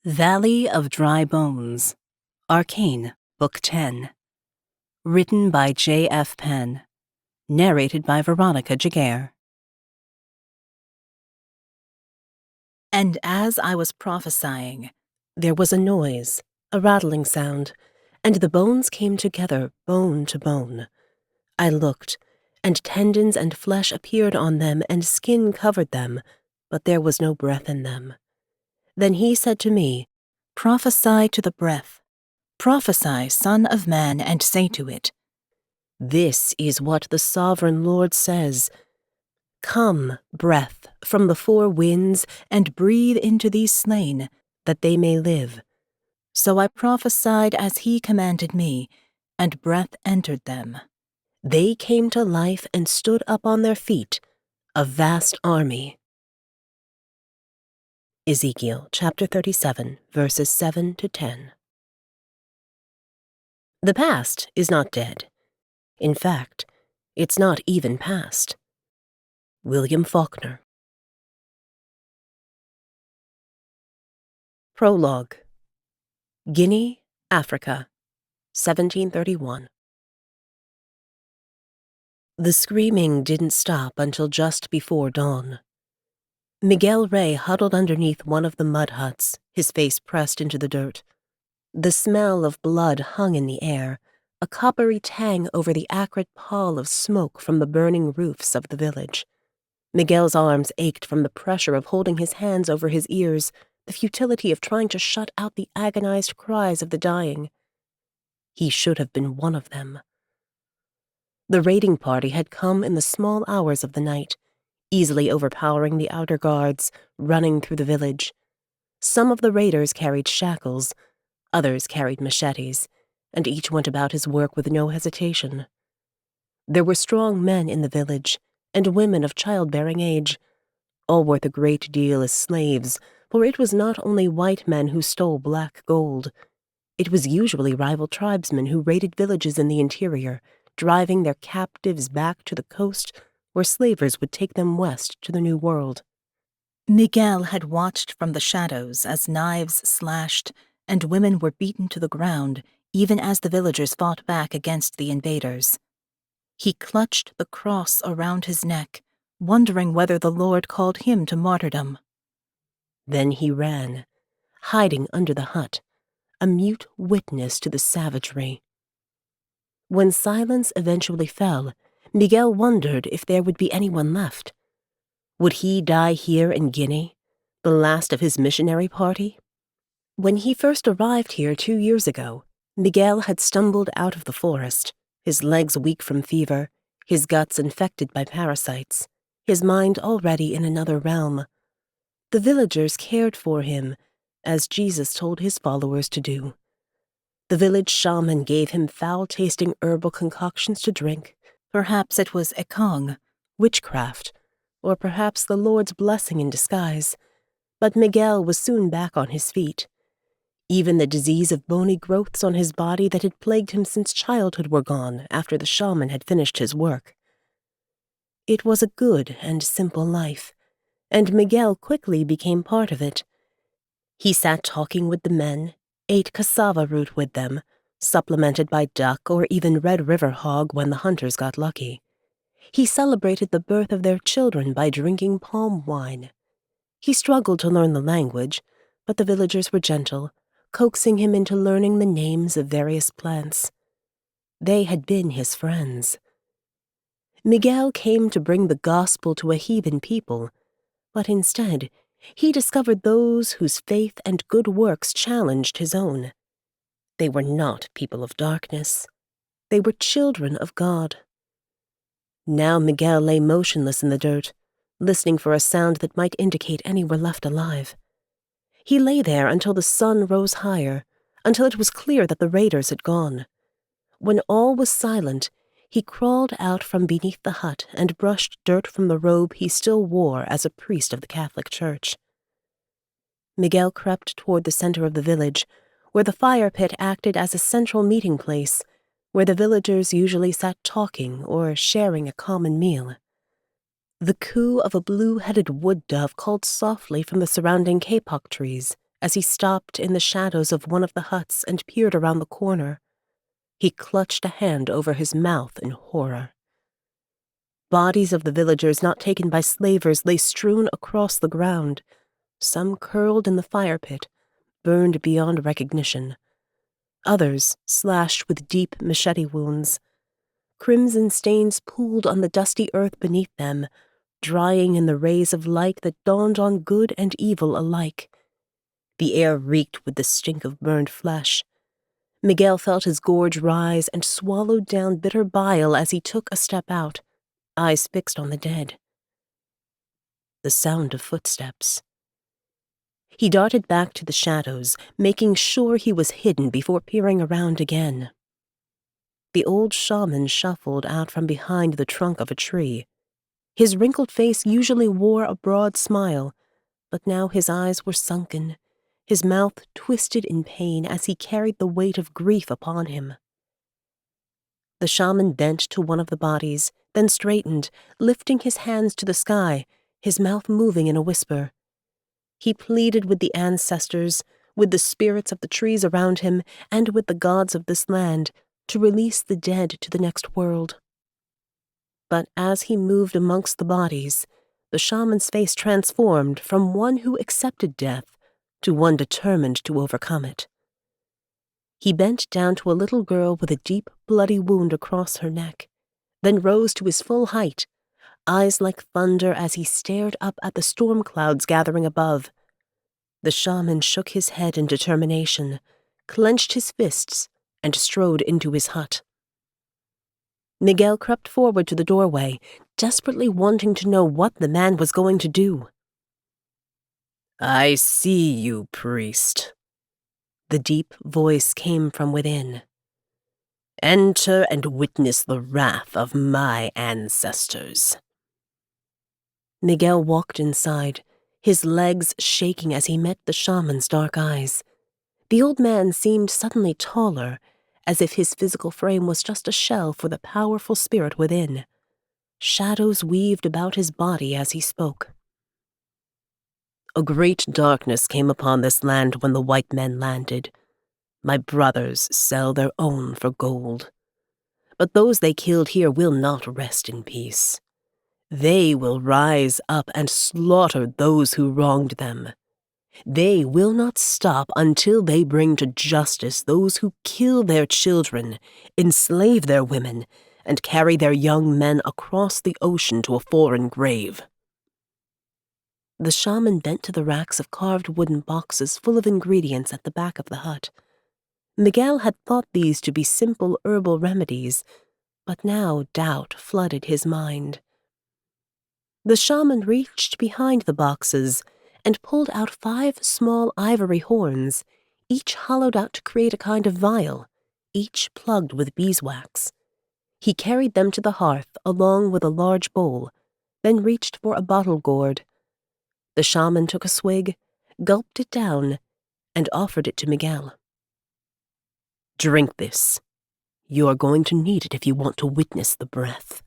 Valley of Dry Bones, ARKANE, Book 10. Written by J.F. Penn. Narrated by Veronica Giguere. And as I was prophesying, there was a noise, a rattling sound, and the bones came together, bone to bone. I looked, and tendons and flesh appeared on them, and skin covered them, but there was no breath in them. Then he said to me, "Prophesy to the breath. Prophesy, Son of Man, and say to it, This is what the Sovereign Lord says. Come, breath, from the four winds, and breathe into these slain, that they may live." So I prophesied as he commanded me, and breath entered them. They came to life and stood up on their feet, a vast army. Ezekiel chapter 37, verses 7 to 10. The past is not dead. In fact, it's not even past. William Faulkner. Prologue. Guinea, Africa, 1731. The screaming didn't stop until just before dawn. Miguel Rey huddled underneath one of the mud huts, his face pressed into the dirt. The smell of blood hung in the air, a coppery tang over the acrid pall of smoke from the burning roofs of the village. Miguel's arms ached from the pressure of holding his hands over his ears, the futility of trying to shut out the agonized cries of the dying. He should have been one of them. The raiding party had come in the small hours of the night, easily overpowering the outer guards, running through the village. Some of the raiders carried shackles, others carried machetes, and each went about his work with no hesitation. There were strong men in the village, and women of childbearing age, all worth a great deal as slaves, for it was not only white men who stole black gold. It was usually rival tribesmen who raided villages in the interior, driving their captives back to the coast, where slavers would take them west to the New World. Miguel had watched from the shadows as knives slashed and women were beaten to the ground, even as the villagers fought back against the invaders. He clutched the cross around his neck, wondering whether the Lord called him to martyrdom. Then he ran, hiding under the hut, a mute witness to the savagery. When silence eventually fell, Miguel wondered if there would be anyone left. Would he die here in Guinea, the last of his missionary party? When he first arrived here 2 years ago, Miguel had stumbled out of the forest, his legs weak from fever, his guts infected by parasites, his mind already in another realm. The villagers cared for him, as Jesus told his followers to do. The village shaman gave him foul-tasting herbal concoctions to drink. Perhaps it was ekong, witchcraft, or perhaps the Lord's blessing in disguise. But Miguel was soon back on his feet. Even the disease of bony growths on his body that had plagued him since childhood were gone after the shaman had finished his work. It was a good and simple life, and Miguel quickly became part of it. He sat talking with the men, ate cassava root with them, supplemented by duck or even Red River hog when the hunters got lucky. He celebrated the birth of their children by drinking palm wine. He struggled to learn the language, but the villagers were gentle, coaxing him into learning the names of various plants. They had been his friends. Miguel came to bring the gospel to a heathen people, but instead, he discovered those whose faith and good works challenged his own. They were not people of darkness. They were children of God. Now Miguel lay motionless in the dirt, listening for a sound that might indicate any were left alive. He lay there until the sun rose higher, until it was clear that the raiders had gone. When all was silent, he crawled out from beneath the hut and brushed dirt from the robe he still wore as a priest of the Catholic Church. Miguel crept toward the center of the village, where the fire pit acted as a central meeting place, where the villagers usually sat talking or sharing a common meal. The coo of a blue-headed wood dove called softly from the surrounding kapok trees as he stopped in the shadows of one of the huts and peered around the corner. He clutched a hand over his mouth in horror. Bodies of the villagers not taken by slavers lay strewn across the ground, some curled in the fire pit, burned beyond recognition. Others slashed with deep machete wounds. Crimson stains pooled on the dusty earth beneath them, drying in the rays of light that dawned on good and evil alike. The air reeked with the stink of burned flesh. Miguel felt his gorge rise and swallowed down bitter bile as he took a step out, eyes fixed on the dead. The sound of footsteps. He darted back to the shadows, making sure he was hidden before peering around again. The old shaman shuffled out from behind the trunk of a tree. His wrinkled face usually wore a broad smile, but now his eyes were sunken, his mouth twisted in pain as he carried the weight of grief upon him. The shaman bent to one of the bodies, then straightened, lifting his hands to the sky, his mouth moving in a whisper. He pleaded with the ancestors, with the spirits of the trees around him, and with the gods of this land, to release the dead to the next world. But as he moved amongst the bodies, the shaman's face transformed from one who accepted death to one determined to overcome it. He bent down to a little girl with a deep, bloody wound across her neck, then rose to his full height, eyes like thunder as he stared up at the storm clouds gathering above. The shaman shook his head in determination, clenched his fists, and strode into his hut. Miguel crept forward to the doorway, desperately wanting to know what the man was going to do. "I see you, priest." The deep voice came from within. "Enter and witness the wrath of my ancestors." Miguel walked inside, his legs shaking as he met the shaman's dark eyes. The old man seemed suddenly taller, as if his physical frame was just a shell for the powerful spirit within. Shadows weaved about his body as he spoke. "A great darkness came upon this land when the white men landed. My brothers sell their own for gold. But those they killed here will not rest in peace. They will rise up and slaughter those who wronged them. They will not stop until they bring to justice those who kill their children, enslave their women, and carry their young men across the ocean to a foreign grave." The shaman bent to the racks of carved wooden boxes full of ingredients at the back of the hut. Miguel had thought these to be simple herbal remedies, but now doubt flooded his mind. The shaman reached behind the boxes and pulled out 5 small ivory horns, each hollowed out to create a kind of vial, each plugged with beeswax. He carried them to the hearth along with a large bowl, then reached for a bottle gourd. The shaman took a swig, gulped it down, and offered it to Miguel. "Drink this. You are going to need it if you want to witness the breath."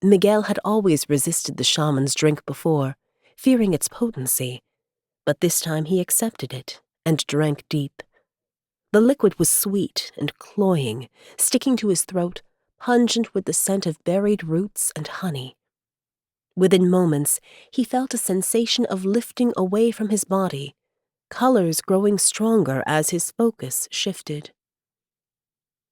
Miguel had always resisted the shaman's drink before, fearing its potency, but this time he accepted it and drank deep. The liquid was sweet and cloying, sticking to his throat, pungent with the scent of buried roots and honey. Within moments, he felt a sensation of lifting away from his body, colors growing stronger as his focus shifted.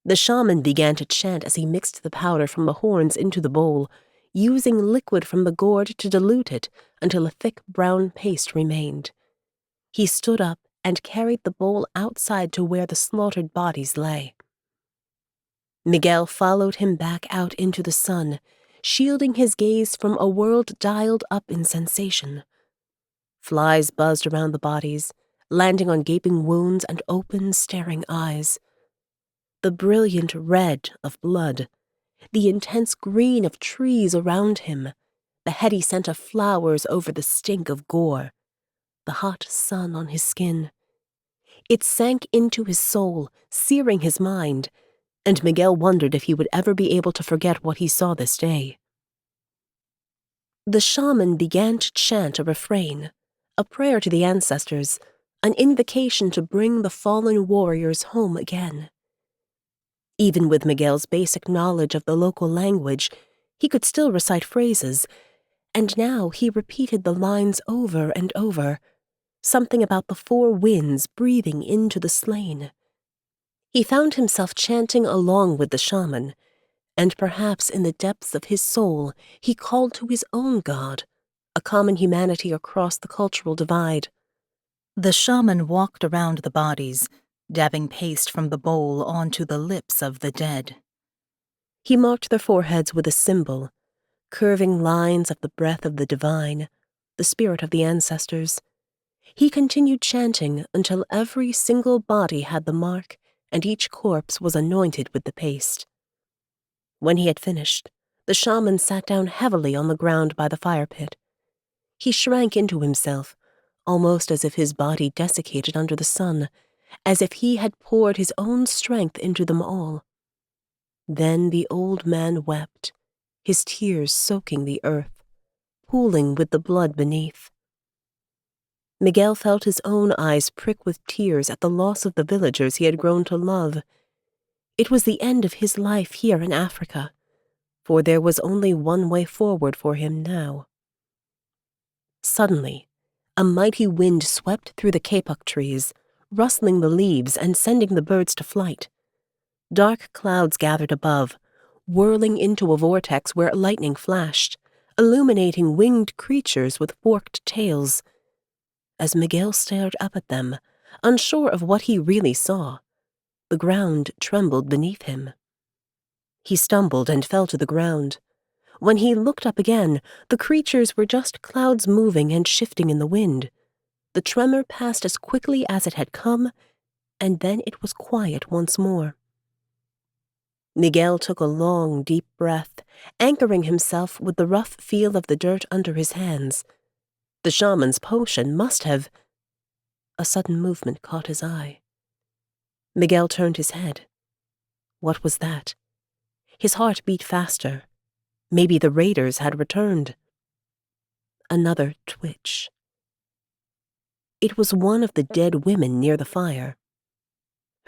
The shaman began to chant as he mixed the powder from the horns into the bowl, using liquid from the gourd to dilute it until a thick brown paste remained. He stood up and carried the bowl outside to where the slaughtered bodies lay. Miguel followed him back out into the sun, shielding his gaze from a world dialed up in sensation. Flies buzzed around the bodies, landing on gaping wounds and open, staring eyes. The brilliant red of blood, the intense green of trees around him, the heady scent of flowers over the stink of gore, the hot sun on his skin. It sank into his soul, searing his mind, and Miguel wondered if he would ever be able to forget what he saw this day. The shaman began to chant a refrain, a prayer to the ancestors, an invocation to bring the fallen warriors home again. Even with Miguel's basic knowledge of the local language, he could still recite phrases, and now he repeated the lines over and over, something about the four winds breathing into the slain. He found himself chanting along with the shaman, and perhaps in the depths of his soul he called to his own god, a common humanity across the cultural divide. The shaman walked around the bodies, dabbing paste from the bowl onto the lips of the dead. He marked their foreheads with a symbol, curving lines of the breath of the divine, the spirit of the ancestors. He continued chanting until every single body had the mark and each corpse was anointed with the paste. When he had finished, the shaman sat down heavily on the ground by the fire pit. He shrank into himself, almost as if his body desiccated under the sun, as if he had poured his own strength into them all. Then the old man wept, his tears soaking the earth, pooling with the blood beneath. Miguel felt his own eyes prick with tears at the loss of the villagers he had grown to love. It was the end of his life here in Africa, for there was only one way forward for him now. Suddenly, a mighty wind swept through the kapok trees, rustling the leaves and sending the birds to flight. Dark clouds gathered above, whirling into a vortex where lightning flashed, illuminating winged creatures with forked tails. As Miguel stared up at them, unsure of what he really saw, the ground trembled beneath him. He stumbled and fell to the ground. When he looked up again, the creatures were just clouds moving and shifting in the wind. The tremor passed as quickly as it had come, and then it was quiet once more. Miguel took a long, deep breath, anchoring himself with the rough feel of the dirt under his hands. The shaman's potion must have... A sudden movement caught his eye. Miguel turned his head. What was that? His heart beat faster. Maybe the raiders had returned. Another twitch. It was one of the dead women near the fire.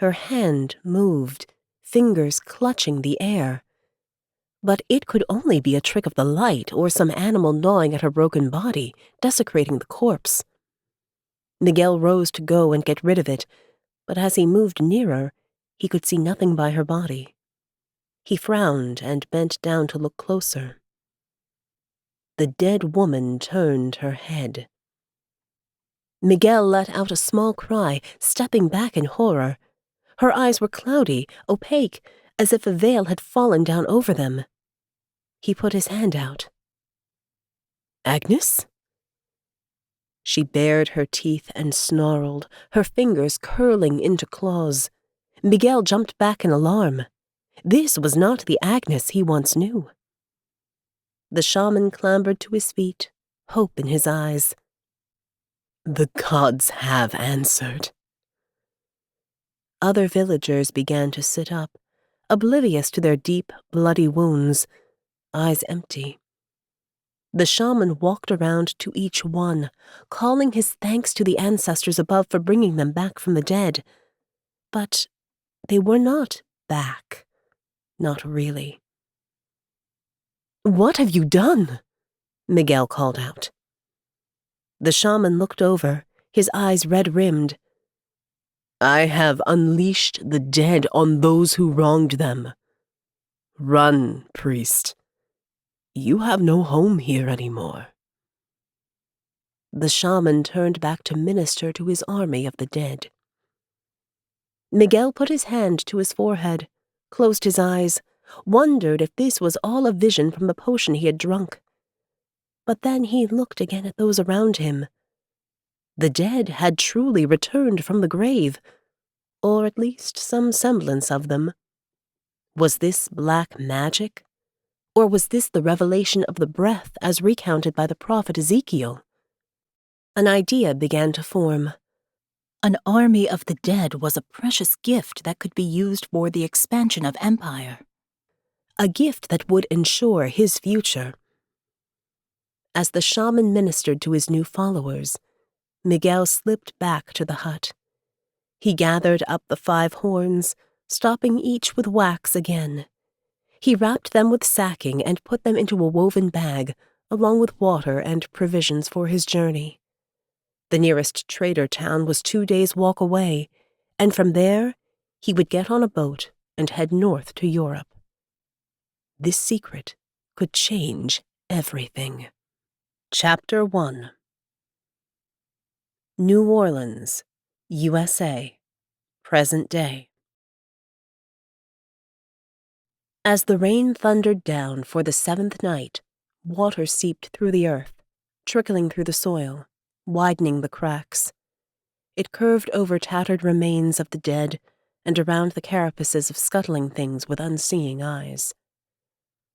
Her hand moved, fingers clutching the air. But it could only be a trick of the light or some animal gnawing at her broken body, desecrating the corpse. Miguel rose to go and get rid of it, but as he moved nearer, he could see nothing by her body. He frowned and bent down to look closer. The dead woman turned her head. Miguel let out a small cry, stepping back in horror. Her eyes were cloudy, opaque, as if a veil had fallen down over them. He put his hand out. Agnes? She bared her teeth and snarled, her fingers curling into claws. Miguel jumped back in alarm. This was not the Agnes he once knew. The shaman clambered to his feet, hope in his eyes. The gods have answered. Other villagers began to sit up, oblivious to their deep, bloody wounds, eyes empty. The shaman walked around to each one, calling his thanks to the ancestors above for bringing them back from the dead. But they were not back. Not really. What have you done? Miguel called out. The shaman looked over, his eyes red-rimmed. I have unleashed the dead on those who wronged them. Run, priest. You have no home here anymore. The shaman turned back to minister to his army of the dead. Miguel put his hand to his forehead, closed his eyes, wondered if this was all a vision from the potion he had drunk. But then he looked again at those around him. The dead had truly returned from the grave, or at least some semblance of them. Was this black magic? Or was this the revelation of the breath as recounted by the prophet Ezekiel? An idea began to form. An army of the dead was a precious gift that could be used for the expansion of empire. A gift that would ensure his future. As the shaman ministered to his new followers, Miguel slipped back to the hut. He gathered up the 5 horns, stopping each with wax again. He wrapped them with sacking and put them into a woven bag, along with water and provisions for his journey. The nearest trader town was 2 days' walk away, and from there he would get on a boat and head north to Europe. This secret could change everything. Chapter 1. New Orleans, USA, present day. As the rain thundered down for the 7th night, water seeped through the earth, trickling through the soil, widening the cracks. It curved over tattered remains of the dead and around the carapaces of scuttling things with unseeing eyes.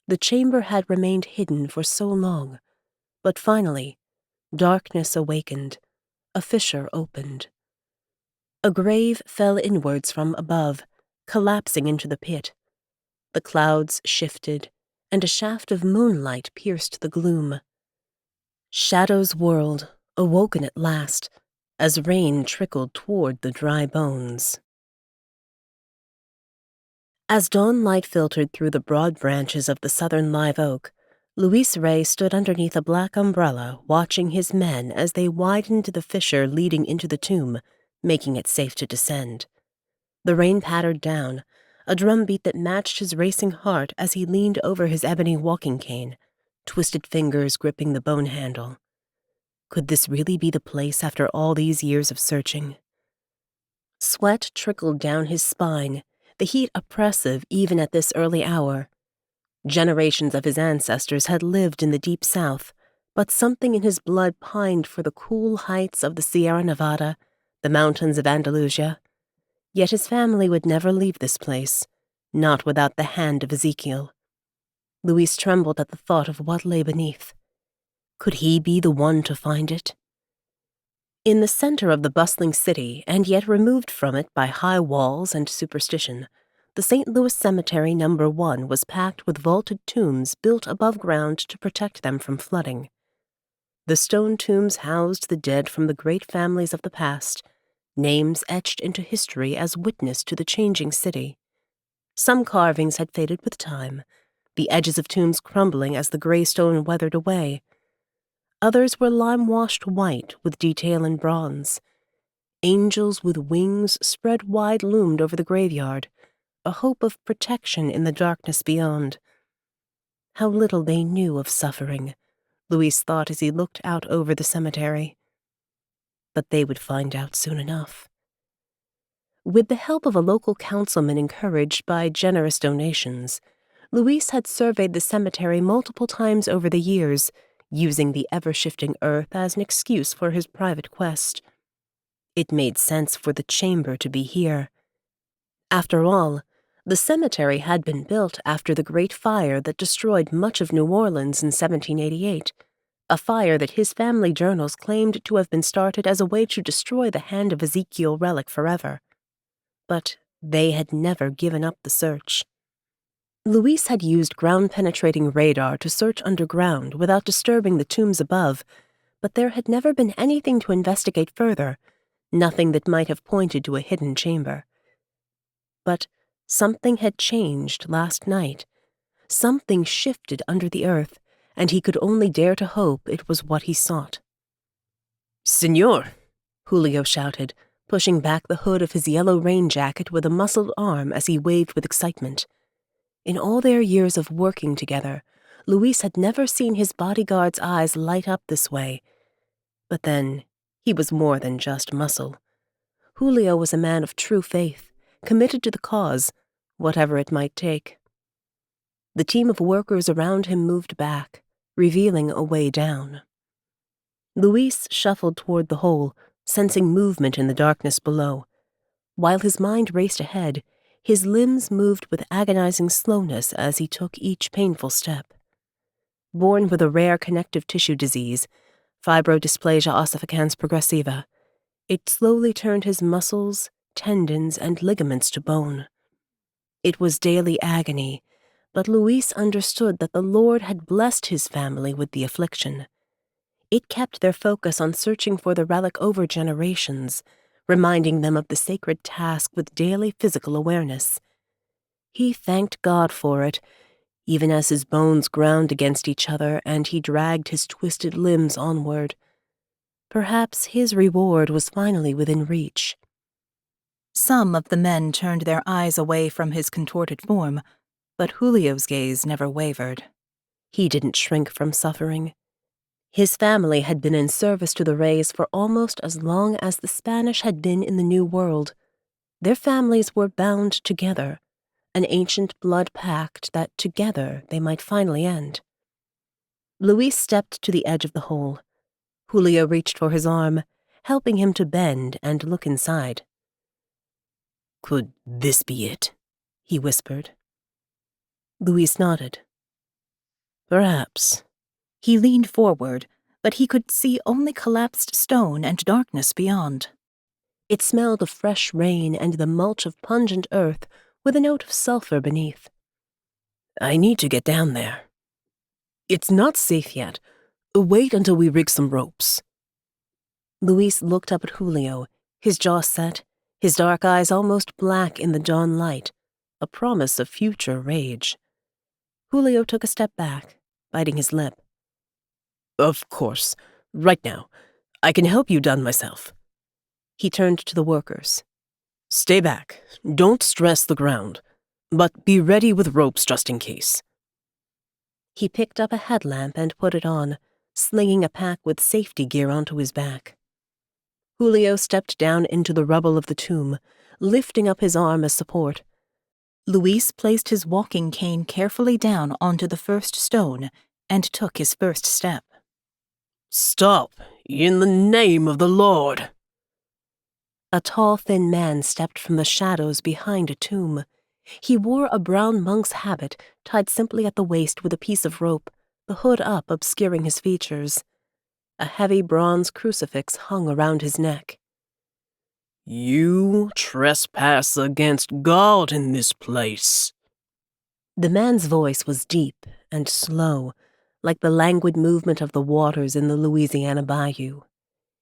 The chamber had remained hidden for so long, but finally, darkness awakened, a fissure opened. A grave fell inwards from above, collapsing into the pit. The clouds shifted, and a shaft of moonlight pierced the gloom. Shadow's world, awoken at last, as rain trickled toward the dry bones. As dawn light filtered through the broad branches of the southern live oak, Luis Rey stood underneath a black umbrella, watching his men as they widened the fissure leading into the tomb, making it safe to descend. The rain pattered down, a drumbeat that matched his racing heart as he leaned over his ebony walking cane, twisted fingers gripping the bone handle. Could this really be the place after all these years of searching? Sweat trickled down his spine, the heat oppressive even at this early hour. Generations of his ancestors had lived in the deep south, but something in his blood pined for the cool heights of the Sierra Nevada, the mountains of Andalusia. Yet his family would never leave this place, not without the Hand of Ezekiel. Luis trembled at the thought of what lay beneath. Could he be the one to find it? In the center of the bustling city, and yet removed from it by high walls and superstition, the St. Louis Cemetery No. 1 was packed with vaulted tombs built above ground to protect them from flooding. The stone tombs housed the dead from the great families of the past, names etched into history as witness to the changing city. Some carvings had faded with time, the edges of tombs crumbling as the gray stone weathered away. Others were lime-washed white with detail in bronze. Angels with wings spread wide loomed over the graveyard, a hope of protection in the darkness beyond. How little they knew of suffering, Luis thought as he looked out over the cemetery. But they would find out soon enough. With the help of a local councilman encouraged by generous donations, Luis had surveyed the cemetery multiple times over the years, using the ever-shifting earth as an excuse for his private quest. It made sense for the chamber to be here. After all, the cemetery had been built after the Great Fire that destroyed much of New Orleans in 1788, a fire that his family journals claimed to have been started as a way to destroy the Hand of Ezekiel relic forever. But they had never given up the search. Luis had used ground-penetrating radar to search underground without disturbing the tombs above, but there had never been anything to investigate further, nothing that might have pointed to a hidden chamber. But something had changed last night. Something shifted under the earth, and he could only dare to hope it was what he sought. "Señor!" Julio shouted, pushing back the hood of his yellow rain jacket with a muscled arm as he waved with excitement. In all their years of working together, Luis had never seen his bodyguard's eyes light up this way. But then, he was more than just muscle. Julio was a man of true faith, committed to the cause, whatever it might take. The team of workers around him moved back, revealing a way down. Luis shuffled toward the hole, sensing movement in the darkness below. While his mind raced ahead, his limbs moved with agonizing slowness as he took each painful step. Born with a rare connective tissue disease, fibrodysplasia ossificans progressiva, it slowly turned his muscles, tendons, and ligaments to bone. It was daily agony, but Luis understood that the Lord had blessed his family with the affliction. It kept their focus on searching for the relic over generations, reminding them of the sacred task with daily physical awareness. He thanked God for it, even as his bones ground against each other and he dragged his twisted limbs onward. Perhaps his reward was finally within reach. Some of the men turned their eyes away from his contorted form, but Julio's gaze never wavered. He didn't shrink from suffering. His family had been in service to the Rays for almost as long as the Spanish had been in the New World. Their families were bound together, an ancient blood pact that together they might finally end. Luis stepped to the edge of the hole. Julio reached for his arm, helping him to bend and look inside. "Could this be it?" he whispered. Luis nodded. "Perhaps." He leaned forward, but he could see only collapsed stone and darkness beyond. It smelled of fresh rain and the mulch of pungent earth with a note of sulfur beneath. "I need to get down there." "It's not safe yet. Wait until we rig some ropes." Luis looked up at Julio, his jaw set, his dark eyes almost black in the dawn light, a promise of future rage. Julio took a step back, biting his lip. "Of course. Right now. I can help you down myself." He turned to the workers. "Stay back. Don't stress the ground. But be ready with ropes just in case." He picked up a headlamp and put it on, slinging a pack with safety gear onto his back. Julio stepped down into the rubble of the tomb, lifting up his arm as support. Luis placed his walking cane carefully down onto the first stone and took his first step. "Stop, in the name of the Lord!" A tall, thin man stepped from the shadows behind a tomb. He wore a brown monk's habit, tied simply at the waist with a piece of rope, the hood up obscuring his features. A heavy bronze crucifix hung around his neck. "You trespass against God in this place." The man's voice was deep and slow, like the languid movement of the waters in the Louisiana bayou.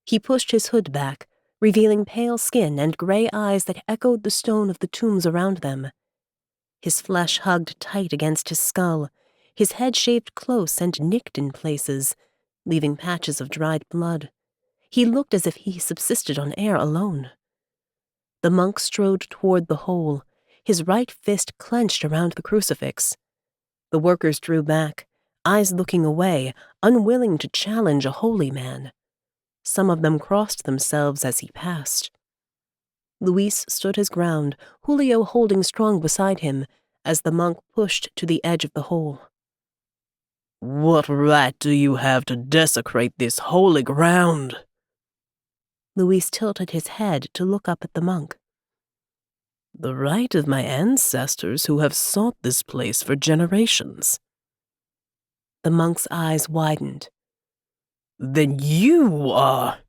He pushed his hood back, revealing pale skin and gray eyes that echoed the stone of the tombs around them. His flesh hugged tight against his skull, his head shaved close and nicked in places, leaving patches of dried blood. He looked as if he subsisted on air alone. The monk strode toward the hole, his right fist clenched around the crucifix. The workers drew back, eyes looking away, unwilling to challenge a holy man. Some of them crossed themselves as he passed. Luis stood his ground, Julio holding strong beside him, as the monk pushed to the edge of the hole. "What right do you have to desecrate this holy ground?" Luis tilted his head to look up at the monk. "The right of my ancestors who have sought this place for generations." The monk's eyes widened. "Then you are—"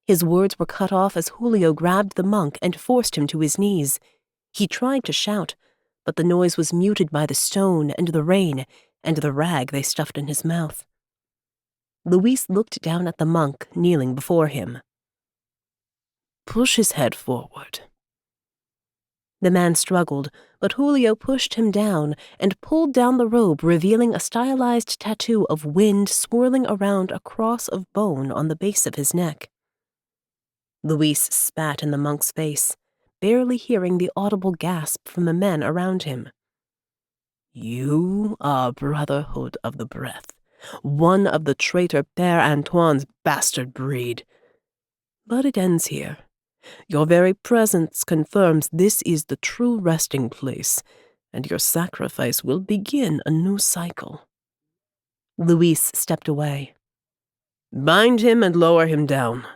His words were cut off as Julio grabbed the monk and forced him to his knees. He tried to shout, but the noise was muted by the stone and the rain and the rag they stuffed in his mouth. Luis looked down at the monk kneeling before him. "Push his head forward." The man struggled, but Julio pushed him down and pulled down the robe, revealing a stylized tattoo of wind swirling around a cross of bone on the base of his neck. Luis spat in the monk's face, barely hearing the audible gasp from the men around him. "You are Brotherhood of the Breath, one of the traitor Père Antoine's bastard breed. But it ends here. Your very presence confirms this is the true resting place, and your sacrifice will begin a new cycle." Luis stepped away. "Bind him and lower him down."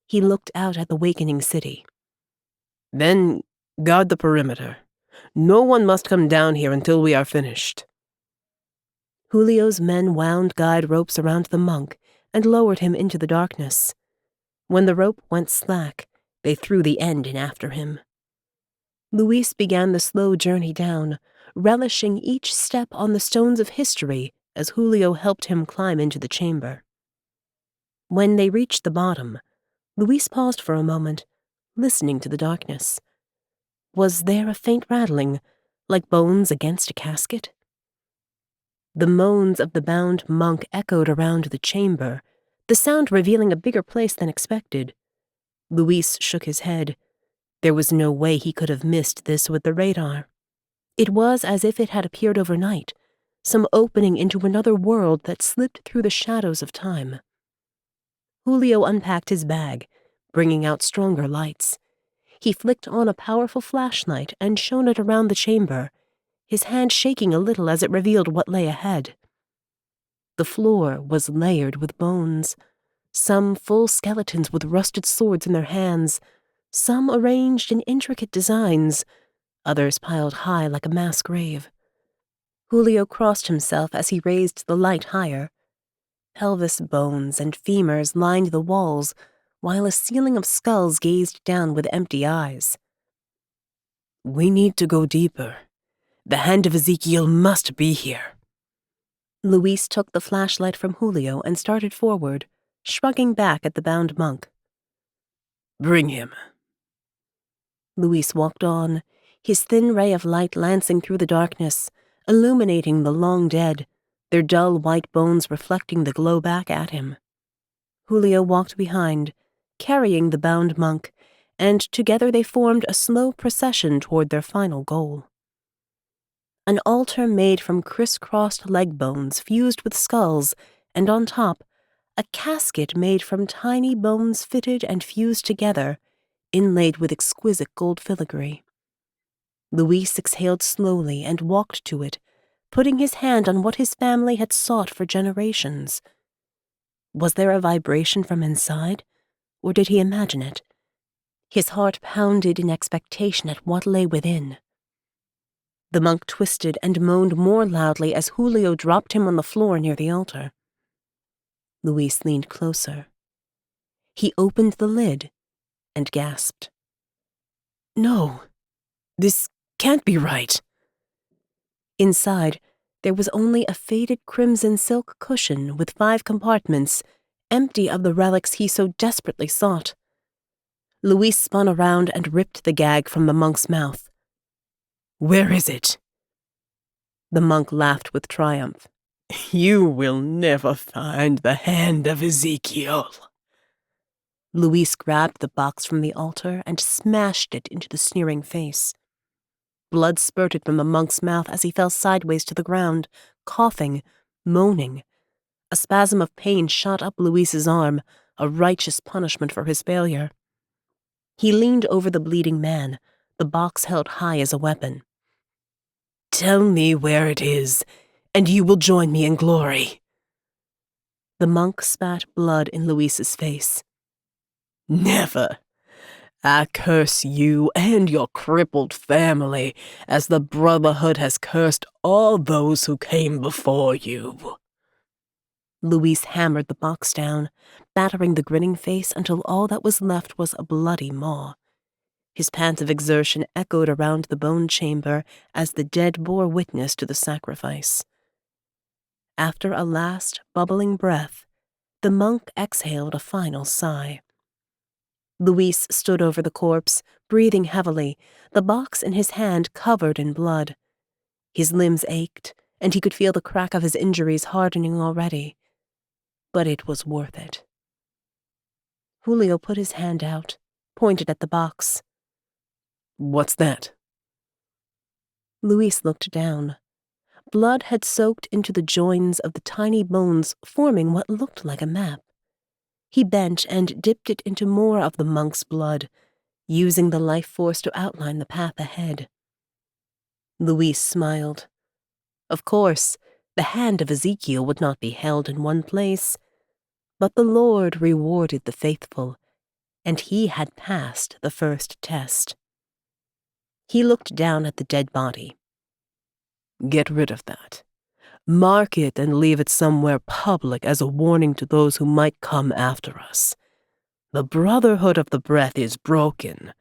He looked out at the wakening city. "Then guard the perimeter. No one must come down here until we are finished." Julio's men wound guide ropes around the monk and lowered him into the darkness. When the rope went slack, they threw the end in after him. Luis began the slow journey down, relishing each step on the stones of history as Julio helped him climb into the chamber. When they reached the bottom, Luis paused for a moment, listening to the darkness. Was there a faint rattling, like bones against a casket? The moans of the bound monk echoed around the chamber, the sound revealing a bigger place than expected. Luis shook his head. There was no way he could have missed this with the radar. It was as if it had appeared overnight, some opening into another world that slipped through the shadows of time. Julio unpacked his bag, bringing out stronger lights. He flicked on a powerful flashlight and shone it around the chamber, his hand shaking a little as it revealed what lay ahead. The floor was layered with bones, some full skeletons with rusted swords in their hands, some arranged in intricate designs, others piled high like a mass grave. Julio crossed himself as he raised the light higher. Pelvis bones and femurs lined the walls, while a ceiling of skulls gazed down with empty eyes. "We need to go deeper. The Hand of Ezekiel must be here." Luis took the flashlight from Julio and started forward, shrugging back at the bound monk. "Bring him." Luis walked on, his thin ray of light lancing through the darkness, illuminating the long dead, their dull white bones reflecting the glow back at him. Julio walked behind, carrying the bound monk, and together they formed a slow procession toward their final goal. An altar made from crisscrossed leg bones fused with skulls, and on top, a casket made from tiny bones fitted and fused together, inlaid with exquisite gold filigree. Luis exhaled slowly and walked to it, putting his hand on what his family had sought for generations. Was there a vibration from inside, or did he imagine it? His heart pounded in expectation at what lay within. The monk twisted and moaned more loudly as Julio dropped him on the floor near the altar. Luis leaned closer. He opened the lid and gasped. "No, this can't be right." Inside, there was only a faded crimson silk cushion with 5 compartments, empty of the relics he so desperately sought. Luis spun around and ripped the gag from the monk's mouth. "Where is it?" The monk laughed with triumph. "You will never find the Hand of Ezekiel." Luis grabbed the box from the altar and smashed it into the sneering face. Blood spurted from the monk's mouth as he fell sideways to the ground, coughing, moaning. A spasm of pain shot up Luis's arm, a righteous punishment for his failure. He leaned over the bleeding man, the box held high as a weapon. "Tell me where it is, and you will join me in glory." The monk spat blood in Luis's face. "Never. I curse you and your crippled family, as the Brotherhood has cursed all those who came before you." Luis hammered the box down, battering the grinning face until all that was left was a bloody maw. His pants of exertion echoed around the bone chamber as the dead bore witness to the sacrifice. After a last, bubbling breath, the monk exhaled a final sigh. Luis stood over the corpse, breathing heavily, the box in his hand covered in blood. His limbs ached, and he could feel the crack of his injuries hardening already. But it was worth it. Julio put his hand out, pointed at the box. "What's that?" Luis looked down. Blood had soaked into the joins of the tiny bones, forming what looked like a map. He bent and dipped it into more of the monk's blood, using the life force to outline the path ahead. Luis smiled. Of course, the Hand of Ezekiel would not be held in one place, but the Lord rewarded the faithful, and he had passed the first test. He looked down at the dead body. "Get rid of that. Mark it and leave it somewhere public as a warning to those who might come after us. The Brotherhood of the Breath is broken,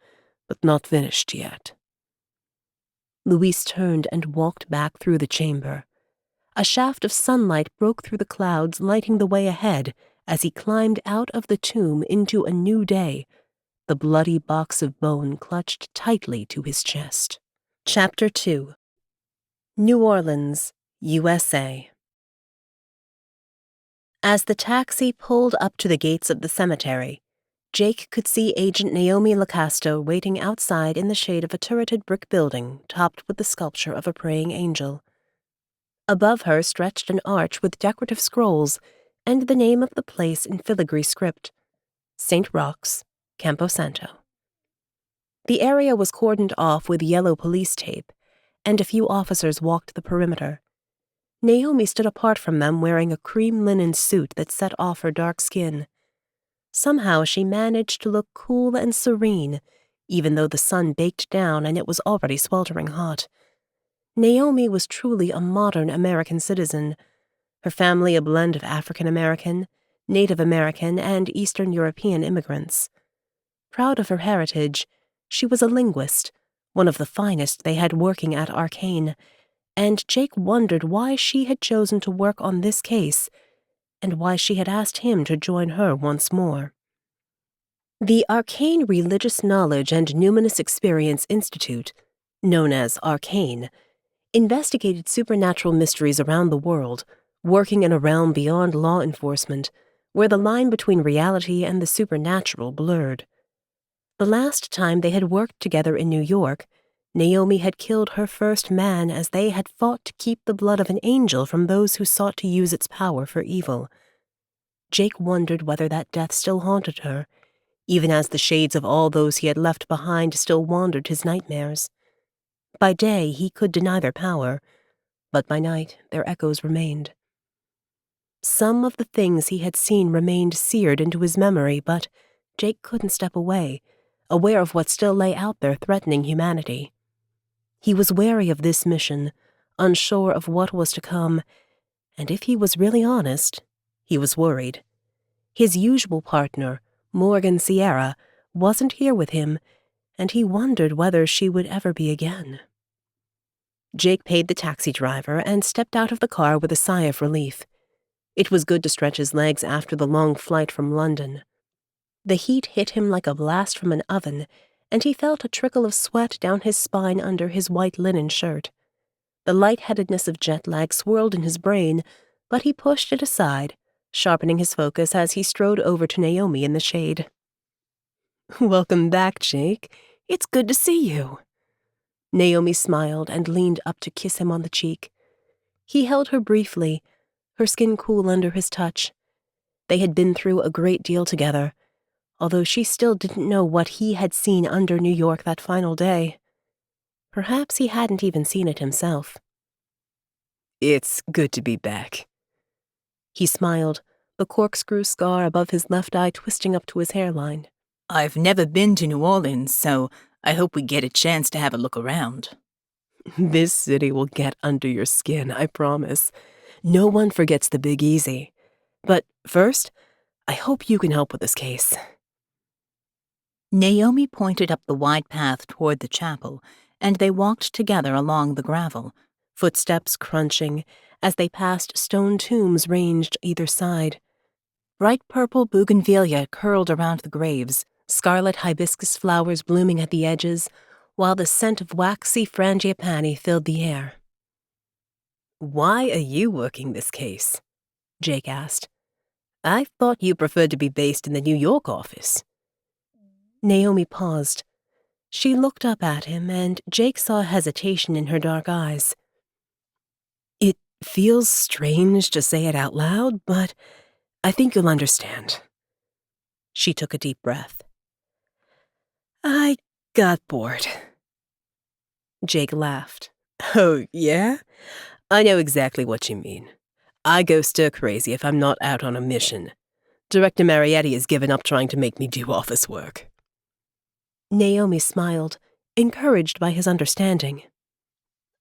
but not finished yet." Luis turned and walked back through the chamber. A shaft of sunlight broke through the clouds, lighting the way ahead as he climbed out of the tomb into a new day, the bloody box of bone clutched tightly to his chest. Chapter 2. New Orleans, USA. As the taxi pulled up to the gates of the cemetery, Jake could see Agent Naomi Lacasto waiting outside in the shade of a turreted brick building topped with the sculpture of a praying angel. Above her stretched an arch with decorative scrolls and the name of the place in filigree script, St. Roch's, Campo Santo. The area was cordoned off with yellow police tape, and a few officers walked the perimeter. Naomi stood apart from them wearing a cream linen suit that set off her dark skin. Somehow she managed to look cool and serene, even though the sun baked down and it was already sweltering hot. Naomi was truly a modern American citizen, her family a blend of African American, Native American, and Eastern European immigrants. Proud of her heritage, she was a linguist, one of the finest they had working at ARKANE, and Jake wondered why she had chosen to work on this case, and why she had asked him to join her once more. The ARKANE Religious Knowledge and Numinous Experience Institute, known as ARKANE, investigated supernatural mysteries around the world, working in a realm beyond law enforcement, where the line between reality and the supernatural blurred. The last time they had worked together in New York, Naomi had killed her first man as they had fought to keep the blood of an angel from those who sought to use its power for evil. Jake wondered whether that death still haunted her, even as the shades of all those he had left behind still wandered his nightmares. By day he could deny their power, but by night their echoes remained. Some of the things he had seen remained seared into his memory, but Jake couldn't step away, aware of what still lay out there threatening humanity. He was wary of this mission, unsure of what was to come, and if he was really honest, he was worried. His usual partner, Morgan Sierra, wasn't here with him, and he wondered whether she would ever be again. Jake paid the taxi driver and stepped out of the car with a sigh of relief. It was good to stretch his legs after the long flight from London. The heat hit him like a blast from an oven, and he felt a trickle of sweat down his spine under his white linen shirt. The lightheadedness of jet lag swirled in his brain, but he pushed it aside, sharpening his focus as he strode over to Naomi in the shade. "Welcome back, Jake. It's good to see you." Naomi smiled and leaned up to kiss him on the cheek. He held her briefly, her skin cool under his touch. They had been through a great deal together, although she still didn't know what he had seen under New York that final day. Perhaps he hadn't even seen it himself. "It's good to be back." He smiled, the corkscrew scar above his left eye twisting up to his hairline. "I've never been to New Orleans, so I hope we get a chance to have a look around." "This city will get under your skin, I promise. No one forgets the Big Easy. But first, I hope you can help with this case." Naomi pointed up the wide path toward the chapel, and they walked together along the gravel, footsteps crunching as they passed stone tombs ranged either side. Bright purple bougainvillea curled around the graves, scarlet hibiscus flowers blooming at the edges, while the scent of waxy frangipani filled the air. "Why are you working this case?" Jake asked. "I thought you preferred to be based in the New York office." Naomi paused. She looked up at him, and Jake saw hesitation in her dark eyes. "It feels strange to say it out loud, but I think you'll understand." She took a deep breath. "I got bored." Jake laughed. "Oh, yeah? I know exactly what you mean. I go stir-crazy if I'm not out on a mission. Director Marietti has given up trying to make me do office work." Naomi smiled, encouraged by his understanding.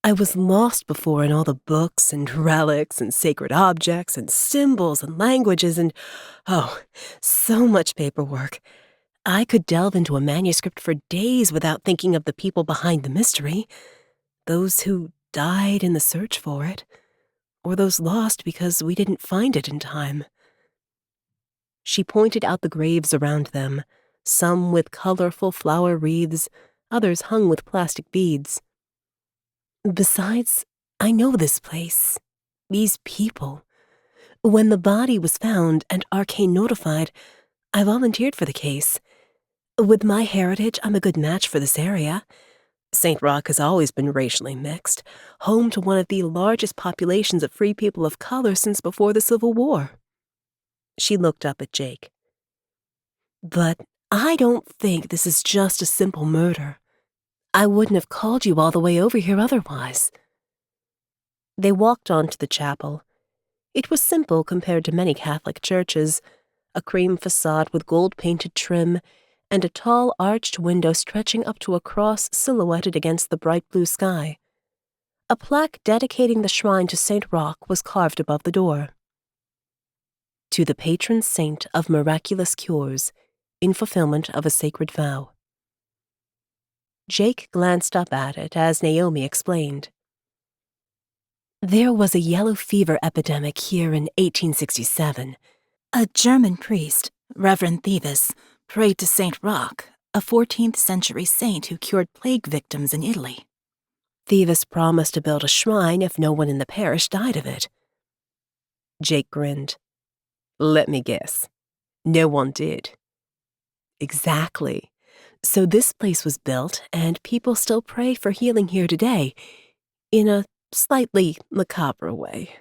"I was lost before in all the books and relics and sacred objects and symbols and languages and, so much paperwork. I could delve into a manuscript for days without thinking of the people behind the mystery, those who died in the search for it. or those lost because we didn't find it in time. She pointed out the graves around them, some with colorful flower wreaths, others hung with plastic beads. Besides, I know this place, these people. When the body was found and ARKANE notified, I volunteered for the case. With my heritage, I'm a good match for this area. St. Roch has always been racially mixed, home to one of the largest populations of free people of color since before the Civil War. She looked up at Jake. But I don't think this is just a simple murder. I wouldn't have called you all the way over here otherwise. They walked on to the chapel. It was simple compared to many Catholic churches, a cream facade with gold-painted trim, and a tall arched window stretching up to a cross silhouetted against the bright blue sky. A plaque dedicating the shrine to St. Roch was carved above the door. To the patron saint of miraculous cures, in fulfillment of a sacred vow. Jake glanced up at it as Naomi explained. There was a yellow fever epidemic here in 1867. A German priest, Reverend Thevis, prayed to St. Roch, a 14th century saint who cured plague victims in Italy. Thevis promised to build a shrine if no one in the parish died of it. Jake grinned. Let me guess. No one did. Exactly. So this place was built, and people still pray for healing here today, in a slightly macabre way.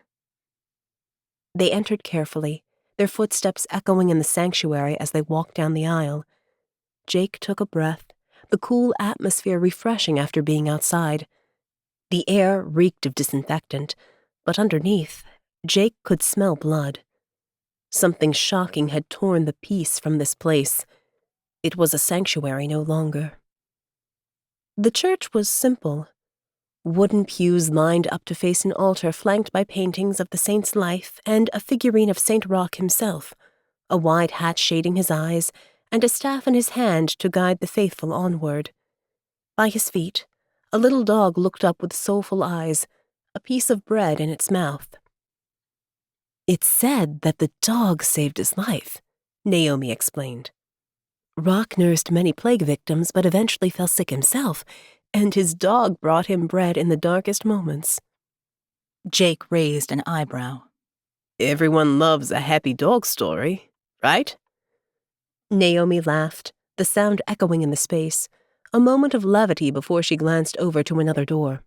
They entered carefully, their footsteps echoing in the sanctuary as they walked down the aisle. Jake took a breath, the cool atmosphere refreshing after being outside. The air reeked of disinfectant, but underneath, Jake could smell blood. Something shocking had torn the peace from this place. It was a sanctuary no longer. The church was simple. Wooden pews lined up to face an altar flanked by paintings of the saint's life and a figurine of St. Roch himself, a wide hat shading his eyes, and a staff in his hand to guide the faithful onward. By his feet, a little dog looked up with soulful eyes, a piece of bread in its mouth. It's said that the dog saved his life, Naomi explained. Roch nursed many plague victims but eventually fell sick himself, and his dog brought him bread in the darkest moments. Jake raised an eyebrow. Everyone loves a happy dog story, right? Naomi laughed, the sound echoing in the space, a moment of levity before she glanced over to another door.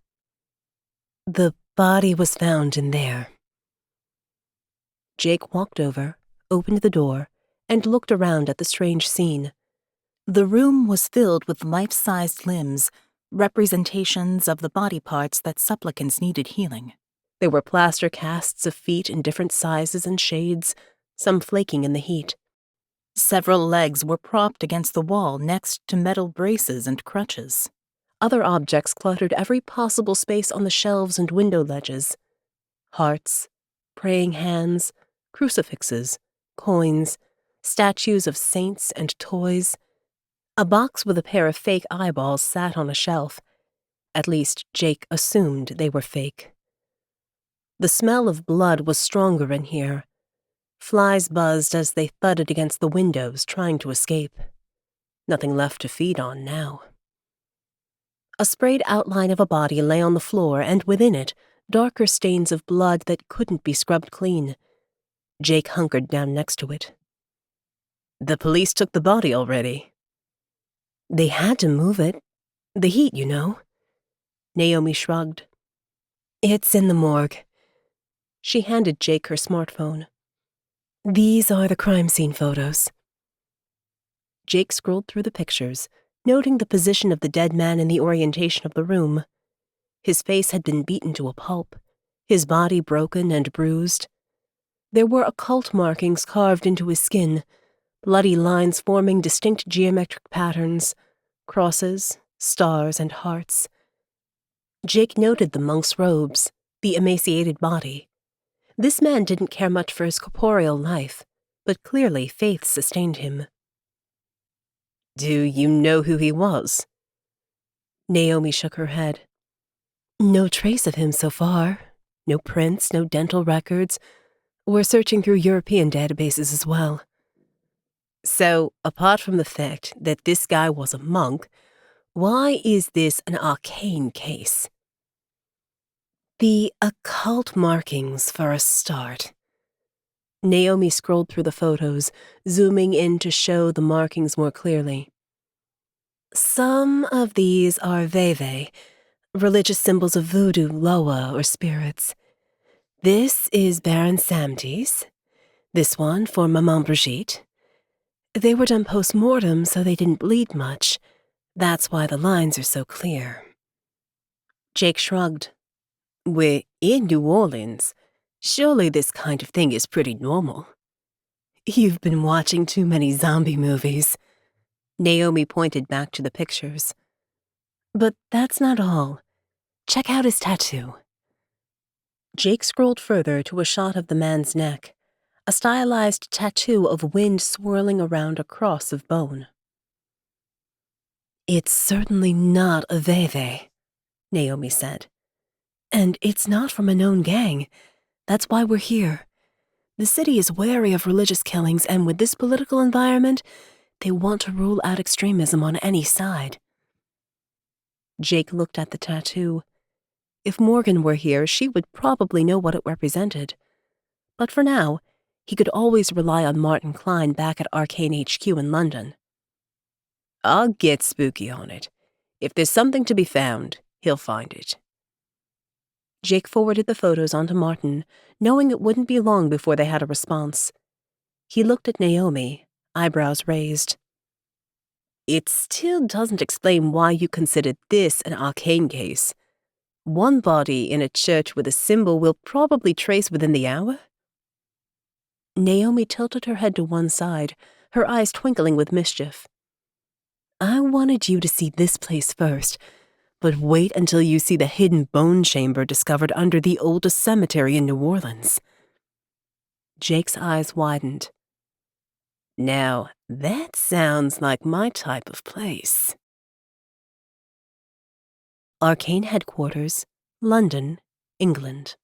The body was found in there. Jake walked over, opened the door, and looked around at the strange scene. The room was filled with life-sized limbs, representations of the body parts that supplicants needed healing. There were plaster casts of feet in different sizes and shades, some flaking in the heat. Several legs were propped against the wall next to metal braces and crutches. Other objects cluttered every possible space on the shelves and window ledges. Hearts, praying hands, crucifixes, coins, statues of saints and toys. A box with a pair of fake eyeballs sat on a shelf. At least Jake assumed they were fake. The smell of blood was stronger in here. Flies buzzed as they thudded against the windows, trying to escape. Nothing left to feed on now. A sprayed outline of a body lay on the floor, and within it, darker stains of blood that couldn't be scrubbed clean. Jake hunkered down next to it. The police took the body already. They had to move it. The heat, you know. Naomi shrugged. It's in the morgue. She handed Jake her smartphone. These are the crime scene photos. Jake scrolled through the pictures, noting the position of the dead man and the orientation of the room. His face had been beaten to a pulp, his body broken and bruised. There were occult markings carved into his skin, bloody lines forming distinct geometric patterns, crosses, stars, and hearts. Jake noted the monk's robes, the emaciated body. This man didn't care much for his corporeal life, but clearly faith sustained him. Do you know who he was? Naomi shook her head. No trace of him so far. No prints, no dental records. We're searching through European databases as well. So, apart from the fact that this guy was a monk, why is this an ARKANE case? The occult markings, for a start. Naomi scrolled through the photos, zooming in to show the markings more clearly. Some of these are veve, religious symbols of Voodoo, Loa, or spirits. This is Baron Samdi's. This one for Maman Brigitte. They were done post-mortem, so they didn't bleed much. That's why the lines are so clear. Jake shrugged. We're in New Orleans. Surely this kind of thing is pretty normal. You've been watching too many zombie movies. Naomi pointed back to the pictures. But that's not all. Check out his tattoo. Jake scrolled further to a shot of the man's neck, a stylized tattoo of wind swirling around a cross of bone. It's certainly not a veve, Naomi said. And it's not from a known gang. That's why we're here. The city is wary of religious killings, and with this political environment, they want to rule out extremism on any side. Jake looked at the tattoo. If Morgan were here, she would probably know what it represented. But for now, he could always rely on Martin Klein back at ARKANE HQ in London. I'll get spooky on it. If there's something to be found, he'll find it. Jake forwarded the photos onto Martin, knowing it wouldn't be long before they had a response. He looked at Naomi, eyebrows raised. It still doesn't explain why you considered this an ARKANE case. One body in a church with a symbol will probably trace within the hour? Naomi tilted her head to one side, her eyes twinkling with mischief. I wanted you to see this place first, but wait until you see the hidden bone chamber discovered under the oldest cemetery in New Orleans. Jake's eyes widened. Now, that sounds like my type of place. ARKANE Headquarters, London, England.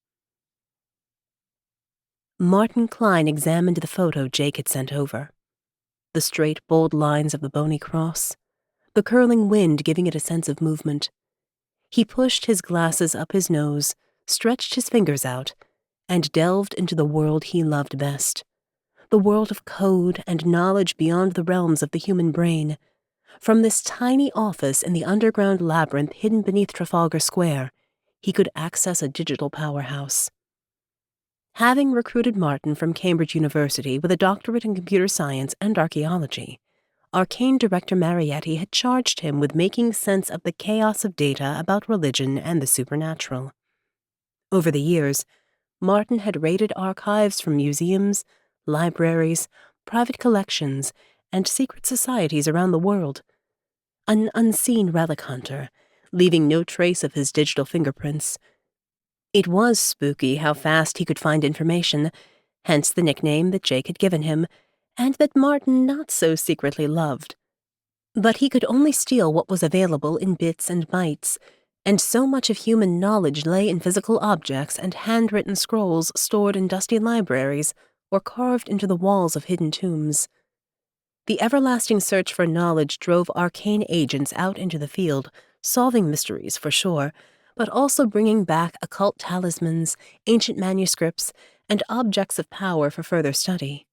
Martin Klein examined the photo Jake had sent over. The straight, bold lines of the bony cross, the curling wind giving it a sense of movement. He pushed his glasses up his nose, stretched his fingers out, and delved into the world he loved best. The world of code and knowledge beyond the realms of the human brain. From this tiny office in the underground labyrinth hidden beneath Trafalgar Square, he could access a digital powerhouse. Having recruited Martin from Cambridge University with a doctorate in computer science and archaeology, ARKANE Director Marietti had charged him with making sense of the chaos of data about religion and the supernatural. Over the years, Martin had raided archives from museums, libraries, private collections, and secret societies around the world. An unseen relic hunter, leaving no trace of his digital fingerprints. It was spooky how fast he could find information, hence the nickname that Jake had given him, and that Martin not so secretly loved. But he could only steal what was available in bits and bytes, and so much of human knowledge lay in physical objects and handwritten scrolls stored in dusty libraries or carved into the walls of hidden tombs. The everlasting search for knowledge drove ARKANE agents out into the field, solving mysteries for sure, but also bringing back occult talismans, ancient manuscripts, and objects of power for further study.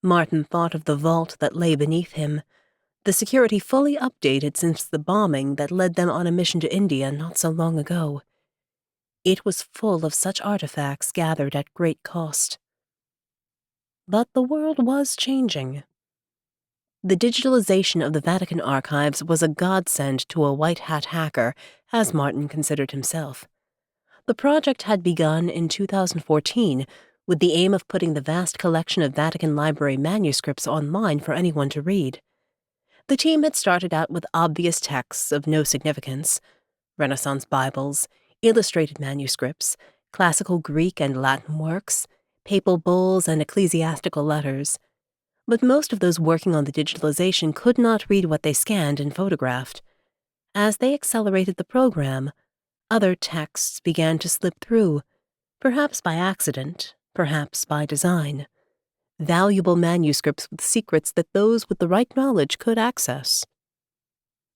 Martin thought of the vault that lay beneath him, the security fully updated since the bombing that led them on a mission to India not so long ago. It was full of such artifacts gathered at great cost. But the world was changing. The digitalization of the Vatican archives was a godsend to a white-hat hacker, as Martin considered himself. The project had begun in 2014 with the aim of putting the vast collection of Vatican Library manuscripts online for anyone to read. The team had started out with obvious texts of no significance, Renaissance Bibles, illustrated manuscripts, classical Greek and Latin works, papal bulls, and ecclesiastical letters. But most of those working on the digitalization could not read what they scanned and photographed. As they accelerated the program, other texts began to slip through, Perhaps by accident, perhaps by design. Valuable manuscripts with secrets that those with the right knowledge could access.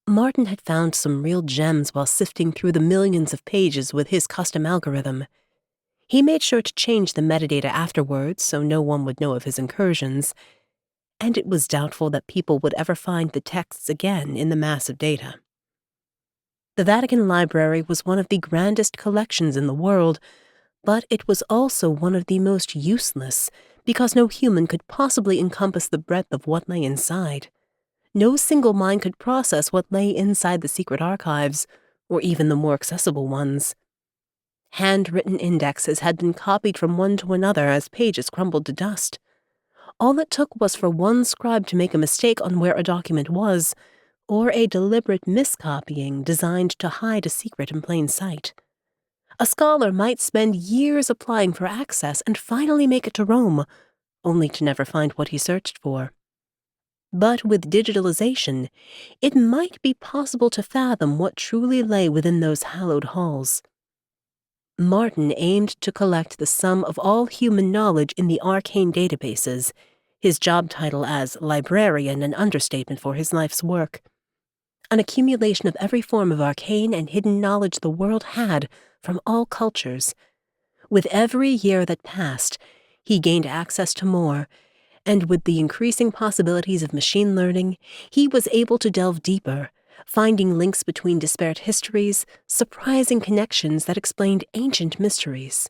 Martin had found some real gems while sifting through the millions of pages with his custom algorithm. He made sure to change the metadata afterwards so no one would know of his incursions, and it was doubtful that people would ever find the texts again in the massive data. The Vatican Library was one of the grandest collections in the world, but it was also one of the most useless, because no human could possibly encompass the breadth of what lay inside. No single mind could process what lay inside the secret archives, or even the more accessible ones. Handwritten indexes had been copied from one to another as pages crumbled to dust. All it took was for one scribe to make a mistake on where a document was, or a deliberate miscopying designed to hide a secret in plain sight. A scholar might spend years applying for access and finally make it to Rome, only to never find what he searched for. But with digitalization, it might be possible to fathom what truly lay within those hallowed halls. Martin aimed to collect the sum of all human knowledge in the ARKANE databases, his job title as librarian an understatement for his life's work. An accumulation of every form of arcane and hidden knowledge the world had from all cultures. With every year that passed, he gained access to more, and with the increasing possibilities of machine learning, he was able to delve deeper, finding links between disparate histories, surprising connections that explained ancient mysteries.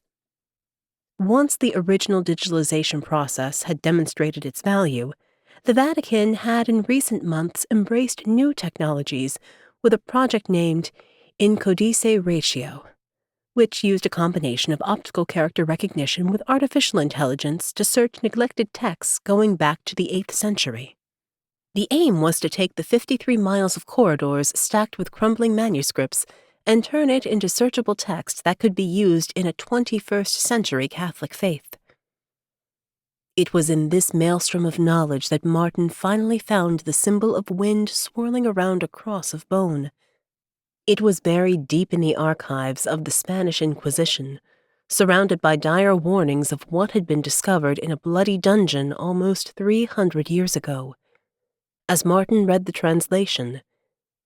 Once the original digitalization process had demonstrated its value, the Vatican had in recent months embraced new technologies with a project named In Codice Ratio, which used a combination of optical character recognition with artificial intelligence to search neglected texts going back to the 8th century. The aim was to take the 53 miles of corridors stacked with crumbling manuscripts and turn it into searchable text that could be used in a 21st century Catholic faith. It was in this maelstrom of knowledge that Martin finally found the symbol of wind swirling around a cross of bone. It was buried deep in the archives of the Spanish Inquisition, surrounded by dire warnings of what had been discovered in a bloody dungeon almost 300 years ago. As Martin read the translation,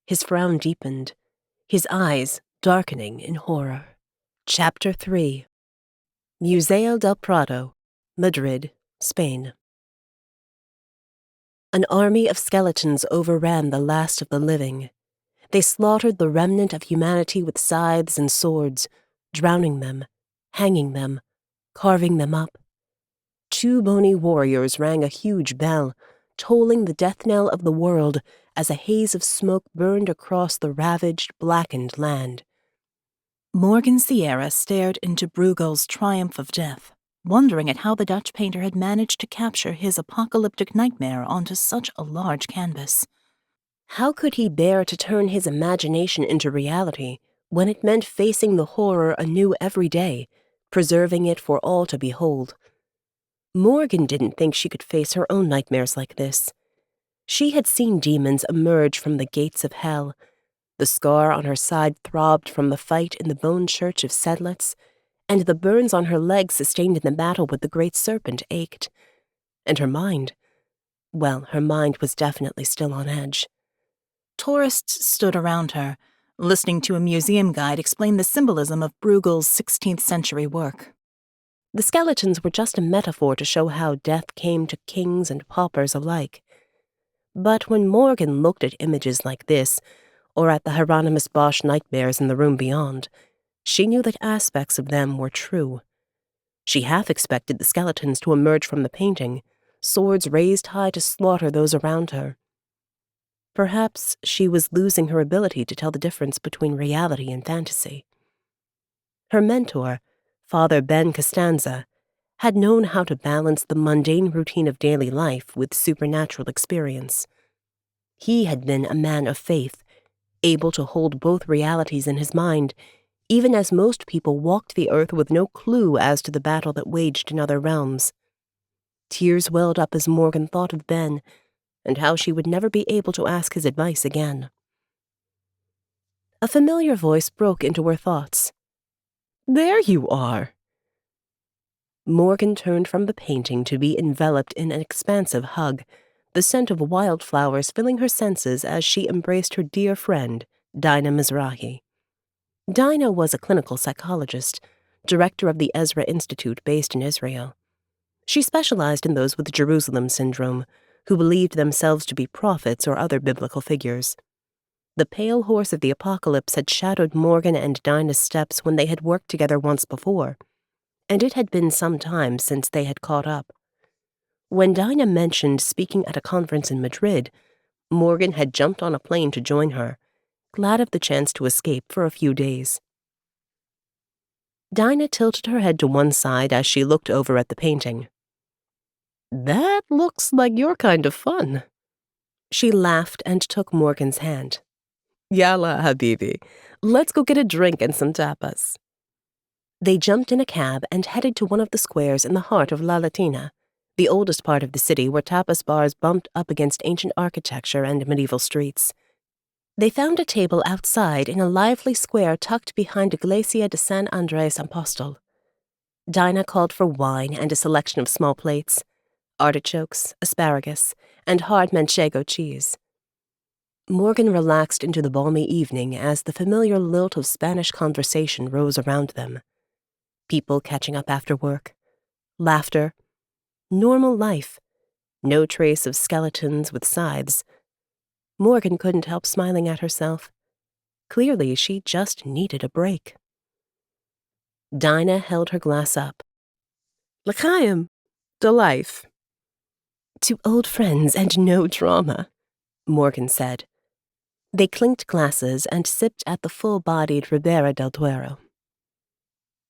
his frown deepened, his eyes darkening in horror. Chapter 3. Museo del Prado, Madrid, Spain. An army of skeletons overran the last of the living. They slaughtered the remnant of humanity with scythes and swords, drowning them, hanging them, carving them up. 2 bony warriors rang a huge bell, tolling the death knell of the world as a haze of smoke burned across the ravaged, blackened land. Morgan Sierra stared into Bruegel's Triumph of Death, wondering at how the Dutch painter had managed to capture his apocalyptic nightmare onto such a large canvas. How could he bear to turn his imagination into reality when it meant facing the horror anew every day, preserving it for all to behold? Morgan didn't think she could face her own nightmares like this. She had seen demons emerge from the gates of hell. The scar on her side throbbed from the fight in the bone church of Sedlitz, and the burns on her leg sustained in the battle with the great serpent ached. And her mind, well, her mind was definitely still on edge. Tourists stood around her, listening to a museum guide explain the symbolism of Bruegel's 16th century work. The skeletons were just a metaphor to show how death came to kings and paupers alike. But when Morgan looked at images like this, or at the Hieronymus Bosch nightmares in the room beyond, she knew that aspects of them were true. She half expected the skeletons to emerge from the painting, swords raised high to slaughter those around her. Perhaps she was losing her ability to tell the difference between reality and fantasy. Her mentor, Father Ben Costanza, had known how to balance the mundane routine of daily life with supernatural experience. He had been a man of faith, able to hold both realities in his mind, even as most people walked the earth with no clue as to the battle that waged in other realms. Tears welled up as Morgan thought of Ben, and how she would never be able to ask his advice again. A familiar voice broke into her thoughts. "There you are!" Morgan turned from the painting to be enveloped in an expansive hug, the scent of wildflowers filling her senses as she embraced her dear friend, Dinah Mizrahi. Dinah was a clinical psychologist, director of the Ezra Institute based in Israel. She specialized in those with Jerusalem syndrome, who believed themselves to be prophets or other biblical figures. The pale horse of the apocalypse had shadowed Morgan and Dinah's steps when they had worked together once before, and it had been some time since they had caught up. When Dinah mentioned speaking at a conference in Madrid, Morgan had jumped on a plane to join her, glad of the chance to escape for a few days. Dinah tilted her head to one side as she looked over at the painting. "That looks like your kind of fun." She laughed and took Morgan's hand. "Yalla, Habibi. Let's go get a drink and some tapas." They jumped in a cab and headed to one of the squares in the heart of La Latina, the oldest part of the city where tapas bars bumped up against ancient architecture and medieval streets. They found a table outside in a lively square tucked behind Iglesia de San Andres Apostol. Dinah called for wine and a selection of small plates, artichokes, asparagus, and hard manchego cheese. Morgan relaxed into the balmy evening as the familiar lilt of Spanish conversation rose around them. People catching up after work, laughter, normal life, no trace of skeletons with scythes. Morgan couldn't help smiling at herself. Clearly, she just needed a break. Dinah held her glass up. "L'chaim, to life." "To old friends and no drama," Morgan said. They clinked glasses and sipped at the full-bodied Ribera del Duero.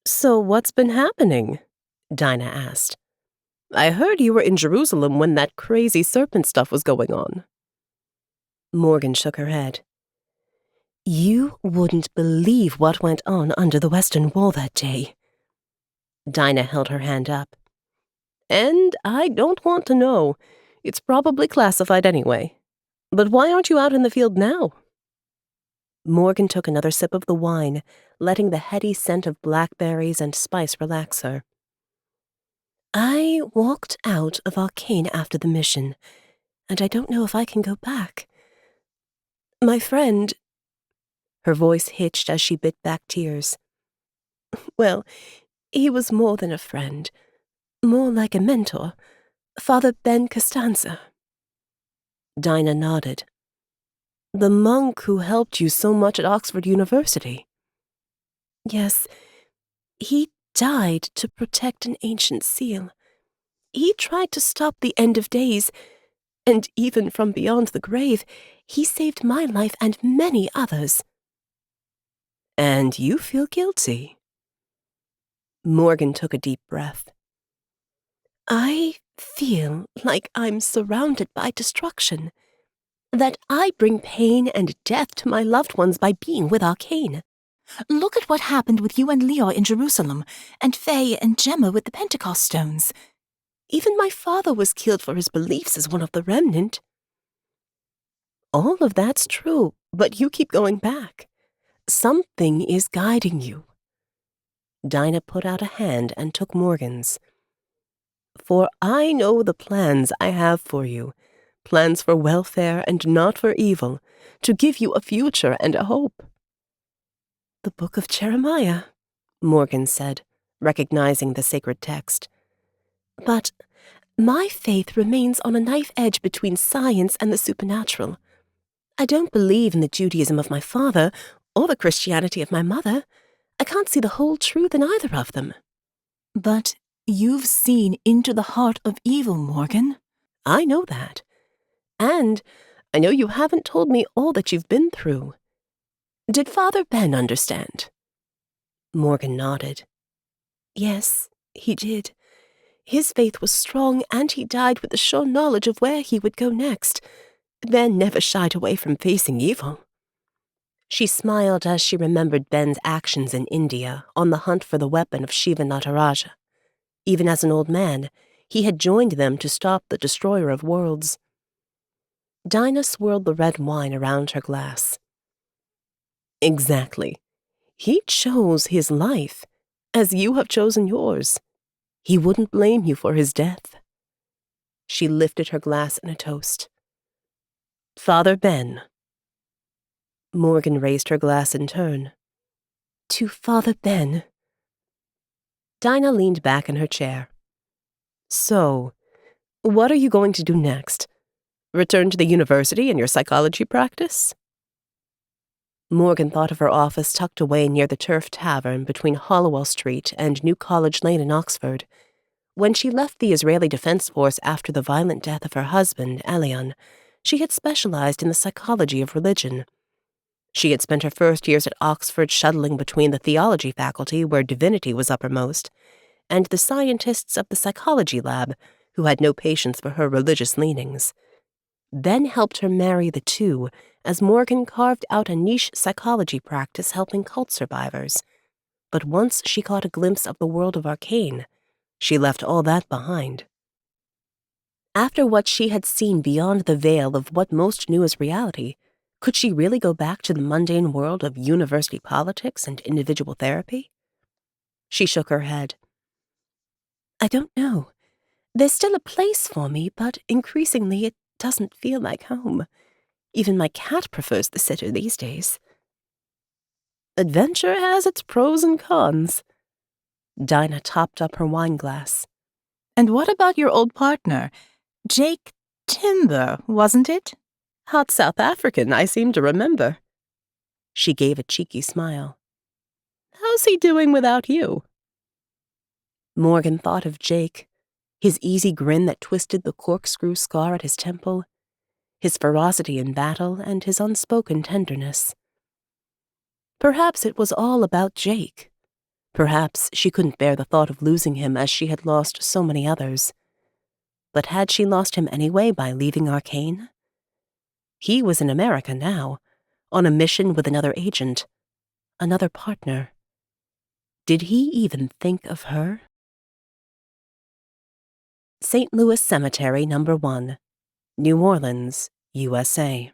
"So what's been happening?" Dinah asked. "I heard you were in Jerusalem when that crazy serpent stuff was going on." Morgan shook her head. "You wouldn't believe what went on under the Western Wall that day." Dinah held her hand up. "And I don't want to know. It's probably classified anyway. But why aren't you out in the field now?" Morgan took another sip of the wine, letting the heady scent of blackberries and spice relax her. "I walked out of ARKANE after the mission, and I don't know if I can go back. My friend—" Her voice hitched as she bit back tears. "Well, he was more than a friend, more like a mentor, Father Ben Costanza." Dinah nodded. "The monk who helped you so much at Oxford University?" "Yes, he died to protect an ancient seal. He tried to stop the end of days, and even from beyond the grave, he saved my life and many others." "And you feel guilty?" Morgan took a deep breath. "I feel like I'm surrounded by destruction, that I bring pain and death to my loved ones by being with ARKANE. Look at what happened with you and Leo in Jerusalem, and Faye and Gemma with the Pentecost stones. Even my father was killed for his beliefs as one of the remnant." "All of that's true, but you keep going back. Something is guiding you." Dinah put out a hand and took Morgan's. "For I know the plans I have for you, plans for welfare and not for evil, to give you a future and a hope." "The Book of Jeremiah," Morgan said, recognizing the sacred text. "But my faith remains on a knife edge between science and the supernatural. I don't believe in the Judaism of my father or the Christianity of my mother. I can't see the whole truth in either of them." But you've seen into the heart of evil, Morgan. "I know that. And I know you haven't told me all that you've been through. Did Father Ben understand?" Morgan nodded. "Yes, he did. His faith was strong, and he died with the sure knowledge of where he would go next. Ben never shied away from facing evil." She smiled as she remembered Ben's actions in India on the hunt for the weapon of Shiva Nataraja. Even as an old man, he had joined them to stop the destroyer of worlds. Dinah swirled the red wine around her glass. "Exactly. He chose his life, as you have chosen yours. He wouldn't blame you for his death. She lifted her glass in a toast. Father Ben. Morgan raised her glass in turn. To Father Ben. Dinah leaned back in her chair. So, what are you going to do next? Return to the university and your psychology practice? Morgan thought of her office tucked away near the Turf Tavern between Hollowell Street and New College Lane in Oxford. When she left the Israeli Defense Force after the violent death of her husband, Elion, she had specialized in the psychology of religion. She had spent her first years at Oxford shuttling between the theology faculty, where divinity was uppermost, and the scientists of the psychology lab, who had no patience for her religious leanings. Ben helped her marry the two, as Morgan carved out a niche psychology practice helping cult survivors. But once she caught a glimpse of the world of ARKANE, she left all that behind. After what she had seen beyond the veil of what most knew as reality, could she really go back to the mundane world of university politics and individual therapy? She shook her head. I don't know. There's still a place for me, but increasingly it doesn't feel like home. Even my cat prefers the sitter these days. Adventure has its pros and cons. Dinah topped up her wine glass. And what about your old partner? Jake Timber, wasn't it? Hot South African, I seem to remember. She gave a cheeky smile. How's he doing without you? Morgan thought of Jake, his easy grin that twisted the corkscrew scar at his temple, his ferocity in battle, and his unspoken tenderness. Perhaps it was all about Jake. Perhaps she couldn't bear the thought of losing him as she had lost so many others. But had she lost him anyway by leaving ARKANE? He was in America now, on a mission with another agent, another partner. Did he even think of her? St. Louis Cemetery, No. 1, New Orleans, USA.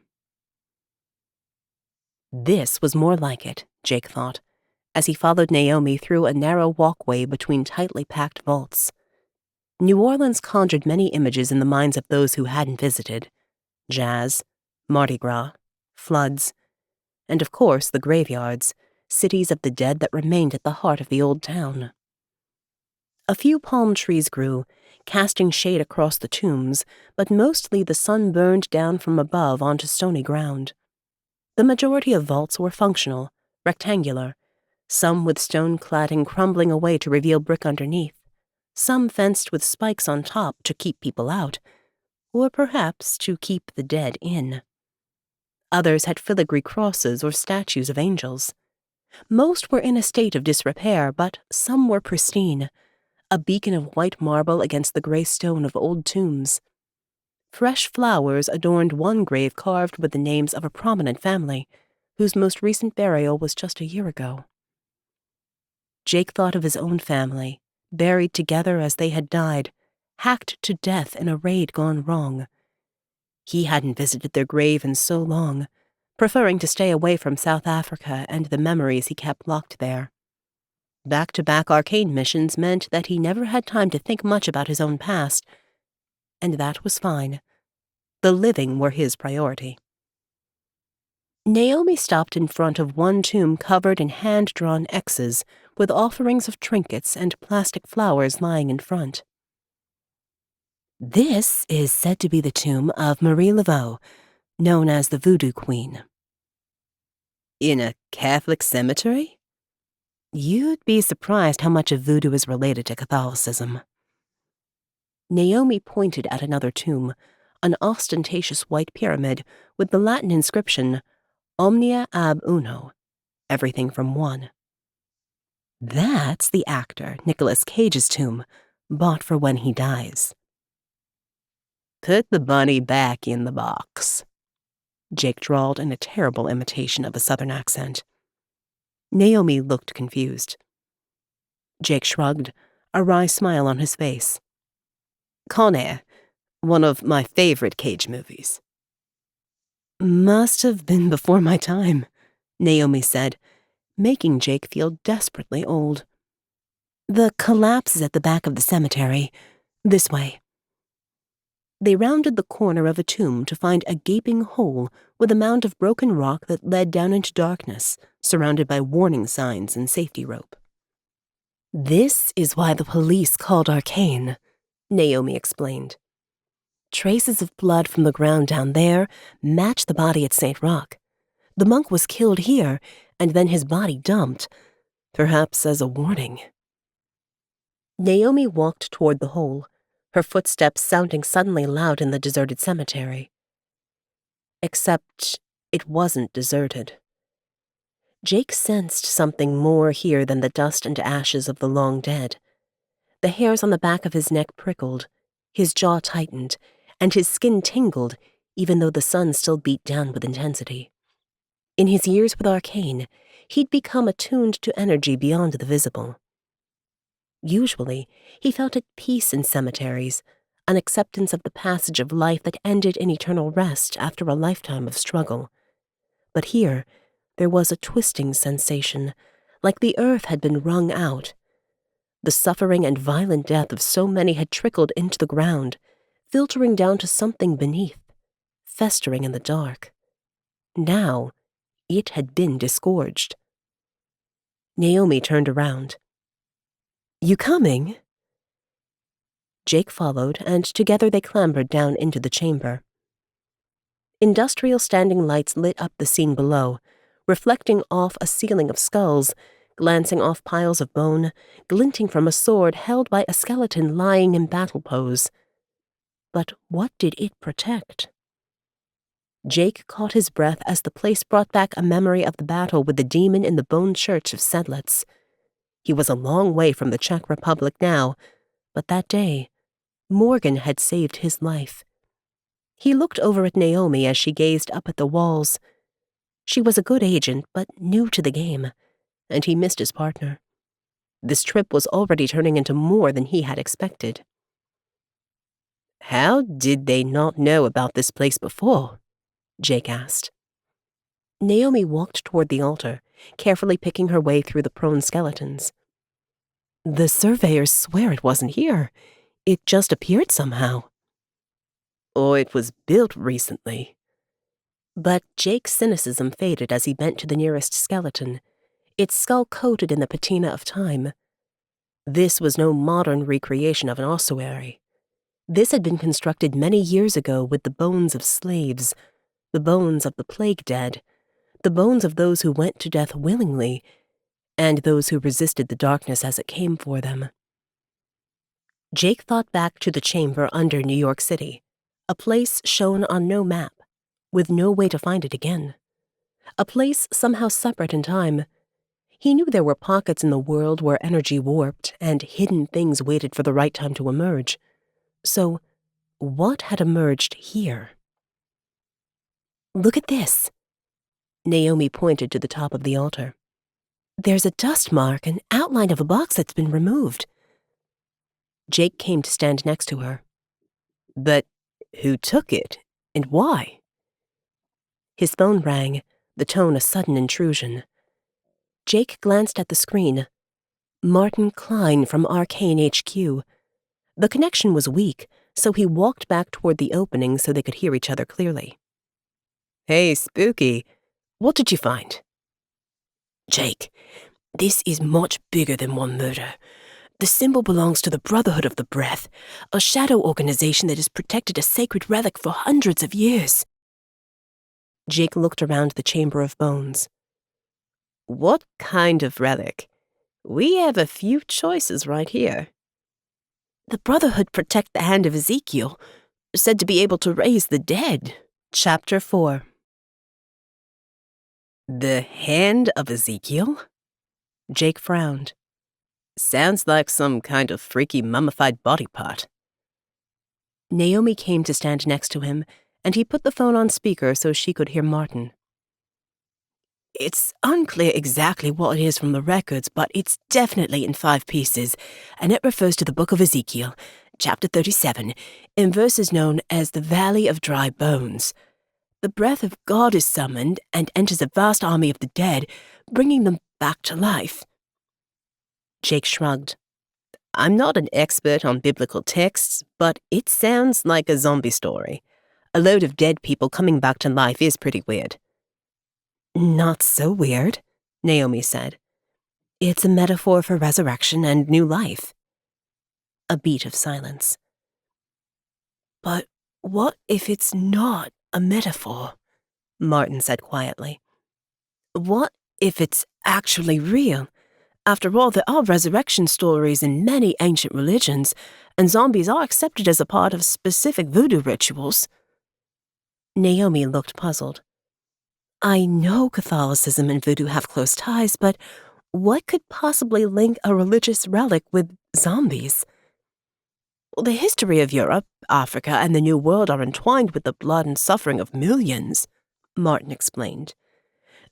This was more like it, Jake thought, as he followed Naomi through a narrow walkway between tightly packed vaults. New Orleans conjured many images in the minds of those who hadn't visited. Jazz, Mardi Gras, floods, and of course the graveyards, cities of the dead that remained at the heart of the old town. A few palm trees grew, casting shade across the tombs, but mostly the sun burned down from above onto stony ground. The majority of vaults were functional, rectangular, some with stone cladding crumbling away to reveal brick underneath, some fenced with spikes on top to keep people out, or perhaps to keep the dead in. Others had filigree crosses or statues of angels. Most were in a state of disrepair, but some were pristine, a beacon of white marble against the gray stone of old tombs. Fresh flowers adorned one grave carved with the names of a prominent family, whose most recent burial was just a year ago. Jake thought of his own family, buried together as they had died, hacked to death in a raid gone wrong. He hadn't visited their grave in so long, preferring to stay away from South Africa and the memories he kept locked there. Back-to-back ARKANE missions meant that he never had time to think much about his own past, and that was fine. The living were his priority. Naomi stopped in front of one tomb covered in hand-drawn X's, with offerings of trinkets and plastic flowers lying in front. This is said to be the tomb of Marie Laveau, known as the Voodoo Queen. In a Catholic cemetery? You'd be surprised how much of voodoo is related to Catholicism. Naomi pointed at another tomb, an ostentatious white pyramid with the Latin inscription, Omnia ab uno, everything from one. That's the actor Nicolas Cage's tomb, bought for when he dies. Put the bunny back in the box, Jake drawled in a terrible imitation of a southern accent. Naomi looked confused. Jake shrugged, a wry smile on his face. Con Air, one of my favorite Cage movies. Must have been before my time, Naomi said, making Jake feel desperately old. The collapse is at the back of the cemetery. This way. They rounded the corner of a tomb to find a gaping hole with a mound of broken rock that led down into darkness, surrounded by warning signs and safety rope. This is why the police called ARKANE, Naomi explained. Traces of blood from the ground down there match the body at St. Roch. The monk was killed here, and then his body dumped, perhaps as a warning. Naomi walked toward the hole, her footsteps sounding suddenly loud in the deserted cemetery. Except it wasn't deserted. Jake sensed something more here than the dust and ashes of the long dead. The hairs on the back of his neck prickled, his jaw tightened, and his skin tingled, even though the sun still beat down with intensity. In his years with ARKANE, he'd become attuned to energy beyond the visible. Usually, he felt at peace in cemeteries, an acceptance of the passage of life that ended in eternal rest after a lifetime of struggle. But here, there was a twisting sensation, like the earth had been wrung out. The suffering and violent death of so many had trickled into the ground, filtering down to something beneath, festering in the dark. Now, it had been disgorged. Naomi turned around. "You coming?" Jake followed, and together they clambered down into the chamber. Industrial standing lights lit up the scene below, reflecting off a ceiling of skulls, glancing off piles of bone, glinting from a sword held by a skeleton lying in battle pose. But what did it protect? Jake caught his breath as the place brought back a memory of the battle with the demon in the bone church of Sedlitz. He was a long way from the Czech Republic now, but that day, Morgan had saved his life. He looked over at Naomi as she gazed up at the walls. She was a good agent, but new to the game, and he missed his partner. This trip was already turning into more than he had expected. "How did they not know about this place before?" Jake asked. Naomi walked toward the altar, carefully picking her way through the prone skeletons. "The surveyors swear it wasn't here. It just appeared somehow." "Or it was built recently." But Jake's cynicism faded as he bent to the nearest skeleton, its skull coated in the patina of time. This was no modern recreation of an ossuary. This had been constructed many years ago with the bones of slaves, the bones of the plague dead, the bones of those who went to death willingly, and those who resisted the darkness as it came for them. Jake thought back to the chamber under New York City, a place shown on no map, with no way to find it again. A place somehow separate in time. He knew there were pockets in the world where energy warped and hidden things waited for the right time to emerge. So, what had emerged here? "Look at this." Naomi pointed to the top of the altar. "There's a dust mark, an outline of a box that's been removed." Jake came to stand next to her. "But who took it, and why?" His phone rang, the tone a sudden intrusion. Jake glanced at the screen. Martin Klein from ARKANE HQ. The connection was weak, so he walked back toward the opening so they could hear each other clearly. "Hey, Spooky, what did you find?" "Jake, this is much bigger than one murder. The symbol belongs to the Brotherhood of the Breath, a shadow organization that has protected a sacred relic for hundreds of years." Jake looked around the chamber of bones. "What kind of relic? We have a few choices right here." "The Brotherhood protect the Hand of Ezekiel, said to be able to raise the dead." Chapter 4. The Hand of Ezekiel? Jake frowned. Sounds like some kind of freaky mummified body part. Naomi came to stand next to him, and he put the phone on speaker so she could hear Martin. "It's unclear exactly what it is from the records, but it's definitely in 5 pieces, and it refers to the Book of Ezekiel, chapter 37, in verses known as the Valley of Dry Bones. The breath of God is summoned and enters a vast army of the dead, bringing them back to life." Jake shrugged. I'm not an expert on biblical texts, but it sounds like a zombie story. A load of dead people coming back to life is pretty weird. Not so weird, Naomi said. It's a metaphor for resurrection and new life. A beat of silence. But what if it's not a metaphor? Martin said quietly. What if it's actually real? After all, there are resurrection stories in many ancient religions, and zombies are accepted as a part of specific voodoo rituals. Naomi looked puzzled. I know Catholicism and voodoo have close ties, but what could possibly link a religious relic with zombies? Well, the history of Europe, Africa, and the New World are entwined with the blood and suffering of millions, Martin explained.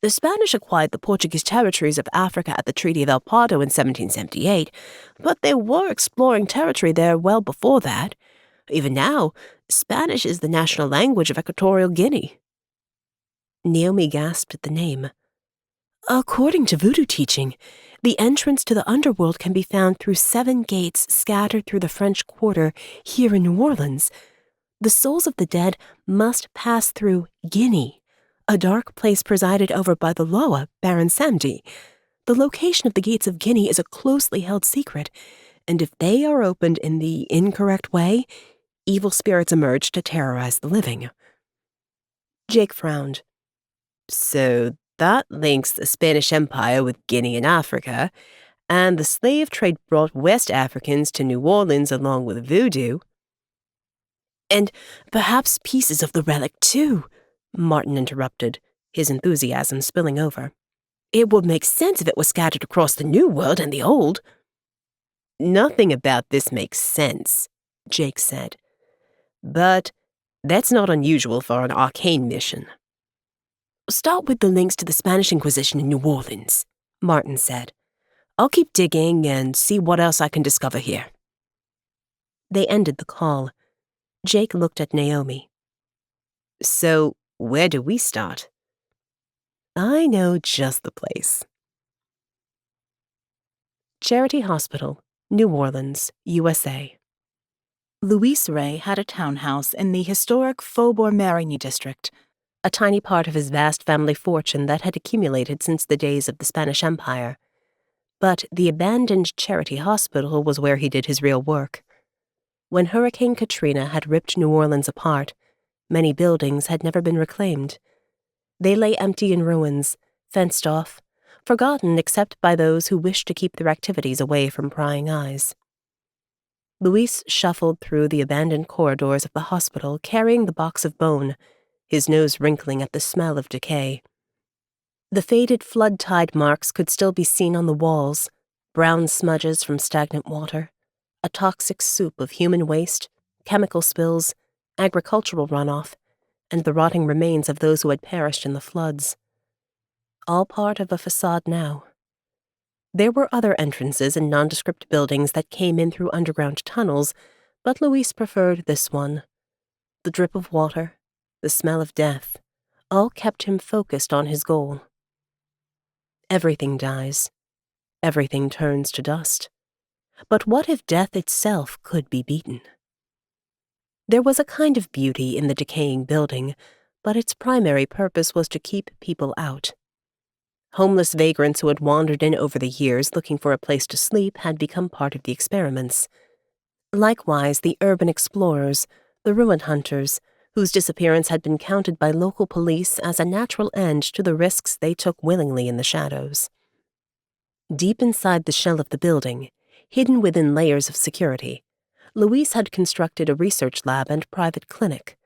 The Spanish acquired the Portuguese territories of Africa at the Treaty of El Pardo in 1778, but they were exploring territory there well before that. Even now, Spanish is the national language of Equatorial Guinea. Naomi gasped at the name. According to voodoo teaching, the entrance to the underworld can be found through 7 gates scattered through the French Quarter here in New Orleans. The souls of the dead must pass through Guinea, a dark place presided over by the Loa, Baron Samedi. The location of the gates of Guinea is a closely held secret, and if they are opened in the incorrect way, evil spirits emerge to terrorize the living. Jake frowned. So that links the Spanish Empire with Guinea and Africa, and the slave trade brought West Africans to New Orleans along with voodoo. And perhaps pieces of the relic, too, Martin interrupted, his enthusiasm spilling over. It would make sense if it was scattered across the New World and the Old. Nothing about this makes sense, Jake said. But that's not unusual for an ARKANE mission. Start with the links to the Spanish Inquisition in New Orleans, Martin said. I'll keep digging and see what else I can discover here. They ended the call. Jake looked at Naomi. So, where do we start? I know just the place. Charity Hospital, New Orleans, USA. Louis Ray had a townhouse in the historic Faubourg-Marigny district, a tiny part of his vast family fortune that had accumulated since the days of the Spanish Empire. But the abandoned Charity Hospital was where he did his real work. When Hurricane Katrina had ripped New Orleans apart, many buildings had never been reclaimed. They lay empty in ruins, fenced off, forgotten except by those who wished to keep their activities away from prying eyes. Luis shuffled through the abandoned corridors of the hospital carrying the box of bone, his nose wrinkling at the smell of decay. The faded flood tide marks could still be seen on the walls, brown smudges from stagnant water, a toxic soup of human waste, chemical spills, agricultural runoff, and the rotting remains of those who had perished in the floods. All part of a facade now. There were other entrances in nondescript buildings that came in through underground tunnels, but Luis preferred this one. The drip of water, the smell of death, all kept him focused on his goal. Everything dies. Everything turns to dust. But what if death itself could be beaten? There was a kind of beauty in the decaying building, but its primary purpose was to keep people out. Homeless vagrants who had wandered in over the years looking for a place to sleep had become part of the experiments. Likewise, the urban explorers, the ruin hunters, whose disappearance had been counted by local police as a natural end to the risks they took willingly in the shadows. Deep inside the shell of the building, hidden within layers of security, Luis had constructed a research lab and private clinic,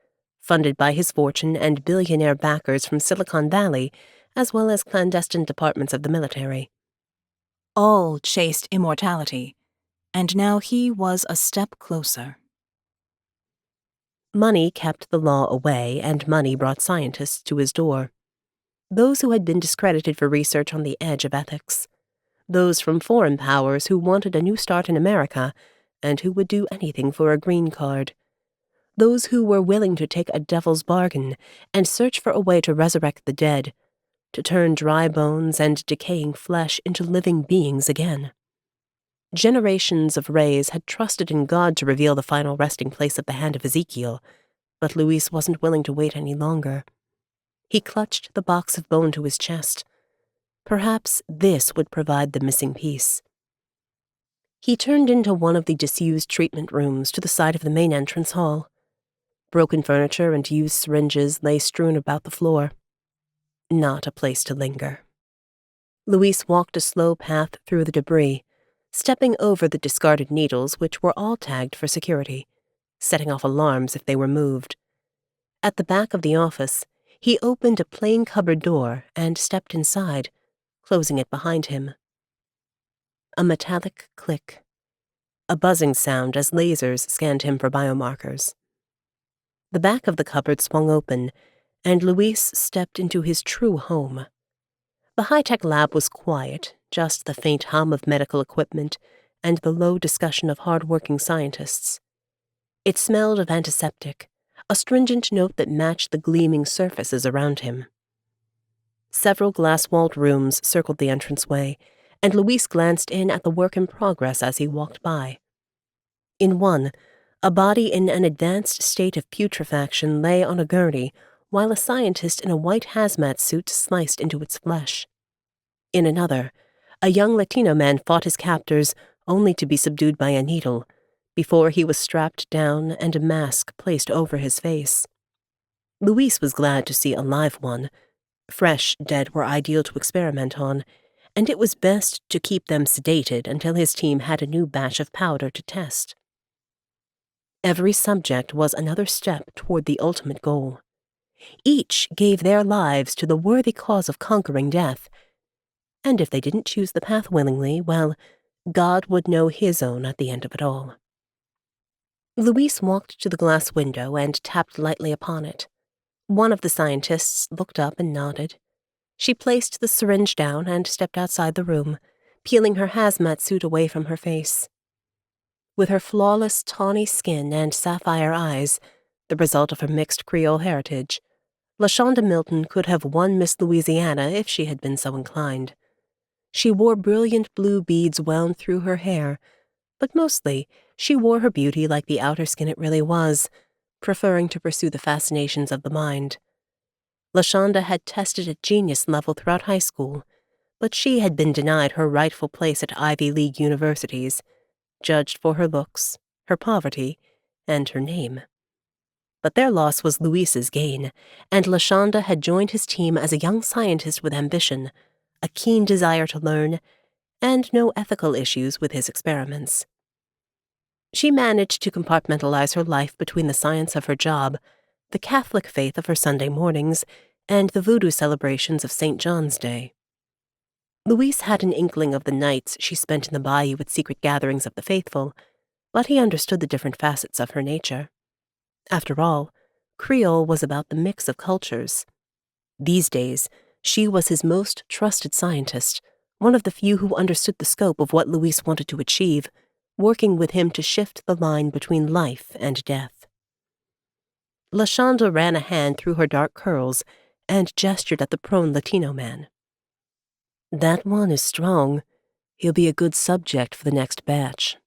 funded by his fortune and billionaire backers from Silicon Valley, as well as clandestine departments of the military. All chased immortality, and now he was a step closer. Money kept the law away, and money brought scientists to his door. Those who had been discredited for research on the edge of ethics. Those from foreign powers who wanted a new start in America, and who would do anything for a green card. Those who were willing to take a devil's bargain and search for a way to resurrect the dead, to turn dry bones and decaying flesh into living beings again. Generations of Rays had trusted in God to reveal the final resting place of the Hand of Ezekiel, but Luis wasn't willing to wait any longer. He clutched the box of bone to his chest. Perhaps this would provide the missing piece. He turned into one of the disused treatment rooms to the side of the main entrance hall. Broken furniture and used syringes lay strewn about the floor. Not a place to linger. Luis walked a slow path through the debris, stepping over the discarded needles, which were all tagged for security, setting off alarms if they were moved. At the back of the office, he opened a plain cupboard door and stepped inside, closing it behind him. A metallic click. A buzzing sound as lasers scanned him for biomarkers. The back of the cupboard swung open, and Luis stepped into his true home. The high-tech lab was quiet, just the faint hum of medical equipment and the low discussion of hard-working scientists. It smelled of antiseptic, a stringent note that matched the gleaming surfaces around him. Several glass-walled rooms circled the entranceway, and Luis glanced in at the work in progress as he walked by. In one, a body in an advanced state of putrefaction lay on a gurney, while a scientist in a white hazmat suit sliced into its flesh. In another, a young Latino man fought his captors only to be subdued by a needle, before he was strapped down and a mask placed over his face. Luis was glad to see a live one. Fresh dead were ideal to experiment on, and it was best to keep them sedated until his team had a new batch of powder to test. Every subject was another step toward the ultimate goal. Each gave their lives to the worthy cause of conquering death, and if they didn't choose the path willingly, well, God would know his own at the end of it all. Luis walked to the glass window and tapped lightly upon it. One of the scientists looked up and nodded. She placed the syringe down and stepped outside the room, peeling her hazmat suit away from her face. With her flawless tawny skin and sapphire eyes, the result of her mixed Creole heritage, LaShonda Milton could have won Miss Louisiana if she had been so inclined. She wore brilliant blue beads wound through her hair, but mostly she wore her beauty like the outer skin it really was, preferring to pursue the fascinations of the mind. LaShonda had tested at genius level throughout high school, but she had been denied her rightful place at Ivy League universities, judged for her looks, her poverty, and her name. But their loss was Luis's gain, and LaShonda had joined his team as a young scientist with ambition, a keen desire to learn, and no ethical issues with his experiments. She managed to compartmentalize her life between the science of her job, the Catholic faith of her Sunday mornings, and the Voodoo celebrations of St. John's Day. Luis had an inkling of the nights she spent in the bayou at secret gatherings of the faithful, but he understood the different facets of her nature. After all, Creole was about the mix of cultures. These days, she was his most trusted scientist, one of the few who understood the scope of what Luis wanted to achieve, working with him to shift the line between life and death. LaShonda ran a hand through her dark curls and gestured at the prone Latino man. "That one is strong. He'll be a good subject for the next batch."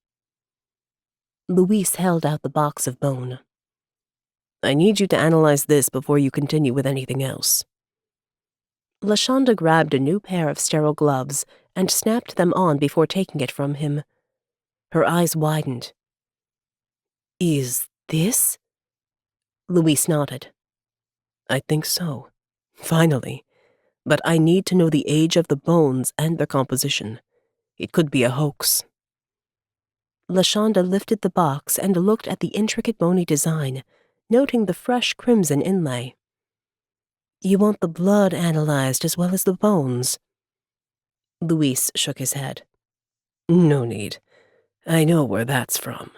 Luis held out the box of bone. "I need you to analyze this before you continue with anything else." LaShonda grabbed a new pair of sterile gloves and snapped them on before taking it from him. Her eyes widened. "Is this?" Luis nodded. "I think so. Finally. But I need to know the age of the bones and their composition. It could be a hoax." LaShonda lifted the box and looked at the intricate bony design, noting the fresh crimson inlay. "You want the blood analyzed as well as the bones?" Luis shook his head. "No need. I know where that's from."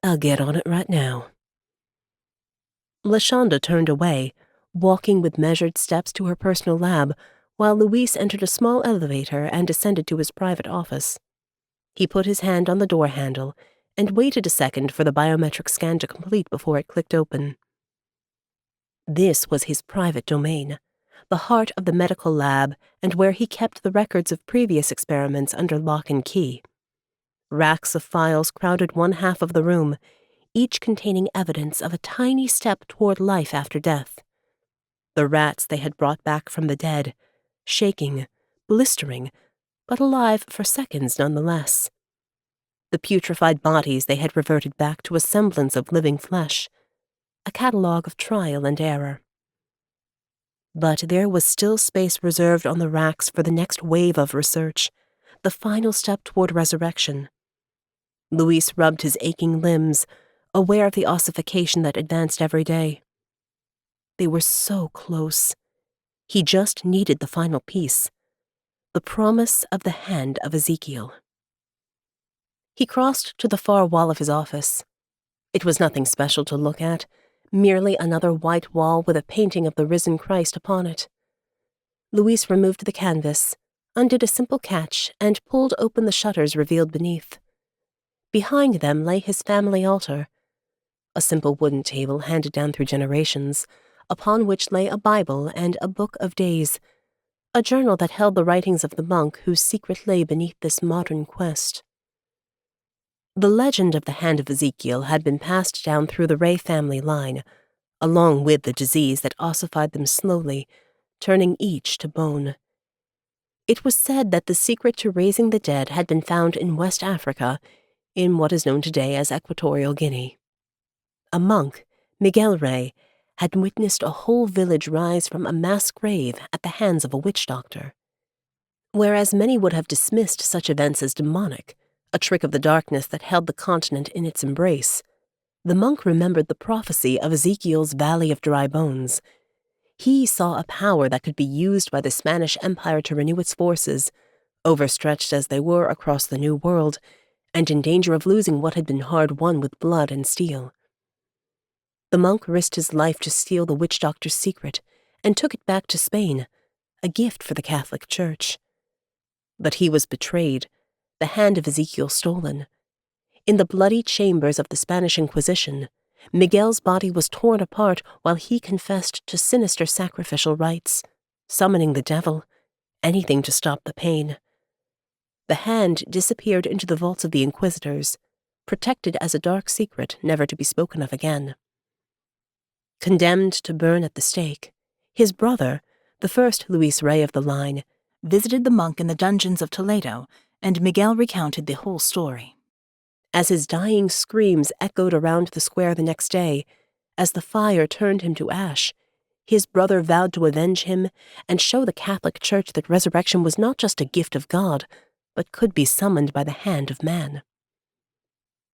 "I'll get on it right now." LaShonda turned away, walking with measured steps to her personal lab, while Luis entered a small elevator and descended to his private office. He put his hand on the door handle and waited a second for the biometric scan to complete before it clicked open. This was his private domain, the heart of the medical lab and where he kept the records of previous experiments under lock and key. Racks of files crowded one half of the room, each containing evidence of a tiny step toward life after death. The rats they had brought back from the dead, shaking, blistering, but alive for seconds nonetheless. The putrefied bodies they had reverted back to a semblance of living flesh, a catalogue of trial and error. But there was still space reserved on the racks for the next wave of research, the final step toward resurrection. Luis rubbed his aching limbs, aware of the ossification that advanced every day. They were so close. He just needed the final piece, the promise of the Hand of Ezekiel. He crossed to the far wall of his office. It was nothing special to look at, merely another white wall with a painting of the risen Christ upon it. Luis removed the canvas, undid a simple catch, and pulled open the shutters revealed beneath. Behind them lay his family altar, a simple wooden table handed down through generations, upon which lay a Bible and a book of days, a journal that held the writings of the monk whose secret lay beneath this modern quest. The legend of the Hand of Ezekiel had been passed down through the Ray family line, along with the disease that ossified them slowly, turning each to bone. It was said that the secret to raising the dead had been found in West Africa, in what is known today as Equatorial Guinea. A monk, Miguel Ray, had witnessed a whole village rise from a mass grave at the hands of a witch doctor. Whereas many would have dismissed such events as demonic, a trick of the darkness that held the continent in its embrace, the monk remembered the prophecy of Ezekiel's Valley of Dry Bones. He saw a power that could be used by the Spanish Empire to renew its forces, overstretched as they were across the New World, and in danger of losing what had been hard won with blood and steel. The monk risked his life to steal the witch doctor's secret, and took it back to Spain, a gift for the Catholic Church. But he was betrayed, the Hand of Ezekiel stolen. In the bloody chambers of the Spanish Inquisition, Miguel's body was torn apart while he confessed to sinister sacrificial rites, summoning the devil, anything to stop the pain. The hand disappeared into the vaults of the Inquisitors, protected as a dark secret never to be spoken of again. Condemned to burn at the stake, his brother, the first Luis Ray of the line, visited the monk in the dungeons of Toledo, and Miguel recounted the whole story. As his dying screams echoed around the square the next day, as the fire turned him to ash, his brother vowed to avenge him and show the Catholic Church that resurrection was not just a gift of God, but could be summoned by the hand of man.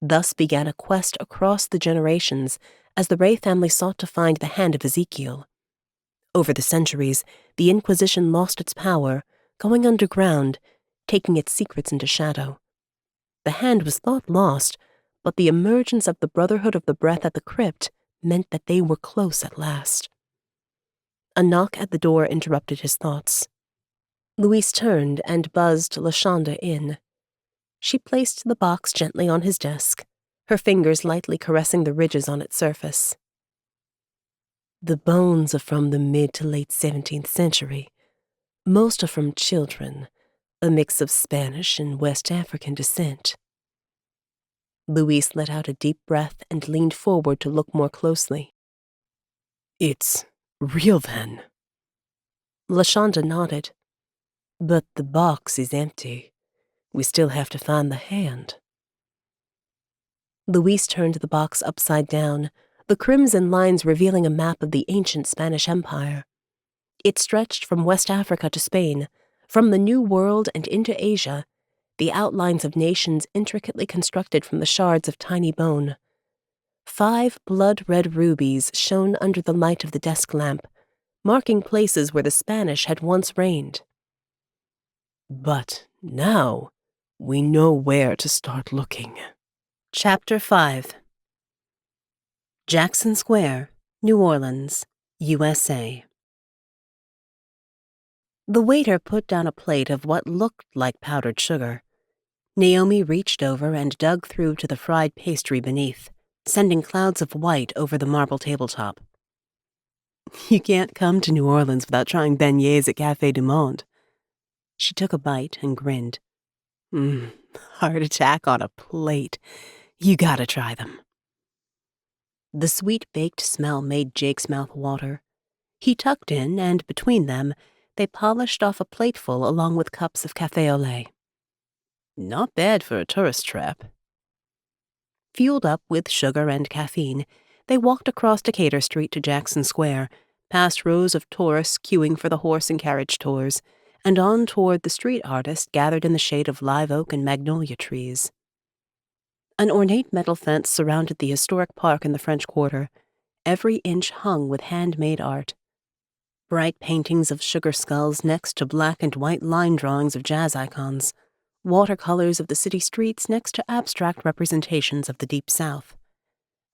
Thus began a quest across the generations as the Ray family sought to find the Hand of Ezekiel. Over the centuries, the Inquisition lost its power, going underground, taking its secrets into shadow. The hand was thought lost, but the emergence of the Brotherhood of the Breath at the crypt meant that they were close at last. A knock at the door interrupted his thoughts. Luis turned and buzzed LaShonda in. She placed the box gently on his desk, her fingers lightly caressing the ridges on its surface. The bones are from the mid to late 17th century. Most are from children, a mix of Spanish and West African descent. Luis let out a deep breath and leaned forward to look more closely. It's real, then? LaShonda nodded. But the box is empty. We still have to find the hand. Luis turned the box upside down, the crimson lines revealing a map of the ancient Spanish Empire. It stretched from West Africa to Spain, from the New World and into Asia, the outlines of nations intricately constructed from the shards of tiny bone. 5 blood-red rubies shone under the light of the desk lamp, marking places where the Spanish had once reigned. But now we know where to start looking. Chapter 5. Jackson Square, New Orleans, USA. The waiter put down a plate of what looked like powdered sugar. Naomi reached over and dug through to the fried pastry beneath, sending clouds of white over the marble tabletop. You can't come to New Orleans without trying beignets at Café du Monde. She took a bite and grinned. Heart attack on a plate. You gotta try them. The sweet baked smell made Jake's mouth water. He tucked in, and between them, they polished off a plateful along with cups of café au lait. Not bad for a tourist trap. Fueled up with sugar and caffeine, they walked across Decatur Street to Jackson Square, past rows of tourists queuing for the horse and carriage tours, and on toward the street artists gathered in the shade of live oak and magnolia trees. An ornate metal fence surrounded the historic park in the French Quarter, every inch hung with handmade art. Bright paintings of sugar skulls next to black and white line drawings of jazz icons, watercolors of the city streets next to abstract representations of the Deep South.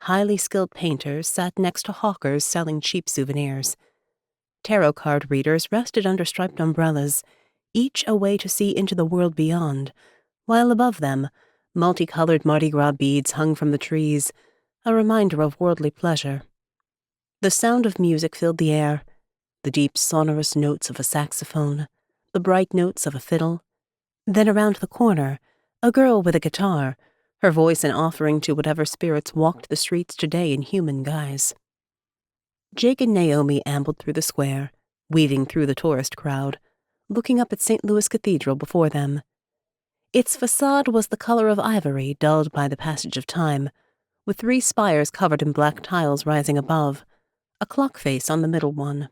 Highly skilled painters sat next to hawkers selling cheap souvenirs. Tarot card readers rested under striped umbrellas, each a way to see into the world beyond, while above them, multicolored Mardi Gras beads hung from the trees, a reminder of worldly pleasure. The sound of music filled the air, the deep sonorous notes of a saxophone, the bright notes of a fiddle. Then around the corner, a girl with a guitar, her voice an offering to whatever spirits walked the streets today in human guise. Jake and Naomi ambled through the square, weaving through the tourist crowd, looking up at St. Louis Cathedral before them. Its facade was the color of ivory dulled by the passage of time, with 3 spires covered in black tiles rising above, a clock face on the middle one.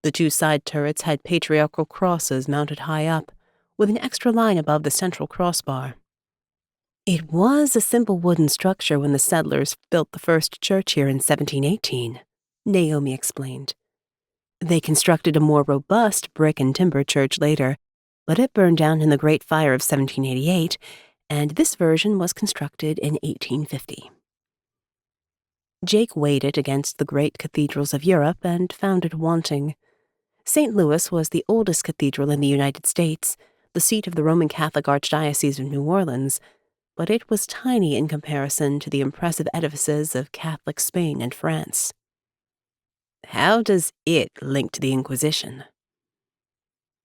The 2 side turrets had patriarchal crosses mounted high up, with an extra line above the central crossbar. It was a simple wooden structure when the settlers built the first church here in 1718, Naomi explained. They constructed a more robust brick and timber church later, but it burned down in the Great Fire of 1788, and this version was constructed in 1850. Jake weighed it against the great cathedrals of Europe and found it wanting. St. Louis was the oldest cathedral in the United States, the seat of the Roman Catholic Archdiocese of New Orleans, but it was tiny in comparison to the impressive edifices of Catholic Spain and France. How does it link to the Inquisition?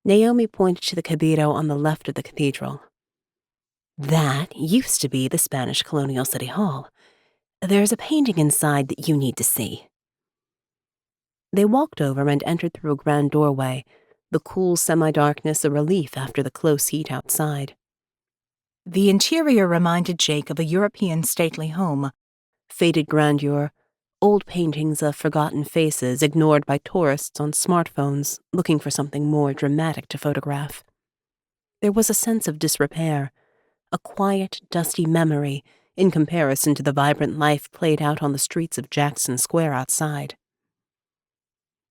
Naomi pointed to the cabildo on the left of the cathedral. That used to be the Spanish Colonial City Hall. There's a painting inside that you need to see. They walked over and entered through a grand doorway, the cool semi-darkness a relief after the close heat outside. The interior reminded Jake of a European stately home. Faded grandeur, old paintings of forgotten faces ignored by tourists on smartphones looking for something more dramatic to photograph. There was a sense of disrepair, a quiet, dusty memory in comparison to the vibrant life played out on the streets of Jackson Square outside.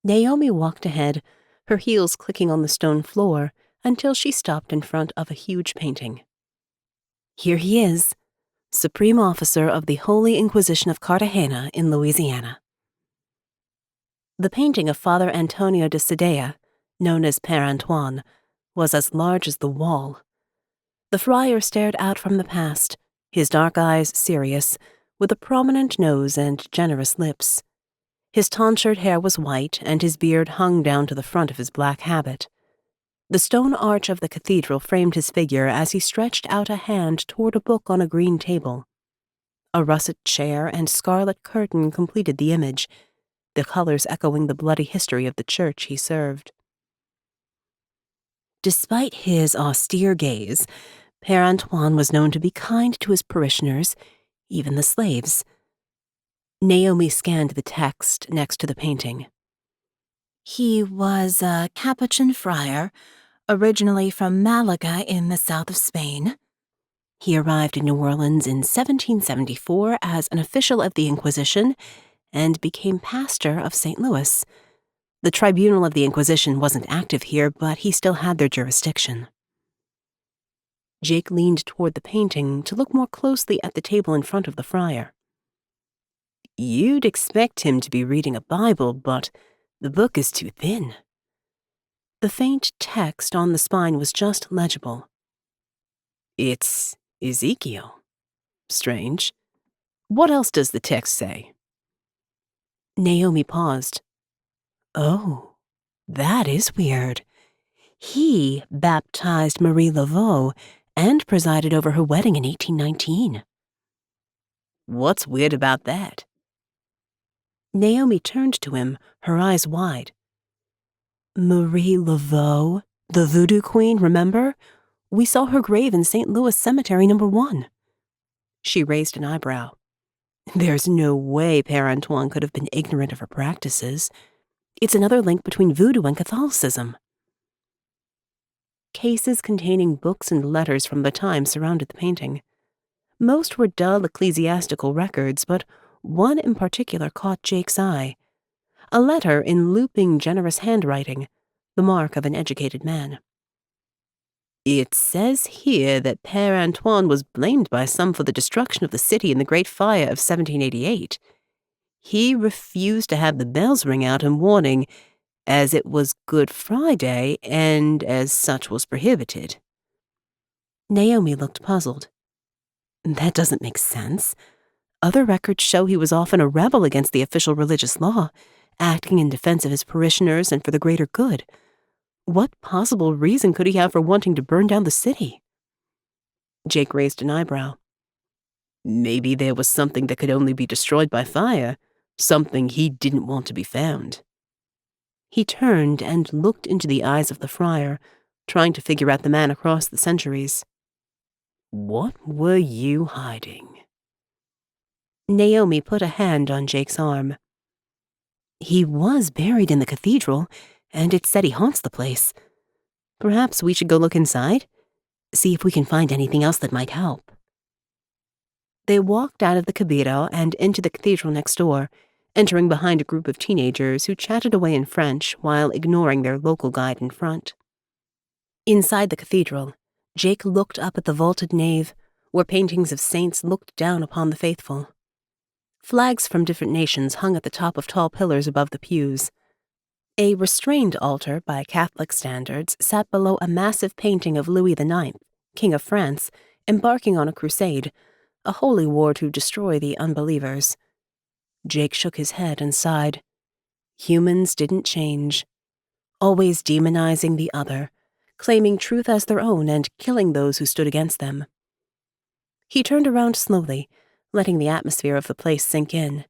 Naomi walked ahead, her heels clicking on the stone floor, until she stopped in front of a huge painting. Here he is, Supreme Officer of the Holy Inquisition of Cartagena in Louisiana. The painting of Father Antonio de Sedea, known as Père Antoine, was as large as the wall. The friar stared out from the past, his dark eyes serious, with a prominent nose and generous lips. His tonsured hair was white, and his beard hung down to the front of his black habit. The stone arch of the cathedral framed his figure as he stretched out a hand toward a book on a green table. A russet chair and scarlet curtain completed the image, the colors echoing the bloody history of the church he served. Despite his austere gaze, Père Antoine was known to be kind to his parishioners, even the slaves. Naomi scanned the text next to the painting. He was a Capuchin friar, originally from Malaga in the south of Spain. He arrived in New Orleans in 1774 as an official of the Inquisition and became pastor of St. Louis. The tribunal of the Inquisition wasn't active here, but he still had their jurisdiction. Jake leaned toward the painting to look more closely at the table in front of the friar. You'd expect him to be reading a Bible, but the book is too thin. The faint text on the spine was just legible. It's Ezekiel. Strange. What else does the text say? Naomi paused. Oh, that is weird. He baptized Marie Laveau, and presided over her wedding in 1819. What's weird about that? Naomi turned to him, her eyes wide. Marie Laveau, the Voodoo Queen, remember? We saw her grave in St. Louis Cemetery No. 1. She raised an eyebrow. There's no way Père Antoine could have been ignorant of her practices. It's another link between Voodoo and Catholicism. Cases containing books and letters from the time surrounded the painting. Most were dull ecclesiastical records, but one in particular caught Jake's eye. A letter in looping, generous handwriting, the mark of an educated man. It says here that Père Antoine was blamed by some for the destruction of the city in the Great Fire of 1788. He refused to have the bells ring out in warning, as it was Good Friday and as such was prohibited. Naomi looked puzzled. That doesn't make sense. Other records show he was often a rebel against the official religious law, acting in defense of his parishioners and for the greater good. What possible reason could he have for wanting to burn down the city? Jake raised an eyebrow. Maybe there was something that could only be destroyed by fire, something he didn't want to be found. He turned and looked into the eyes of the friar, trying to figure out the man across the centuries. What were you hiding? Naomi put a hand on Jake's arm. He was buried in the cathedral, and it said he haunts the place. Perhaps we should go look inside? See if we can find anything else that might help. They walked out of the cabildo and into the cathedral next door, entering behind a group of teenagers who chatted away in French while ignoring their local guide in front. Inside the cathedral, Jake looked up at the vaulted nave, where paintings of saints looked down upon the faithful. Flags from different nations hung at the top of tall pillars above the pews. A restrained altar by Catholic standards sat below a massive painting of Louis IX, King of France, embarking on a crusade, a holy war to destroy the unbelievers. Jake shook his head and sighed. Humans didn't change. Always demonizing the other, claiming truth as their own and killing those who stood against them. He turned around slowly, letting the atmosphere of the place sink in.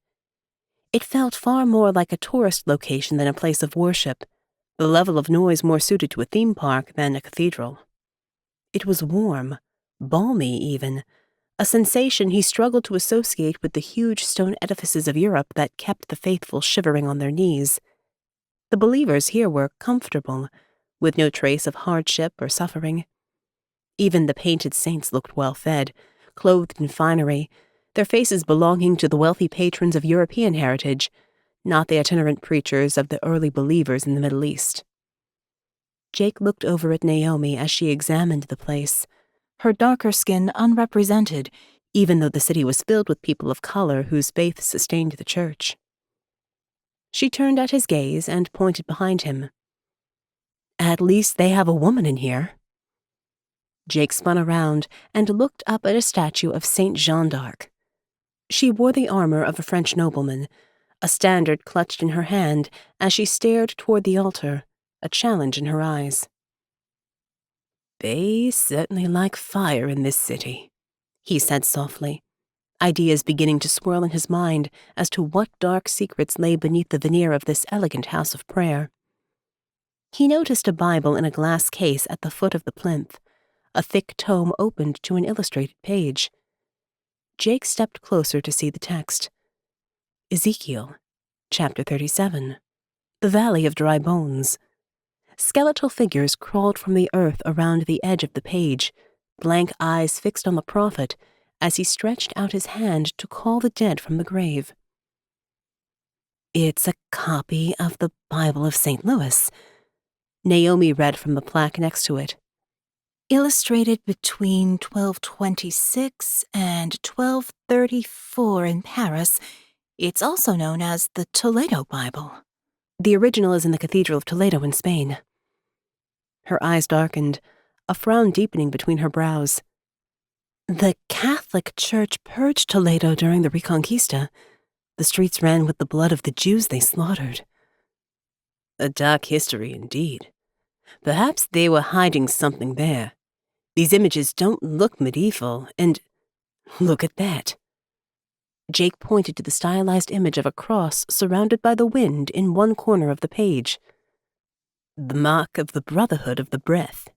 It felt far more like a tourist location than a place of worship, the level of noise more suited to a theme park than a cathedral. It was warm, balmy even, a sensation he struggled to associate with the huge stone edifices of Europe that kept the faithful shivering on their knees. The believers here were comfortable, with no trace of hardship or suffering. Even the painted saints looked well-fed, clothed in finery, their faces belonging to the wealthy patrons of European heritage, not the itinerant preachers of the early believers in the Middle East. Jake looked over at Naomi as she examined the place, her darker skin unrepresented, even though the city was filled with people of color whose faith sustained the church. She turned at his gaze and pointed behind him. At least they have a woman in here. Jake spun around and looked up at a statue of Saint Jeanne d'Arc. She wore the armor of a French nobleman, a standard clutched in her hand as she stared toward the altar, a challenge in her eyes. They certainly like fire in this city, he said softly, ideas beginning to swirl in his mind as to what dark secrets lay beneath the veneer of this elegant house of prayer. He noticed a Bible in a glass case at the foot of the plinth, a thick tome opened to an illustrated page. Jake stepped closer to see the text. Ezekiel, chapter 37, the Valley of Dry Bones. Skeletal figures crawled from the earth around the edge of the page, blank eyes fixed on the prophet as he stretched out his hand to call the dead from the grave. It's a copy of the Bible of St. Louis. Naomi read from the plaque next to it. Illustrated between 1226 and 1234 in Paris, it's also known as the Toledo Bible. The original is in the Cathedral of Toledo in Spain. Her eyes darkened, a frown deepening between her brows. The Catholic Church purged Toledo during the Reconquista. The streets ran with the blood of the Jews they slaughtered. A dark history indeed. Perhaps they were hiding something there. These images don't look medieval, and look at that. Jake pointed to the stylized image of a cross surrounded by the wind in one corner of the page. The mark of the Brotherhood of the Breath.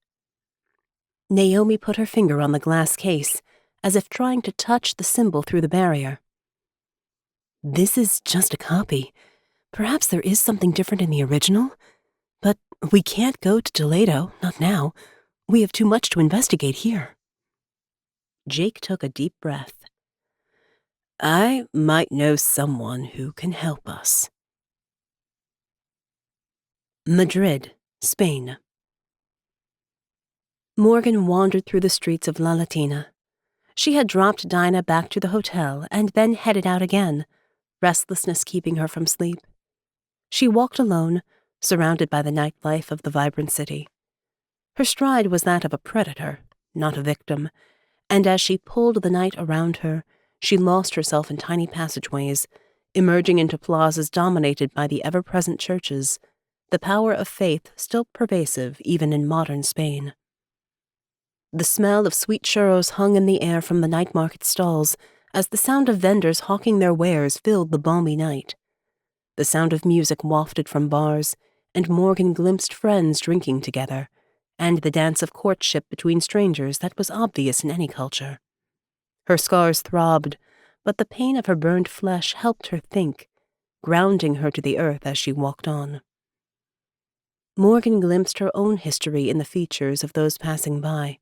Naomi put her finger on the glass case, as if trying to touch the symbol through the barrier. This is just a copy. Perhaps there is something different in the original? But we can't go to Toledo, not now. We have too much to investigate here. Jake took a deep breath. I might know someone who can help us. Madrid, Spain. Morgan wandered through the streets of La Latina. She had dropped Dinah back to the hotel and then headed out again, restlessness keeping her from sleep. She walked alone, surrounded by the nightlife of the vibrant city. Her stride was that of a predator, not a victim, and as she pulled the night around her, she lost herself in tiny passageways, emerging into plazas dominated by the ever-present churches, the power of faith still pervasive even in modern Spain. The smell of sweet churros hung in the air from the night market stalls as the sound of vendors hawking their wares filled the balmy night. The sound of music wafted from bars, and Morgan glimpsed friends drinking together, and the dance of courtship between strangers that was obvious in any culture. Her scars throbbed, but the pain of her burned flesh helped her think, grounding her to the earth as she walked on. Morgan glimpsed her own history in the features of those passing by.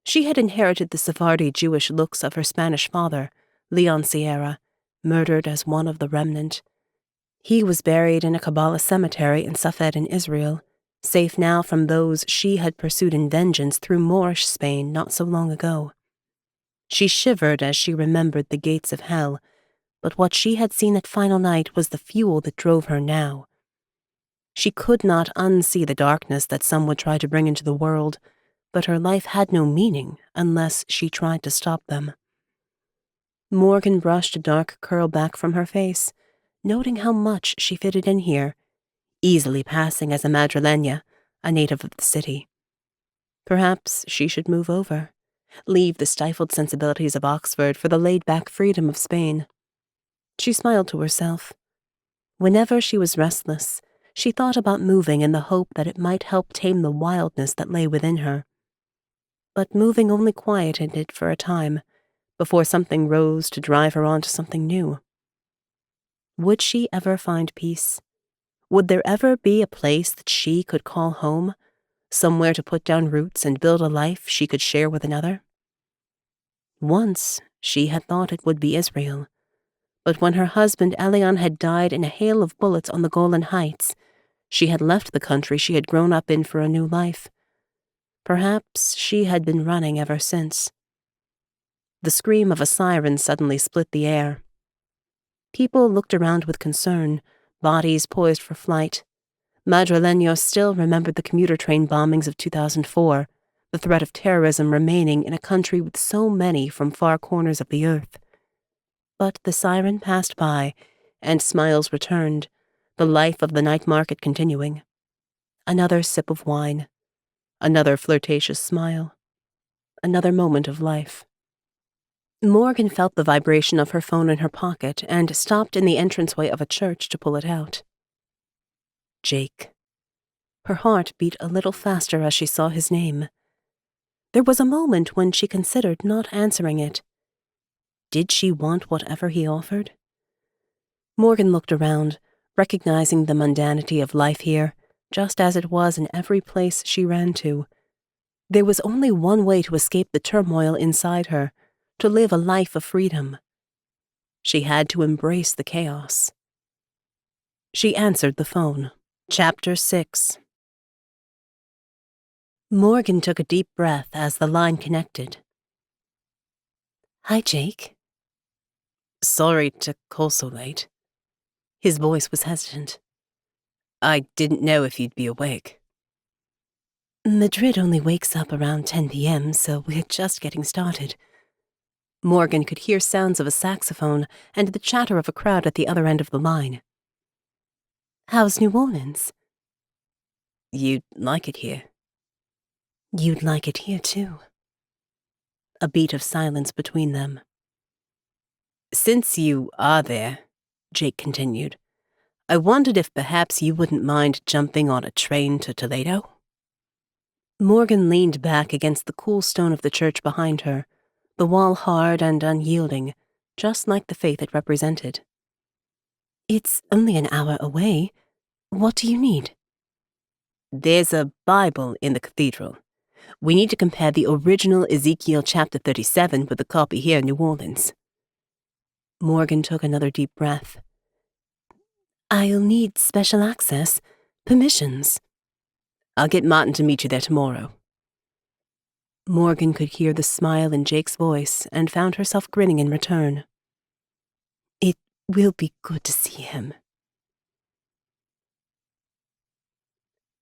She had inherited the Sephardi Jewish looks of her Spanish father, Leon Sierra, murdered as one of the remnant. He was buried in a Kabbalah cemetery in Safed in Israel, safe now from those she had pursued in vengeance through Moorish Spain not so long ago. She shivered as she remembered the gates of hell, but what she had seen that final night was the fuel that drove her now. She could not unsee the darkness that some would try to bring into the world, but her life had no meaning unless she tried to stop them. Morgan brushed a dark curl back from her face, noting how much she fitted in here, easily passing as a madrileña, a native of the city. Perhaps she should move over, leave the stifled sensibilities of Oxford for the laid-back freedom of Spain. She smiled to herself. Whenever she was restless, she thought about moving in the hope that it might help tame the wildness that lay within her. But moving only quieted it for a time, before something rose to drive her on to something new. Would she ever find peace? Would there ever be a place that she could call home, somewhere to put down roots and build a life she could share with another? Once she had thought it would be Israel, but when her husband Elion had died in a hail of bullets on the Golan Heights, she had left the country she had grown up in for a new life. Perhaps she had been running ever since. The scream of a siren suddenly split the air. People looked around with concern, bodies poised for flight. Madrileños still remembered the commuter train bombings of 2004, the threat of terrorism remaining in a country with so many from far corners of the earth. But the siren passed by, and smiles returned, the life of the night market continuing. Another sip of wine. Another flirtatious smile. Another moment of life. Morgan felt the vibration of her phone in her pocket and stopped in the entranceway of a church to pull it out. Jake. Her heart beat a little faster as she saw his name. There was a moment when she considered not answering it. Did she want whatever he offered? Morgan looked around, recognizing the mundanity of life here, just as it was in every place she ran to. There was only one way to escape the turmoil inside her, to live a life of freedom. She had to embrace the chaos. She answered the phone. Chapter 6. Morgan took a deep breath as the line connected. Hi, Jake. Sorry to call so late. His voice was hesitant. I didn't know if you'd be awake. Madrid only wakes up around 10 p.m., so we're just getting started. Morgan could hear sounds of a saxophone and the chatter of a crowd at the other end of the line. How's New Orleans? You'd like it here. You'd like it here, too. A beat of silence between them. Since you are there, Jake continued, I wondered if perhaps you wouldn't mind jumping on a train to Toledo? Morgan leaned back against the cool stone of the church behind her, the wall hard and unyielding, just like the faith it represented. It's only an hour away. What do you need? There's a Bible in the cathedral. We need to compare the original Ezekiel chapter 37 with the copy here in New Orleans. Morgan took another deep breath. I'll need special access, permissions. I'll get Martin to meet you there tomorrow. Morgan could hear the smile in Jake's voice and found herself grinning in return. It will be good to see him.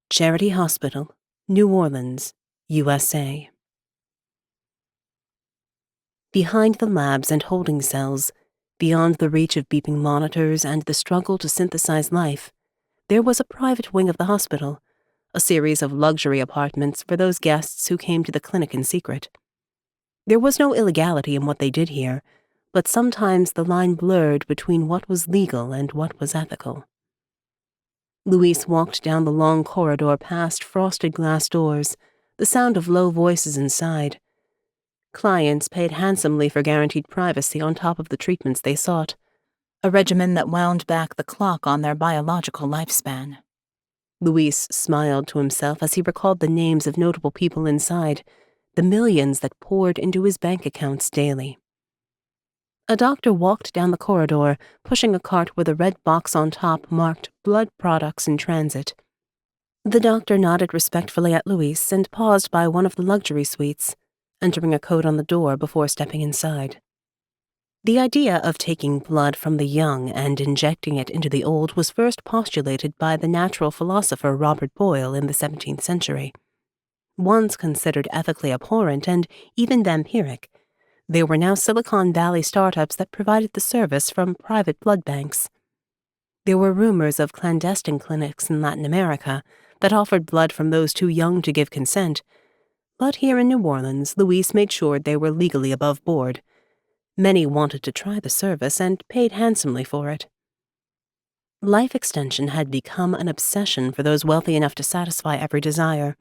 Charity Hospital, New Orleans, USA. Behind the labs and holding cells, beyond the reach of beeping monitors and the struggle to synthesize life, there was a private wing of the hospital, a series of luxury apartments for those guests who came to the clinic in secret. There was no illegality in what they did here, but sometimes the line blurred between what was legal and what was ethical. Louise walked down the long corridor past frosted glass doors, the sound of low voices inside. Clients paid handsomely for guaranteed privacy on top of the treatments they sought, a regimen that wound back the clock on their biological lifespan. Luis smiled to himself as he recalled the names of notable people inside, the millions that poured into his bank accounts daily. A doctor walked down the corridor, pushing a cart with a red box on top marked Blood Products in Transit. The doctor nodded respectfully at Luis and paused by one of the luxury suites, entering a code on the door before stepping inside. The idea of taking blood from the young and injecting it into the old was first postulated by the natural philosopher Robert Boyle in the 17th century. Once considered ethically abhorrent and even vampiric, there were now Silicon Valley startups that provided the service from private blood banks. There were rumors of clandestine clinics in Latin America that offered blood from those too young to give consent, but here in New Orleans, Louise made sure they were legally above board. Many wanted to try the service and paid handsomely for it. Life extension had become an obsession for those wealthy enough to satisfy every desire.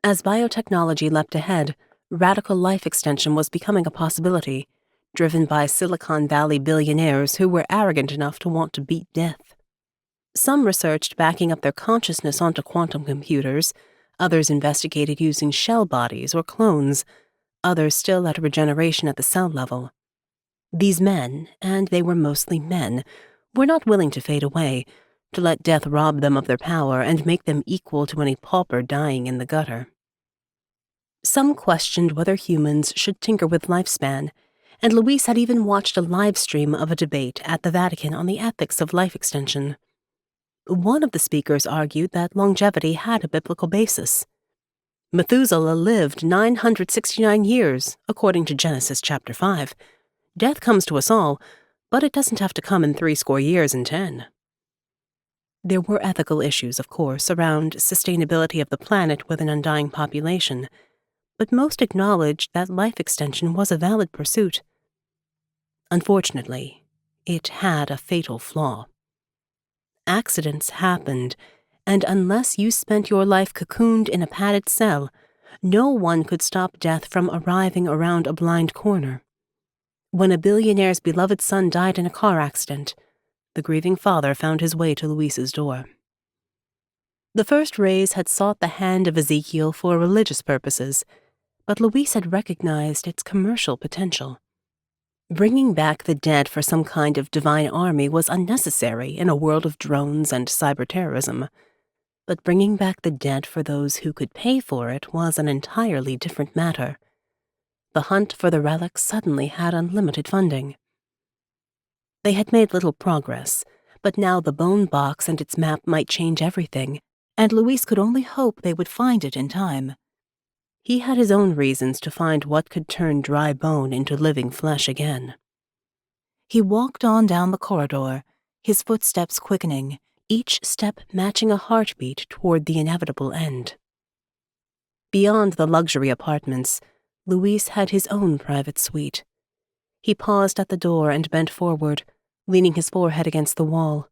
As biotechnology leapt ahead, radical life extension was becoming a possibility, driven by Silicon Valley billionaires who were arrogant enough to want to beat death. Some researched backing up their consciousness onto quantum computers, others investigated using shell bodies or clones, others still at regeneration at the cell level. These men, and they were mostly men, were not willing to fade away, to let death rob them of their power and make them equal to any pauper dying in the gutter. Some questioned whether humans should tinker with lifespan, and Louise had even watched a live stream of a debate at the Vatican on the ethics of life extension. One of the speakers argued that longevity had a biblical basis. Methuselah lived 969 years, according to Genesis chapter 5. Death comes to us all, but it doesn't have to come in 70 years and 10. There were ethical issues, of course, around sustainability of the planet with an undying population, but most acknowledged that life extension was a valid pursuit. Unfortunately, it had a fatal flaw. Accidents happened, and unless you spent your life cocooned in a padded cell, no one could stop death from arriving around a blind corner. When a billionaire's beloved son died in a car accident, the grieving father found his way to Louise's door. The first rays had sought the Hand of Ezekiel for religious purposes, but Louise had recognized its commercial potential. Bringing back the dead for some kind of divine army was unnecessary in a world of drones and cyber-terrorism, but bringing back the dead for those who could pay for it was an entirely different matter. The hunt for the relics suddenly had unlimited funding. They had made little progress, but now the bone box and its map might change everything, and Louise could only hope they would find it in time. He had his own reasons to find what could turn dry bone into living flesh again. He walked on down the corridor, his footsteps quickening, each step matching a heartbeat toward the inevitable end. Beyond the luxury apartments, Luis had his own private suite. He paused at the door and bent forward, leaning his forehead against the wall.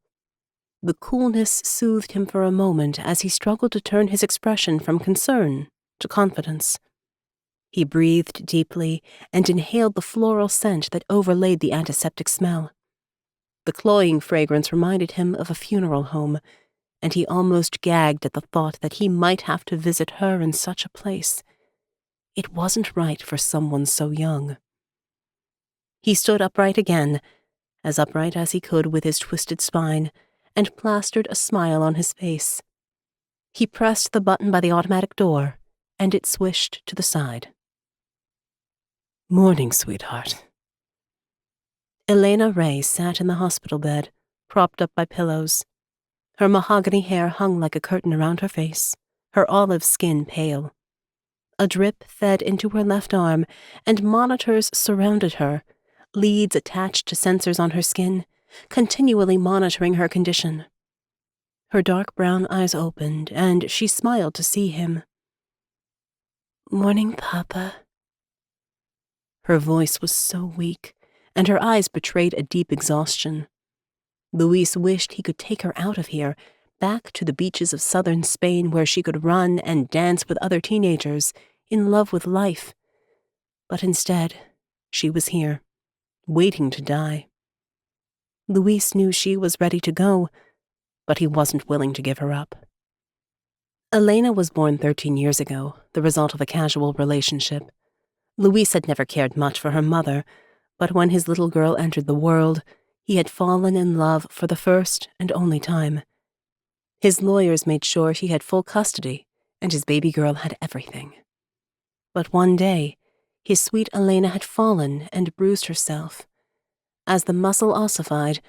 The coolness soothed him for a moment as he struggled to turn his expression from concern to confidence. He breathed deeply and inhaled the floral scent that overlaid the antiseptic smell. The cloying fragrance reminded him of a funeral home, and he almost gagged at the thought that he might have to visit her in such a place. It wasn't right for someone so young. He stood upright again, as upright as he could with his twisted spine, and plastered a smile on his face. He pressed the button by the automatic door, and it swished to the side. "Morning, sweetheart." Elena Ray sat in the hospital bed, propped up by pillows. Her mahogany hair hung like a curtain around her face, her olive skin pale. A drip fed into her left arm, and monitors surrounded her, leads attached to sensors on her skin, continually monitoring her condition. Her dark brown eyes opened, and she smiled to see him. "Morning, Papa." Her voice was so weak, and her eyes betrayed a deep exhaustion. Luis wished he could take her out of here, back to the beaches of southern Spain where she could run and dance with other teenagers, in love with life. But instead, she was here, waiting to die. Luis knew she was ready to go, but he wasn't willing to give her up. Elena was born 13 years ago, the result of a casual relationship. Luis had never cared much for her mother, but when his little girl entered the world, he had fallen in love for the first and only time. His lawyers made sure he had full custody, and his baby girl had everything. But one day, his sweet Elena had fallen and bruised herself. As the muscle ossified,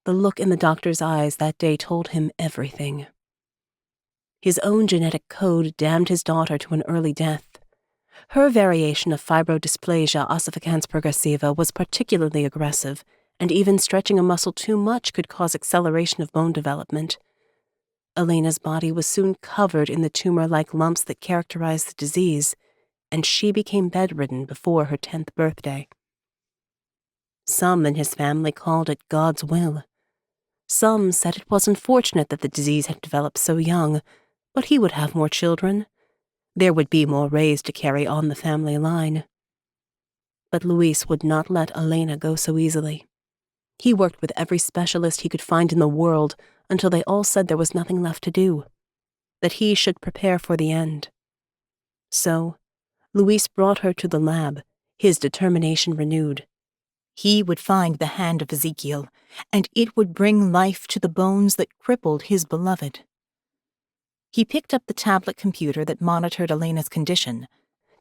the look in the doctor's eyes that day told him everything. His own genetic code damned his daughter to an early death. Her variation of fibrodysplasia ossificans progressiva was particularly aggressive, and even stretching a muscle too much could cause acceleration of bone development. Elena's body was soon covered in the tumor-like lumps that characterized the disease, and she became bedridden before her 10th birthday. Some in his family called it God's will. Some said it was unfortunate that the disease had developed so young, but he would have more children. There would be more Rays to carry on the family line. But Luis would not let Elena go so easily. He worked with every specialist he could find in the world until they all said there was nothing left to do, that he should prepare for the end. So, Luis brought her to the lab, his determination renewed. He would find the Hand of Ezekiel, and it would bring life to the bones that crippled his beloved. He picked up the tablet computer that monitored Elena's condition,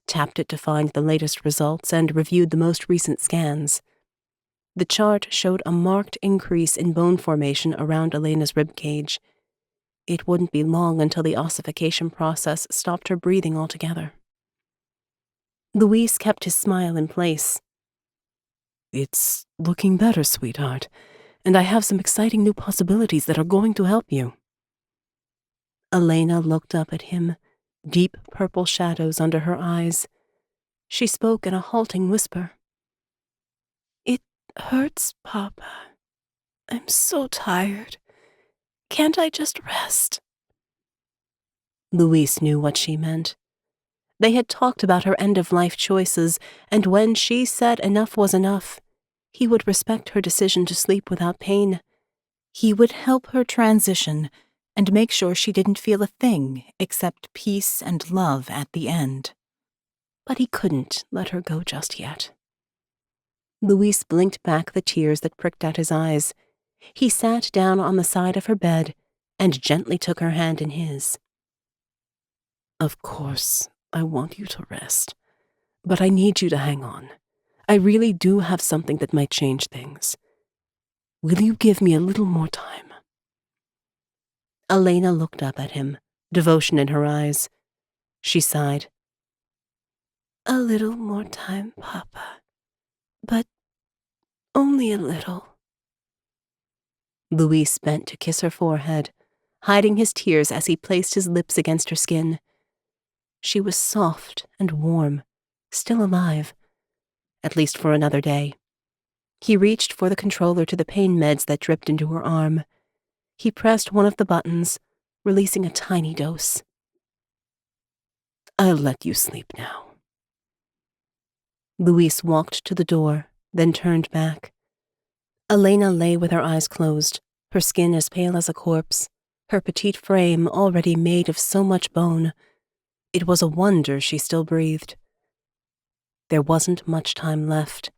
tapped it to find the latest results, and reviewed the most recent scans. The chart showed a marked increase in bone formation around Elena's rib cage. It wouldn't be long until the ossification process stopped her breathing altogether. Luis kept his smile in place. "It's looking better, sweetheart, and I have some exciting new possibilities that are going to help you." Elena looked up at him, deep purple shadows under her eyes. She spoke in a halting whisper. "It hurts, Papa. I'm so tired. Can't I just rest?" Luis knew what she meant. They had talked about her end-of-life choices, and when she said enough was enough, he would respect her decision to sleep without pain. He would help her transition and make sure she didn't feel a thing except peace and love at the end. But he couldn't let her go just yet. Luis blinked back the tears that pricked at his eyes. He sat down on the side of her bed and gently took her hand in his. "Of course, I want you to rest, but I need you to hang on. I really do have something that might change things. Will you give me a little more time?" Elena looked up at him, devotion in her eyes. She sighed. "A little more time, Papa, but only a little." Luis bent to kiss her forehead, hiding his tears as he placed his lips against her skin. She was soft and warm, still alive, at least for another day. He reached for the controller to the pain meds that dripped into her arm. He pressed one of the buttons, releasing a tiny dose. "I'll let you sleep now." Luis walked to the door, then turned back. Elena lay with her eyes closed, her skin as pale as a corpse, her petite frame already made of so much bone. It was a wonder she still breathed. There wasn't much time left.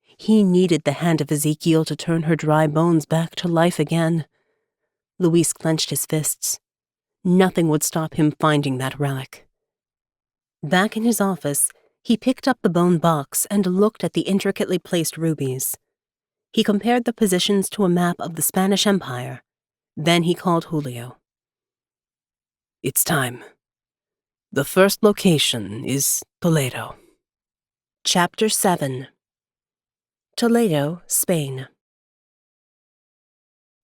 He needed the Hand of Ezekiel to turn her dry bones back to life again. Luis clenched his fists. Nothing would stop him finding that relic. Back in his office, he picked up the bone box and looked at the intricately placed rubies. He compared the positions to a map of the Spanish Empire. Then he called Julio. "It's time. The first location is Toledo." Chapter 7. Toledo, Spain.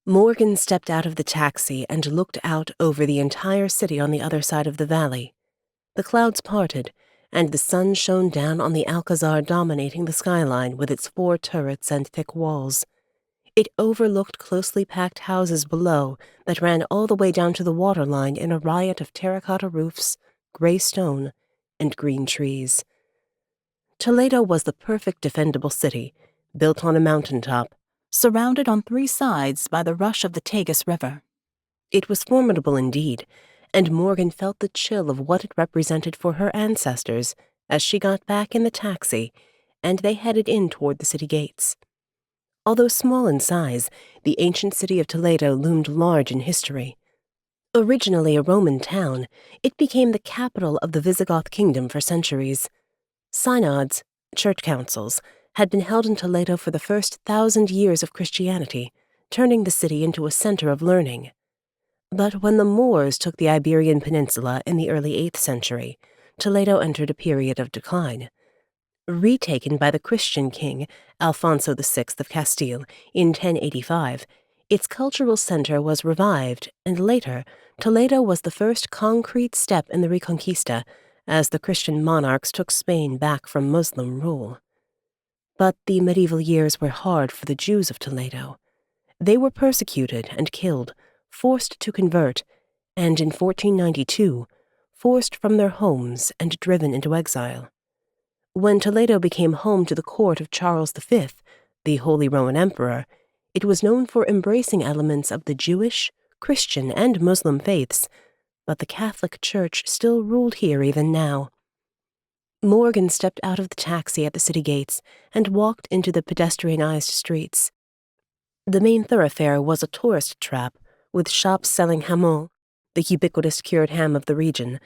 Morgan stepped out of the taxi and looked out over the entire city on the other side of the valley. The clouds parted, and the sun shone down on the Alcazar dominating the skyline with its 4 turrets and thick walls. It overlooked closely packed houses below that ran all the way down to the waterline in a riot of terracotta roofs, gray stone, and green trees. Toledo was the perfect defendable city, built on a mountaintop, surrounded on 3 sides by the rush of the Tagus River. It was formidable indeed, and Morgan felt the chill of what it represented for her ancestors as she got back in the taxi and they headed in toward the city gates. Although small in size, the ancient city of Toledo loomed large in history. Originally a Roman town, it became the capital of the Visigoth kingdom for centuries. Synods, church councils, had been held in Toledo for the first 1,000 years of Christianity, turning the city into a center of learning. But when the Moors took the Iberian Peninsula in the early 8th century, Toledo entered a period of decline. Retaken by the Christian king Alfonso VI of Castile in 1085, its cultural center was revived, and later, Toledo was the first concrete step in the Reconquista, as the Christian monarchs took Spain back from Muslim rule. But the medieval years were hard for the Jews of Toledo. They were persecuted and killed, forced to convert, and in 1492, forced from their homes and driven into exile. When Toledo became home to the court of Charles V, the Holy Roman Emperor, it was known for embracing elements of the Jewish, Christian, and Muslim faiths, but the Catholic Church still ruled here even now. Morgan stepped out of the taxi at the city gates and walked into the pedestrianized streets. The main thoroughfare was a tourist trap, with shops selling jamón, the ubiquitous cured ham of the region,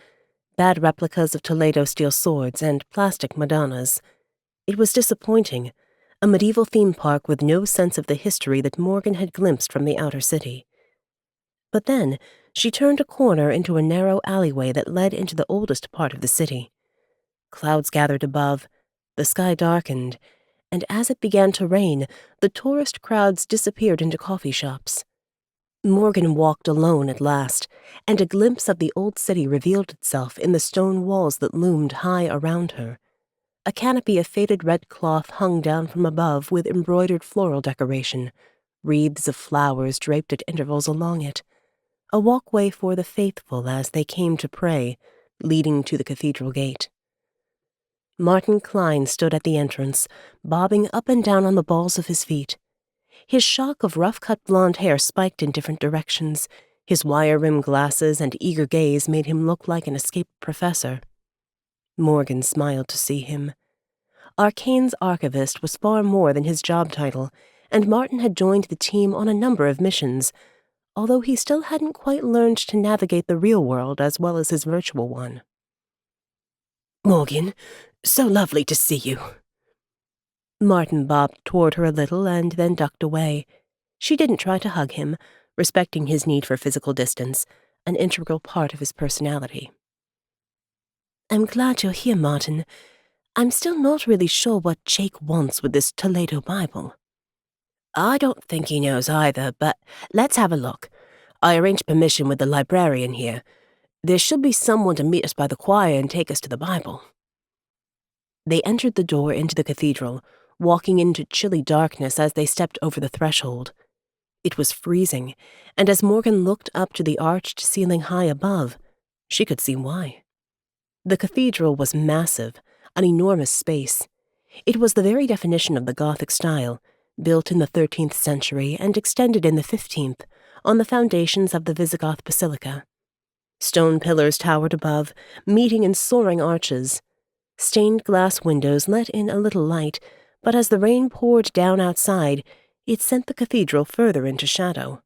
bad replicas of Toledo steel swords, and plastic Madonnas. It was disappointing, a medieval theme park with no sense of the history that Morgan had glimpsed from the outer city. But then, she turned a corner into a narrow alleyway that led into the oldest part of the city. Clouds gathered above, the sky darkened, and as it began to rain, the tourist crowds disappeared into coffee shops. Morgan walked alone at last, and a glimpse of the old city revealed itself in the stone walls that loomed high around her. A canopy of faded red cloth hung down from above with embroidered floral decoration, wreaths of flowers draped at intervals along it. A walkway for the faithful as they came to pray, leading to the cathedral gate. Martin Klein stood at the entrance, bobbing up and down on the balls of his feet. His shock of rough-cut blonde hair spiked in different directions. His wire-rimmed glasses and eager gaze made him look like an escaped professor. Morgan smiled to see him. ARKANE's archivist was far more than his job title, and Martin had joined the team on a number of missions, although he still hadn't quite learned to navigate the real world as well as his virtual one. "Morgan, so lovely to see you." Martin bobbed toward her a little and then ducked away. She didn't try to hug him, respecting his need for physical distance, an integral part of his personality. "I'm glad you're here, Martin. I'm still not really sure what Jake wants with this Toledo Bible." "I don't think he knows either, but let's have a look. I arranged permission with the librarian here. There should be someone to meet us by the choir and take us to the Bible." They entered the door into the cathedral, walking into chilly darkness as they stepped over the threshold. It was freezing, and as Morgan looked up to the arched ceiling high above, she could see why. The cathedral was massive, an enormous space. It was the very definition of the Gothic style, built in the 13th century and extended in the 15th, on the foundations of the Visigoth Basilica. Stone pillars towered above, meeting in soaring arches. Stained glass windows let in a little light, but as the rain poured down outside, it sent the cathedral further into shadow.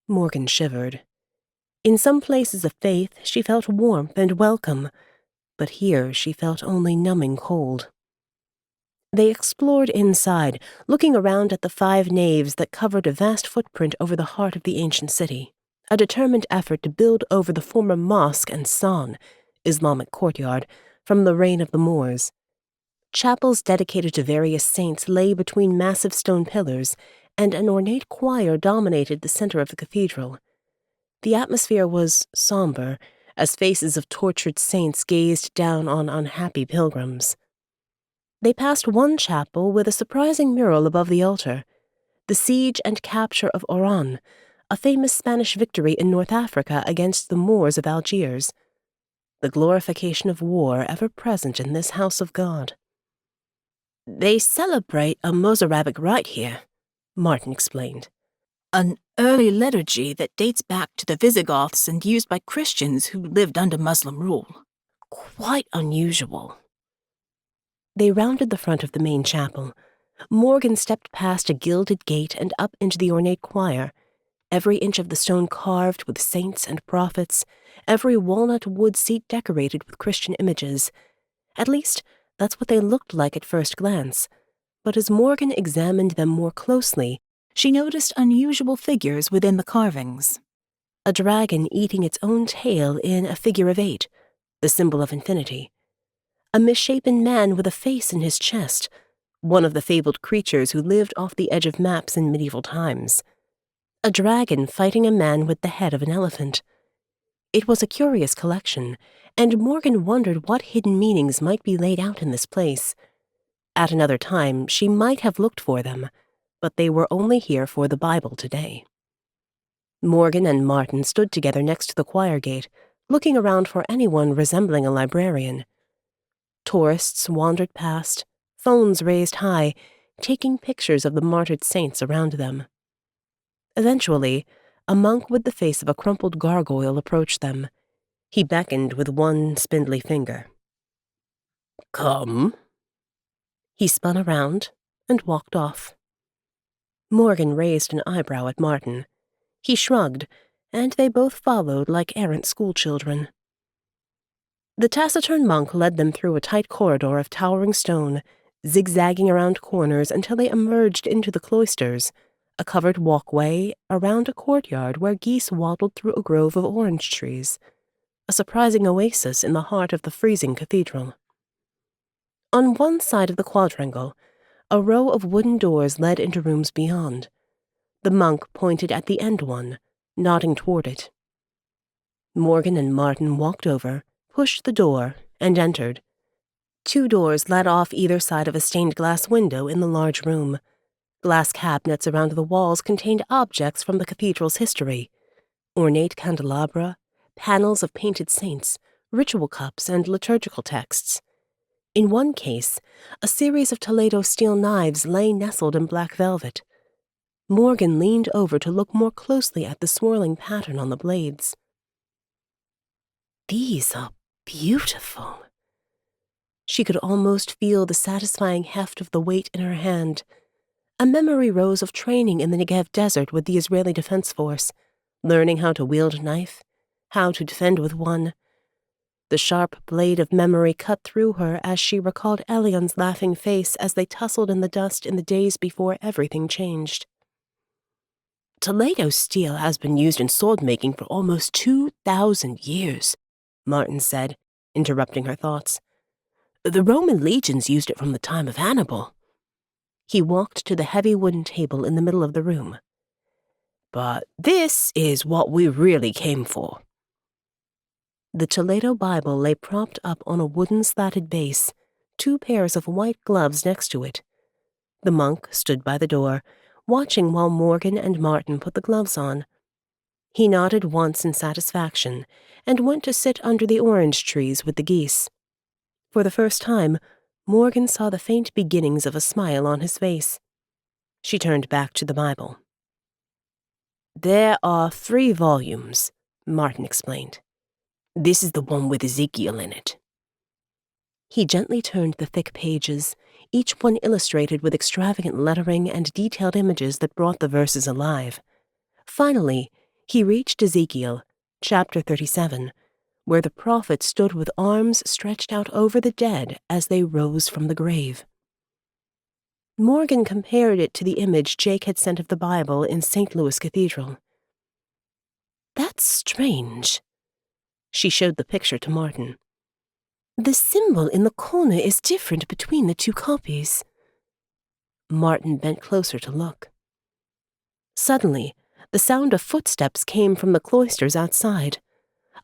Morgan shivered. In some places of faith, she felt warmth and welcome, but here she felt only numbing cold. They explored inside, looking around at the 5 naves that covered a vast footprint over the heart of the ancient city, a determined effort to build over the former mosque and San, Islamic courtyard, from the reign of the Moors. Chapels dedicated to various saints lay between massive stone pillars, and an ornate choir dominated the center of the cathedral. The atmosphere was somber, as faces of tortured saints gazed down on unhappy pilgrims. They passed one chapel with a surprising mural above the altar, the siege and capture of Oran, a famous Spanish victory in North Africa against the Moors of Algiers. The glorification of war ever present in this house of God. "They celebrate a Mozarabic rite here," Martin explained. An early liturgy that dates back to the Visigoths and used by Christians who lived under Muslim rule. "Quite unusual." They rounded the front of the main chapel. Morgan stepped past a gilded gate and up into the ornate choir, every inch of the stone carved with saints and prophets, every walnut wood seat decorated with Christian images. At least, that's what they looked like at first glance. But as Morgan examined them more closely, she noticed unusual figures within the carvings. A dragon eating its own tail in a figure of 8, the symbol of infinity. A misshapen man with a face in his chest, one of the fabled creatures who lived off the edge of maps in medieval times. A dragon fighting a man with the head of an elephant. It was a curious collection, and Morgan wondered what hidden meanings might be laid out in this place. At another time, she might have looked for them, but they were only here for the Bible today. Morgan and Martin stood together next to the choir gate, looking around for anyone resembling a librarian. Tourists wandered past, phones raised high, taking pictures of the martyred saints around them. Eventually, a monk with the face of a crumpled gargoyle approached them. He beckoned with one spindly finger. "Come." He spun around and walked off. Morgan raised an eyebrow at Martin. He shrugged, and they both followed like errant schoolchildren. The taciturn monk led them through a tight corridor of towering stone, zigzagging around corners until they emerged into the cloisters, a covered walkway around a courtyard where geese waddled through a grove of orange trees, a surprising oasis in the heart of the freezing cathedral. On one side of the quadrangle, a row of wooden doors led into rooms beyond. The monk pointed at the end one, nodding toward it. Morgan and Martin walked over, pushed the door, and entered. 2 doors led off either side of a stained glass window in the large room. Glass cabinets around the walls contained objects from the cathedral's history. Ornate candelabra, panels of painted saints, ritual cups, and liturgical texts. In one case, a series of Toledo steel knives lay nestled in black velvet. Morgan leaned over to look more closely at the swirling pattern on the blades. These are beautiful. She could almost feel the satisfying heft of the weight in her hand. A memory rose of training in the Negev desert with the Israeli Defense Force, learning how to wield a knife, how to defend with one. The sharp blade of memory cut through her as she recalled Elion's laughing face as they tussled in the dust in the days before everything changed. "Toledo steel has been used in sword-making for almost 2,000 years, Martin said, interrupting her thoughts. "The Roman legions used it from the time of Hannibal." He walked to the heavy wooden table in the middle of the room. "But this is what we really came for." The Toledo Bible lay propped up on a wooden slatted base, 2 pairs of white gloves next to it. The monk stood by the door, watching while Morgan and Martin put the gloves on. He nodded once in satisfaction and went to sit under the orange trees with the geese. For the first time, Morgan saw the faint beginnings of a smile on his face. She turned back to the Bible. "There are 3 volumes," Martin explained. "This is the one with Ezekiel in it." He gently turned the thick pages, each one illustrated with extravagant lettering and detailed images that brought the verses alive. Finally, he reached Ezekiel, chapter 37, where the prophet stood with arms stretched out over the dead as they rose from the grave. Morgan compared it to the image Jake had sent of the Bible in St. Louis Cathedral. "That's strange." She showed the picture to Martin. "The symbol in the corner is different between the 2 copies." Martin bent closer to look. Suddenly, the sound of footsteps came from the cloisters outside.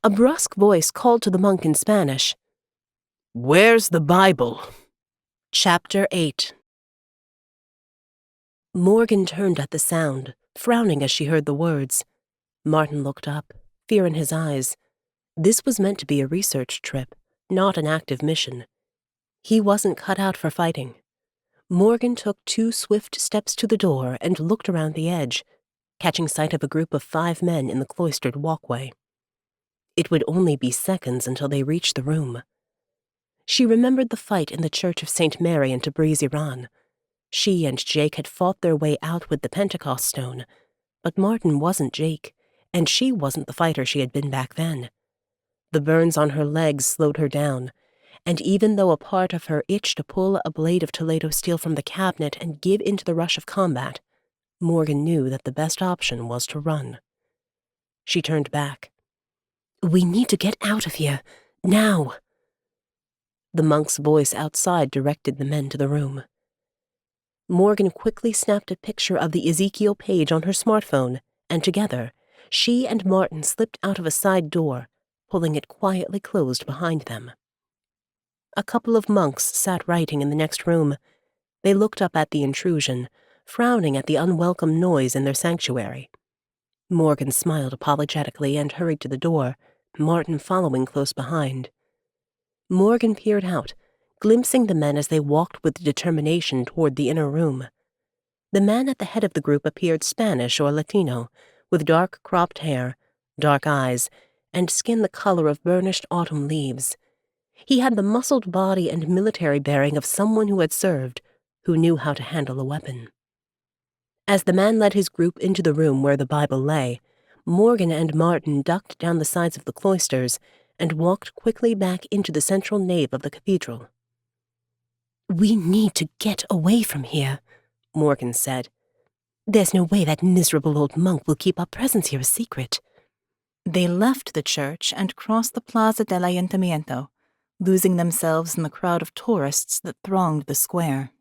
A brusque voice called to the monk in Spanish. "Where's the Bible?" Chapter 8. Morgan turned at the sound, frowning as she heard the words. Martin looked up, fear in his eyes. This was meant to be a research trip, not an active mission. He wasn't cut out for fighting. Morgan took 2 swift steps to the door and looked around the edge, catching sight of a group of 5 men in the cloistered walkway. It would only be seconds until they reached the room. She remembered the fight in the Church of St. Mary in Tabriz, Iran. She and Jake had fought their way out with the Pentecost stone, but Martin wasn't Jake, and she wasn't the fighter she had been back then. The burns on her legs slowed her down, and even though a part of her itched to pull a blade of Toledo steel from the cabinet and give into the rush of combat, Morgan knew that the best option was to run. She turned back. "We need to get out of here, now." The monk's voice outside directed the men to the room. Morgan quickly snapped a picture of the Ezekiel page on her smartphone, and together, she and Martin slipped out of a side door, pulling it quietly closed behind them. A couple of monks sat writing in the next room. They looked up at the intrusion, frowning at the unwelcome noise in their sanctuary. Morgan smiled apologetically and hurried to the door, Martin following close behind. Morgan peered out, glimpsing the men as they walked with determination toward the inner room. The man at the head of the group appeared Spanish or Latino, with dark cropped hair, dark eyes, and skin the color of burnished autumn leaves. He had the muscled body and military bearing of someone who had served, who knew how to handle a weapon. As the man led his group into the room where the Bible lay, Morgan and Martin ducked down the sides of the cloisters and walked quickly back into the central nave of the cathedral. "We need to get away from here," Morgan said. "There's no way that miserable old monk will keep our presence here a secret." They left the church and crossed the Plaza del Ayuntamiento, losing themselves in the crowd of tourists that thronged the square.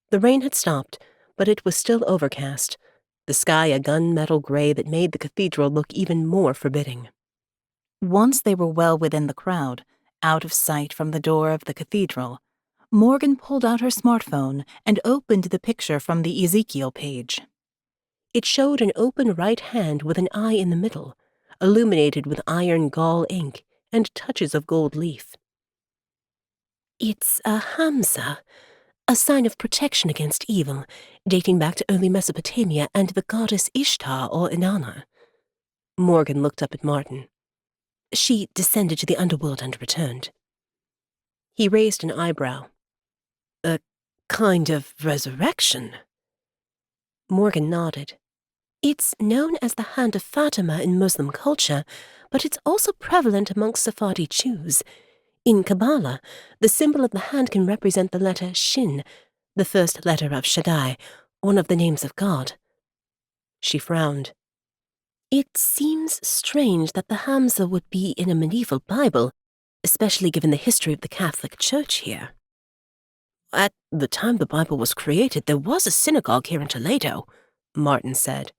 The rain had stopped, but it was still overcast, the sky a gunmetal gray that made the cathedral look even more forbidding. Once they were well within the crowd, out of sight from the door of the cathedral, Morgan pulled out her smartphone and opened the picture from the Ezekiel page. It showed an open right hand with an eye in the middle, illuminated with iron gall ink and touches of gold leaf. "It's a Hamza, a sign of protection against evil, dating back to early Mesopotamia and the goddess Ishtar or Inanna." Morgan looked up at Martin. "She descended to the underworld and returned." He raised an eyebrow. "A kind of resurrection?" Morgan nodded. "It's known as the Hand of Fatima in Muslim culture, but it's also prevalent amongst Sephardi Jews. In Kabbalah, the symbol of the hand can represent the letter Shin, the first letter of Shaddai, one of the names of God." She frowned. "It seems strange that the Hamza would be in a medieval Bible, especially given the history of the Catholic Church here." "At the time the Bible was created, there was a synagogue here in Toledo," Martin said.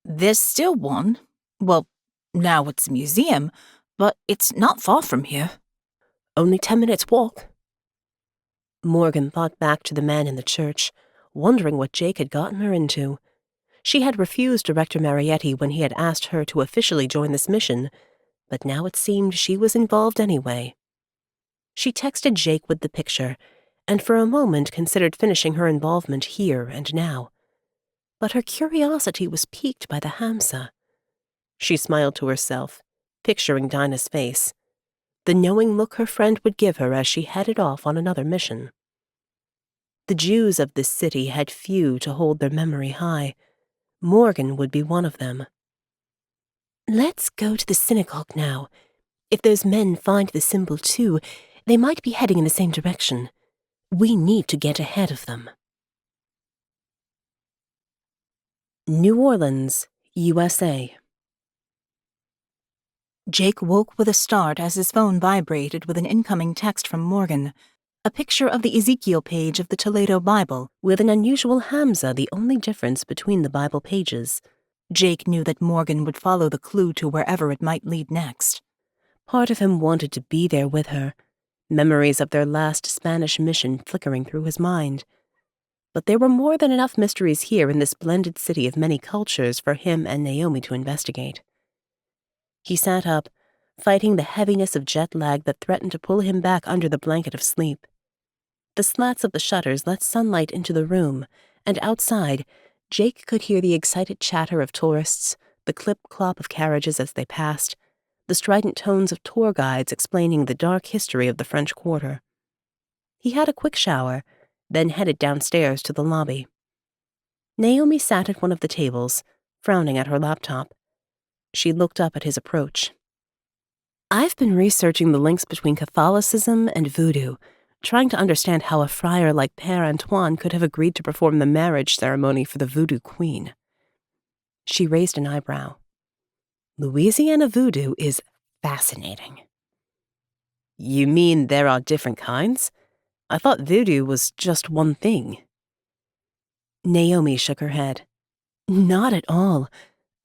"There's still one. Well, now it's a museum, but it's not far from here. Only 10 minutes walk. Morgan thought back to the man in the church, wondering what Jake had gotten her into. She had refused Director Marietti when he had asked her to officially join this mission, but now it seemed she was involved anyway. She texted Jake with the picture, and for a moment considered finishing her involvement here and now. But her curiosity was piqued by the Hamsa. She smiled to herself, picturing Dinah's face, the knowing look her friend would give her as she headed off on another mission. The Jews of this city had few to hold their memory high. Morgan would be one of them. Let's go to the synagogue now. If those men find the symbol too, they might be heading in the same direction. We need to get ahead of them. New Orleans, USA. Jake woke with a start as his phone vibrated with an incoming text from Morgan, a picture of the Ezekiel page of the Toledo Bible, with an unusual Hamza the only difference between the Bible pages. Jake knew that Morgan would follow the clue to wherever it might lead next. Part of him wanted to be there with her, memories of their last Spanish mission flickering through his mind. But there were more than enough mysteries here in this blended city of many cultures for him and Naomi to investigate. He sat up, fighting the heaviness of jet lag that threatened to pull him back under the blanket of sleep. The slats of the shutters let sunlight into the room, and outside, Jake could hear the excited chatter of tourists, the clip-clop of carriages as they passed, the strident tones of tour guides explaining the dark history of the French Quarter. He had a quick shower, then headed downstairs to the lobby. Naomi sat at one of the tables, frowning at her laptop. She looked up at his approach. I've been researching the links between Catholicism and Voodoo, trying to understand how a friar like Père Antoine could have agreed to perform the marriage ceremony for the Voodoo Queen. She raised an eyebrow. Louisiana Voodoo is fascinating. You mean there are different kinds? I thought Voodoo was just one thing. Naomi shook her head. Not at all.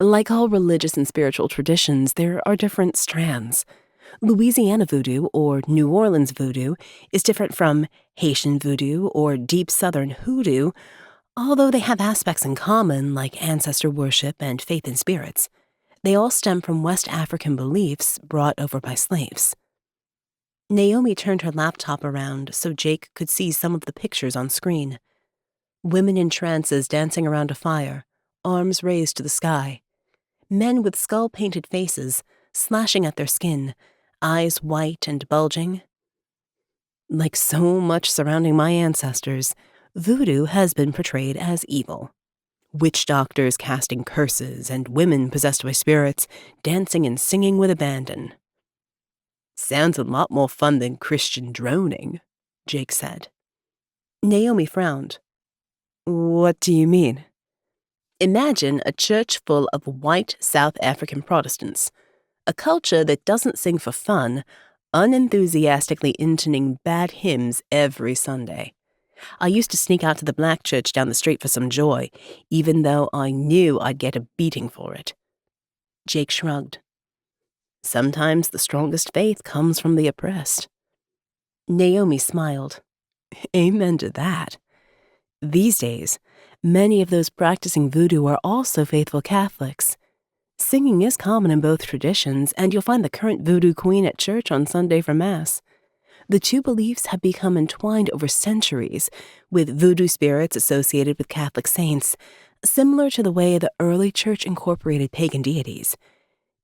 Like all religious and spiritual traditions, there are different strands. Louisiana Voodoo, or New Orleans Voodoo, is different from Haitian Voodoo or Deep Southern Hoodoo, although they have aspects in common like ancestor worship and faith in spirits. They all stem from West African beliefs brought over by slaves. Naomi turned her laptop around so Jake could see some of the pictures on screen. Women in trances dancing around a fire, arms raised to the sky. Men with skull-painted faces, slashing at their skin, eyes white and bulging. Like so much surrounding my ancestors, Voodoo has been portrayed as evil. Witch doctors casting curses and women possessed by spirits dancing and singing with abandon. Sounds a lot more fun than Christian droning, Jake said. Naomi frowned. What do you mean? Imagine a church full of white South African Protestants, a culture that doesn't sing for fun, unenthusiastically intoning bad hymns every Sunday. I used to sneak out to the black church down the street for some joy, even though I knew I'd get a beating for it. Jake shrugged. Sometimes the strongest faith comes from the oppressed. Naomi smiled. Amen to that. These days, many of those practicing voodoo are also faithful Catholics. Singing is common in both traditions, and you'll find the current voodoo queen at church on Sunday for Mass. The two beliefs have become entwined over centuries, with voodoo spirits associated with Catholic saints, similar to the way the early church incorporated pagan deities.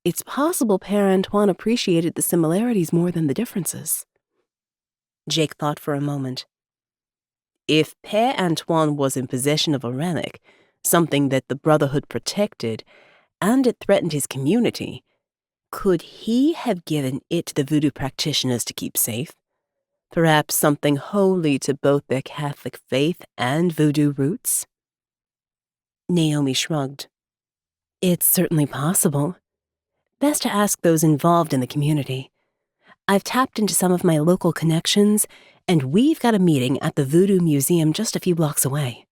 It's possible Père Antoine appreciated the similarities more than the differences. Jake thought for a moment. If Père Antoine was in possession of a relic, something that the Brotherhood protected, and it threatened his community, could he have given it to the voodoo practitioners to keep safe? Perhaps something holy to both their Catholic faith and voodoo roots? Naomi shrugged. It's certainly possible. Best to ask those involved in the community. I've tapped into some of my local connections, and we've got a meeting at the Voodoo Museum just a few blocks away.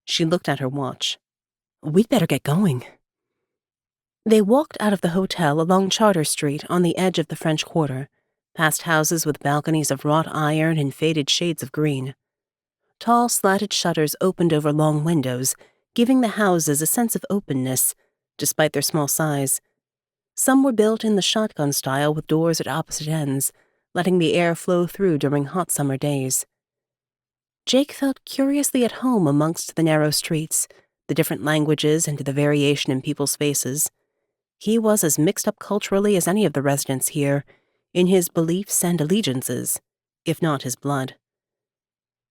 She looked at her watch. We'd better get going. They walked out of the hotel along Charter Street on the edge of the French Quarter, past houses with balconies of wrought iron and faded shades of green. Tall, slatted shutters opened over long windows, giving the houses a sense of openness, despite their small size. Some were built in the shotgun style with doors at opposite ends, letting the air flow through during hot summer days. Jake felt curiously at home amongst the narrow streets, the different languages and the variation in people's faces. He was as mixed up culturally as any of the residents here, in his beliefs and allegiances, if not his blood.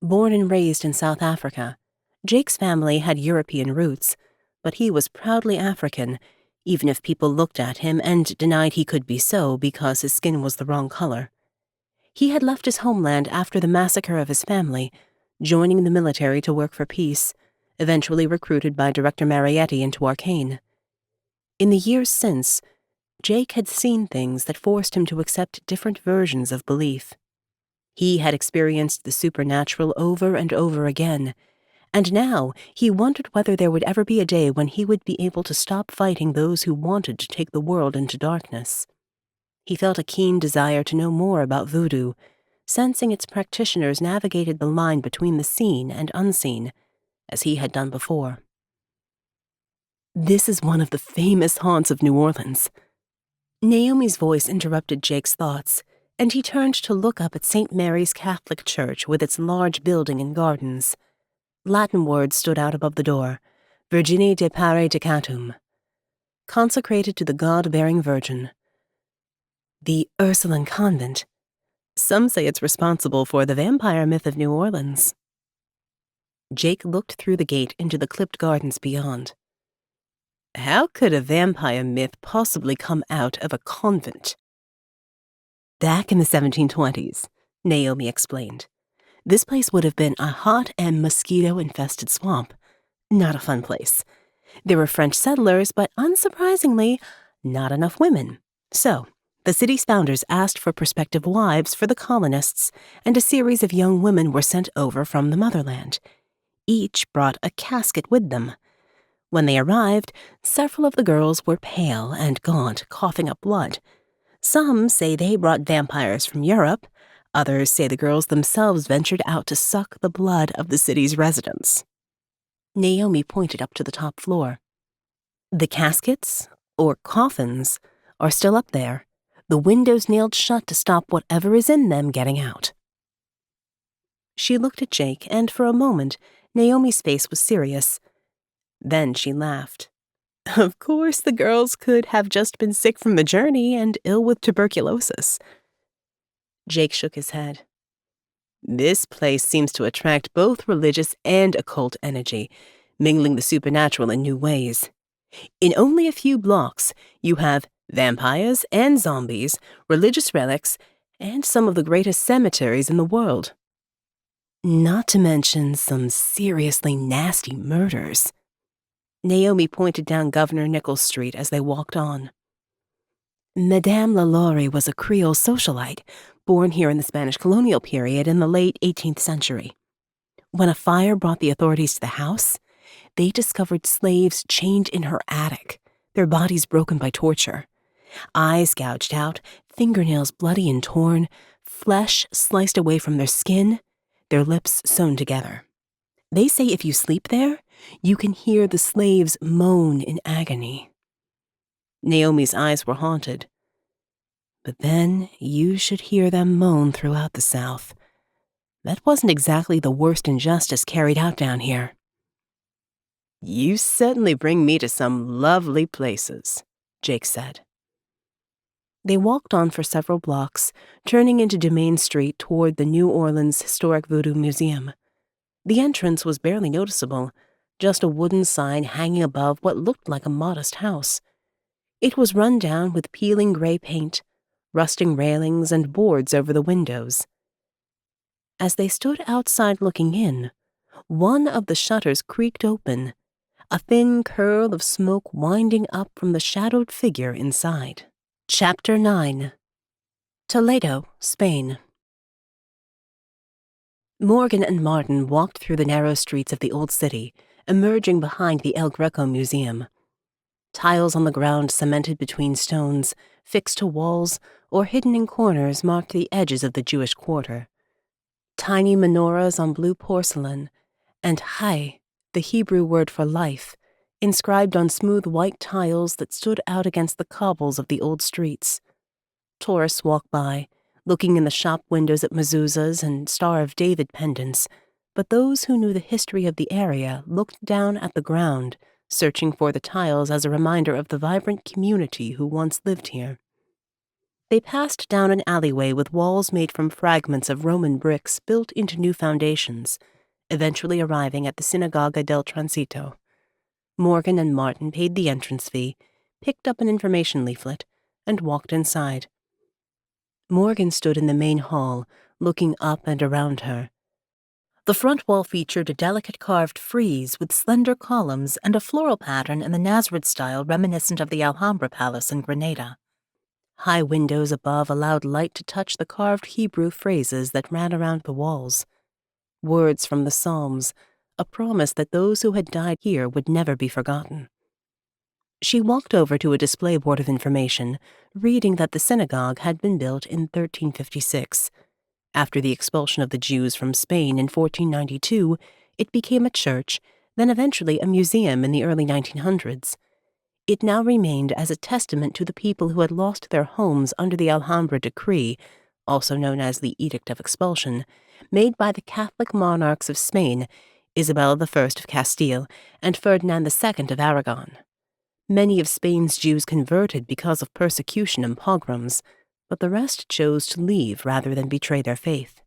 Born and raised in South Africa, Jake's family had European roots, but he was proudly African, even if people looked at him and denied he could be so because his skin was the wrong color. He had left his homeland after the massacre of his family, joining the military to work for peace, eventually recruited by Director Marietti into ARKANE. In the years since, Jake had seen things that forced him to accept different versions of belief. He had experienced the supernatural over and over again, and now he wondered whether there would ever be a day when he would be able to stop fighting those who wanted to take the world into darkness. He felt a keen desire to know more about Voodoo, sensing its practitioners navigated the line between the seen and unseen, as he had done before. "This is one of the famous haunts of New Orleans." Naomi's voice interrupted Jake's thoughts, and he turned to look up at St. Mary's Catholic Church with its large building and gardens. Latin words stood out above the door, Virgini de Pare Decatum, consecrated to the God-bearing Virgin. The Ursuline Convent. Some say it's responsible for the vampire myth of New Orleans. Jake looked through the gate into the clipped gardens beyond. How could a vampire myth possibly come out of a convent? Back in the 1720s, Naomi explained, this place would have been a hot and mosquito-infested swamp. Not a fun place. There were French settlers, but unsurprisingly, not enough women. So, the city's founders asked for prospective wives for the colonists, and a series of young women were sent over from the motherland. Each brought a casket with them. When they arrived, several of the girls were pale and gaunt, coughing up blood. Some say they brought vampires from Europe. Others say the girls themselves ventured out to suck the blood of the city's residents. Naomi pointed up to the top floor. The caskets, or coffins, are still up there, the windows nailed shut to stop whatever is in them getting out. She looked at Jake, and for a moment, Naomi's face was serious. Then she laughed. Of course, the girls could have just been sick from the journey and ill with tuberculosis. Jake shook his head. This place seems to attract both religious and occult energy, mingling the supernatural in new ways. In only a few blocks, you have vampires and zombies, religious relics, and some of the greatest cemeteries in the world. Not to mention some seriously nasty murders. Naomi pointed down Governor Nichols Street as they walked on. Madame Lalaurie was a Creole socialite, born here in the Spanish colonial period in the late 18th century. When a fire brought the authorities to the house, they discovered slaves chained in her attic, their bodies broken by torture. Eyes gouged out, fingernails bloody and torn, flesh sliced away from their skin, their lips sewn together. They say if you sleep there, you can hear the slaves moan in agony. Naomi's eyes were haunted. But then you should hear them moan throughout the South. That wasn't exactly the worst injustice carried out down here. You certainly bring me to some lovely places, Jake said. They walked on for several blocks, turning into Domain Street toward the New Orleans Historic Voodoo Museum. The entrance was barely noticeable, just a wooden sign hanging above what looked like a modest house. It was run down with peeling gray paint, rusting railings, and boards over the windows. As they stood outside looking in, one of the shutters creaked open, a thin curl of smoke winding up from the shadowed figure inside. Chapter 9. Toledo, Spain. Morgan and Martin walked through the narrow streets of the old city, emerging behind the El Greco Museum. Tiles on the ground cemented between stones, fixed to walls, or hidden in corners marked the edges of the Jewish quarter. Tiny menorahs on blue porcelain, and Hai, the Hebrew word for life, inscribed on smooth white tiles that stood out against the cobbles of the old streets. Tourists walked by, looking in the shop windows at mezuzahs and Star of David pendants, but those who knew the history of the area looked down at the ground, searching for the tiles as a reminder of the vibrant community who once lived here. They passed down an alleyway with walls made from fragments of Roman bricks built into new foundations, eventually arriving at the Sinagoga del Transito. Morgan and Martin paid the entrance fee, picked up an information leaflet, and walked inside. Morgan stood in the main hall, looking up and around her. The front wall featured a delicate carved frieze with slender columns and a floral pattern in the Nazareth style reminiscent of the Alhambra Palace in Granada. High windows above allowed light to touch the carved Hebrew phrases that ran around the walls. Words from the Psalms, a promise that those who had died here would never be forgotten. She walked over to a display board of information, reading that the synagogue had been built in 1356. After the expulsion of the Jews from Spain in 1492, it became a church, then eventually a museum in the early 1900s. It now remained as a testament to the people who had lost their homes under the Alhambra Decree, also known as the Edict of Expulsion, made by the Catholic monarchs of Spain, Isabella I of Castile and Ferdinand II of Aragon. Many of Spain's Jews converted because of persecution and pogroms, but the rest chose to leave rather than betray their faith.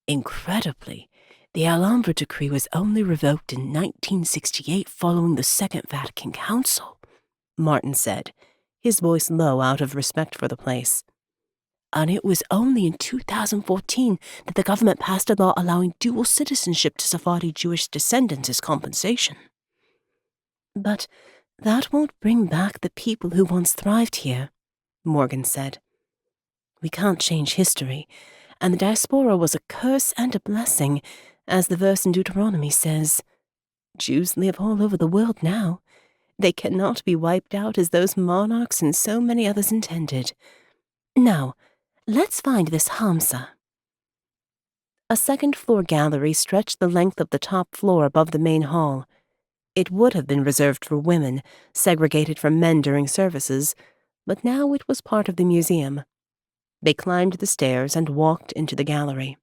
Incredibly, the Alhambra Decree was only revoked in 1968 following the Second Vatican Council, Martin said, his voice low out of respect for the place. And it was only in 2014 that the government passed a law allowing dual citizenship to Sephardi Jewish descendants as compensation. But that won't bring back the people who once thrived here, Morgan said. We can't change history, and the diaspora was a curse and a blessing, as the verse in Deuteronomy says. Jews live all over the world now. They cannot be wiped out as those monarchs and so many others intended. Now, let's find this Hamsa. A second-floor gallery stretched the length of the top floor above the main hall. It would have been reserved for women, segregated from men during services, but now it was part of the museum. They climbed the stairs and walked into the gallery.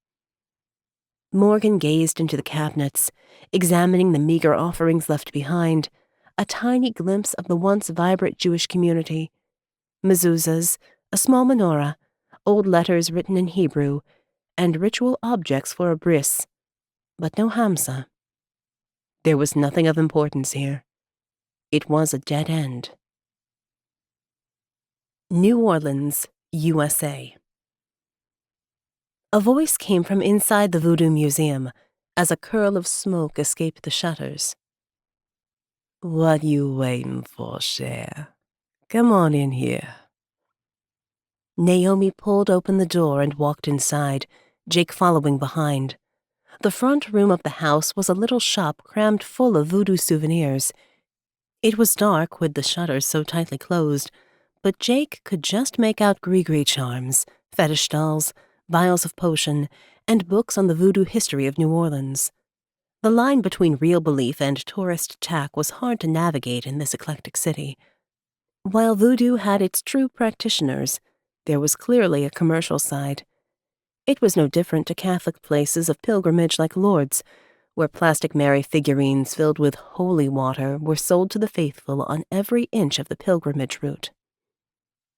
Morgan gazed into the cabinets, examining the meager offerings left behind, a tiny glimpse of the once vibrant Jewish community. Mezuzahs, a small menorah, old letters written in Hebrew, and ritual objects for a bris, but no Hamsa. There was nothing of importance here. It was a dead end. New Orleans, USA. A voice came from inside the Voodoo Museum as a curl of smoke escaped the shutters. What you waiting for, Cher? Come on in here. Naomi pulled open the door and walked inside, Jake following behind. The front room of the house was a little shop crammed full of voodoo souvenirs. It was dark with the shutters so tightly closed, but Jake could just make out gree-gree charms, fetish dolls, vials of potion, and books on the voodoo history of New Orleans. The line between real belief and tourist tack was hard to navigate in this eclectic city. While voodoo had its true practitioners, there was clearly a commercial side. It was no different to Catholic places of pilgrimage like Lourdes, where plastic Mary figurines filled with holy water were sold to the faithful on every inch of the pilgrimage route.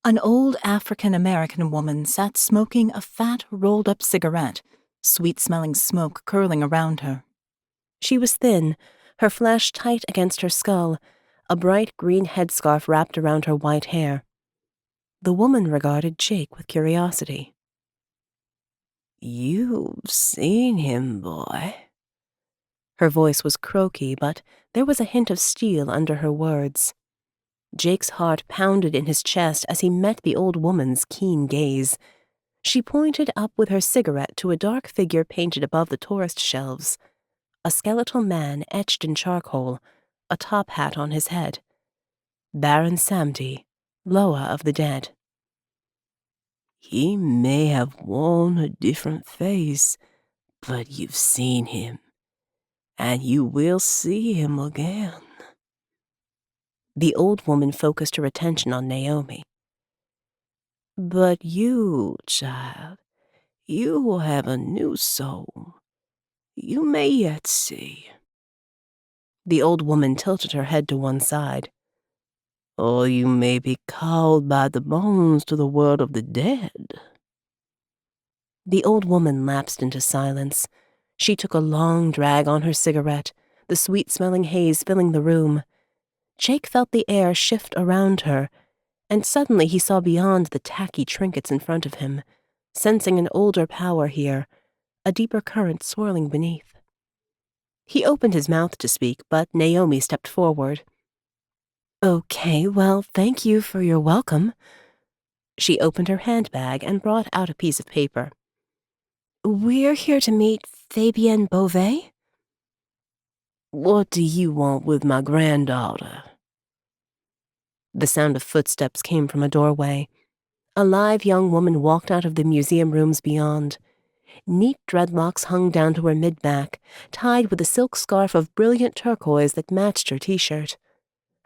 An old African-American woman sat smoking a fat, rolled-up cigarette, sweet-smelling smoke curling around her. She was thin, her flesh tight against her skull, a bright green headscarf wrapped around her white hair. The woman regarded Jake with curiosity. You've seen him, boy. Her voice was croaky, but there was a hint of steel under her words. Jake's heart pounded in his chest as he met the old woman's keen gaze. She pointed up with her cigarette to a dark figure painted above the tourist shelves. A skeletal man etched in charcoal, a top hat on his head. Baron Samedi, lower of the dead. He may have worn a different face, but you've seen him, and you will see him again. The old woman focused her attention on Naomi. But you, child, you will have a new soul. You may yet see. The old woman tilted her head to one side. Or you may be called by the bones to the world of the dead. The old woman lapsed into silence. She took a long drag on her cigarette, the sweet-smelling haze filling the room. Jake felt the air shift around her, and suddenly he saw beyond the tacky trinkets in front of him, sensing an older power here, a deeper current swirling beneath. He opened his mouth to speak, but Naomi stepped forward. "Okay, well, thank you for your welcome." She opened her handbag and brought out a piece of paper. "We're here to meet Fabienne Beauvais." What do you want with my granddaughter? The sound of footsteps came from a doorway. A live young woman walked out of the museum rooms beyond. Neat dreadlocks hung down to her mid-back, tied with a silk scarf of brilliant turquoise that matched her t-shirt.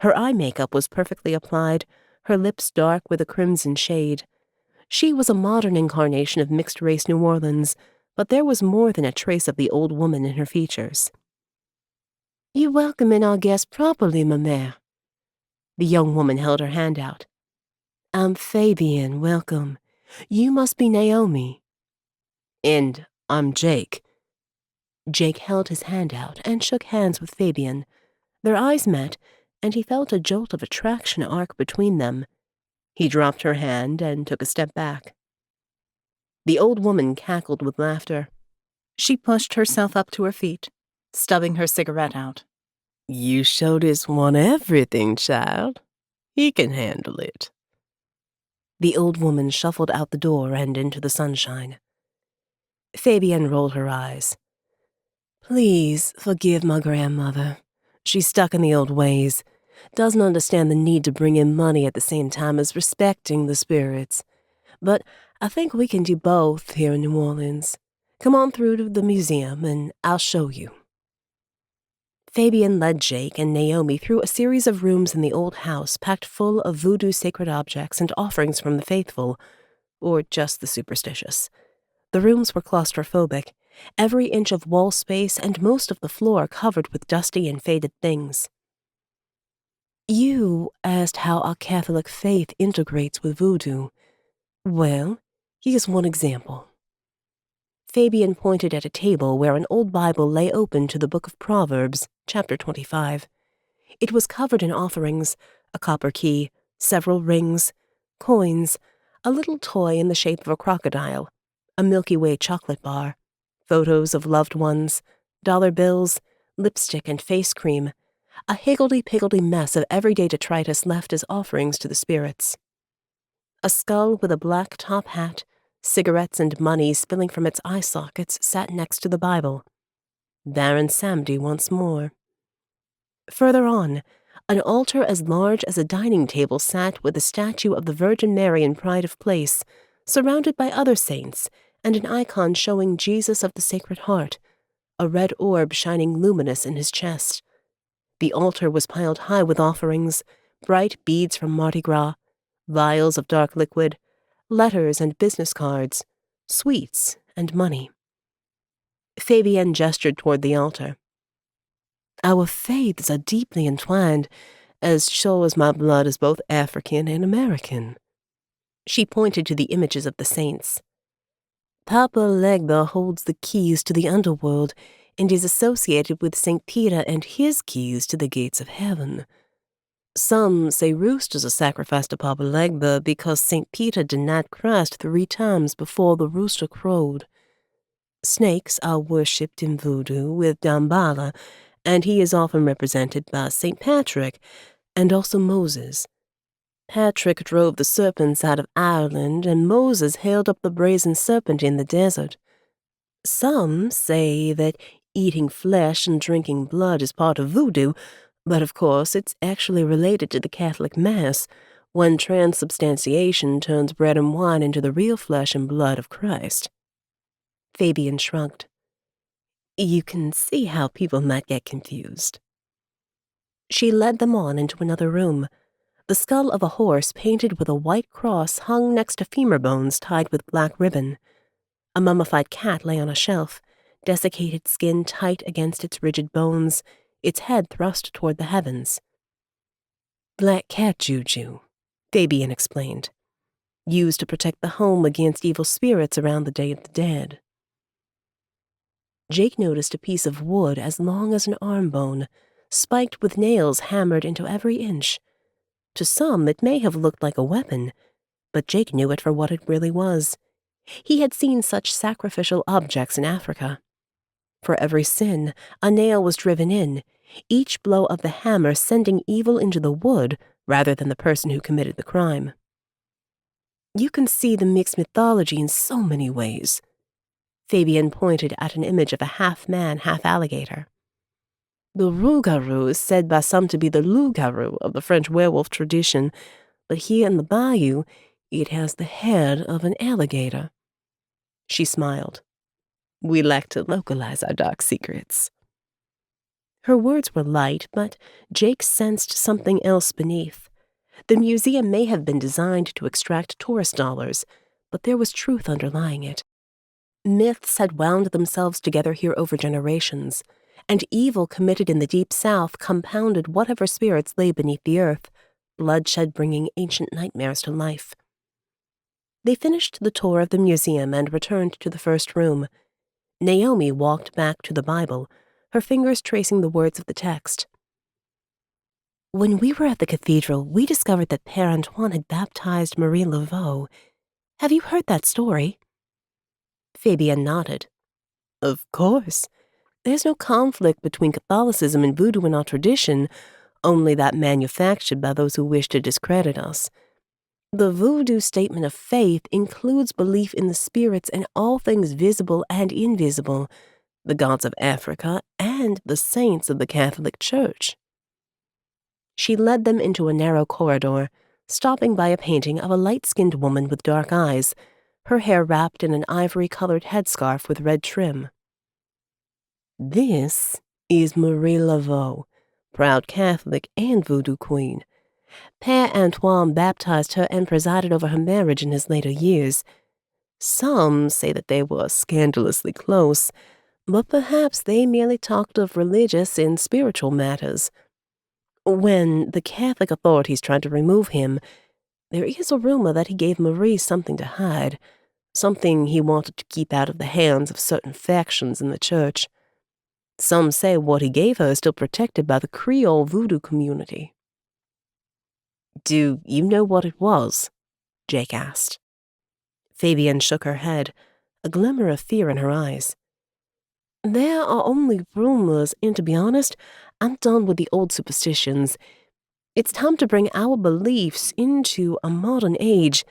Her eye makeup was perfectly applied, her lips dark with a crimson shade. She was a modern incarnation of mixed-race New Orleans, but there was more than a trace of the old woman in her features. "You welcoming our guest properly, ma mère." The young woman held her hand out. "I'm Fabienne, welcome. You must be Naomi." "And I'm Jake." Jake held his hand out and shook hands with Fabienne. Their eyes met, and he felt a jolt of attraction arc between them. He dropped her hand and took a step back. The old woman cackled with laughter. She pushed herself up to her feet, stubbing her cigarette out. "You show this one everything, child. He can handle it." The old woman shuffled out the door and into the sunshine. Fabienne rolled her eyes. "Please forgive my grandmother. She's stuck in the old ways. Doesn't understand the need to bring in money at the same time as respecting the spirits. But I think we can do both here in New Orleans. Come on through to the museum and I'll show you." Fabienne led Jake and Naomi through a series of rooms in the old house packed full of voodoo sacred objects and offerings from the faithful, or just the superstitious. The rooms were claustrophobic, every inch of wall space and most of the floor covered with dusty and faded things. "You asked how our Catholic faith integrates with voodoo. Well, here's one example." Fabienne pointed at a table where an old Bible lay open to the book of Proverbs, chapter 25. It was covered in offerings, a copper key, several rings, coins, a little toy in the shape of a crocodile, a Milky Way chocolate bar, photos of loved ones, dollar bills, lipstick and face cream, a higgledy-piggledy mess of everyday detritus left as offerings to the spirits. A skull with a black top hat, cigarettes and money spilling from its eye sockets sat next to the Bible. Baron Samedi once more. Further on, an altar as large as a dining table sat with a statue of the Virgin Mary in pride of place, surrounded by other saints, and an icon showing Jesus of the Sacred Heart, a red orb shining luminous in his chest. The altar was piled high with offerings, bright beads from Mardi Gras, vials of dark liquid, letters and business cards, sweets and money. Fabienne gestured toward the altar. "Our faiths are deeply entwined, as sure as my blood is both African and American." She pointed to the images of the saints. "Papa Legba holds the keys to the underworld and is associated with St. Peter and his keys to the gates of heaven. Some say roosters are sacrificed to Papa Legba because St. Peter denied Christ 3 times before the rooster crowed. Snakes are worshipped in voodoo with Dambala, and he is often represented by St. Patrick and also Moses. Patrick drove the serpents out of Ireland, and Moses held up the brazen serpent in the desert. Some say that eating flesh and drinking blood is part of voodoo, But of course, it's actually related to the Catholic Mass, when transubstantiation turns bread and wine into the real flesh and blood of Christ. Fabian shrugged. You can see how people might get confused. She led them on into another room. The skull of a horse painted with a white cross hung next to femur bones tied with black ribbon. A mummified cat lay on a shelf, desiccated skin tight against its rigid bones, its head thrust toward the heavens. Black cat juju, Fabian explained. Used to protect the home against evil spirits around the Day of the Dead. Jake noticed a piece of wood as long as an arm bone, spiked with nails hammered into every inch. To some, it may have looked like a weapon, but Jake knew it for what it really was. He had seen such sacrificial objects in Africa. For every sin, a nail was driven in, each blow of the hammer sending evil into the wood rather than the person who committed the crime. You can see the mixed mythology in so many ways. Fabian pointed at an image of a half-man, half-alligator. The rougarou is said by some to be the loup-garou of the French werewolf tradition, but here in the bayou, it has the head of an alligator. She smiled. We like to localize our dark secrets. Her words were light, but Jake sensed something else beneath. The museum may have been designed to extract tourist dollars, but there was truth underlying it. Myths had wound themselves together here over generations, and evil committed in the deep south compounded whatever spirits lay beneath the earth, bloodshed bringing ancient nightmares to life. They finished the tour of the museum and returned to the first room. Naomi walked back to the Bible, her fingers tracing the words of the text. When we were at the cathedral, we discovered that Père Antoine had baptized Marie Laveau. Have you heard that story? Fabian nodded. Of course. There's no conflict between Catholicism and Voodoo in our tradition, only that manufactured by those who wish to discredit us. The Voodoo statement of faith includes belief in the spirits and all things visible and invisible, the gods of Africa and the saints of the Catholic Church. She led them into a narrow corridor, stopping by a painting of a light-skinned woman with dark eyes, her hair wrapped in an ivory-colored headscarf with red trim. This is Marie Laveau, proud Catholic and Voodoo queen. Père Antoine baptized her and presided over her marriage in his later years. Some say that they were scandalously close, but perhaps they merely talked of religious and spiritual matters. When the Catholic authorities tried to remove him, there is a rumor that he gave Marie something to hide, something he wanted to keep out of the hands of certain factions in the church. Some say what he gave her is still protected by the Creole Voodoo community. Do you know what it was? Jake asked. Fabian shook her head, a glimmer of fear in her eyes. There are only rumors, and to be honest, I'm done with the old superstitions. It's time to bring our beliefs into a modern age.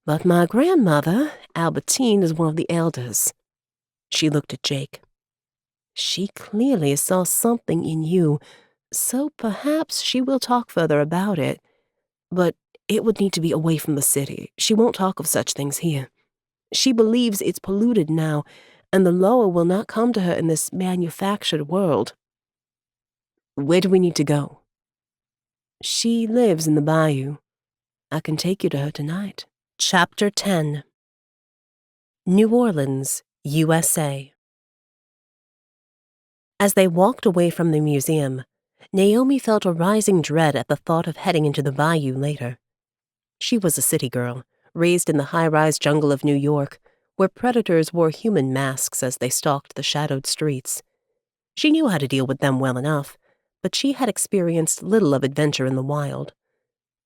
But my grandmother, Albertine, is one of the elders. She looked at Jake. She clearly saw something in you, so perhaps she will talk further about it. But it would need to be away from the city. She won't talk of such things here. She believes it's polluted now, and the law will not come to her in this manufactured world. Where do we need to go? She lives in the bayou. I can take you to her tonight. Chapter 10. New Orleans, USA. As they walked away from the museum, Naomi felt a rising dread at the thought of heading into the bayou later. She was a city girl, raised in the high-rise jungle of New York, where predators wore human masks as they stalked the shadowed streets. She knew how to deal with them well enough, but she had experienced little of adventure in the wild.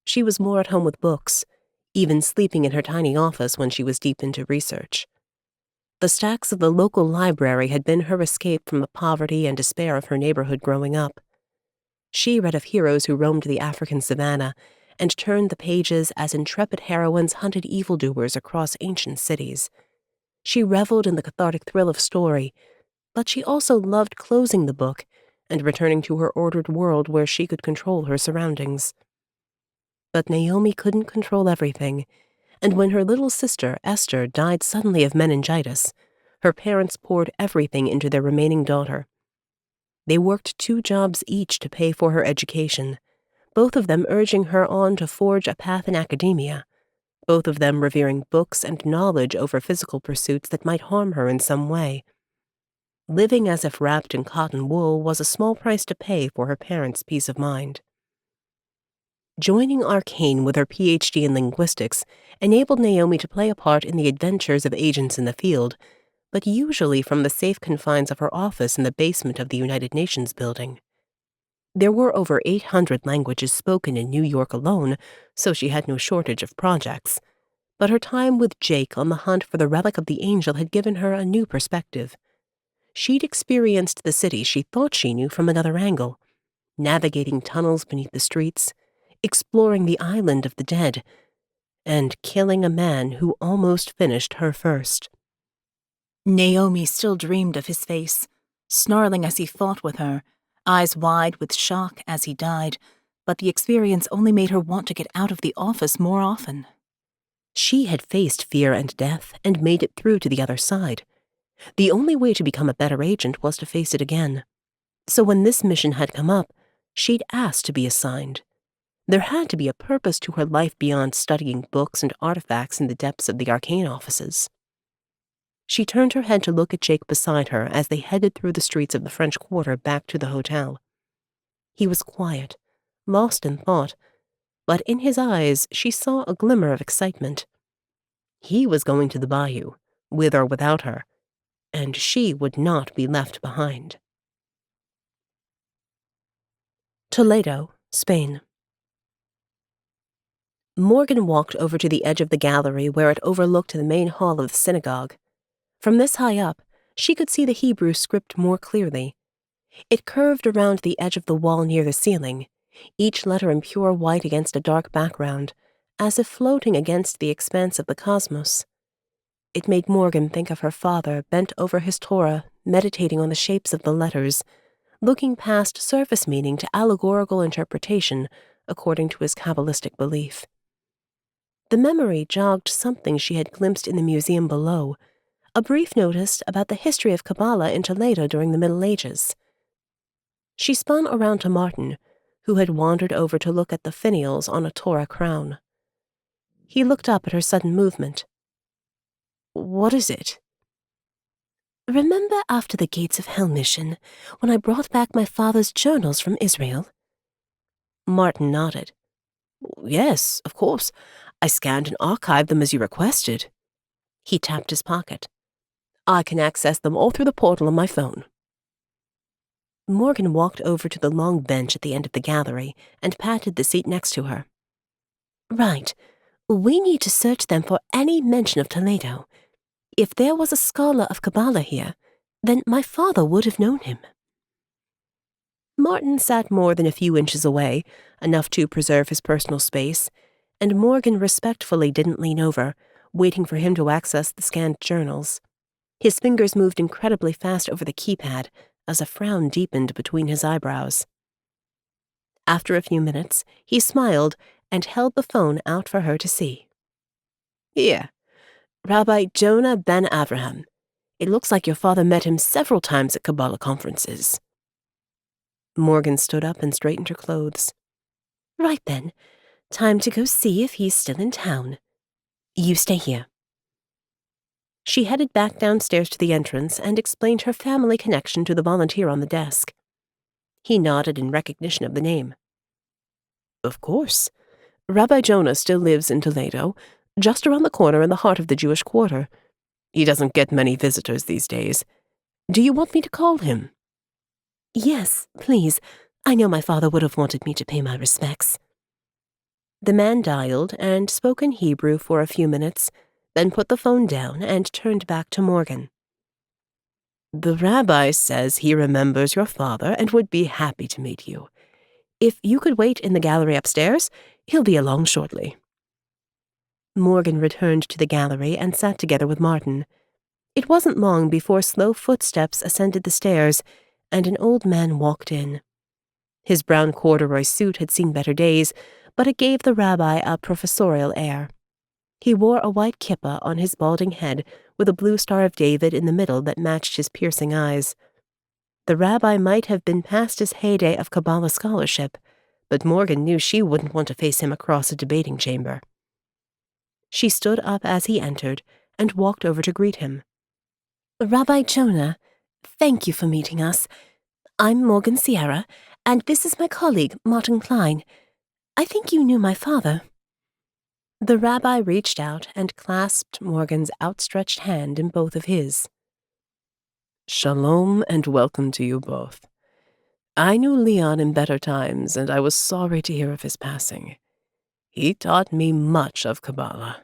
She was more at home with books, even sleeping in her tiny office when she was deep into research. The stacks of the local library had been her escape from the poverty and despair of her neighborhood growing up. She read of heroes who roamed the African savanna and turned the pages as intrepid heroines hunted evildoers across ancient cities. She reveled in the cathartic thrill of story, but she also loved closing the book and returning to her ordered world where she could control her surroundings. But Naomi couldn't control everything, and when her little sister, Esther, died suddenly of meningitis, her parents poured everything into their remaining daughter. They worked 2 jobs each to pay for her education, both of them urging her on to forge a path in academia, both of them revering books and knowledge over physical pursuits that might harm her in some way. Living as if wrapped in cotton wool was a small price to pay for her parents' peace of mind. Joining ARKANE with her PhD in linguistics enabled Naomi to play a part in the adventures of agents in the field, but usually from the safe confines of her office in the basement of the United Nations building. There were over 800 languages spoken in New York alone, so she had no shortage of projects. But her time with Jake on the hunt for the relic of the angel had given her a new perspective. She'd experienced the city she thought she knew from another angle, navigating tunnels beneath the streets, exploring the island of the dead, and killing a man who almost finished her first. Naomi still dreamed of his face, snarling as he fought with her, eyes wide with shock as he died, but the experience only made her want to get out of the office more often. She had faced fear and death and made it through to the other side. The only way to become a better agent was to face it again. So when this mission had come up, she'd asked to be assigned. There had to be a purpose to her life beyond studying books and artifacts in the depths of the ARKANE offices. She turned her head to look at Jake beside her as they headed through the streets of the French Quarter back to the hotel. He was quiet, lost in thought, but in his eyes she saw a glimmer of excitement. He was going to the bayou, with or without her, and she would not be left behind. Toledo, Spain. Morgan walked over to the edge of the gallery where it overlooked the main hall of the synagogue. From this high up, she could see the Hebrew script more clearly. It curved around the edge of the wall near the ceiling, each letter in pure white against a dark background, as if floating against the expanse of the cosmos. It made Morgan think of her father bent over his Torah, meditating on the shapes of the letters, looking past surface meaning to allegorical interpretation according to his Kabbalistic belief. The memory jogged something she had glimpsed in the museum below, a brief notice about the history of Kabbalah in Toledo during the Middle Ages. She spun around to Martin, who had wandered over to look at the finials on a Torah crown. He looked up at her sudden movement. "What is it?" "Remember after the Gates of Hell mission, when I brought back my father's journals from Israel?" Martin nodded. "Yes, of course. I scanned and archived them as you requested." He tapped his pocket. "I can access them all through the portal on my phone." Morgan walked over to the long bench at the end of the gallery and patted the seat next to her. "Right. We need to search them for any mention of Toledo. If there was a scholar of Kabbalah here, then my father would have known him." Martin sat more than a few inches away, enough to preserve his personal space, and Morgan respectfully didn't lean over, waiting for him to access the scanned journals. His fingers moved incredibly fast over the keypad as a frown deepened between his eyebrows. After a few minutes, he smiled and held the phone out for her to see. "Here, Rabbi Jonah ben Avraham. It looks like your father met him several times at Kabbalah conferences." Morgan stood up and straightened her clothes. "Right then. Time to go see if he's still in town. You stay here." She headed back downstairs to the entrance and explained her family connection to the volunteer on the desk. He nodded in recognition of the name. "Of course. Rabbi Jonah still lives in Toledo, just around the corner in the heart of the Jewish quarter. He doesn't get many visitors these days. Do you want me to call him?" "Yes, please. I know my father would have wanted me to pay my respects." The man dialed and spoke in Hebrew for a few minutes, then put the phone down and turned back to Morgan. "The rabbi says he remembers your father and would be happy to meet you. If you could wait in the gallery upstairs, he'll be along shortly." Morgan returned to the gallery and sat together with Martin. It wasn't long before slow footsteps ascended the stairs, and an old man walked in. His brown corduroy suit had seen better days, but it gave the rabbi a professorial air. He wore a white kippah on his balding head with a blue Star of David in the middle that matched his piercing eyes. The rabbi might have been past his heyday of Kabbalah scholarship, but Morgan knew she wouldn't want to face him across a debating chamber. She stood up as he entered and walked over to greet him. Rabbi Jonah, thank you for meeting us. I'm Morgan Sierra, and this is my colleague, Martin Klein. I think you knew my father. The rabbi reached out and clasped Morgan's outstretched hand in both of his. Shalom and welcome to you both. I knew Leon in better times, and I was sorry to hear of his passing. He taught me much of Kabbalah.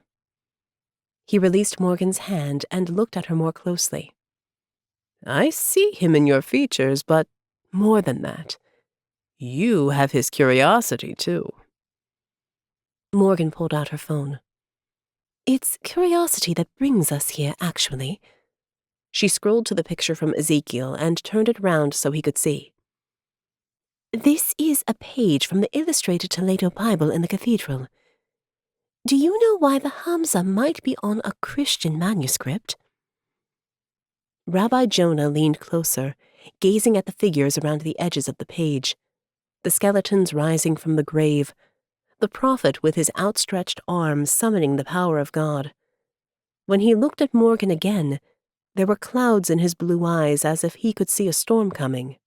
He released Morgan's hand and looked at her more closely. I see him in your features, but more than that, you have his curiosity, too. Morgan pulled out her phone. It's curiosity that brings us here, actually. She scrolled to the picture from Ezekiel and turned it round so he could see. This is a page from the illustrated Toledo Bible in the cathedral. Do you know why the Hamza might be on a Christian manuscript? Rabbi Jonah leaned closer, gazing at the figures around the edges of the page, the skeletons rising from the grave, the prophet with his outstretched arms summoning the power of God. When he looked at Morgan again, there were clouds in his blue eyes as if he could see a storm coming.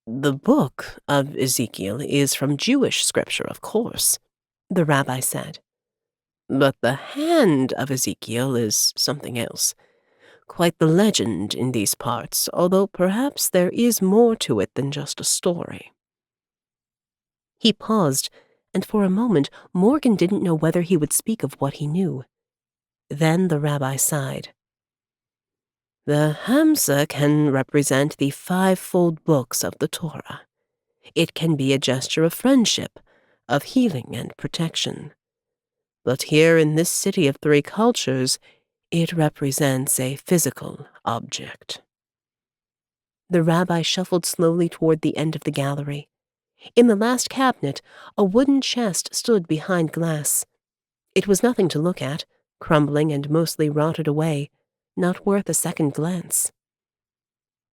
The book of Ezekiel is from Jewish scripture, of course, the rabbi said. But the hand of Ezekiel is something else. Quite the legend in these parts, although perhaps there is more to it than just a story. He paused, and for a moment Morgan didn't know whether he would speak of what he knew. Then the rabbi sighed. The Hamza can represent the fivefold books of the Torah. It can be a gesture of friendship, of healing and protection. But here in this city of three cultures, it represents a physical object. The rabbi shuffled slowly toward the end of the gallery. In the last cabinet, a wooden chest stood behind glass. It was nothing to look at, crumbling and mostly rotted away, not worth a second glance.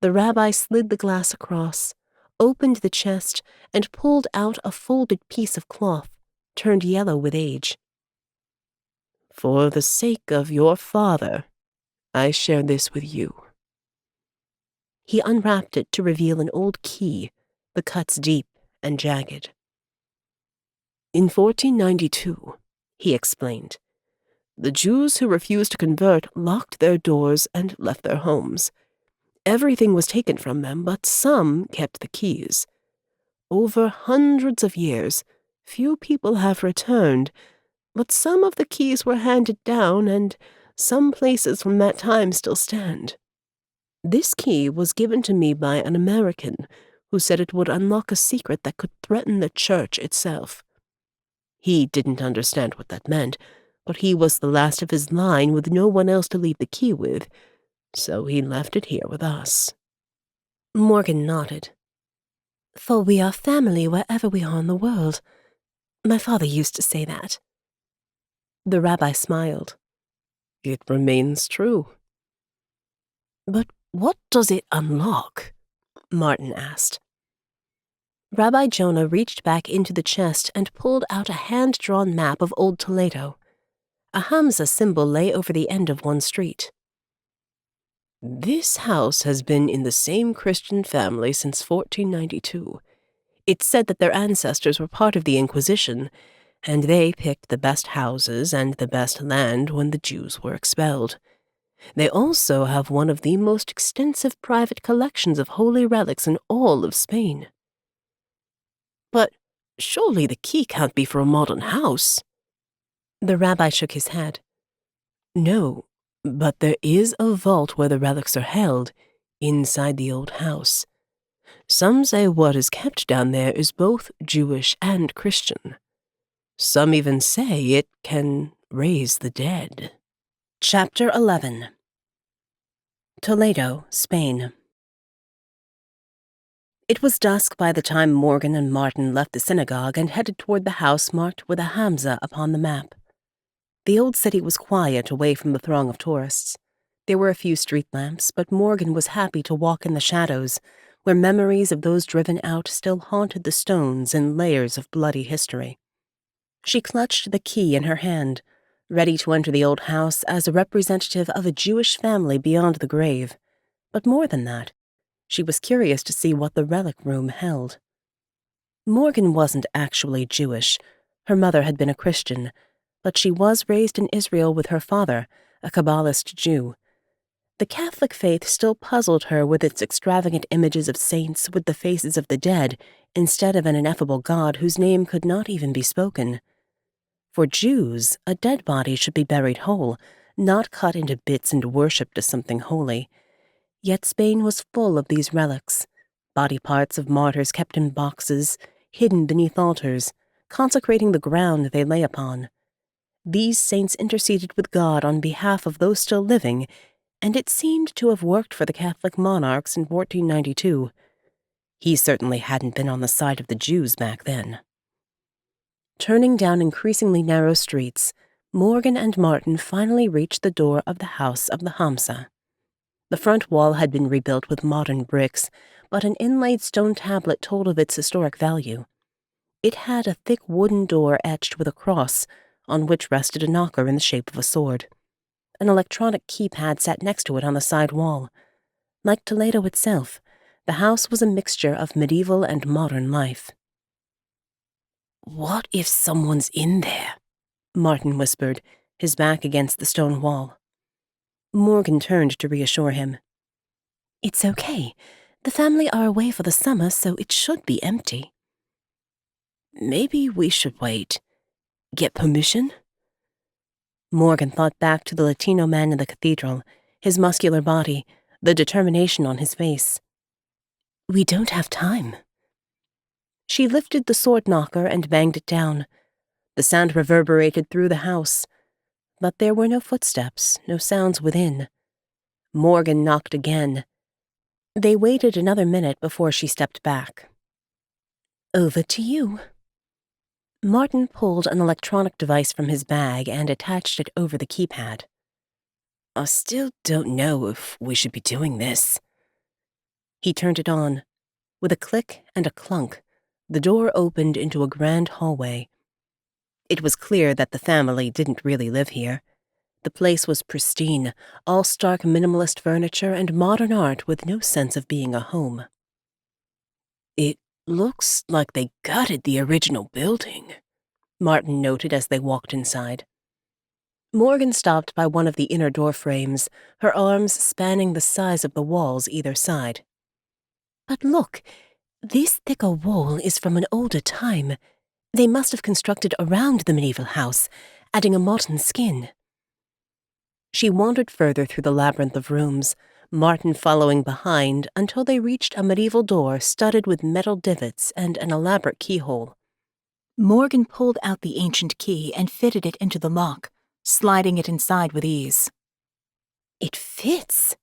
The rabbi slid the glass across, opened the chest, and pulled out a folded piece of cloth, turned yellow with age. For the sake of your father, I share this with you. He unwrapped it to reveal an old key, the cuts deep and jagged. In 1492, he explained, the Jews who refused to convert locked their doors and left their homes. Everything was taken from them, but some kept the keys. Over hundreds of years, few people have returned, but some of the keys were handed down, and some places from that time still stand. This key was given to me by an American who said it would unlock a secret that could threaten the church itself. He didn't understand what that meant, but he was the last of his line with no one else to leave the key with, so he left it here with us. Morgan nodded. For we are family wherever we are in the world. My father used to say that. The rabbi smiled. It remains true. But what does it unlock? Martin asked. Rabbi Jonah reached back into the chest and pulled out a hand-drawn map of Old Toledo. A Hamza symbol lay over the end of one street. This house has been in the same Christian family since 1492. It's said that their ancestors were part of the Inquisition, and they picked the best houses and the best land when the Jews were expelled. They also have one of the most extensive private collections of holy relics in all of Spain. But surely the key can't be for a modern house. The rabbi shook his head. No, but there is a vault where the relics are held, inside the old house. Some say what is kept down there is both Jewish and Christian. Some even say it can raise the dead. Chapter 11. Toledo, Spain. It was dusk by the time Morgan and Martin left the synagogue and headed toward the house marked with a Hamza upon the map. The old city was quiet away from the throng of tourists. There were a few street lamps, but Morgan was happy to walk in the shadows, where memories of those driven out still haunted the stones in layers of bloody history. She clutched the key in her hand, ready to enter the old house as a representative of a Jewish family beyond the grave. But more than that, she was curious to see what the relic room held. Morgan wasn't actually Jewish. Her mother had been a Christian, but she was raised in Israel with her father, a Kabbalist Jew. The Catholic faith still puzzled her with its extravagant images of saints with the faces of the dead instead of an ineffable God whose name could not even be spoken. For Jews, a dead body should be buried whole, not cut into bits and worshipped as something holy. Yet Spain was full of these relics, body parts of martyrs kept in boxes, hidden beneath altars, consecrating the ground they lay upon. These saints interceded with God on behalf of those still living, and it seemed to have worked for the Catholic monarchs in 1492. He certainly hadn't been on the side of the Jews back then. Turning down increasingly narrow streets, Morgan and Martin finally reached the door of the house of the Hamza. The front wall had been rebuilt with modern bricks, but an inlaid stone tablet told of its historic value. It had a thick wooden door etched with a cross, on which rested a knocker in the shape of a sword. An electronic keypad sat next to it on the side wall. Like Toledo itself, the house was a mixture of medieval and modern life. "What if someone's in there?" Martin whispered, his back against the stone wall. Morgan turned to reassure him. "It's okay. The family are away for the summer, so it should be empty." "Maybe we should wait. Get permission?" Morgan thought back to the Latino man in the cathedral, his muscular body, the determination on his face. "We don't have time." She lifted the sword knocker and banged it down. The sound reverberated through the house, but there were no footsteps, no sounds within. Morgan knocked again. They waited another minute before she stepped back. "Over to you." Martin pulled an electronic device from his bag and attached it over the keypad. "I still don't know if we should be doing this." He turned it on. With a click and a clunk, the door opened into a grand hallway. It was clear that the family didn't really live here. The place was pristine, all stark minimalist furniture and modern art with no sense of being a home. "It looks like they gutted the original building," Martin noted as they walked inside. Morgan stopped by one of the inner door frames, her arms spanning the size of the walls either side. "But look, this thicker wall is from an older time. They must have constructed around the medieval house, adding a modern skin." She wandered further through the labyrinth of rooms, Martin following behind until they reached a medieval door studded with metal divots and an elaborate keyhole. Morgan pulled out the ancient key and fitted it into the lock, sliding it inside with ease. "It fits,"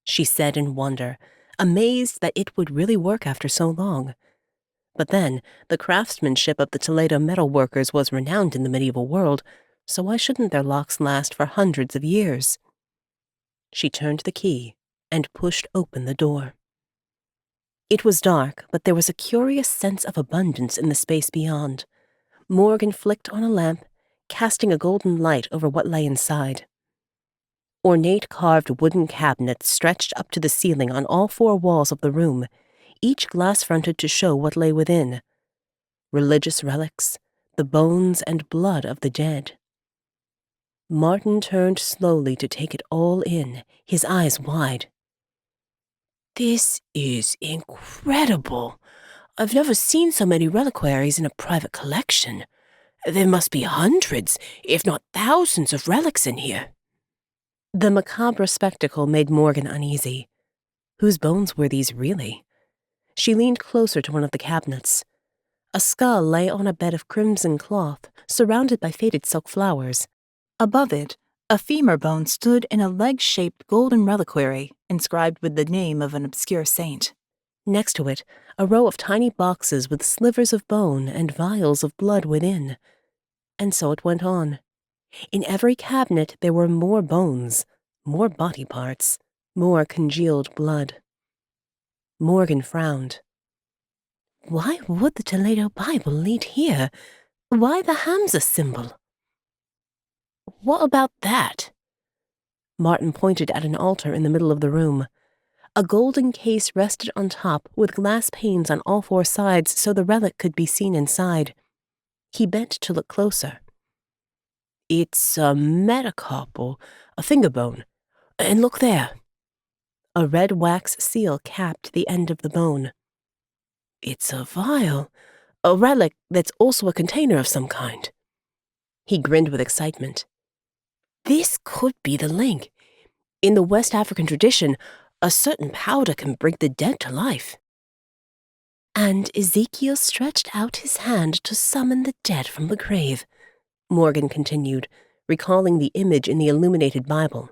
she said in wonder, amazed that it would really work after so long. But then, the craftsmanship of the Toledo metal workers was renowned in the medieval world, so why shouldn't their locks last for hundreds of years? She turned the key and pushed open the door. It was dark, but there was a curious sense of abundance in the space beyond. Morgan flicked on a lamp, casting a golden light over what lay inside. Ornate carved wooden cabinets stretched up to the ceiling on all four walls of the room, each glass-fronted to show what lay within. Religious relics, the bones and blood of the dead. Martin turned slowly to take it all in, his eyes wide. "This is incredible. I've never seen so many reliquaries in a private collection. There must be hundreds, if not thousands of relics in here." The macabre spectacle made Morgan uneasy. Whose bones were these really? She leaned closer to one of the cabinets. A skull lay on a bed of crimson cloth, surrounded by faded silk flowers. Above it, a femur bone stood in a leg-shaped golden reliquary inscribed with the name of an obscure saint. Next to it, a row of tiny boxes with slivers of bone and vials of blood within. And so it went on. In every cabinet there were more bones, more body parts, more congealed blood. Morgan frowned. Why would the Toledo Bible lead here? Why the Hamza symbol? What about that? Martin pointed at an altar in the middle of the room. A golden case rested on top with glass panes on all four sides so the relic could be seen inside. He bent to look closer. It's a metacarpal, a finger bone. And look there. A red wax seal capped the end of the bone. It's a vial, a relic that's also a container of some kind. He grinned with excitement. This could be the link. In the West African tradition, a certain powder can bring the dead to life. And Ezekiel stretched out his hand to summon the dead from the grave, Morgan continued, recalling the image in the illuminated Bible.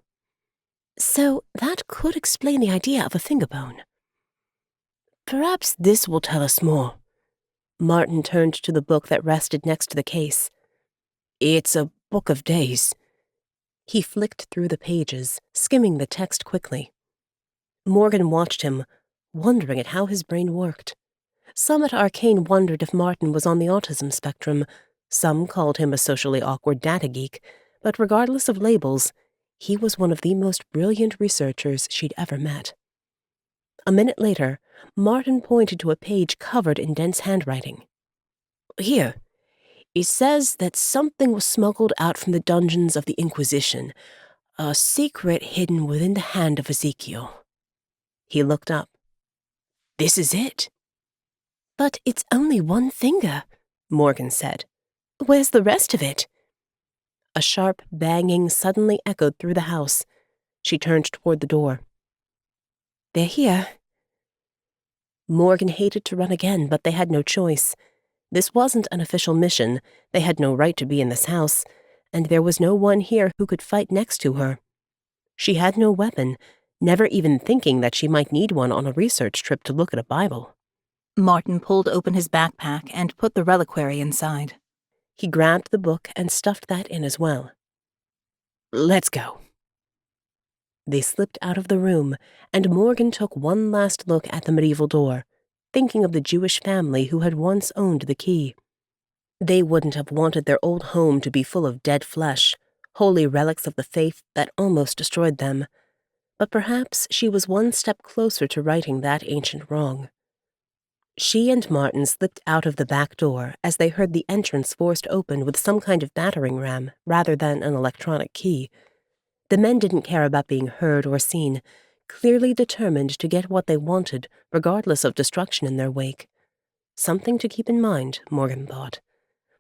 So that could explain the idea of a finger bone. Perhaps this will tell us more. Martin turned to the book that rested next to the case. It's a book of days. He flicked through the pages, skimming the text quickly. Morgan watched him, wondering at how his brain worked. Some at ARKANE wondered if Martin was on the autism spectrum. Some called him a socially awkward data geek, but regardless of labels, he was one of the most brilliant researchers she'd ever met. A minute later, Martin pointed to a page covered in dense handwriting. Here, it says that something was smuggled out from the dungeons of the Inquisition, a secret hidden within the Hand of Ezekiel. He looked up. This is it. But it's only one finger, Morgan said. Where's the rest of it? A sharp banging suddenly echoed through the house. She turned toward the door. They're here. Morgan hated to run again, but they had no choice. This wasn't an official mission. They had no right to be in this house, and there was no one here who could fight next to her. She had no weapon, never even thinking that she might need one on a research trip to look at a Bible. Martin pulled open his backpack and put the reliquary inside. He grabbed the book and stuffed that in as well. Let's go. They slipped out of the room, and Morgan took one last look at the medieval door, thinking of the Jewish family who had once owned the key. They wouldn't have wanted their old home to be full of dead flesh, holy relics of the faith that almost destroyed them. But perhaps she was one step closer to righting that ancient wrong. She and Martin slipped out of the back door as they heard the entrance forced open with some kind of battering ram rather than an electronic key. The men didn't care about being heard or seen, clearly determined to get what they wanted, regardless of destruction in their wake. Something to keep in mind, Morgan thought.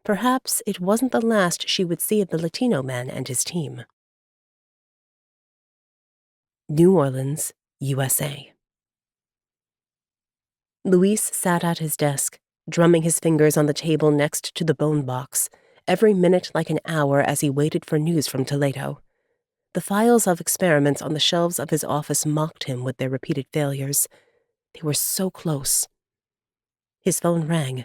Perhaps it wasn't the last she would see of the Latino man and his team. New Orleans, USA. Luis sat at his desk, drumming his fingers on the table next to the bone box, every minute like an hour as he waited for news from Toledo. The files of experiments on the shelves of his office mocked him with their repeated failures. They were so close. His phone rang.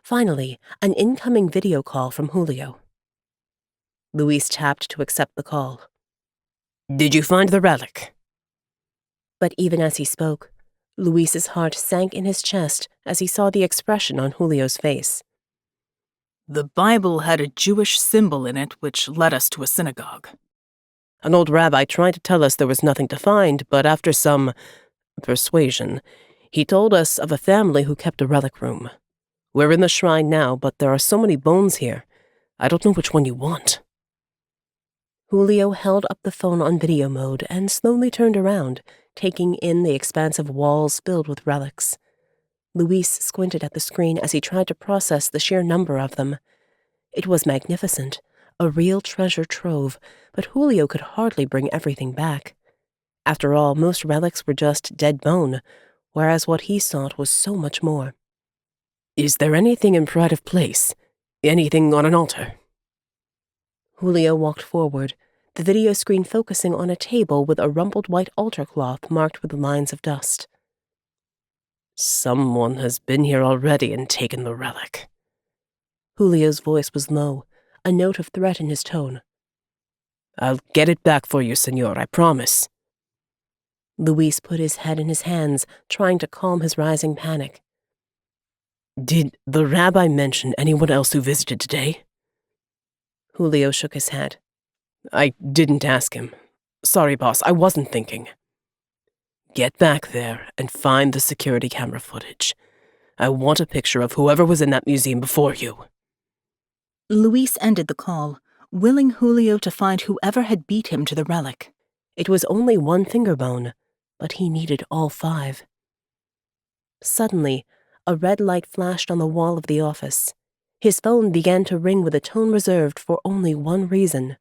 Finally, an incoming video call from Julio. Luis tapped to accept the call. Did you find the relic? But even as he spoke, Luis's heart sank in his chest as he saw the expression on Julio's face. The Bible had a Jewish symbol in it which led us to a synagogue. An old rabbi tried to tell us there was nothing to find, but after some persuasion, he told us of a family who kept a relic room. We're in the shrine now, but there are so many bones here. I don't know which one you want. Julio held up the phone on video mode and slowly turned around, taking in the expansive walls filled with relics. Luis squinted at the screen as he tried to process the sheer number of them. It was magnificent, a real treasure trove, but Julio could hardly bring everything back. After all, most relics were just dead bone, whereas what he sought was so much more. Is there anything in pride of place? Anything on an altar? Julio walked forward, the video screen focusing on a table with a rumpled white altar cloth marked with lines of dust. Someone has been here already and taken the relic. Julio's voice was low, a note of threat in his tone. I'll get it back for you, senor, I promise. Luis put his head in his hands, trying to calm his rising panic. Did the rabbi mention anyone else who visited today? Julio shook his head. I didn't ask him. Sorry, boss, I wasn't thinking. Get back there and find the security camera footage. I want a picture of whoever was in that museum before you. Luis ended the call, willing Julio to find whoever had beat him to the relic. It was only one finger bone, but he needed all 5. Suddenly, a red light flashed on the wall of the office. His phone began to ring with a tone reserved for only one reason.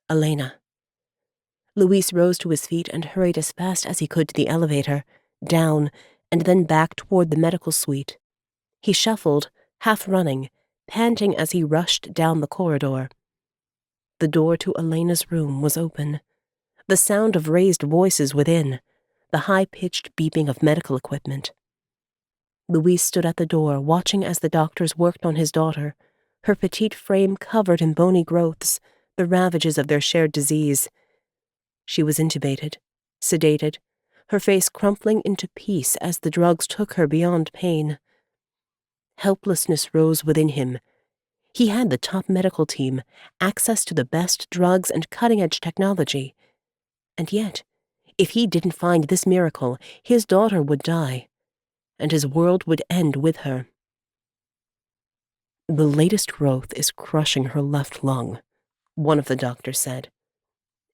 Elena. Luis rose to his feet and hurried as fast as he could to the elevator, down, and then back toward the medical suite. He shuffled, half running, panting as he rushed down the corridor. The door to Elena's room was open. The sound of raised voices within, the high-pitched beeping of medical equipment. Luis stood at the door, watching as the doctors worked on his daughter, her petite frame covered in bony growths, the ravages of their shared disease. She was intubated, sedated, her face crumpling into peace as the drugs took her beyond pain. Helplessness rose within him. He had the top medical team, access to the best drugs and cutting-edge technology. And yet, if he didn't find this miracle, his daughter would die, and his world would end with her. The latest growth is crushing her left lung, one of the doctors said.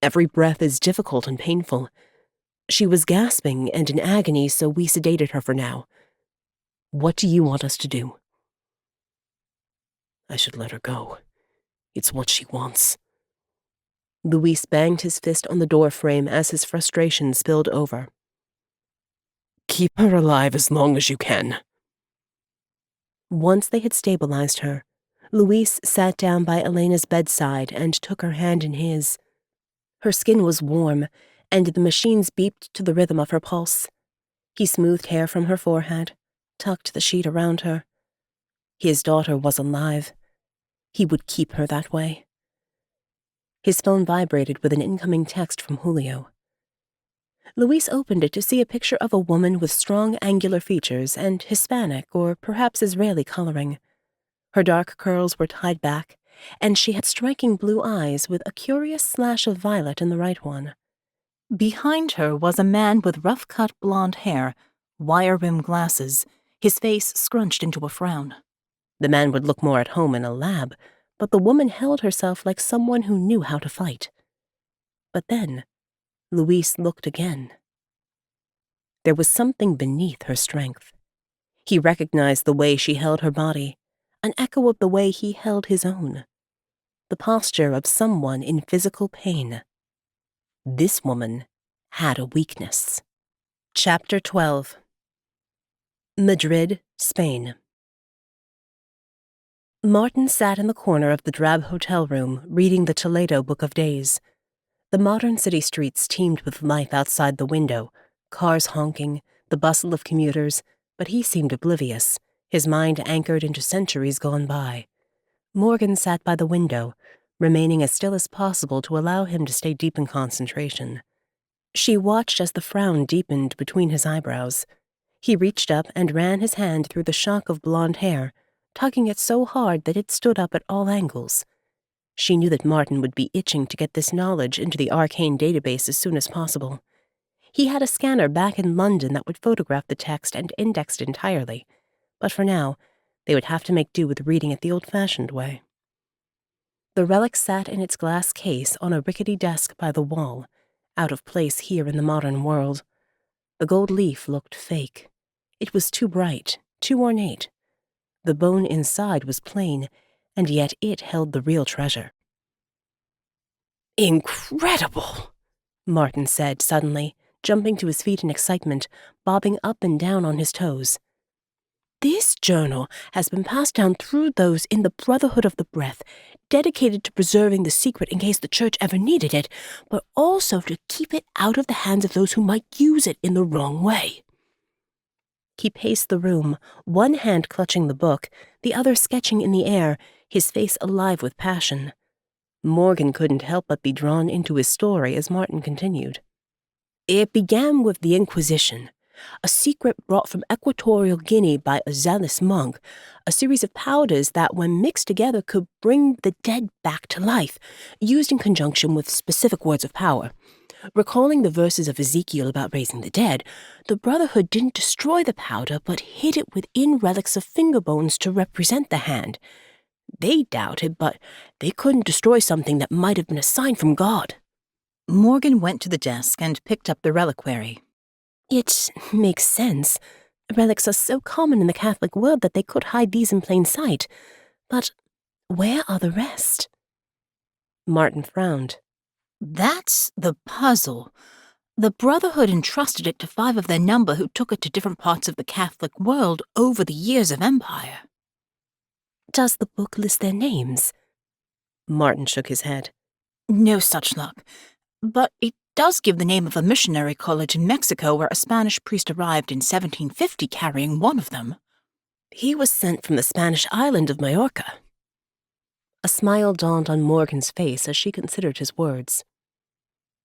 Every breath is difficult and painful. She was gasping and in agony, so we sedated her for now. What do you want us to do? I should let her go. It's what she wants. Luis banged his fist on the door frame as his frustration spilled over. Keep her alive as long as you can. Once they had stabilized her, Luis sat down by Elena's bedside and took her hand in his. Her skin was warm, and the machines beeped to the rhythm of her pulse. He smoothed hair from her forehead, tucked the sheet around her. His daughter was alive. He would keep her that way. His phone vibrated with an incoming text from Julio. Luis opened it to see a picture of a woman with strong angular features and Hispanic or perhaps Israeli coloring. Her dark curls were tied back, and she had striking blue eyes with a curious slash of violet in the right one. Behind her was a man with rough-cut blonde hair, wire-rimmed glasses, his face scrunched into a frown. The man would look more at home in a lab, but the woman held herself like someone who knew how to fight. But then, Luis looked again. There was something beneath her strength. He recognized the way she held her body, an echo of the way he held his own. The posture of someone in physical pain. This woman had a weakness. Chapter 12. Madrid, Spain. Martin sat in the corner of the drab hotel room, reading the Toledo Book of Days. The modern city streets teemed with life outside the window, cars honking, the bustle of commuters, but he seemed oblivious, his mind anchored into centuries gone by. Morgan sat by the window, remaining as still as possible to allow him to stay deep in concentration. She watched as the frown deepened between his eyebrows. He reached up and ran his hand through the shock of blonde hair, tugging it so hard that it stood up at all angles. She knew that Martin would be itching to get this knowledge into the ARKANE database as soon as possible. He had a scanner back in London that would photograph the text and index it entirely, but for now, they would have to make do with reading it the old-fashioned way. The relic sat in its glass case on a rickety desk by the wall, out of place here in the modern world. The gold leaf looked fake. It was too bright, too ornate. The bone inside was plain, and yet it held the real treasure. Incredible, Martin said suddenly, jumping to his feet in excitement, bobbing up and down on his toes. This journal has been passed down through those in the Brotherhood of the Breath, dedicated to preserving the secret in case the Church ever needed it, but also to keep it out of the hands of those who might use it in the wrong way. He paced the room, one hand clutching the book, the other sketching in the air, his face alive with passion. Morgan couldn't help but be drawn into his story as Martin continued. It began with the Inquisition, a secret brought from Equatorial Guinea by a zealous monk, a series of powders that, when mixed together, could bring the dead back to life, used in conjunction with specific words of power. Recalling the verses of Ezekiel about raising the dead, the Brotherhood didn't destroy the powder, but hid it within relics of finger bones to represent the hand. They doubted, but they couldn't destroy something that might have been a sign from God. Morgan went to the desk and picked up the reliquary. It makes sense. Relics are so common in the Catholic world that they could hide these in plain sight. But where are the rest? Martin frowned. That's the puzzle. The Brotherhood entrusted it to 5 of their number who took it to different parts of the Catholic world over the years of empire. Does the book list their names? Martin shook his head. No such luck. But it does give the name of a missionary college in Mexico where a Spanish priest arrived in 1750 carrying one of them. He was sent from the Spanish island of Majorca. A smile dawned on Morgan's face as she considered his words.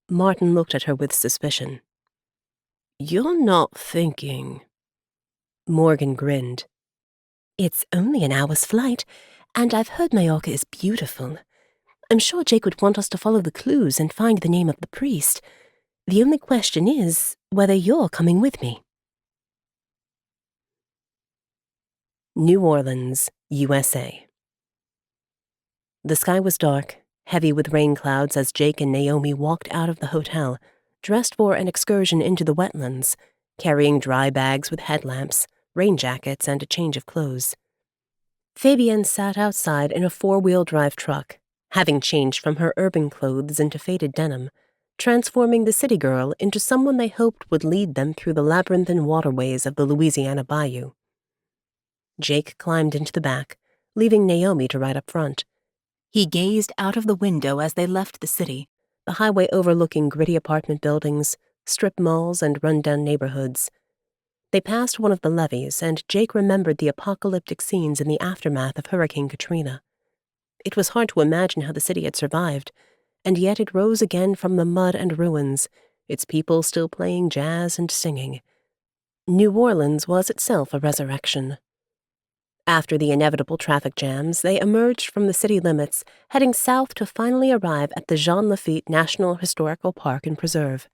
Martin looked at her with suspicion. You're not thinking... Morgan grinned. It's only an hour's flight, and I've heard Majorca is beautiful. I'm sure Jake would want us to follow the clues and find the name of the priest. The only question is whether you're coming with me. New Orleans, USA. The sky was dark, heavy with rain clouds as Jake and Naomi walked out of the hotel, dressed for an excursion into the wetlands, carrying dry bags with headlamps, rain jackets, and a change of clothes. Fabienne sat outside in a 4-wheel-drive truck, having changed from her urban clothes into faded denim, transforming the city girl into someone they hoped would lead them through the labyrinthine waterways of the Louisiana Bayou. Jake climbed into the back, leaving Naomi to ride up front. He gazed out of the window as they left the city, the highway overlooking gritty apartment buildings, strip malls, and run-down neighborhoods. They passed one of the levees, and Jake remembered the apocalyptic scenes in the aftermath of Hurricane Katrina. It was hard to imagine how the city had survived, and yet it rose again from the mud and ruins, its people still playing jazz and singing. New Orleans was itself a resurrection. After the inevitable traffic jams, they emerged from the city limits, heading south to finally arrive at the Jean Lafitte National Historical Park and Preserve.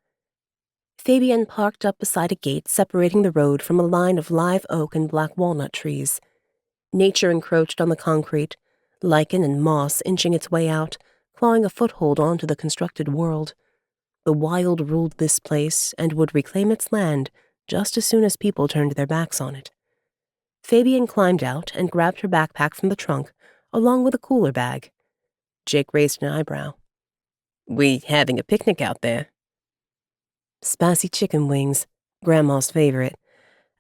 Fabienne parked up beside a gate separating the road from a line of live oak and black walnut trees. Nature encroached on the concrete, lichen and moss inching its way out, clawing a foothold onto the constructed world. The wild ruled this place and would reclaim its land just as soon as people turned their backs on it. Fabienne climbed out and grabbed her backpack from the trunk, along with a cooler bag. Jake raised an eyebrow. We having a picnic out there? Spicy chicken wings, Grandma's favorite.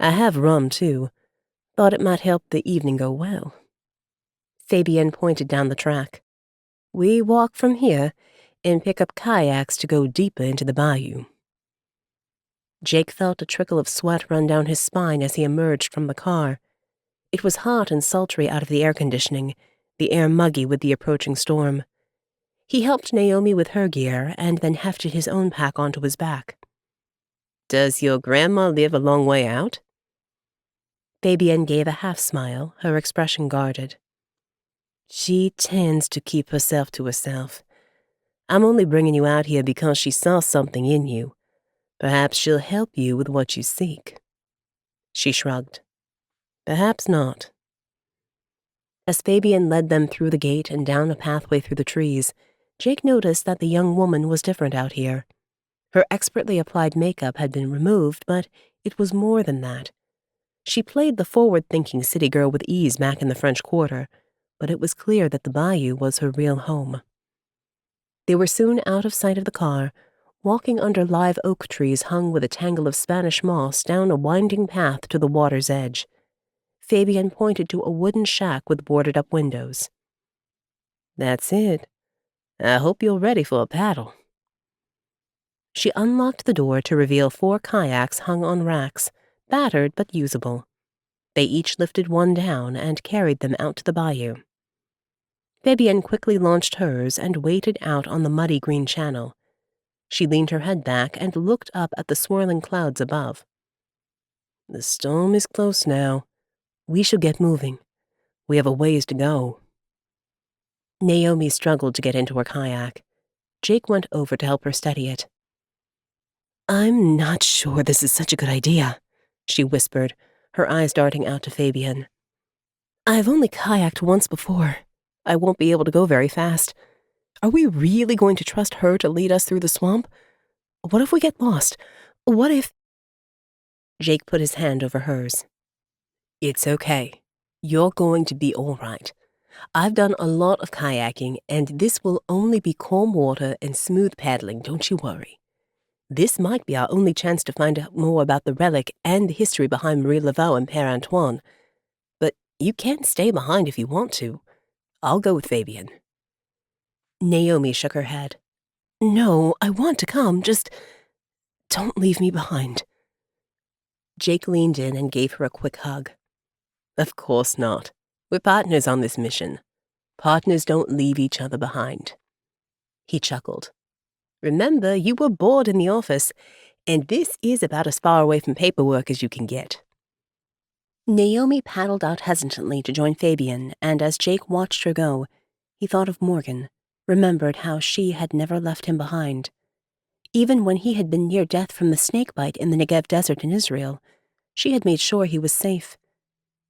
I have rum, too. Thought it might help the evening go well. Fabienne pointed down the track. We walk from here and pick up kayaks to go deeper into the bayou. Jake felt a trickle of sweat run down his spine as he emerged from the car. It was hot and sultry out of the air conditioning, the air muggy with the approaching storm. He helped Naomi with her gear and then hefted his own pack onto his back. Does your grandma live a long way out? Fabienne gave a half-smile, her expression guarded. She tends to keep herself to herself. I'm only bringing you out here because she saw something in you. Perhaps she'll help you with what you seek. She shrugged. Perhaps not. As Fabienne led them through the gate and down a pathway through the trees, Jake noticed that the young woman was different out here. Her expertly applied makeup had been removed, but it was more than that. She played the forward-thinking city girl with ease back in the French Quarter, but it was clear that the bayou was her real home. They were soon out of sight of the car, walking under live oak trees hung with a tangle of Spanish moss down a winding path to the water's edge. Fabienne pointed to a wooden shack with boarded-up windows. That's it. I hope you're ready for a paddle. She unlocked the door to reveal 4 kayaks hung on racks, battered but usable. They each lifted one down and carried them out to the bayou. Fabienne quickly launched hers and waded out on the muddy green channel. She leaned her head back and looked up at the swirling clouds above. The storm is close now. We should get moving. We have a ways to go. Naomi struggled to get into her kayak. Jake went over to help her steady it. I'm not sure this is such a good idea, she whispered, her eyes darting out to Fabienne. I've only kayaked once before. I won't be able to go very fast. Are we really going to trust her to lead us through the swamp? What if we get lost? What if... Jake put his hand over hers. It's okay. You're going to be all right. I've done a lot of kayaking, and this will only be calm water and smooth paddling, don't you worry. This might be our only chance to find out more about the relic and the history behind Marie Laveau and Père Antoine. But you can stay behind if you want to. I'll go with Fabienne. Naomi shook her head. No, I want to come, just don't leave me behind. Jake leaned in and gave her a quick hug. Of course not. We're partners on this mission. Partners don't leave each other behind. He chuckled. Remember, you were bored in the office, and this is about as far away from paperwork as you can get. Naomi paddled out hesitantly to join Fabienne, and as Jake watched her go, he thought of Morgan, remembered how she had never left him behind. Even when he had been near death from the snakebite in the Negev desert in Israel, she had made sure he was safe.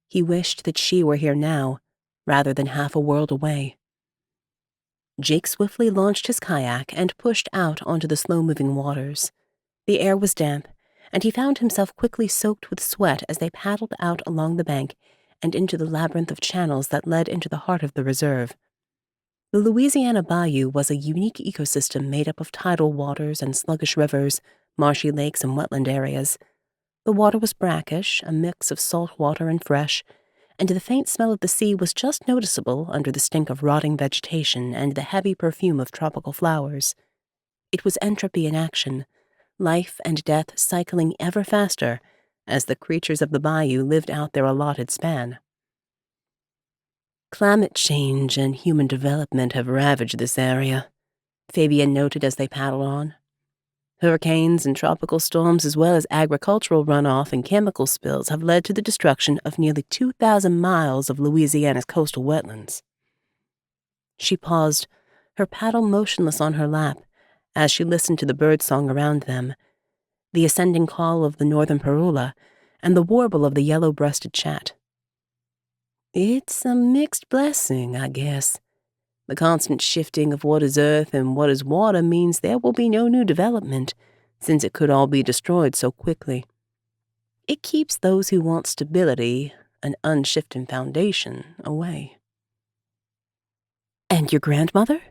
He wished that she were here now, rather than half a world away. Jake swiftly launched his kayak and pushed out onto the slow-moving waters. The air was damp, and he found himself quickly soaked with sweat as they paddled out along the bank and into the labyrinth of channels that led into the heart of the reserve. The Louisiana Bayou was a unique ecosystem made up of tidal waters and sluggish rivers, marshy lakes and wetland areas. The water was brackish, a mix of salt water and fresh, and the faint smell of the sea was just noticeable under the stink of rotting vegetation and the heavy perfume of tropical flowers. It was entropy in action, life and death cycling ever faster as the creatures of the bayou lived out their allotted span. Climate change and human development have ravaged this area, Fabienne noted as they paddled on. Hurricanes and tropical storms, as well as agricultural runoff and chemical spills, have led to the destruction of nearly 2,000 miles of Louisiana's coastal wetlands. She paused, her paddle motionless on her lap, as she listened to the birdsong around them, the ascending call of the northern parula, and the warble of the yellow-breasted chat. It's a mixed blessing, I guess. The constant shifting of what is earth and what is water means there will be no new development, since it could all be destroyed so quickly. It keeps those who want stability, an unshifting foundation, away. And your grandmother?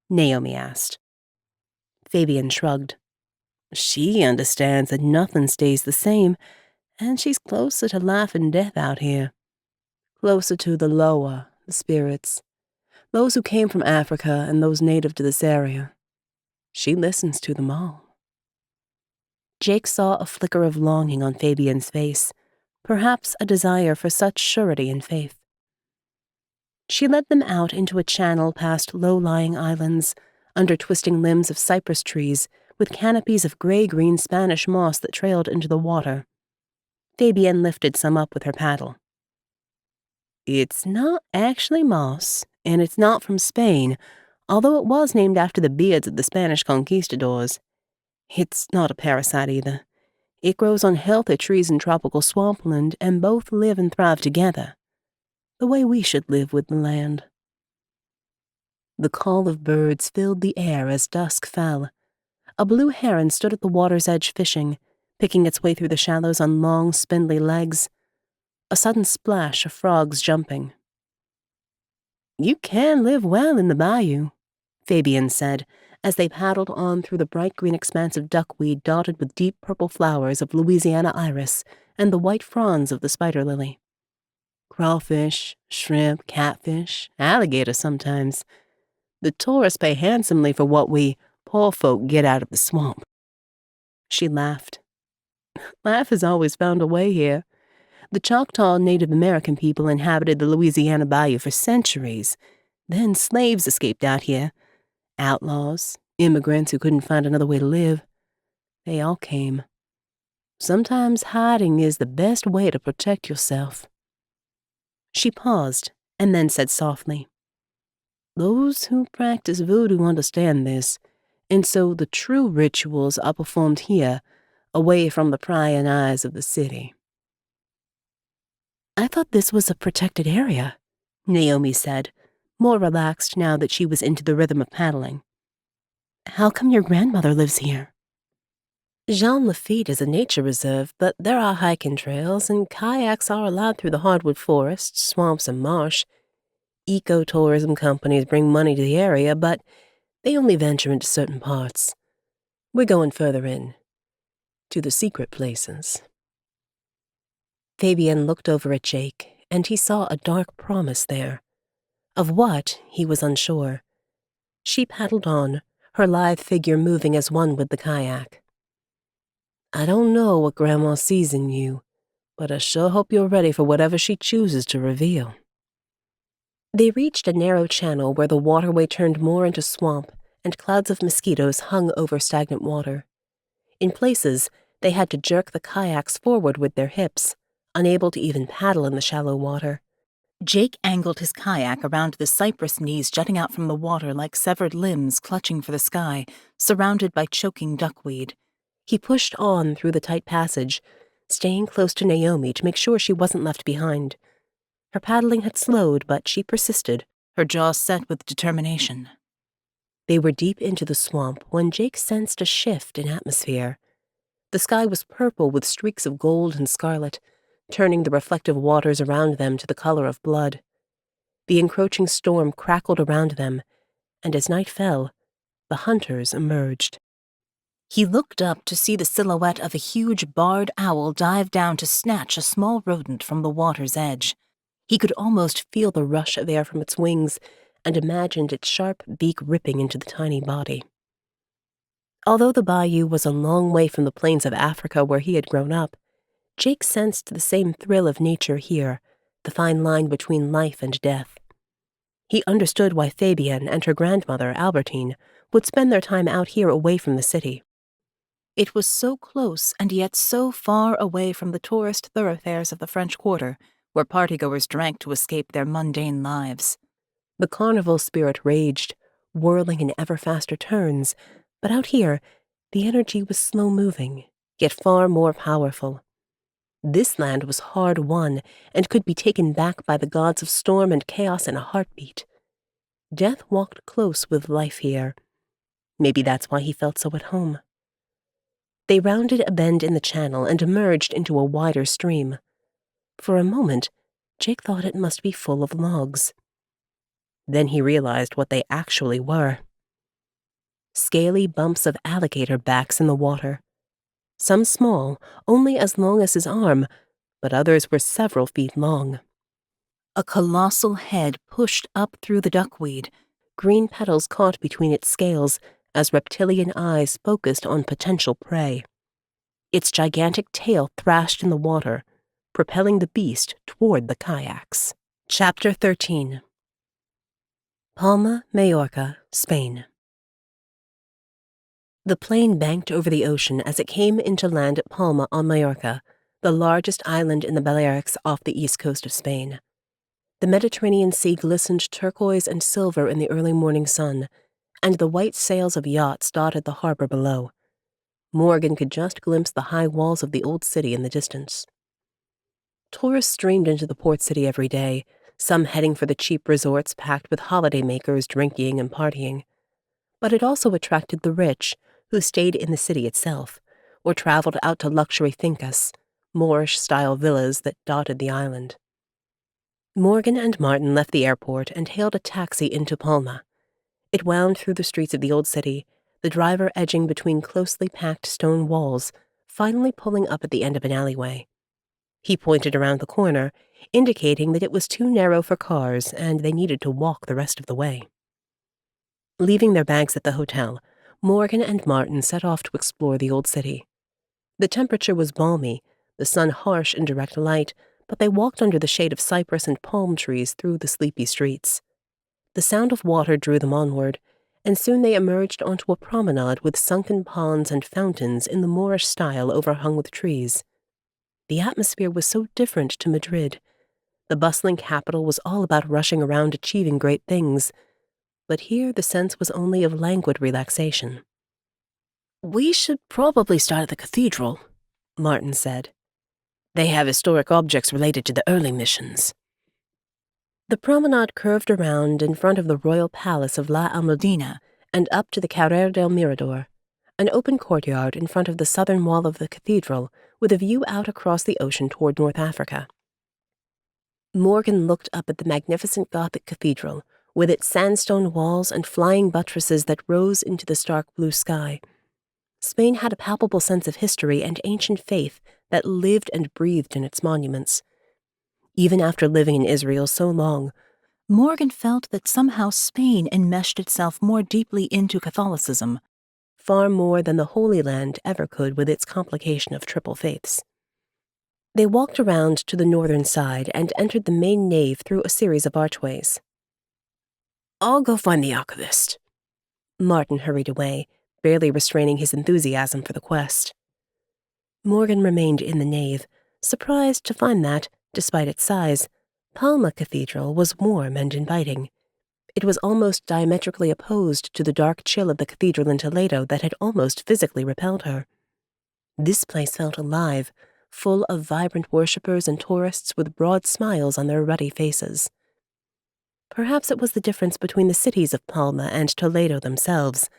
Naomi asked. Fabienne shrugged. She understands that nothing stays the same, and she's closer to life and death out here. Closer to the lower, the spirits. Those who came from Africa and those native to this area. She listens to them all. Jake saw a flicker of longing on Fabienne's face, perhaps a desire for such surety and faith. She led them out into a channel past low-lying islands, under twisting limbs of cypress trees, with canopies of gray-green Spanish moss that trailed into the water. Fabienne lifted some up with her paddle. It's not actually moss, and it's not from Spain, although it was named after the beards of the Spanish conquistadors. It's not a parasite either. It grows on healthy trees in tropical swampland, and both live and thrive together, the way we should live with the land. The call of birds filled the air as dusk fell. A blue heron stood at the water's edge fishing, picking its way through the shallows on long, spindly legs. A sudden splash of frogs jumping. You can live well in the bayou, Fabienne said, as they paddled on through the bright green expanse of duckweed dotted with deep purple flowers of Louisiana iris and the white fronds of the spider lily. Crawfish, shrimp, catfish, alligator sometimes. The tourists pay handsomely for what we poor folk get out of the swamp. She laughed. Life has always found a way here. The Choctaw Native American people inhabited the Louisiana Bayou for centuries. Then slaves escaped out here. Outlaws, immigrants who couldn't find another way to live. They all came. Sometimes hiding is the best way to protect yourself. She paused and then said softly, Those who practice voodoo understand this, and so the true rituals are performed here, away from the prying eyes of the city. I thought this was a protected area, Naomi said, more relaxed now that she was into the rhythm of paddling. How come your grandmother lives here? Jean Lafitte is a nature reserve, but there are hiking trails, and kayaks are allowed through the hardwood forests, swamps, and marsh. Eco-tourism companies bring money to the area, but they only venture into certain parts. We're going further in, to the secret places. Fabian looked over at Jake, and he saw a dark promise there. Of what, he was unsure. She paddled on, her lithe figure moving as one with the kayak. I don't know what Grandma sees in you, but I sure hope you're ready for whatever she chooses to reveal. They reached a narrow channel where the waterway turned more into swamp, and clouds of mosquitoes hung over stagnant water. In places, they had to jerk the kayaks forward with their hips, unable to even paddle in the shallow water. Jake angled his kayak around the cypress knees jutting out from the water like severed limbs clutching for the sky, surrounded by choking duckweed. He pushed on through the tight passage, staying close to Naomi to make sure she wasn't left behind. Her paddling had slowed, but she persisted, her jaw set with determination. They were deep into the swamp when Jake sensed a shift in atmosphere. The sky was purple with streaks of gold and scarlet, turning the reflective waters around them to the color of blood. The encroaching storm crackled around them, and as night fell, the hunters emerged. He looked up to see the silhouette of a huge barred owl dive down to snatch a small rodent from the water's edge. He could almost feel the rush of air from its wings and imagined its sharp beak ripping into the tiny body. Although the bayou was a long way from the plains of Africa where he had grown up, Jake sensed the same thrill of nature here, the fine line between life and death. He understood why Fabienne and her grandmother, Albertine, would spend their time out here away from the city. It was so close and yet so far away from the tourist thoroughfares of the French Quarter, where partygoers drank to escape their mundane lives. The carnival spirit raged, whirling in ever faster turns, but out here, the energy was slow-moving, yet far more powerful. This land was hard-won and could be taken back by the gods of storm and chaos in a heartbeat. Death walked close with life here. Maybe that's why he felt so at home. They rounded a bend in the channel and emerged into a wider stream. For a moment, Jake thought it must be full of logs. Then he realized what they actually were. Scaly bumps of alligator backs in the water. Some small, only as long as his arm, but others were several feet long. A colossal head pushed up through the duckweed, green petals caught between its scales as reptilian eyes focused on potential prey. Its gigantic tail thrashed in the water, propelling the beast toward the kayaks. Chapter 13. Palma, Majorca, Spain. The plane banked over the ocean as it came into land at Palma on Majorca, the largest island in the Balearics off the east coast of Spain. The Mediterranean Sea glistened turquoise and silver in the early morning sun, and the white sails of yachts dotted the harbor below. Morgan could just glimpse the high walls of the old city in the distance. Tourists streamed into the port city every day, some heading for the cheap resorts packed with holidaymakers drinking and partying. But it also attracted the rich, who stayed in the city itself, or traveled out to luxury fincas, Moorish-style villas that dotted the island. Morgan and Martin left the airport and hailed a taxi into Palma. It wound through the streets of the old city, the driver edging between closely packed stone walls, finally pulling up at the end of an alleyway. He pointed around the corner, indicating that it was too narrow for cars and they needed to walk the rest of the way. Leaving their bags at the hotel, Morgan and Martin set off to explore the old city. The temperature was balmy, the sun harsh in direct light, but they walked under the shade of cypress and palm trees through the sleepy streets. The sound of water drew them onward, and soon they emerged onto a promenade with sunken ponds and fountains in the Moorish style overhung with trees. The atmosphere was so different to Madrid. The bustling capital was all about rushing around achieving great things, but here the sense was only of languid relaxation. "We should probably start at the cathedral," Martin said. "They have historic objects related to the early missions." The promenade curved around in front of the royal palace of La Almudena and up to the Carrer del Mirador, an open courtyard in front of the southern wall of the cathedral with a view out across the ocean toward North Africa. Morgan looked up at the magnificent Gothic cathedral, with its sandstone walls and flying buttresses that rose into the stark blue sky. Spain had a palpable sense of history and ancient faith that lived and breathed in its monuments. Even after living in Israel so long, Morgan felt that somehow Spain enmeshed itself more deeply into Catholicism, far more than the Holy Land ever could with its complication of triple faiths. They walked around to the northern side and entered the main nave through a series of archways. "I'll go find the archivist." Martin hurried away, barely restraining his enthusiasm for the quest. Morgan remained in the nave, surprised to find that, despite its size, Palma Cathedral was warm and inviting. It was almost diametrically opposed to the dark chill of the cathedral in Toledo that had almost physically repelled her. This place felt alive, full of vibrant worshippers and tourists with broad smiles on their ruddy faces. Perhaps it was the difference between the cities of Palma and Toledo themselves,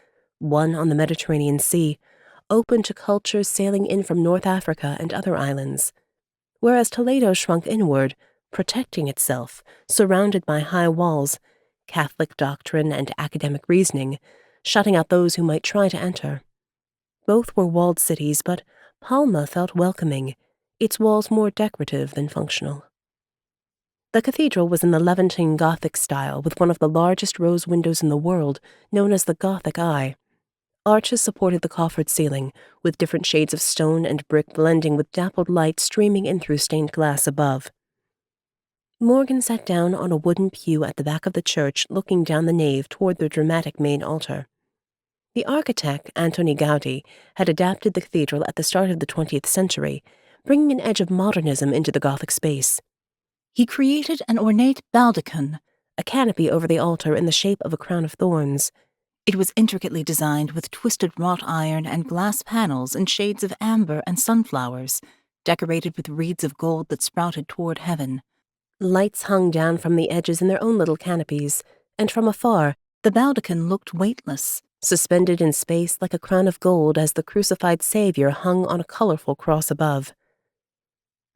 one on the Mediterranean Sea, open to cultures sailing in from North Africa and other islands, whereas Toledo shrunk inward, protecting itself, surrounded by high walls, Catholic doctrine and academic reasoning, shutting out those who might try to enter. Both were walled cities, but Palma felt welcoming, its walls more decorative than functional. The cathedral was in the Levantine Gothic style with one of the largest rose windows in the world, known as the Gothic Eye. Arches supported the coffered ceiling, with different shades of stone and brick blending with dappled light streaming in through stained glass above. Morgan sat down on a wooden pew at the back of the church, looking down the nave toward the dramatic main altar. The architect, Antoni Gaudí, had adapted the cathedral at the start of the 20th century, bringing an edge of modernism into the Gothic space. He created an ornate baldachin, a canopy over the altar in the shape of a crown of thorns. It was intricately designed with twisted wrought iron and glass panels in shades of amber and sunflowers, decorated with reeds of gold that sprouted toward heaven. Lights hung down from the edges in their own little canopies, and from afar, the baldachin looked weightless, suspended in space like a crown of gold as the crucified Savior hung on a colorful cross above.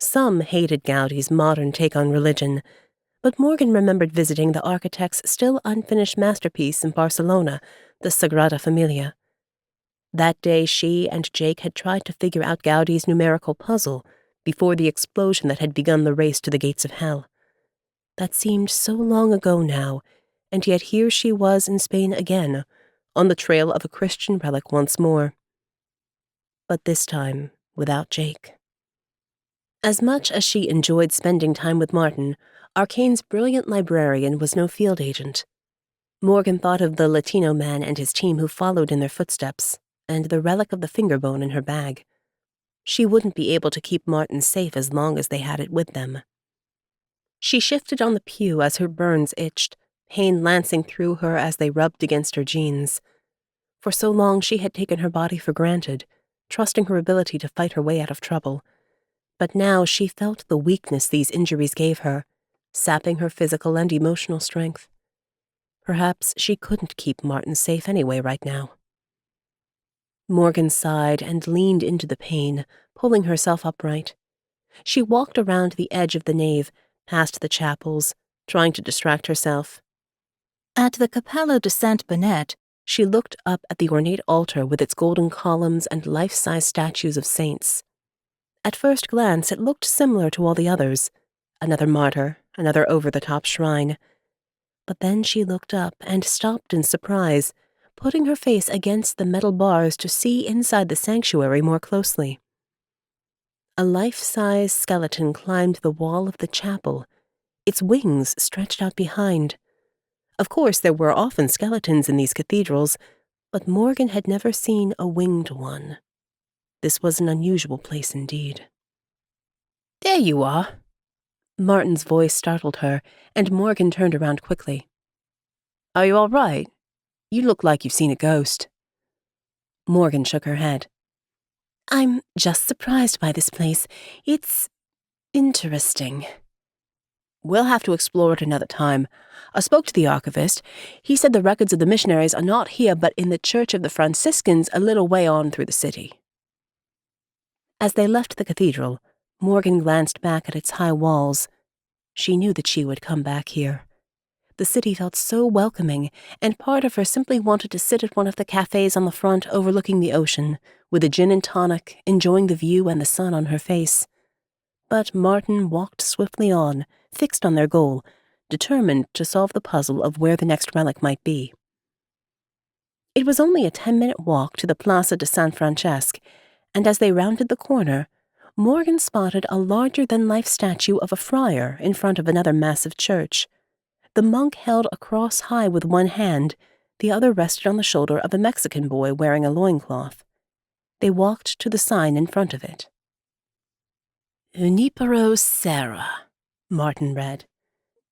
Some hated Gaudí's modern take on religion, but Morgan remembered visiting the architect's still unfinished masterpiece in Barcelona, the Sagrada Familia. That day she and Jake had tried to figure out Gaudí's numerical puzzle before the explosion that had begun the race to the gates of hell. That seemed so long ago now, and yet here she was in Spain again, on the trail of a Christian relic once more. But this time, without Jake. As much as she enjoyed spending time with Martin, ARKANE's brilliant librarian was no field agent. Morgan thought of the Latino man and his team who followed in their footsteps, and the relic of the finger bone in her bag. She wouldn't be able to keep Martin safe as long as they had it with them. She shifted on the pew as her burns itched, pain lancing through her as they rubbed against her jeans. For so long she had taken her body for granted, trusting her ability to fight her way out of trouble. But now she felt the weakness these injuries gave her, sapping her physical and emotional strength. Perhaps she couldn't keep Martin safe anyway right now. Morgan sighed and leaned into the pain, pulling herself upright. She walked around the edge of the nave, past the chapels, trying to distract herself. At the Capella de Saint Benet, she looked up at the ornate altar with its golden columns and life-size statues of saints. At first glance, it looked similar to all the others. Another martyr, another over-the-top shrine. But then she looked up and stopped in surprise, putting her face against the metal bars to see inside the sanctuary more closely. A life-size skeleton climbed the wall of the chapel, its wings stretched out behind. Of course, there were often skeletons in these cathedrals, but Morgan had never seen a winged one. This was an unusual place indeed. There you are. Martin's voice startled her, and Morgan turned around quickly. Are you all right? You look like you've seen a ghost. Morgan shook her head. I'm just surprised by this place. It's interesting. We'll have to explore it another time. I spoke to the archivist. He said the records of the missionaries are not here but in the Church of the Franciscans a little way on through the city. As they left the cathedral, Morgan glanced back at its high walls. She knew that she would come back here. The city felt so welcoming, and part of her simply wanted to sit at one of the cafes on the front overlooking the ocean, with a gin and tonic, enjoying the view and the sun on her face. But Martin walked swiftly on, fixed on their goal, determined to solve the puzzle of where the next relic might be. It was only a 10-minute walk to the Plaza de San Francesco, and as they rounded the corner, Morgan spotted a larger-than-life statue of a friar in front of another massive church. The monk held a cross high with one hand, the other rested on the shoulder of a Mexican boy wearing a loincloth. They walked to the sign in front of it. Junipero Serra, Martin read.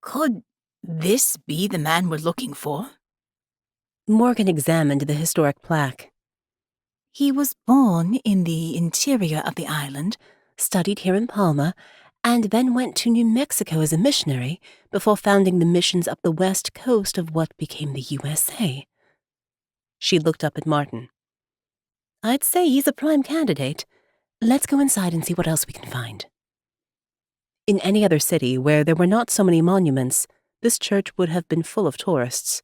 Could this be the man we're looking for? Morgan examined the historic plaque. He was born in the interior of the island, studied here in Palma, and then went to New Mexico as a missionary before founding the missions up the west coast of what became the USA. She looked up at Martin. I'd say he's a prime candidate. Let's go inside and see what else we can find. In any other city where there were not so many monuments, this church would have been full of tourists.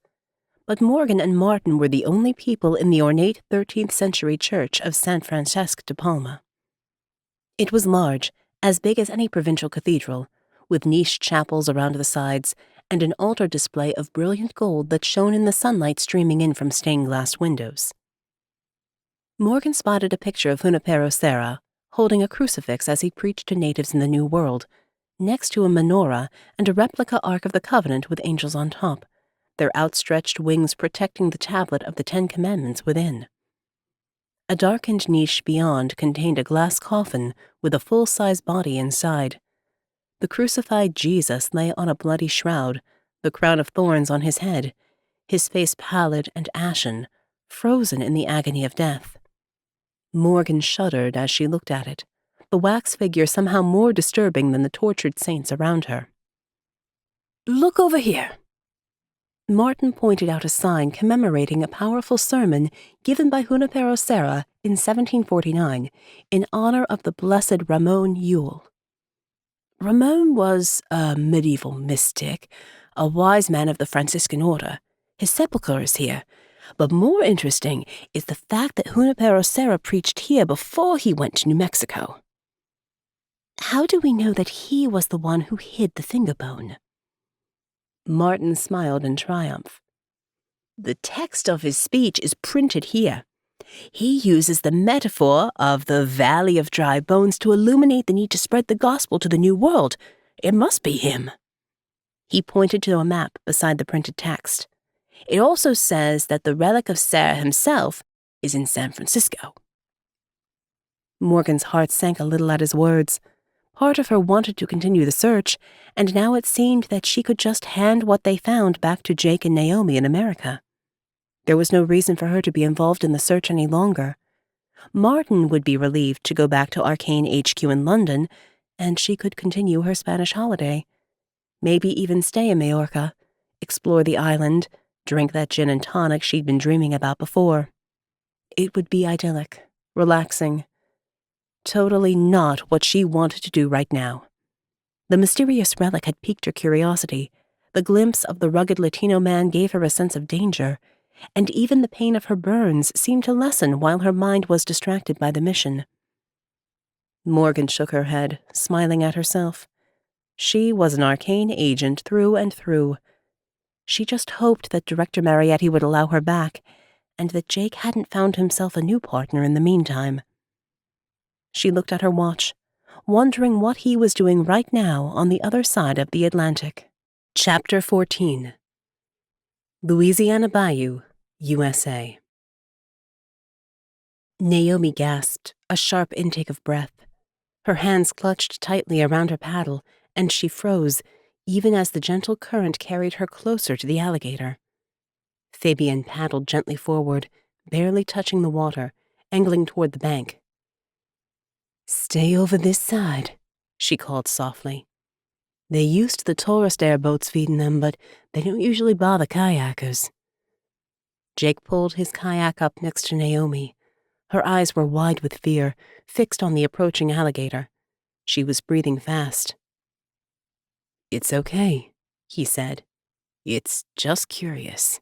But Morgan and Martin were the only people in the ornate 13th century church of San Francesco de Palma. It was large, as big as any provincial cathedral, with niche chapels around the sides and an altar display of brilliant gold that shone in the sunlight streaming in from stained-glass windows. Morgan spotted a picture of Junipero Serra, holding a crucifix as he preached to natives in the New World, next to a menorah and a replica Ark of the Covenant with angels on top, their outstretched wings protecting the tablet of the 10 Commandments within. A darkened niche beyond contained a glass coffin with a full-size body inside. The crucified Jesus lay on a bloody shroud, the crown of thorns on his head, his face pallid and ashen, frozen in the agony of death. Morgan shuddered as she looked at it, the wax figure somehow more disturbing than the tortured saints around her. Look over here. Martin pointed out a sign commemorating a powerful sermon given by Junipero Serra in 1749 in honor of the blessed Ramon Llull. Ramon was a medieval mystic, a wise man of the Franciscan order. His sepulchre is here. But more interesting is the fact that Junipero Serra preached here before he went to New Mexico. How do we know that he was the one who hid the finger bone? Martin smiled in triumph. The text of his speech is printed here. He uses the metaphor of the Valley of Dry Bones to illuminate the need to spread the gospel to the New World. It must be him. He pointed to a map beside the printed text. It also says that the relic of Serra himself is in San Francisco. Morgan's heart sank a little at his words. Part of her wanted to continue the search, and now it seemed that she could just hand what they found back to Jake and Naomi in America. There was no reason for her to be involved in the search any longer. Martin would be relieved to go back to ARKANE HQ in London, and she could continue her Spanish holiday. Maybe even stay in Majorca, explore the island, drink that gin and tonic she'd been dreaming about before. It would be idyllic, relaxing. Totally not what she wanted to do right now. The mysterious relic had piqued her curiosity. The glimpse of the rugged Latino man gave her a sense of danger, and even the pain of her burns seemed to lessen while her mind was distracted by the mission. Morgan shook her head, smiling at herself. She was an ARKANE agent through and through. She just hoped that Director Marietti would allow her back, and that Jake hadn't found himself a new partner in the meantime. She looked at her watch. wondering what he was doing right now on the other side of the Atlantic. Chapter 14. Louisiana Bayou, USA. Naomi gasped, a sharp intake of breath. Her hands clutched tightly around her paddle, and she froze, even as the gentle current carried her closer to the alligator. Fabienne paddled gently forward, barely touching the water, angling toward the bank. "Stay over this side," she called softly. "They're used to the tourist airboats feeding them, but they don't usually bother kayakers." Jake pulled his kayak up next to Naomi. Her eyes were wide with fear, fixed on the approaching alligator. She was breathing fast. "It's okay," he said. "It's just curious."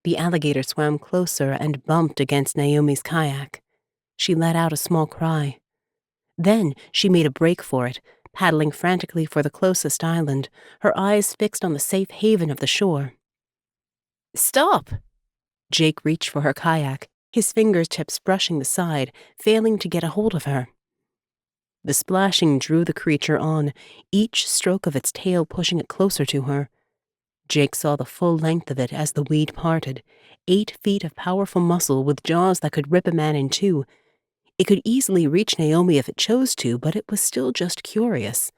The alligator swam closer and bumped against Naomi's kayak. She let out a small cry. Then she made a break for it, paddling frantically for the closest island, her eyes fixed on the safe haven of the shore. "Stop!" Jake reached for her kayak, his fingertips brushing the side, failing to get a hold of her. The splashing drew the creature on, each stroke of its tail pushing it closer to her. Jake saw the full length of it as the weed parted, 8 feet of powerful muscle with jaws that could rip a man in two. It could easily reach Naomi if it chose to, but it was still just curious.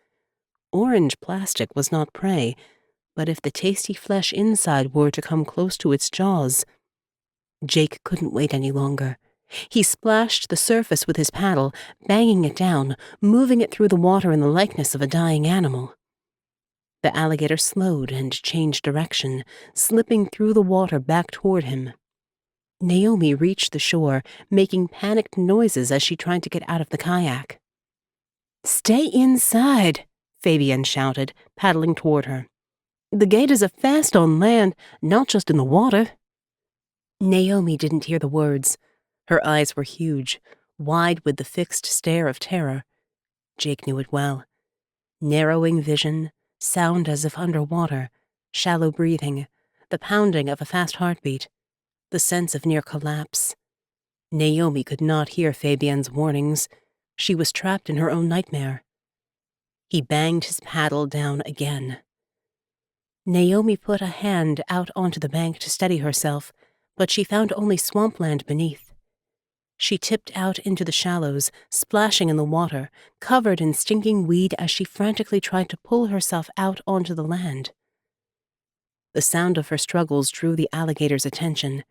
Orange plastic was not prey, but if the tasty flesh inside were to come close to its jaws... Jake couldn't wait any longer. He splashed the surface with his paddle, banging it down, moving it through the water in the likeness of a dying animal. The alligator slowed and changed direction, slipping through the water back toward him. Naomi reached the shore, making panicked noises as she tried to get out of the kayak. "Stay inside," Fabienne shouted, paddling toward her. "The gators are fast on land, not just in the water." Naomi didn't hear the words. Her eyes were huge, wide with the fixed stare of terror. Jake knew it well. Narrowing vision, sound as if underwater, shallow breathing, the pounding of a fast heartbeat, the sense of near collapse. Naomi could not hear Fabienne's warnings. She was trapped in her own nightmare. He banged his paddle down again. Naomi put a hand out onto the bank to steady herself, but she found only swampland beneath. She tipped out into the shallows, splashing in the water, covered in stinking weed as she frantically tried to pull herself out onto the land. The sound of her struggles drew the alligator's attention.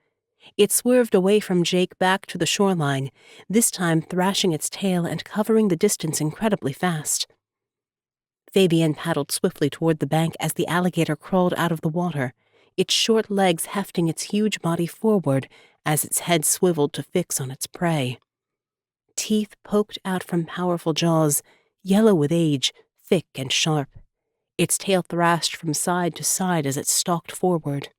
It swerved away from Jake back to the shoreline, this time thrashing its tail and covering the distance incredibly fast. Fabienne paddled swiftly toward the bank as the alligator crawled out of the water, its short legs hefting its huge body forward as its head swiveled to fix on its prey. Teeth poked out from powerful jaws, yellow with age, thick and sharp. Its tail thrashed from side to side as it stalked forward.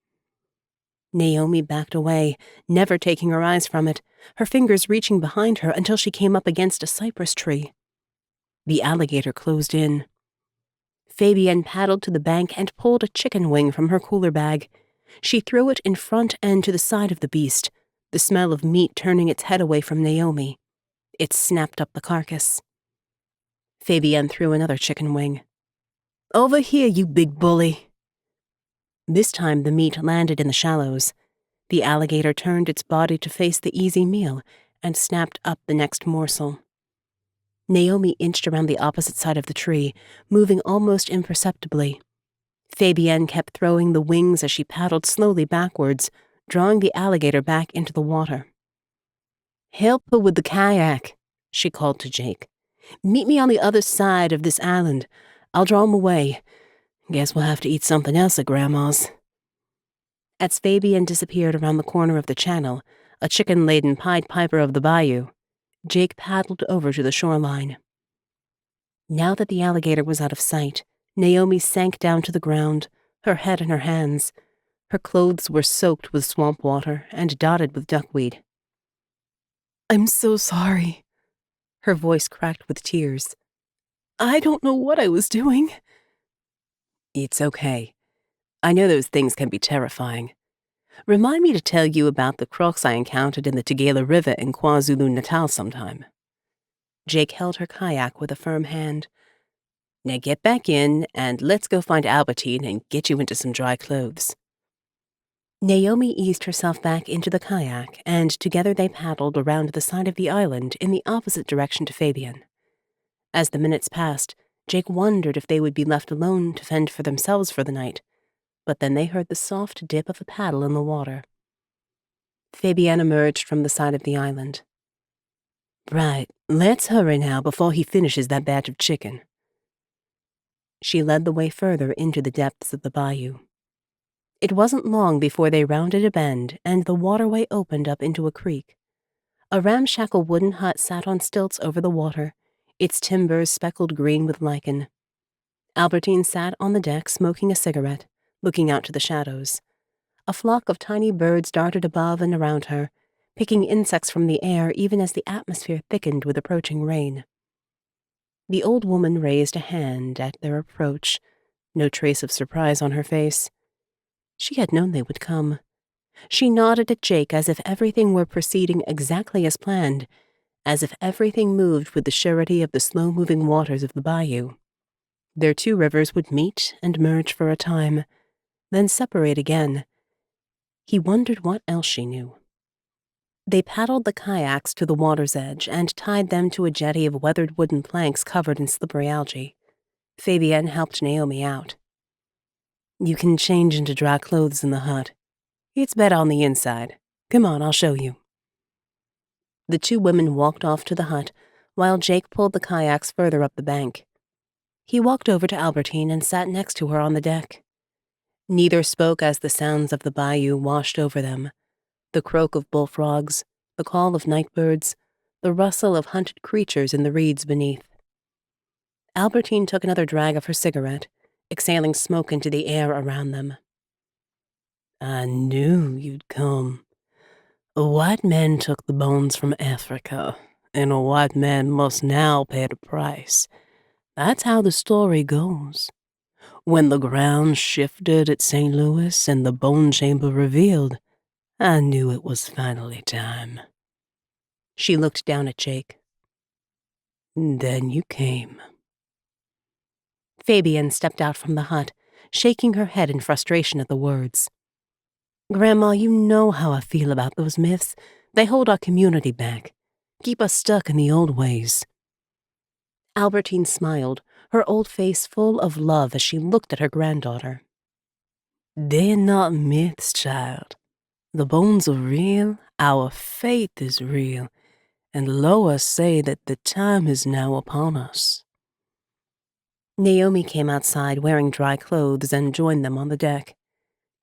Naomi backed away, never taking her eyes from it, her fingers reaching behind her until she came up against a cypress tree. The alligator closed in. Fabienne paddled to the bank and pulled a chicken wing from her cooler bag. She threw it in front and to the side of the beast, the smell of meat turning its head away from Naomi. It snapped up the carcass. Fabienne threw another chicken wing. "Over here, you big bully." This time the meat landed in the shallows. The alligator turned its body to face the easy meal and snapped up the next morsel. Naomi inched around the opposite side of the tree, moving almost imperceptibly. Fabienne kept throwing the wings as she paddled slowly backwards, drawing the alligator back into the water. "Help her with the kayak," she called to Jake. "Meet me on the other side of this island. I'll draw him away. Guess we'll have to eat something else at Grandma's." As Fabienne disappeared around the corner of the channel, a chicken-laden Pied Piper of the bayou, Jake paddled over to the shoreline. Now that the alligator was out of sight, Naomi sank down to the ground, her head in her hands. Her clothes were soaked with swamp water and dotted with duckweed. "I'm so sorry." Her voice cracked with tears. "I don't know what I was doing." "It's okay. I know those things can be terrifying. Remind me to tell you about the crocs I encountered in the Tugela River in KwaZulu-Natal sometime." Jake held her kayak with a firm hand. Now get back in, and let's go find Albertine and get you into some dry clothes. Naomi eased herself back into the kayak, and together they paddled around the side of the island in the opposite direction to Fabian. As the minutes passed, Jake wondered if they would be left alone to fend for themselves for the night, but then they heard the soft dip of a paddle in the water. Fabian emerged from the side of the island. Right, let's hurry now before he finishes that batch of chicken. She led the way further into the depths of the bayou. It wasn't long before they rounded a bend and the waterway opened up into a creek. A ramshackle wooden hut sat on stilts over the water, its timbers speckled green with lichen. Albertine sat on the deck smoking a cigarette, looking out to the shadows. A flock of tiny birds darted above and around her, picking insects from the air even as the atmosphere thickened with approaching rain. The old woman raised a hand at their approach, no trace of surprise on her face. She had known they would come. She nodded at Jake as if everything were proceeding exactly as planned, as if everything moved with the surety of the slow-moving waters of the bayou. Their two rivers would meet and merge for a time, then separate again. He wondered what else she knew. They paddled the kayaks to the water's edge and tied them to a jetty of weathered wooden planks covered in slippery algae. Fabienne helped Naomi out. You can change into dry clothes in the hut. It's better on the inside. Come on, I'll show you. The two women walked off to the hut, while Jake pulled the kayaks further up the bank. He walked over to Albertine and sat next to her on the deck. Neither spoke as the sounds of the bayou washed over them. The croak of bullfrogs, the call of nightbirds, the rustle of hunted creatures in the reeds beneath. Albertine took another drag of her cigarette, exhaling smoke into the air around them. I knew you'd come. A white man took the bones from Africa, and a white man must now pay the price. That's how the story goes. When the ground shifted at St. Louis and the bone chamber revealed, I knew it was finally time. She looked down at Jake. Then you came. Fabienne stepped out from the hut, shaking her head in frustration at the words. Grandma, you know how I feel about those myths. They hold our community back, keep us stuck in the old ways. Albertine smiled, her old face full of love as she looked at her granddaughter. They're not myths, child. The bones are real, our faith is real, and Loa say that the time is now upon us. Naomi came outside wearing dry clothes and joined them on the deck.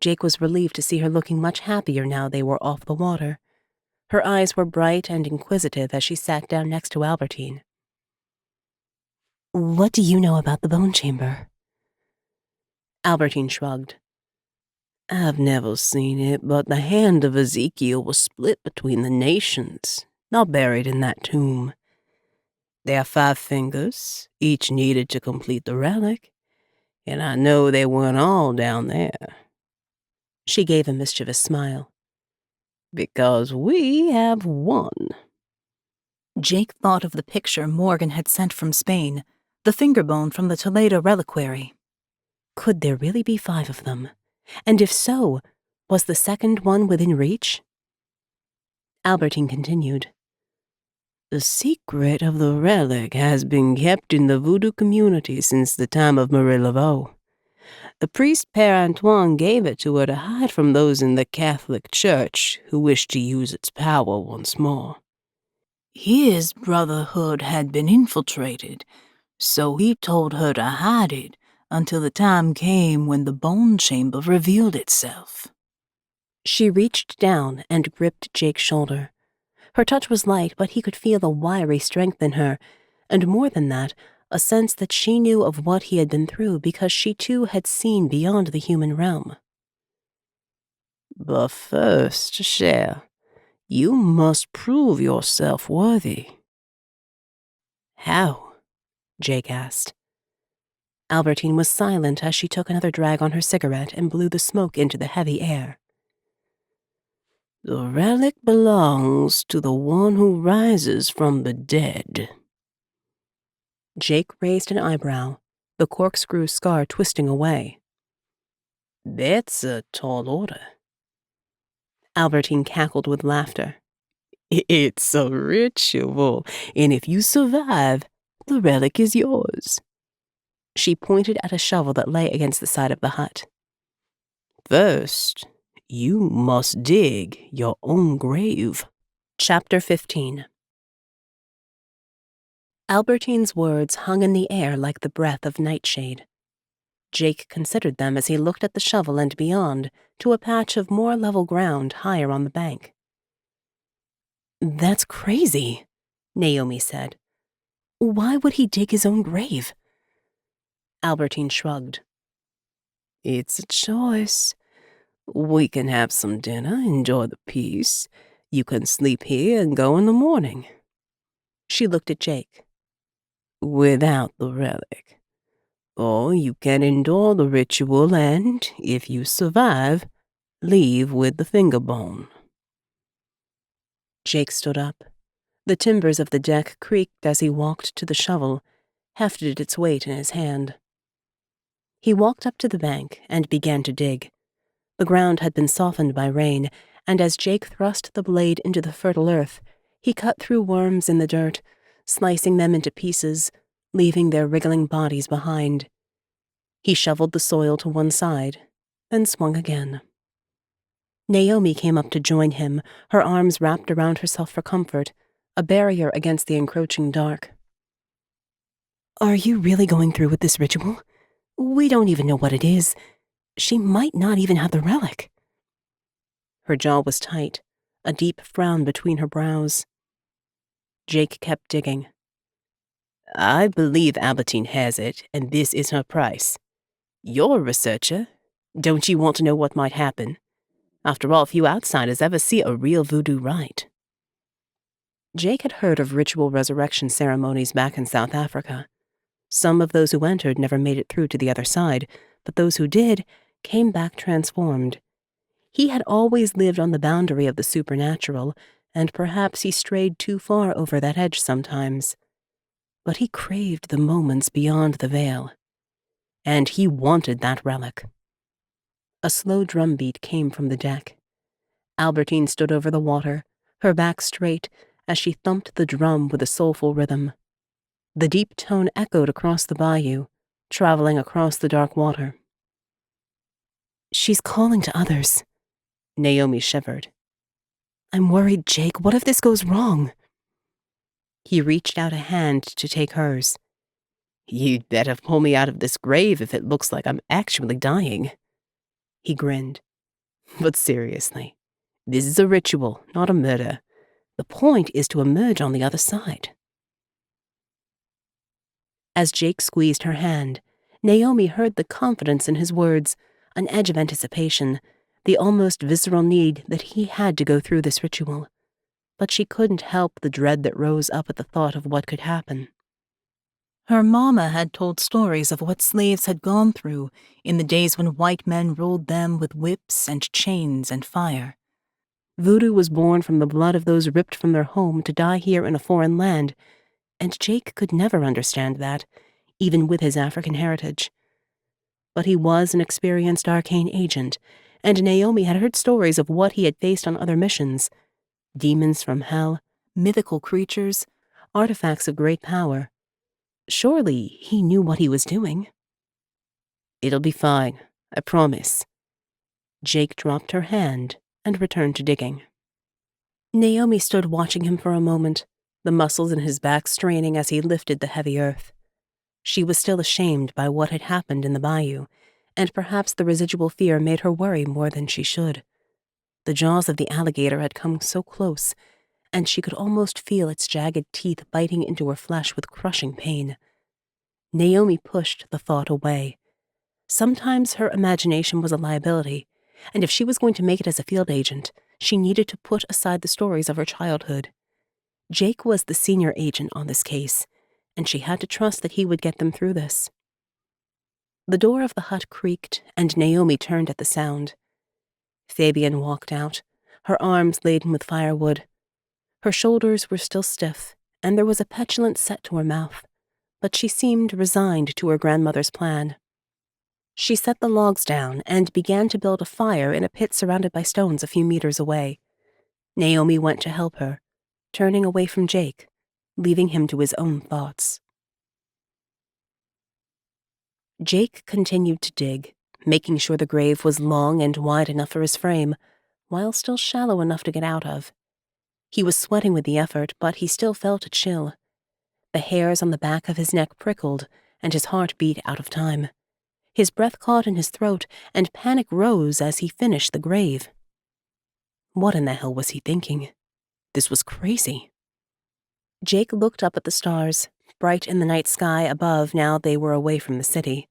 Jake was relieved to see her looking much happier now they were off the water. Her eyes were bright and inquisitive as she sat down next to Albertine. What do you know about the bone chamber? Albertine shrugged. I've never seen it, but the Hand of Ezekiel was split between the nations, not buried in that tomb. There are 5 fingers, each needed to complete the relic, and I know they weren't all down there. She gave a mischievous smile. Because we have one. Jake thought of the picture Morgan had sent from Spain, the finger bone from the Toledo reliquary. Could there really be 5 of them? And if so, was the second one within reach? Albertine continued. The secret of the relic has been kept in the Voodoo community since the time of Marie Laveau. The priest Père Antoine gave it to her to hide from those in the Catholic Church who wished to use its power once more. His brotherhood had been infiltrated, so he told her to hide it until the time came when the bone chamber revealed itself. She reached down and gripped Jake's shoulder. Her touch was light, but he could feel a wiry strength in her, and more than that, a sense that she knew of what he had been through because she too had seen beyond the human realm. But first, Cher, you must prove yourself worthy. How? Jake asked. Albertine was silent as she took another drag on her cigarette and blew the smoke into the heavy air. The relic belongs to the one who rises from the dead, Jake raised an eyebrow, the corkscrew scar twisting away. That's a tall order. Albertine cackled with laughter. It's a ritual, and if you survive, the relic is yours. She pointed at a shovel that lay against the side of the hut. First, you must dig your own grave. Chapter 15. Albertine's words hung in the air like the breath of nightshade. Jake considered them as he looked at the shovel and beyond, to a patch of more level ground higher on the bank. That's crazy, Naomi said. Why would he dig his own grave? Albertine shrugged. It's a choice. We can have some dinner, enjoy the peace. You can sleep here and go in the morning. She looked at Jake. Without the relic. Or you can endure the ritual and, if you survive, leave with the finger bone. Jake stood up. The timbers of the deck creaked as he walked to the shovel, hefted its weight in his hand. He walked up to the bank and began to dig. The ground had been softened by rain, and as Jake thrust the blade into the fertile earth, he cut through worms in the dirt, slicing them into pieces, leaving their wriggling bodies behind. He shoveled the soil to one side, then swung again. Naomi came up to join him, her arms wrapped around herself for comfort, a barrier against the encroaching dark. Are you really going through with this ritual? We don't even know what it is. She might not even have the relic. Her jaw was tight, a deep frown between her brows. Jake kept digging. I believe Albertine has it, and this is her price. You're a researcher. Don't you want to know what might happen? After all, few outsiders ever see a real voodoo rite. Jake had heard of ritual resurrection ceremonies back in South Africa. Some of those who entered never made it through to the other side, but those who did came back transformed. He had always lived on the boundary of the supernatural, and perhaps he strayed too far over that edge sometimes. But he craved the moments beyond the veil. And he wanted that relic. A slow drumbeat came from the deck. Albertine stood over the water, her back straight, as she thumped the drum with a soulful rhythm. The deep tone echoed across the bayou, traveling across the dark water. She's calling to others. Naomi shivered. I'm worried, Jake. What if this goes wrong? He reached out a hand to take hers. You'd better pull me out of this grave if it looks like I'm actually dying. He grinned. But seriously, this is a ritual, not a murder. The point is to emerge on the other side. As Jake squeezed her hand, Naomi heard the confidence in his words, an edge of anticipation, the almost visceral need that he had to go through this ritual. But she couldn't help the dread that rose up at the thought of what could happen. Her mama had told stories of what slaves had gone through in the days when white men ruled them with whips and chains and fire. Voodoo was born from the blood of those ripped from their home to die here in a foreign land, and Jake could never understand that, even with his African heritage. But he was an experienced ARKANE agent, and Naomi had heard stories of what he had faced on other missions. Demons from hell, mythical creatures, artifacts of great power. Surely he knew what he was doing. It'll be fine, I promise. Jake dropped her hand and returned to digging. Naomi stood watching him for a moment, the muscles in his back straining as he lifted the heavy earth. She was still ashamed by what had happened in the bayou, and perhaps the residual fear made her worry more than she should. The jaws of the alligator had come so close, and she could almost feel its jagged teeth biting into her flesh with crushing pain. Naomi pushed the thought away. Sometimes her imagination was a liability, and if she was going to make it as a field agent, she needed to put aside the stories of her childhood. Jake was the senior agent on this case, and she had to trust that he would get them through this. The door of the hut creaked, and Naomi turned at the sound. Fabian walked out, her arms laden with firewood. Her shoulders were still stiff, and there was a petulant set to her mouth, but she seemed resigned to her grandmother's plan. She set the logs down and began to build a fire in a pit surrounded by stones a few meters away. Naomi went to help her, turning away from Jake, leaving him to his own thoughts. Jake continued to dig, making sure the grave was long and wide enough for his frame, while still shallow enough to get out of. He was sweating with the effort, but he still felt a chill. The hairs on the back of his neck prickled, and his heart beat out of time. His breath caught in his throat, and panic rose as he finished the grave. What in the hell was he thinking? This was crazy. Jake looked up at the stars, bright in the night sky above now they were away from the city.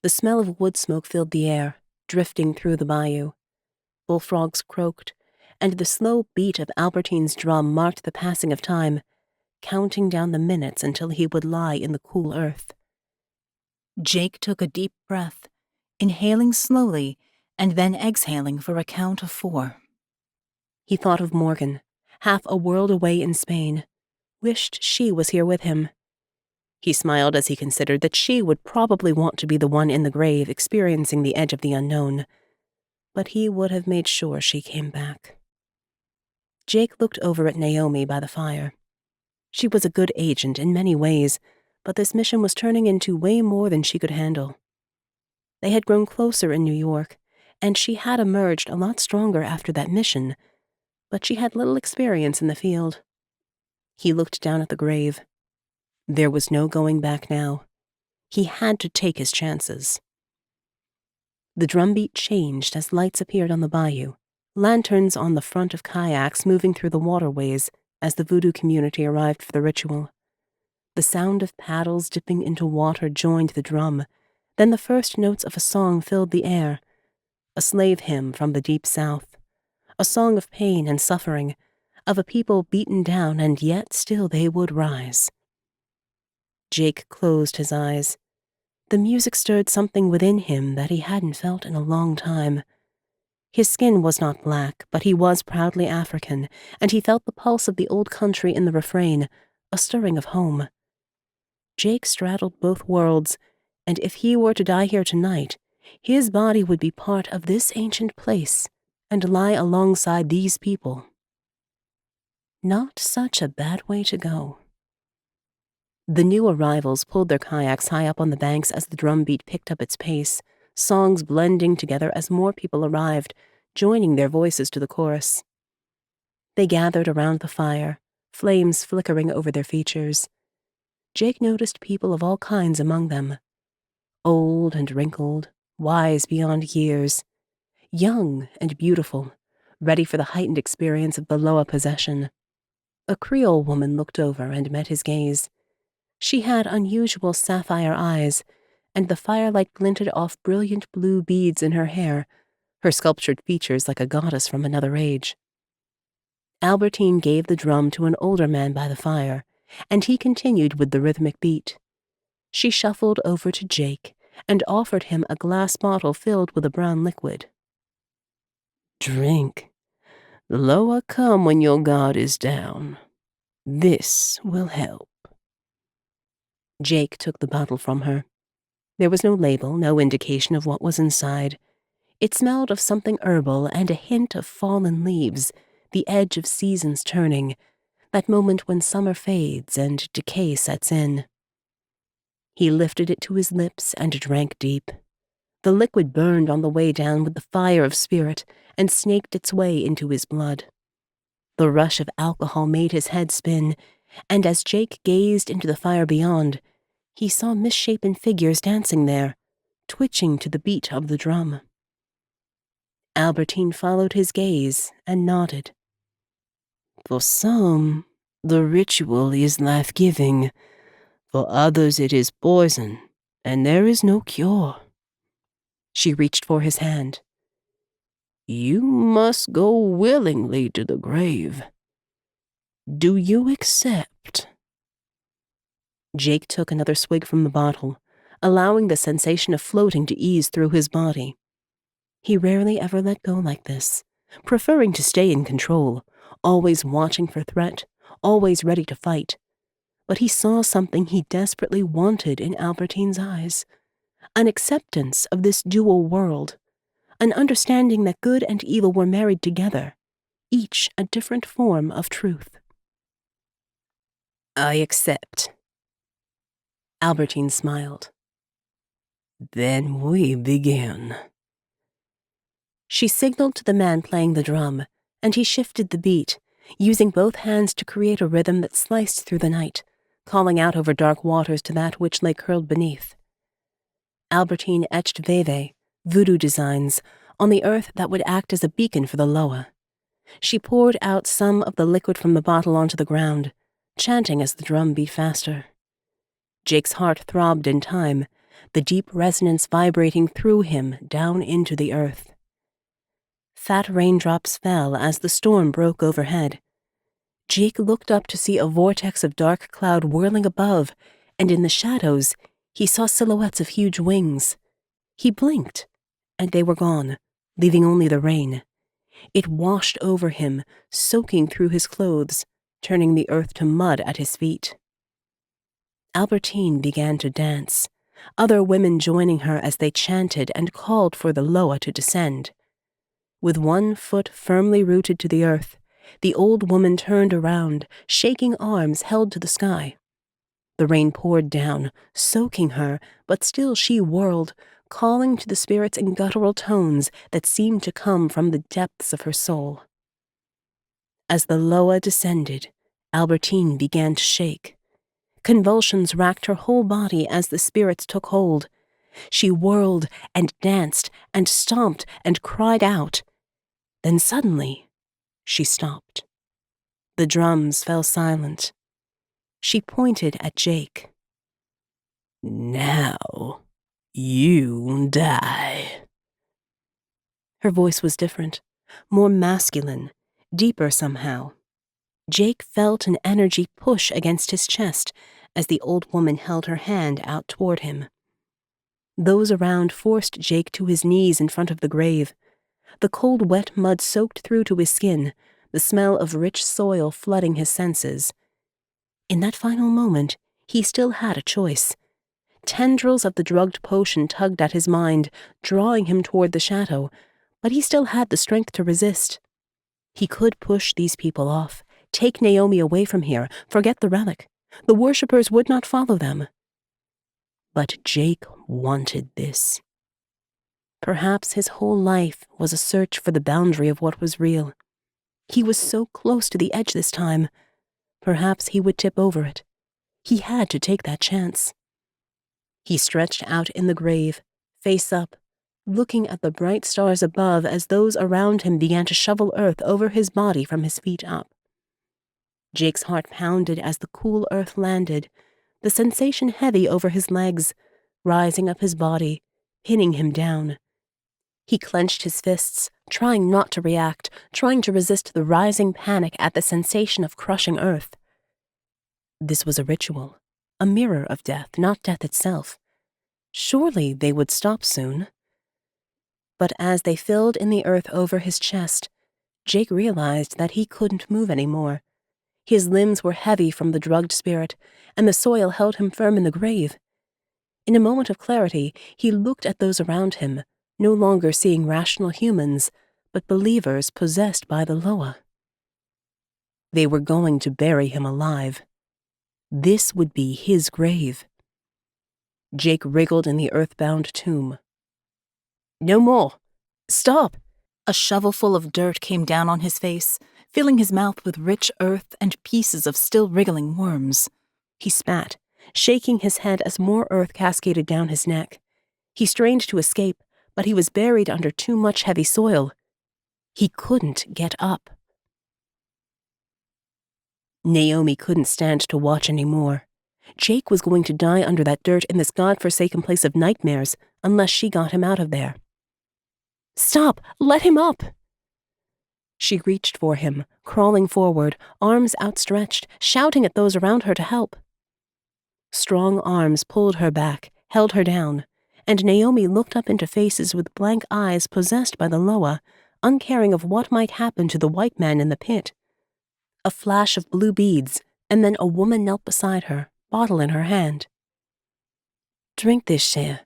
The smell of wood smoke filled the air, drifting through the bayou. Bullfrogs croaked, and the slow beat of Albertine's drum marked the passing of time, counting down the minutes until he would lie in the cool earth. Jake took a deep breath, inhaling slowly and then exhaling for a count of 4. He thought of Morgan, half a world away in Spain, wished she was here with him. He smiled as he considered that she would probably want to be the one in the grave experiencing the edge of the unknown, but he would have made sure she came back. Jake looked over at Naomi by the fire. She was a good agent in many ways, but this mission was turning into way more than she could handle. They had grown closer in New York, and she had emerged a lot stronger after that mission, but she had little experience in the field. He looked down at the grave. There was no going back now. He had to take his chances. The drumbeat changed as lights appeared on the bayou, lanterns on the front of kayaks moving through the waterways as the Voodoo community arrived for the ritual. The sound of paddles dipping into water joined the drum. Then the first notes of a song filled the air, a slave hymn from the deep south, a song of pain and suffering, of a people beaten down and yet still they would rise. Jake closed his eyes. The music stirred something within him that he hadn't felt in a long time. His skin was not black, but he was proudly African, and he felt the pulse of the old country in the refrain, a stirring of home. Jake straddled both worlds, and if he were to die here tonight, his body would be part of this ancient place and lie alongside these people. Not such a bad way to go. The new arrivals pulled their kayaks high up on the banks as the drumbeat picked up its pace, songs blending together as more people arrived, joining their voices to the chorus. They gathered around the fire, flames flickering over their features. Jake noticed people of all kinds among them. Old and wrinkled, wise beyond years, young and beautiful, ready for the heightened experience of the Loa possession. A Creole woman looked over and met his gaze. She had unusual sapphire eyes, and the firelight glinted off brilliant blue beads in her hair, her sculptured features like a goddess from another age. Albertine gave the drum to an older man by the fire, and he continued with the rhythmic beat. She shuffled over to Jake and offered him a glass bottle filled with a brown liquid. Drink. The Loa come when your guard is down. This will help. Jake took the bottle from her. There was no label, no indication of what was inside. It smelled of something herbal and a hint of fallen leaves, the edge of seasons turning, that moment when summer fades and decay sets in. He lifted it to his lips and drank deep. The liquid burned on the way down with the fire of spirit and snaked its way into his blood. The rush of alcohol made his head spin, and as Jake gazed into the fire beyond, he saw misshapen figures dancing there, twitching to the beat of the drum. Albertine followed his gaze and nodded. For some, the ritual is life-giving. For others it is poison, and there is no cure. She reached for his hand. You must go willingly to the grave. Do you accept? Jake took another swig from the bottle, allowing the sensation of floating to ease through his body. He rarely ever let go like this, preferring to stay in control, always watching for threat, always ready to fight. but he saw something he desperately wanted in Albertine's eyes. An acceptance of this dual world, an understanding that good and evil were married together, each a different form of truth. I accept. Albertine smiled. Then we begin. She signaled to the man playing the drum, and he shifted the beat, using both hands to create a rhythm that sliced through the night, calling out over dark waters to that which lay curled beneath. Albertine etched veve, voodoo designs, on the earth that would act as a beacon for the Loa. She poured out some of the liquid from the bottle onto the ground, chanting as the drum beat faster. Jake's heart throbbed in time, the deep resonance vibrating through him down into the earth. Fat raindrops fell as the storm broke overhead. Jake looked up to see a vortex of dark cloud whirling above, and in the shadows, he saw silhouettes of huge wings. He blinked, and they were gone, leaving only the rain. It washed over him, soaking through his clothes, turning the earth to mud at his feet. Albertine began to dance, other women joining her as they chanted and called for the Loa to descend. With one foot firmly rooted to the earth, the old woman turned around, shaking arms held to the sky. The rain poured down, soaking her, but still she whirled, calling to the spirits in guttural tones that seemed to come from the depths of her soul. As the Loa descended, Albertine began to shake. Convulsions racked her whole body as the spirits took hold. She whirled and danced and stomped and cried out. Then suddenly, she stopped. The drums fell silent. She pointed at Jake. Now, you die. Her voice was different, more masculine, deeper somehow. Jake felt an energy push against his chest as the old woman held her hand out toward him. Those around forced Jake to his knees in front of the grave. The cold, wet mud soaked through to his skin, the smell of rich soil flooding his senses. In that final moment, he still had a choice. Tendrils of the drugged potion tugged at his mind, drawing him toward the shadow, but he still had the strength to resist. He could push these people off, take Naomi away from here, forget the relic. The worshippers would not follow them. But Jake wanted this. Perhaps his whole life was a search for the boundary of what was real. He was so close to the edge this time. Perhaps he would tip over it. He had to take that chance. He stretched out in the grave, face up, looking at the bright stars above as those around him began to shovel earth over his body from his feet up. Jake's heart pounded as the cool earth landed, the sensation heavy over his legs, rising up his body, pinning him down. He clenched his fists, trying not to react, trying to resist the rising panic at the sensation of crushing earth. This was a ritual, a mirror of death, not death itself. Surely they would stop soon. But as they filled in the earth over his chest, Jake realized that he couldn't move anymore. His limbs were heavy from the drugged spirit, and the soil held him firm in the grave. In a moment of clarity, he looked at those around him, no longer seeing rational humans, but believers possessed by the Loa. They were going to bury him alive. This would be his grave. Jake wriggled in the earthbound tomb. No more! Stop! A shovelful of dirt came down on his face, filling his mouth with rich earth and pieces of still wriggling worms. He spat, shaking his head as more earth cascaded down his neck. He strained to escape, but he was buried under too much heavy soil. He couldn't get up. Naomi couldn't stand to watch anymore. Jake was going to die under that dirt in this godforsaken place of nightmares unless she got him out of there. Stop! Let him up! She reached for him, crawling forward, arms outstretched, shouting at those around her to help. Strong arms pulled her back, held her down, and Naomi looked up into faces with blank eyes possessed by the Loa, uncaring of what might happen to the white man in the pit. A flash of blue beads, and then a woman knelt beside her, bottle in her hand. "Drink this, Cher.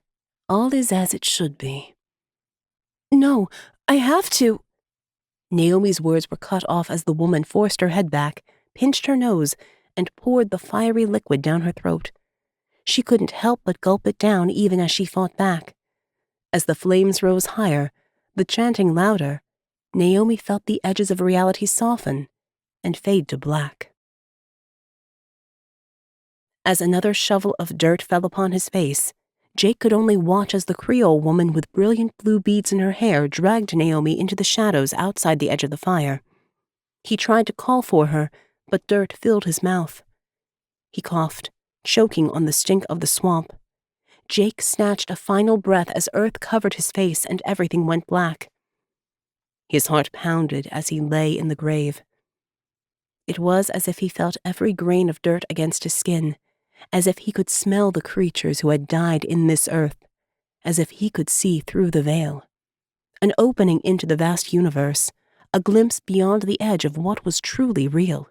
All is as it should be." "No, I have to." Naomi's words were cut off as the woman forced her head back, pinched her nose, and poured the fiery liquid down her throat. She couldn't help but gulp it down even as she fought back. As the flames rose higher, the chanting louder, Naomi felt the edges of reality soften and fade to black. As another shovel of dirt fell upon his face, Jake could only watch as the Creole woman with brilliant blue beads in her hair dragged Naomi into the shadows outside the edge of the fire. He tried to call for her, but dirt filled his mouth. He coughed, choking on the stink of the swamp. Jake snatched a final breath as earth covered his face and everything went black. His heart pounded as he lay in the grave. It was as if he felt every grain of dirt against his skin, as if he could smell the creatures who had died in this earth, as if he could see through the veil. An opening into the vast universe, a glimpse beyond the edge of what was truly real.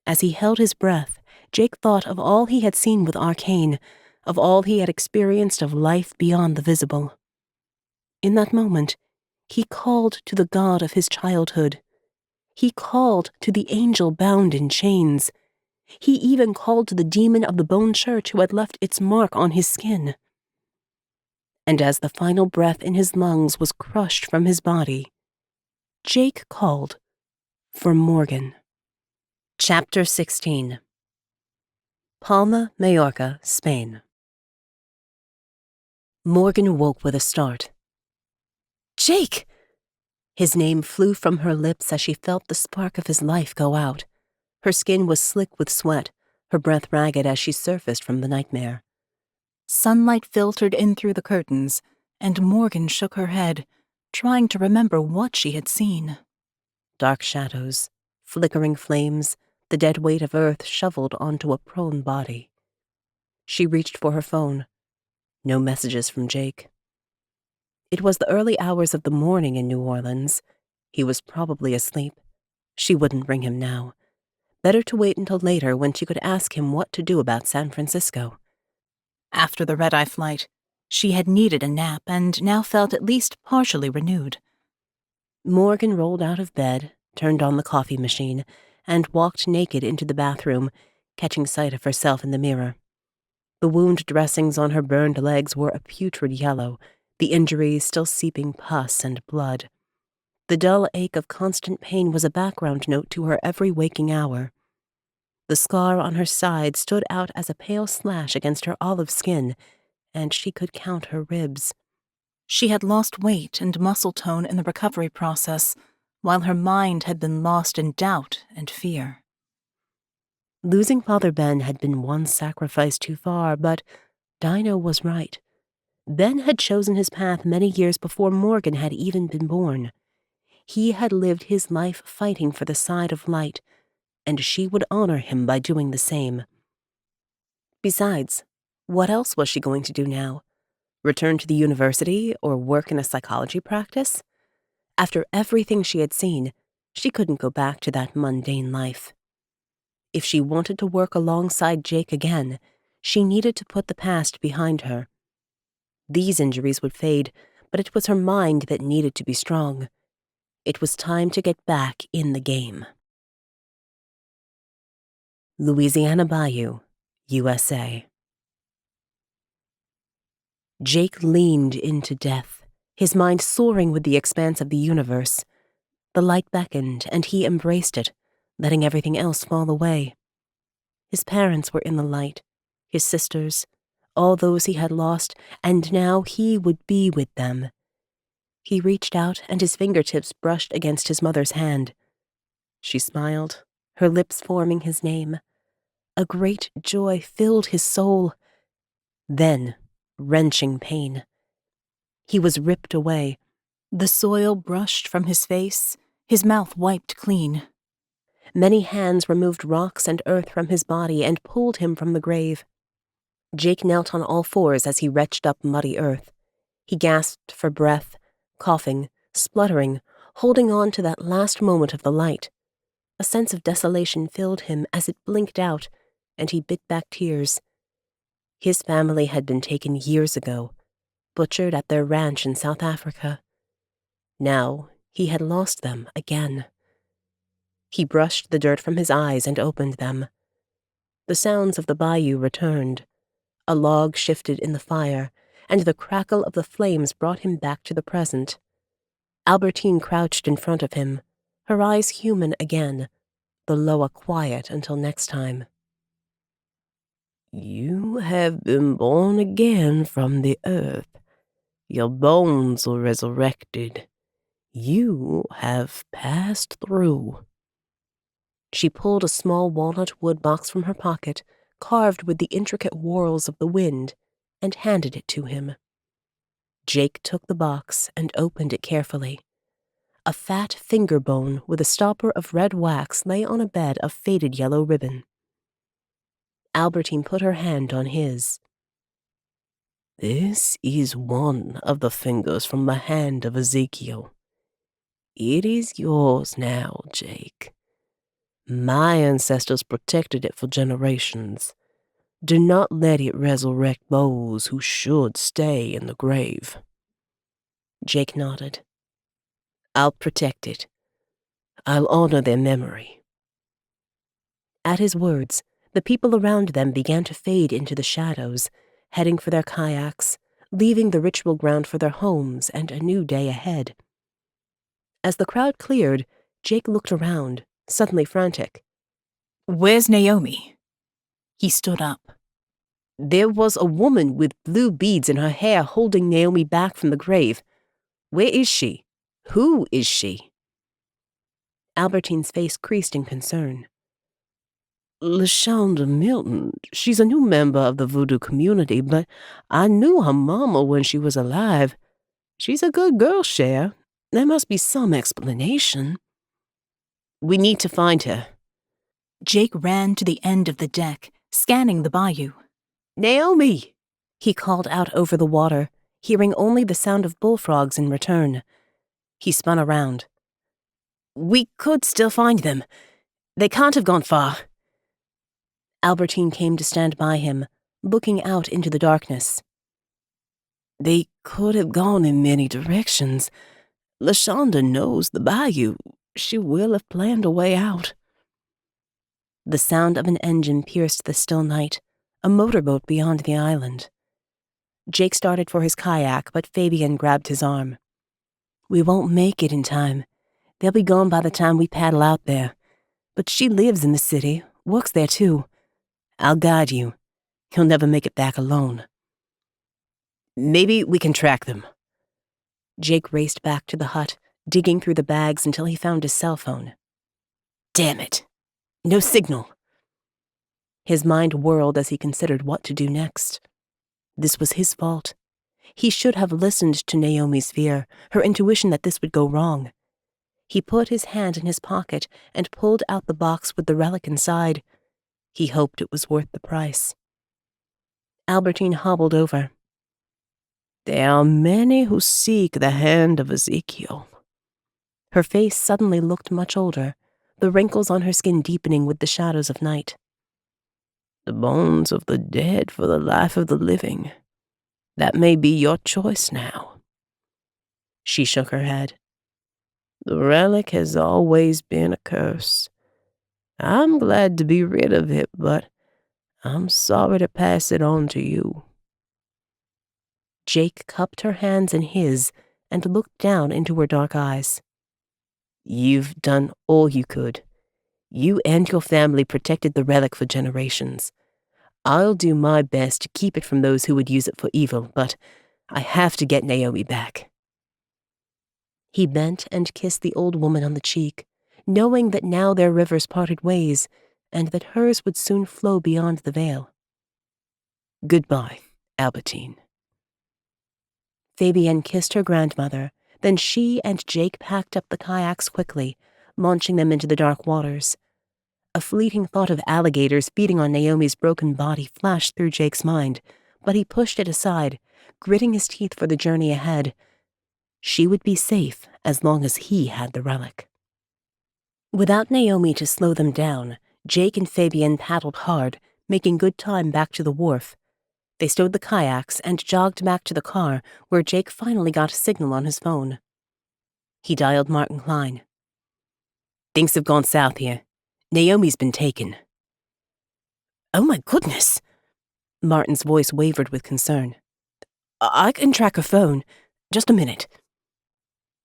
As he held his breath, Jake thought of all he had seen with ARKANE, of all he had experienced of life beyond the visible. In that moment, he called to the God of his childhood. He called to the angel bound in chains. He even called to the demon of the bone church who had left its mark on his skin. And as the final breath in his lungs was crushed from his body, Jake called for Morgan. Chapter 16. Palma, Majorca, Spain. Morgan woke with a start. "Jake!" His name flew from her lips as she felt the spark of his life go out. Her skin was slick with sweat, her breath ragged as she surfaced from the nightmare. Sunlight filtered in through the curtains, and Morgan shook her head, trying to remember what she had seen. Dark shadows, flickering flames, the dead weight of earth shoveled onto a prone body. She reached for her phone. No messages from Jake. It was the early hours of the morning in New Orleans. He was probably asleep. She wouldn't ring him now. Better to wait until later when she could ask him what to do about San Francisco. After the red-eye flight, she had needed a nap and now felt at least partially renewed. Morgan rolled out of bed, turned on the coffee machine, and walked naked into the bathroom, catching sight of herself in the mirror. The wound dressings on her burned legs were a putrid yellow, the injuries still seeping pus and blood. The dull ache of constant pain was a background note to her every waking hour. The scar on her side stood out as a pale slash against her olive skin, and she could count her ribs. She had lost weight and muscle tone in the recovery process, while her mind had been lost in doubt and fear. Losing Father Ben had been one sacrifice too far, but Dino was right. Ben had chosen his path many years before Morgan had even been born. He had lived his life fighting for the side of light, and she would honor him by doing the same. Besides, what else was she going to do now? Return to the university or work in a psychology practice? After everything she had seen, she couldn't go back to that mundane life. If she wanted to work alongside Jake again, she needed to put the past behind her. These injuries would fade, but it was her mind that needed to be strong. It was time to get back in the game. Louisiana Bayou, USA. Jake leaned into death, his mind soaring with the expanse of the universe. The light beckoned, and he embraced it, letting everything else fall away. His parents were in the light, his sisters, all those he had lost, and now he would be with them. He reached out, and his fingertips brushed against his mother's hand. She smiled, her lips forming his name. A great joy filled his soul. Then, wrenching pain. He was ripped away. The soil brushed from his face, his mouth wiped clean. Many hands removed rocks and earth from his body and pulled him from the grave. Jake knelt on all fours as he retched up muddy earth. He gasped for breath, coughing, spluttering, holding on to that last moment of the light. A sense of desolation filled him as it blinked out, and he bit back tears. His family had been taken years ago, butchered at their ranch in South Africa. Now he had lost them again. He brushed the dirt from his eyes and opened them. The sounds of the bayou returned. A log shifted in the fire, and the crackle of the flames brought him back to the present. Albertine crouched in front of him, her eyes human again, the Loa quiet until next time. You have been born again from the earth. Your bones were resurrected. You have passed through. She pulled a small walnut wood box from her pocket, carved with the intricate whorls of the wind, and handed it to him. Jake took the box and opened it carefully. A fat finger bone with a stopper of red wax lay on a bed of faded yellow ribbon. Albertine put her hand on his. This is one of the fingers from the Hand of Ezekiel. It is yours now, Jake. My ancestors protected it for generations. Do not let it resurrect those who should stay in the grave. Jake nodded. I'll protect it. I'll honor their memory. At his words, the people around them began to fade into the shadows, heading for their kayaks, leaving the ritual ground for their homes and a new day ahead. As the crowd cleared, Jake looked around, suddenly frantic. Where's Naomi? He stood up. There was a woman with blue beads in her hair holding Naomi back from the grave. Where is she? Who is she? Albertine's face creased in concern. LaShonda Milton. She's a new member of the Voodoo community, but I knew her mama when she was alive. She's a good girl, Cher. There must be some explanation. We need to find her. Jake ran to the end of the deck, scanning the bayou. Naomi! He called out over the water, hearing only the sound of bullfrogs in return. He spun around. We could still find them. They can't have gone far. Albertine came to stand by him, looking out into the darkness. They could have gone in many directions. LaShonda knows the bayou. She will have planned a way out. The sound of an engine pierced the still night, a motorboat beyond the island. Jake started for his kayak, but Fabian grabbed his arm. We won't make it in time. They'll be gone by the time we paddle out there. But she lives in the city, works there too. I'll guide you. You'll never make it back alone. Maybe we can track them. Jake raced back to the hut, digging through the bags until he found his cell phone. Damn it. No signal. His mind whirled as he considered what to do next. This was his fault. He should have listened to Naomi's fear, her intuition that this would go wrong. He put his hand in his pocket and pulled out the box with the relic inside. He hoped it was worth the price. Albertine hobbled over. There are many who seek the Hand of Ezekiel. Her face suddenly looked much older, the wrinkles on her skin deepening with the shadows of night. The bones of the dead for the life of the living. That may be your choice now. She shook her head. The relic has always been a curse. I'm glad to be rid of it, but I'm sorry to pass it on to you. Jake cupped her hands in his and looked down into her dark eyes. You've done all you could. You and your family protected the relic for generations. I'll do my best to keep it from those who would use it for evil, but I have to get Naomi back. He bent and kissed the old woman on the cheek, knowing that now their rivers parted ways, and that hers would soon flow beyond the veil. Goodbye, Albertine. Fabienne kissed her grandmother, then she and Jake packed up the kayaks quickly, launching them into the dark waters. A fleeting thought of alligators feeding on Naomi's broken body flashed through Jake's mind, but he pushed it aside, gritting his teeth for the journey ahead. She would be safe as long as he had the relic. Without Naomi to slow them down, Jake and Fabian paddled hard, making good time back to the wharf. They stowed the kayaks and jogged back to the car, where Jake finally got a signal on his phone. He dialed Martin Klein. "Things have gone south here. Naomi's been taken." "Oh my goodness!" Martin's voice wavered with concern. "I can track her phone. Just a minute."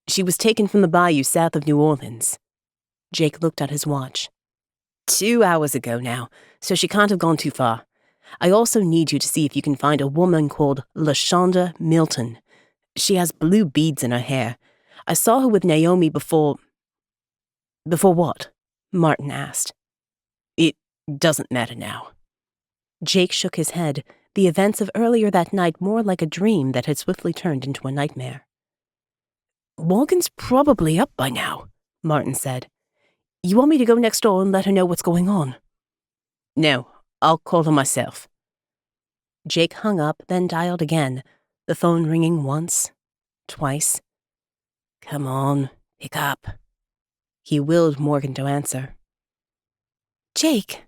"She was taken from the bayou south of New Orleans." Jake looked at his watch. 2 hours ago now, so she can't have gone too far. I also need you to see if you can find a woman called LaShonda Milton. She has blue beads in her hair. I saw her with Naomi before... "Before what?" Martin asked. "It doesn't matter now." Jake shook his head, the events of earlier that night more like a dream that had swiftly turned into a nightmare. "Morgan's probably up by now," Martin said. "You want me to go next door and let her know what's going on?" "No, I'll call her myself." Jake hung up, then dialed again, the phone ringing once, twice. "Come on, pick up." He willed Morgan to answer. "Jake."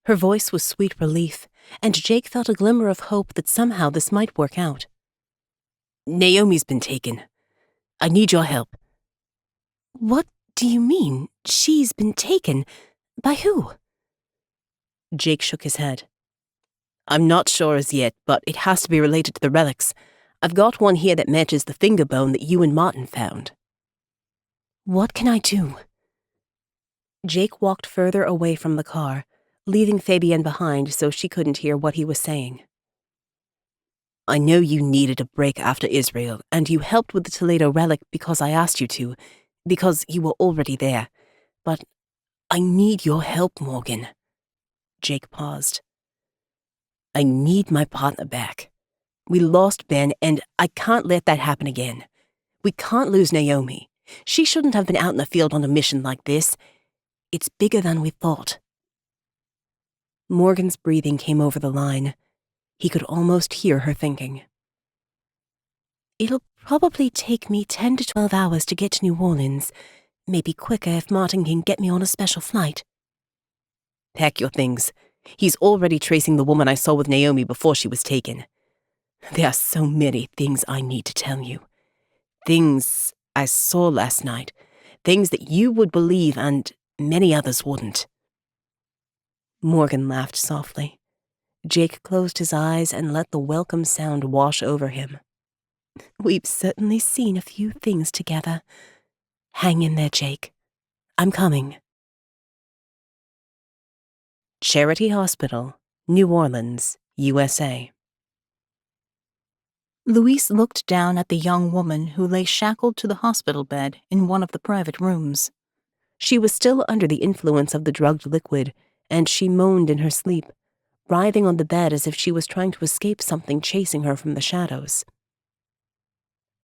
Her voice was sweet relief, and Jake felt a glimmer of hope that somehow this might work out. "Naomi's been taken. I need your help." "What do you mean, she's been taken? By who?" Jake shook his head. "I'm not sure as yet, but it has to be related to the relics. I've got one here that matches the finger bone that you and Martin found." "What can I do?" Jake walked further away from the car, leaving Fabienne behind so she couldn't hear what he was saying. "I know you needed a break after Israel, and you helped with the Toledo relic because I asked you to, because you were already there. But I need your help, Morgan." Jake paused. "I need my partner back. We lost Ben, and I can't let that happen again. We can't lose Naomi. She shouldn't have been out in the field on a mission like this. It's bigger than we thought." Morgan's breathing came over the line. He could almost hear her thinking. "It'll probably take me 10 to 12 hours to get to New Orleans. Maybe quicker if Martin can get me on a special flight." "Pack your things. He's already tracing the woman I saw with Naomi before she was taken. There are so many things I need to tell you. Things I saw last night. Things that you would believe and many others wouldn't." Morgan laughed softly. Jake closed his eyes and let the welcome sound wash over him. "We've certainly seen a few things together. Hang in there, Jake. I'm coming." Charity Hospital, New Orleans, USA. Louise looked down at the young woman who lay shackled to the hospital bed in one of the private rooms. She was still under the influence of the drugged liquid, and she moaned in her sleep, writhing on the bed as if she was trying to escape something chasing her from the shadows.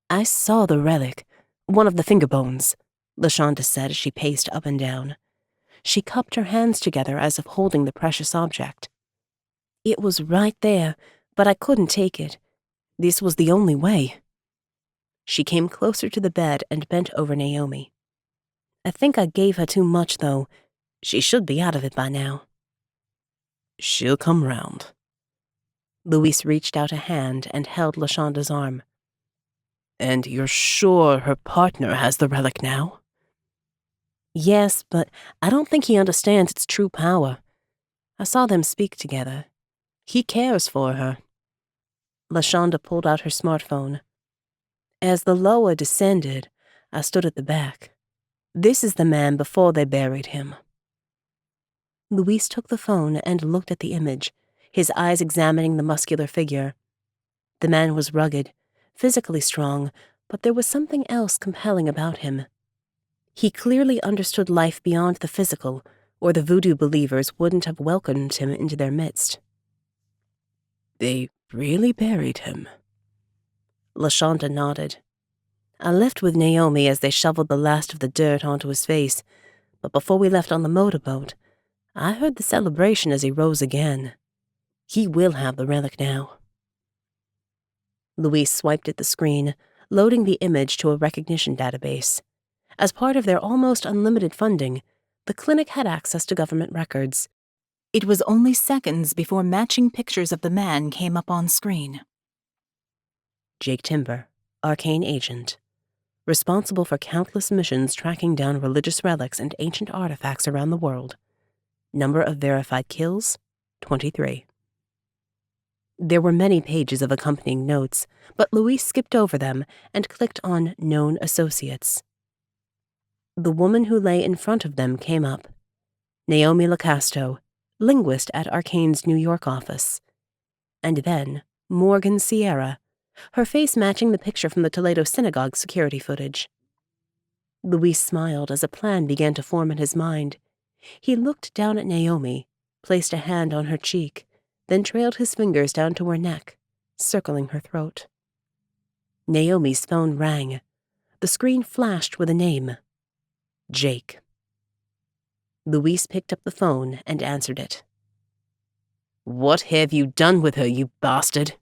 "I saw the relic, one of the finger bones," LaShonda said as she paced up and down. She cupped her hands together as if holding the precious object. "It was right there, but I couldn't take it. This was the only way." She came closer to the bed and bent over Naomi. "I think I gave her too much, though. She should be out of it by now." "She'll come round." Louise reached out a hand and held LaShonda's arm. "And you're sure her partner has the relic now?" "Yes, but I don't think he understands its true power. I saw them speak together. He cares for her." LaShonda pulled out her smartphone. "As the lower descended, I stood at the back. This is the man before they buried him." Louise took the phone and looked at the image, his eyes examining the muscular figure. The man was rugged, physically strong, but there was something else compelling about him. He clearly understood life beyond the physical, or the Voodoo believers wouldn't have welcomed him into their midst. "They really buried him?" LaShonda nodded. "I left with Naomi as they shoveled the last of the dirt onto his face, but before we left on the motorboat, I heard the celebration as he rose again. He will have the relic now." Louise swiped at the screen, loading the image to a recognition database. As part of their almost unlimited funding, the clinic had access to government records. It was only seconds before matching pictures of the man came up on screen. Jake Timber, ARKANE agent. Responsible for countless missions tracking down religious relics and ancient artifacts around the world. Number of verified kills, 23. There were many pages of accompanying notes, but Louise skipped over them and clicked on Known Associates. The woman who lay in front of them came up. Naomi Lacasto, linguist at ARKANE's New York office. And then Morgan Sierra, her face matching the picture from the Toledo synagogue security footage. Luis smiled as a plan began to form in his mind. He looked down at Naomi, placed a hand on her cheek, then trailed his fingers down to her neck, circling her throat. Naomi's phone rang. The screen flashed with a name. Jake. Luis picked up the phone and answered it. "What have you done with her, you bastard?"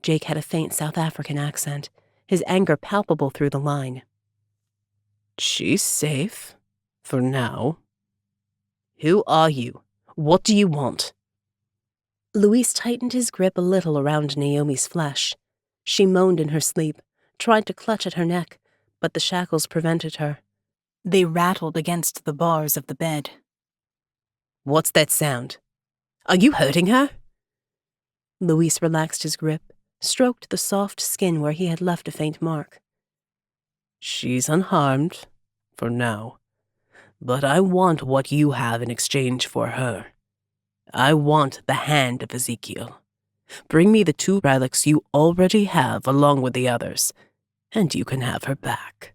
Jake had a faint South African accent, his anger palpable through the line. "She's safe. For now." "Who are you? What do you want?" Luis tightened his grip a little around Naomi's flesh. She moaned in her sleep, tried to clutch at her neck, but the shackles prevented her. They rattled against the bars of the bed. "What's that sound? Are you hurting her?" Luis relaxed his grip, stroked the soft skin where he had left a faint mark. "She's unharmed, for now. But I want what you have in exchange for her. I want the Hand of Ezekiel. Bring me the 2 relics you already have along with the others, and you can have her back."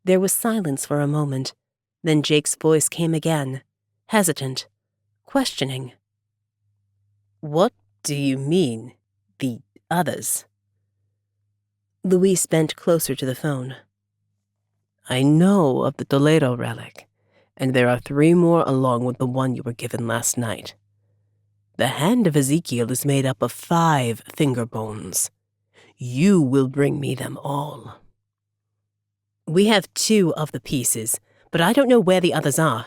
There was silence for a moment. Then Jake's voice came again, hesitant, questioning. "What do you mean, the others?" Luis bent closer to the phone. "I know of the Toledo relic, and there are 3 more along with the one you were given last night. The Hand of Ezekiel is made up of 5 finger bones. You will bring me them all." "We have 2 of the pieces, but I don't know where the others are.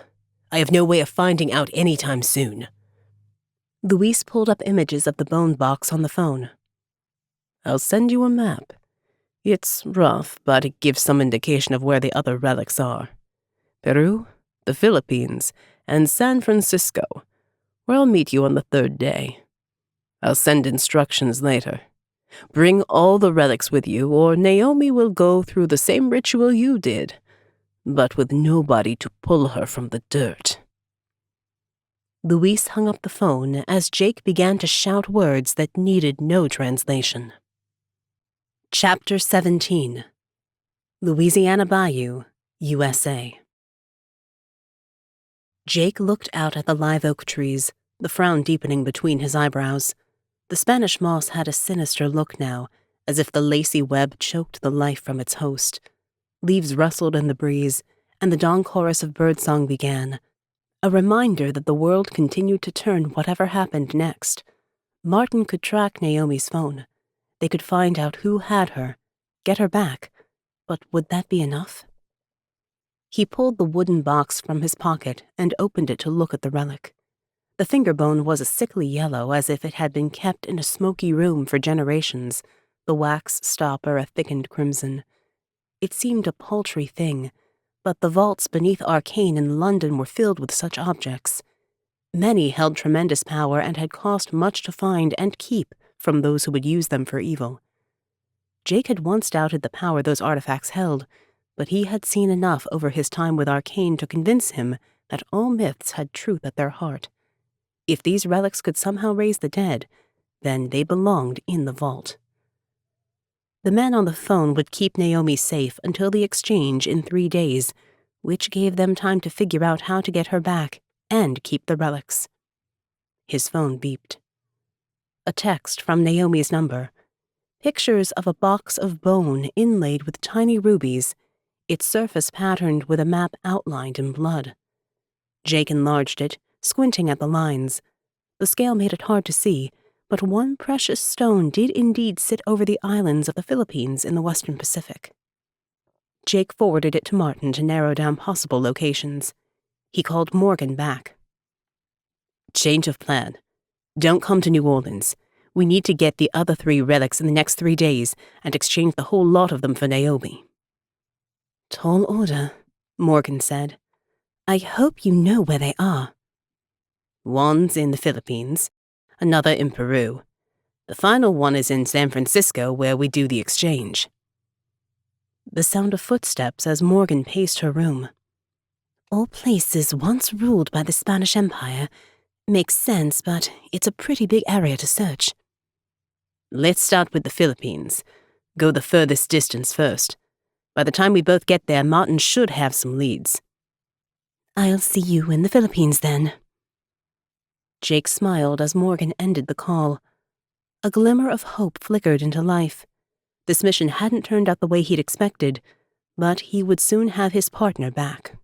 I have no way of finding out anytime soon." Luis pulled up images of the bone box on the phone. "I'll send you a map. It's rough, but it gives some indication of where the other relics are. Peru, the Philippines, and San Francisco, where I'll meet you on the 3rd day. I'll send instructions later. Bring all the relics with you, or Naomi will go through the same ritual you did, but with nobody to pull her from the dirt." Luis hung up the phone as Jake began to shout words that needed no translation. Chapter 17. Louisiana Bayou, USA. Jake looked out at the live oak trees, the frown deepening between his eyebrows. The Spanish moss had a sinister look now, as if the lacy web choked the life from its host. Leaves rustled in the breeze, and the dawn chorus of birdsong began, a reminder that the world continued to turn whatever happened next. Martin could track Naomi's phone. They could find out who had her, get her back, but would that be enough? He pulled the wooden box from his pocket and opened it to look at the relic. The finger bone was a sickly yellow, as if it had been kept in a smoky room for generations, the wax stopper a thickened crimson. It seemed a paltry thing, but the vaults beneath ARKANE in London were filled with such objects. Many held tremendous power and had cost much to find and keep from those who would use them for evil. Jake had once doubted the power those artifacts held, but he had seen enough over his time with ARKANE to convince him that all myths had truth at their heart. If these relics could somehow raise the dead, then they belonged in the vault. The man on the phone would keep Naomi safe until the exchange in 3 days, which gave them time to figure out how to get her back and keep the relics. His phone beeped. A text from Naomi's number. Pictures of a box of bone inlaid with tiny rubies, its surface patterned with a map outlined in blood. Jake enlarged it, squinting at the lines. The scale made it hard to see, but one precious stone did indeed sit over the islands of the Philippines in the Western Pacific. Jake forwarded it to Martin to narrow down possible locations. He called Morgan back. Change of plan. Don't come to New Orleans. We need to get the other 3 relics in the next 3 days and exchange the whole lot of them for Naomi. Tall order, Morgan said. I hope you know where they are. One's in the Philippines, another in Peru. The final one is in San Francisco, where we do the exchange. The sound of footsteps as Morgan paced her room. All places once ruled by the Spanish Empire. Makes sense, but it's a pretty big area to search. Let's start with the Philippines. Go the furthest distance first. By the time we both get there, Martin should have some leads. I'll see you in the Philippines then. Jake smiled as Morgan ended the call. A glimmer of hope flickered into life. This mission hadn't turned out the way he'd expected, but he would soon have his partner back.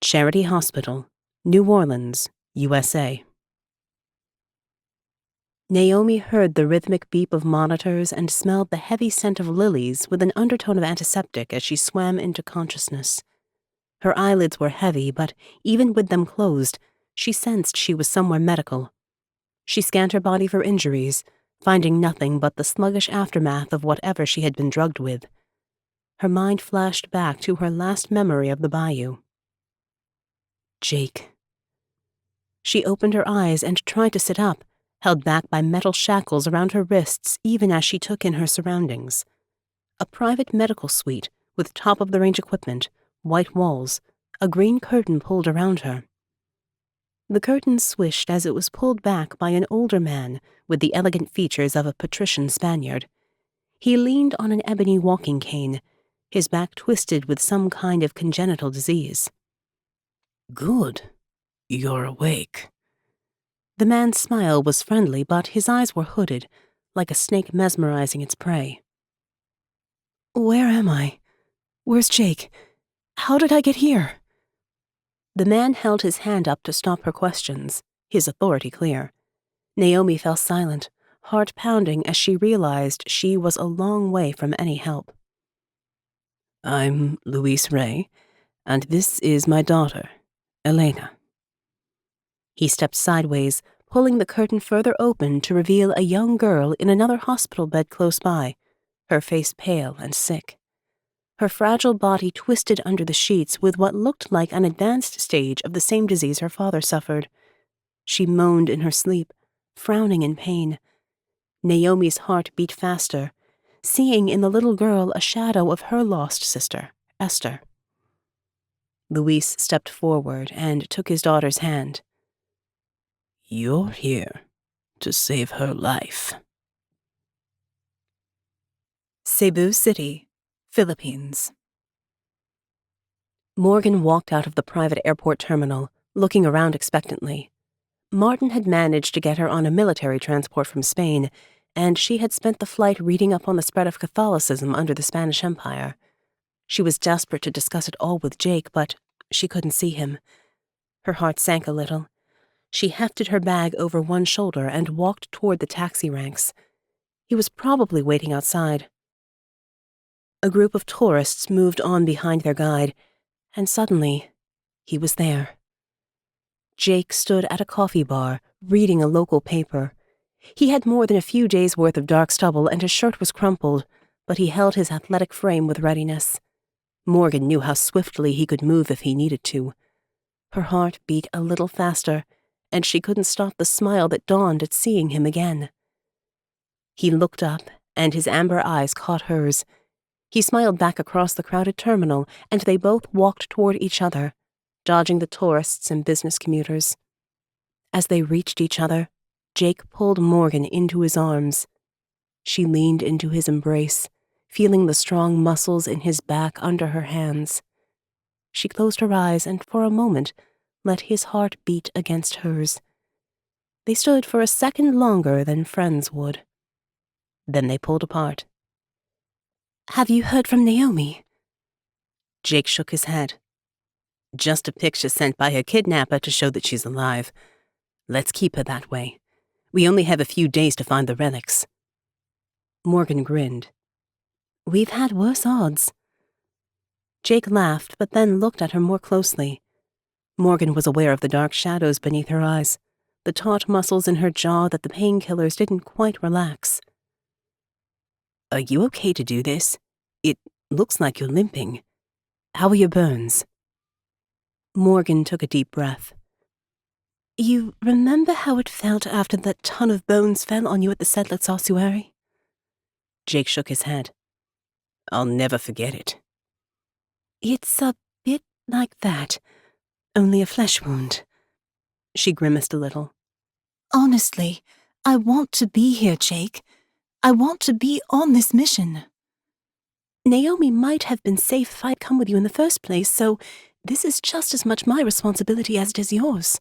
Charity Hospital, New Orleans, USA. Naomi heard the rhythmic beep of monitors and smelled the heavy scent of lilies with an undertone of antiseptic as she swam into consciousness. Her eyelids were heavy, but even with them closed, she sensed she was somewhere medical. She scanned her body for injuries, finding nothing but the sluggish aftermath of whatever she had been drugged with. Her mind flashed back to her last memory of the bayou. Jake. She opened her eyes and tried to sit up, held back by metal shackles around her wrists even as she took in her surroundings. A private medical suite with top-of-the-range equipment, white walls, a green curtain pulled around her. The curtain swished as it was pulled back by an older man with the elegant features of a patrician Spaniard. He leaned on an ebony walking cane, his back twisted with some kind of congenital disease. Good. You're awake. The man's smile was friendly, but his eyes were hooded, like a snake mesmerizing its prey. Where am I? Where's Jake? How did I get here? The man held his hand up to stop her questions, his authority clear. Naomi fell silent, heart pounding as she realized she was a long way from any help. I'm Luis Ray, and this is my daughter, Elena. He stepped sideways, pulling the curtain further open to reveal a young girl in another hospital bed close by, her face pale and sick. Her fragile body twisted under the sheets with what looked like an advanced stage of the same disease her father suffered. She moaned in her sleep, frowning in pain. Naomi's heart beat faster, seeing in the little girl a shadow of her lost sister, Esther. Luis stepped forward and took his daughter's hand. You're here to save her life. Cebu City, Philippines. Morgan walked out of the private airport terminal, looking around expectantly. Martin had managed to get her on a military transport from Spain, and she had spent the flight reading up on the spread of Catholicism under the Spanish Empire. She was desperate to discuss it all with Jake, but she couldn't see him. Her heart sank a little. She hefted her bag over one shoulder and walked toward the taxi ranks. He was probably waiting outside. A group of tourists moved on behind their guide, and suddenly, he was there. Jake stood at a coffee bar, reading a local paper. He had more than a few days' worth of dark stubble, and his shirt was crumpled, but he held his athletic frame with readiness. Morgan knew how swiftly he could move if he needed to. Her heart beat a little faster, and she couldn't stop the smile that dawned at seeing him again. He looked up, and his amber eyes caught hers. He smiled back across the crowded terminal, and they both walked toward each other, dodging the tourists and business commuters. As they reached each other, Jake pulled Morgan into his arms. She leaned into his embrace, feeling the strong muscles in his back under her hands. She closed her eyes and for a moment let his heart beat against hers. They stood for a second longer than friends would. Then they pulled apart. Have you heard from Naomi? Jake shook his head. Just a picture sent by her kidnapper to show that she's alive. Let's keep her that way. We only have a few days to find the relics. Morgan grinned. We've had worse odds. Jake laughed, but then looked at her more closely. Morgan was aware of the dark shadows beneath her eyes, the taut muscles in her jaw that the painkillers didn't quite relax. Are you okay to do this? It looks like you're limping. How are your burns? Morgan took a deep breath. You remember how it felt after that ton of bones fell on you at the Sedlitz ossuary? Jake shook his head. I'll never forget it. It's a bit like that, only a flesh wound. She grimaced a little. Honestly, I want to be here, Jake. I want to be on this mission. Naomi might have been safe if I'd come with you in the first place, so this is just as much my responsibility as it is yours.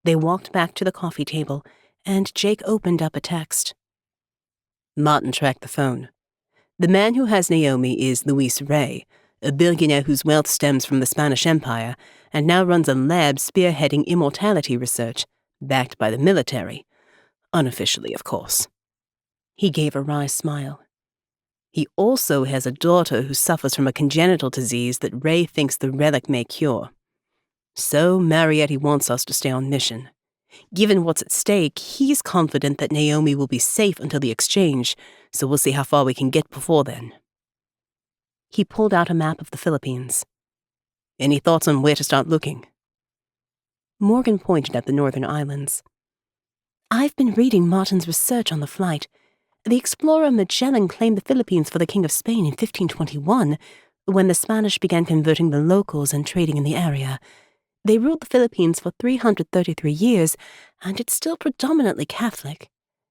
They walked back to the coffee table, and Jake opened up a text. Martin tracked the phone. The man who has Naomi is Luis Rey, a billionaire whose wealth stems from the Spanish Empire, and now runs a lab spearheading immortality research, backed by the military. Unofficially, of course. He gave a wry smile. He also has a daughter who suffers from a congenital disease that Rey thinks the relic may cure. So Marietti wants us to stay on mission. Given what's at stake, he's confident that Naomi will be safe until the exchange, so we'll see how far we can get before then. He pulled out a map of the Philippines. Any thoughts on where to start looking? Morgan pointed at the northern islands. I've been reading Martin's research on the flight. The explorer Magellan claimed the Philippines for the King of Spain in 1521, when the Spanish began converting the locals and trading in the area. They ruled the Philippines for 333 years, and it's still predominantly Catholic.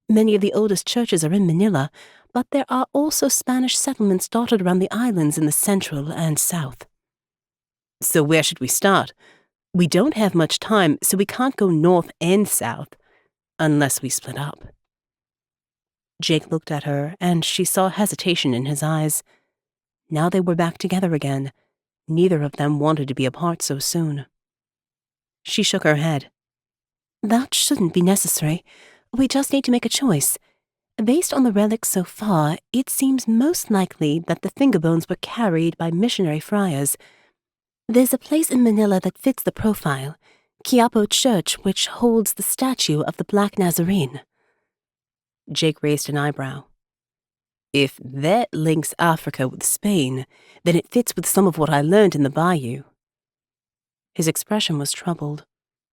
Many of the oldest churches are in Manila, but there are also Spanish settlements dotted around the islands in the central and south. So where should we start? We don't have much time, so we can't go north and south, unless we split up. Jake looked at her, and she saw hesitation in his eyes. Now they were back together again. Neither of them wanted to be apart so soon. She shook her head. That shouldn't be necessary. We just need to make a choice. Based on the relics so far, it seems most likely that the finger bones were carried by missionary friars. There's a place in Manila that fits the profile, Quiapo Church, which holds the statue of the Black Nazarene. Jake raised an eyebrow. If that links Africa with Spain, then it fits with some of what I learned in the bayou. His expression was troubled.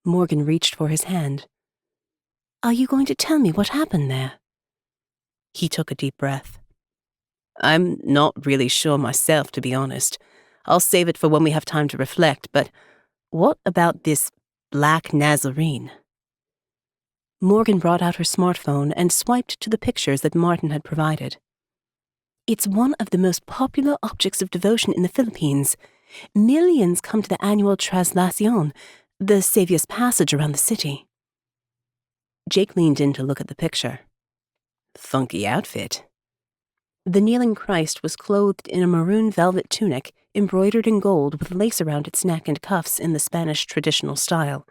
Morgan reached for his hand. Are you going to tell me what happened there? He took a deep breath. I'm not really sure myself, to be honest. I'll save it for when we have time to reflect, but what about this Black Nazarene? Morgan brought out her smartphone and swiped to the pictures that Martin had provided. It's one of the most popular objects of devotion in the Philippines. Millions come to the annual Traslacion, the Savior's passage around the city. Jake leaned in to look at the picture. Funky outfit. The kneeling Christ was clothed in a maroon velvet tunic embroidered in gold with lace around its neck and cuffs in the Spanish traditional style.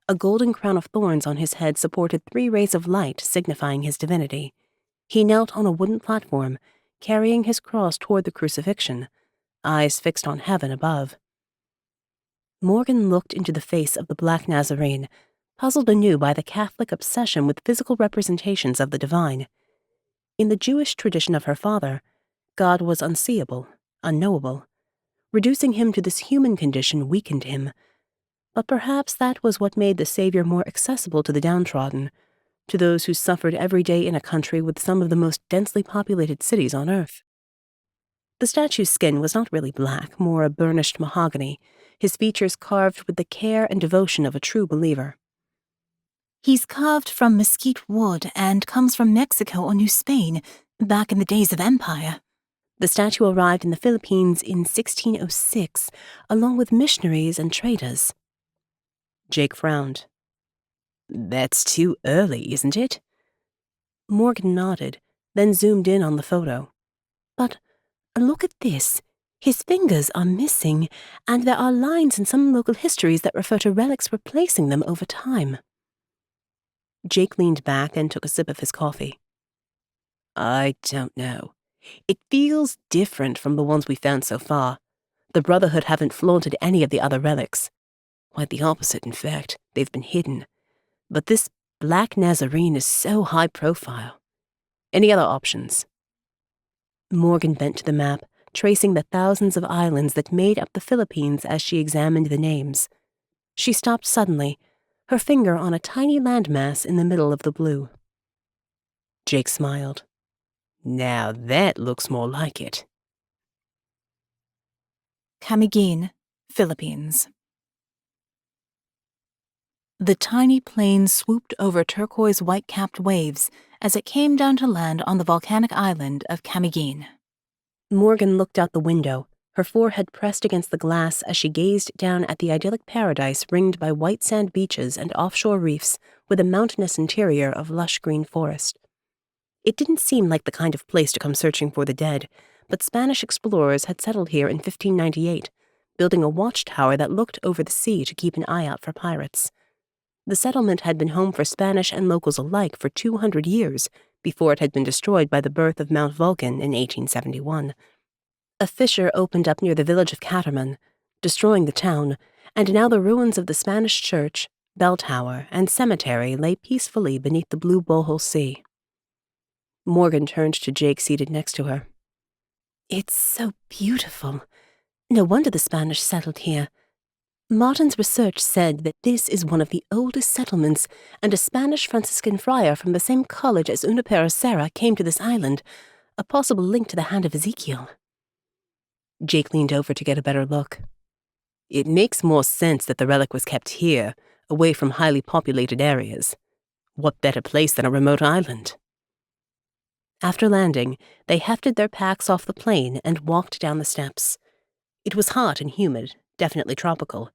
A golden crown of thorns on his head supported 3 rays of light signifying his divinity. He knelt on a wooden platform, carrying his cross toward the crucifixion, eyes fixed on heaven above. Morgan looked into the face of the Black Nazarene, puzzled anew by the Catholic obsession with physical representations of the divine. In the Jewish tradition of her father, God was unseeable, unknowable. Reducing him to this human condition weakened him. But perhaps that was what made the Savior more accessible to the downtrodden, to those who suffered every day in a country with some of the most densely populated cities on earth. The statue's skin was not really black, more a burnished mahogany, his features carved with the care and devotion of a true believer. He's carved from mesquite wood and comes from Mexico or New Spain, back in the days of empire. The statue arrived in the Philippines in 1606, along with missionaries and traders. Jake frowned. That's too early, isn't it? Morgan nodded, then zoomed in on the photo. But look at this. His fingers are missing, and there are lines in some local histories that refer to relics replacing them over time. Jake leaned back and took a sip of his coffee. I don't know. It feels different from the ones we found so far. The Brotherhood haven't flaunted any of the other relics. Quite the opposite, in fact. They've been hidden. But this Black Nazarene is so high profile. Any other options? Morgan bent to the map, tracing the thousands of islands that made up the Philippines as she examined the names. She stopped suddenly, her finger on a tiny landmass in the middle of the blue. Jake smiled. Now that looks more like it. Camiguin, Philippines. The tiny plane swooped over turquoise white-capped waves as it came down to land on the volcanic island of Camiguin. Morgan looked out the window, her forehead pressed against the glass as she gazed down at the idyllic paradise ringed by white sand beaches and offshore reefs with a mountainous interior of lush green forest. It didn't seem like the kind of place to come searching for the dead, but Spanish explorers had settled here in 1598, building a watchtower that looked over the sea to keep an eye out for pirates. The settlement had been home for Spanish and locals alike for 200 years before it had been destroyed by the birth of Mount Vulcan in 1871. A fissure opened up near the village of Caterman, destroying the town, and now the ruins of the Spanish church, bell tower, and cemetery lay peacefully beneath the blue Bohol Sea. Morgan turned to Jake seated next to her. It's so beautiful. No wonder the Spanish settled here. Martin's research said that this is one of the oldest settlements, and a Spanish Franciscan friar from the same college as Unipera Serra came to this island, a possible link to the Hand of Ezekiel. Jake leaned over to get a better look. It makes more sense that the relic was kept here, away from highly populated areas. What better place than a remote island? After landing, they hefted their packs off the plane and walked down the steps. It was hot and humid, definitely tropical,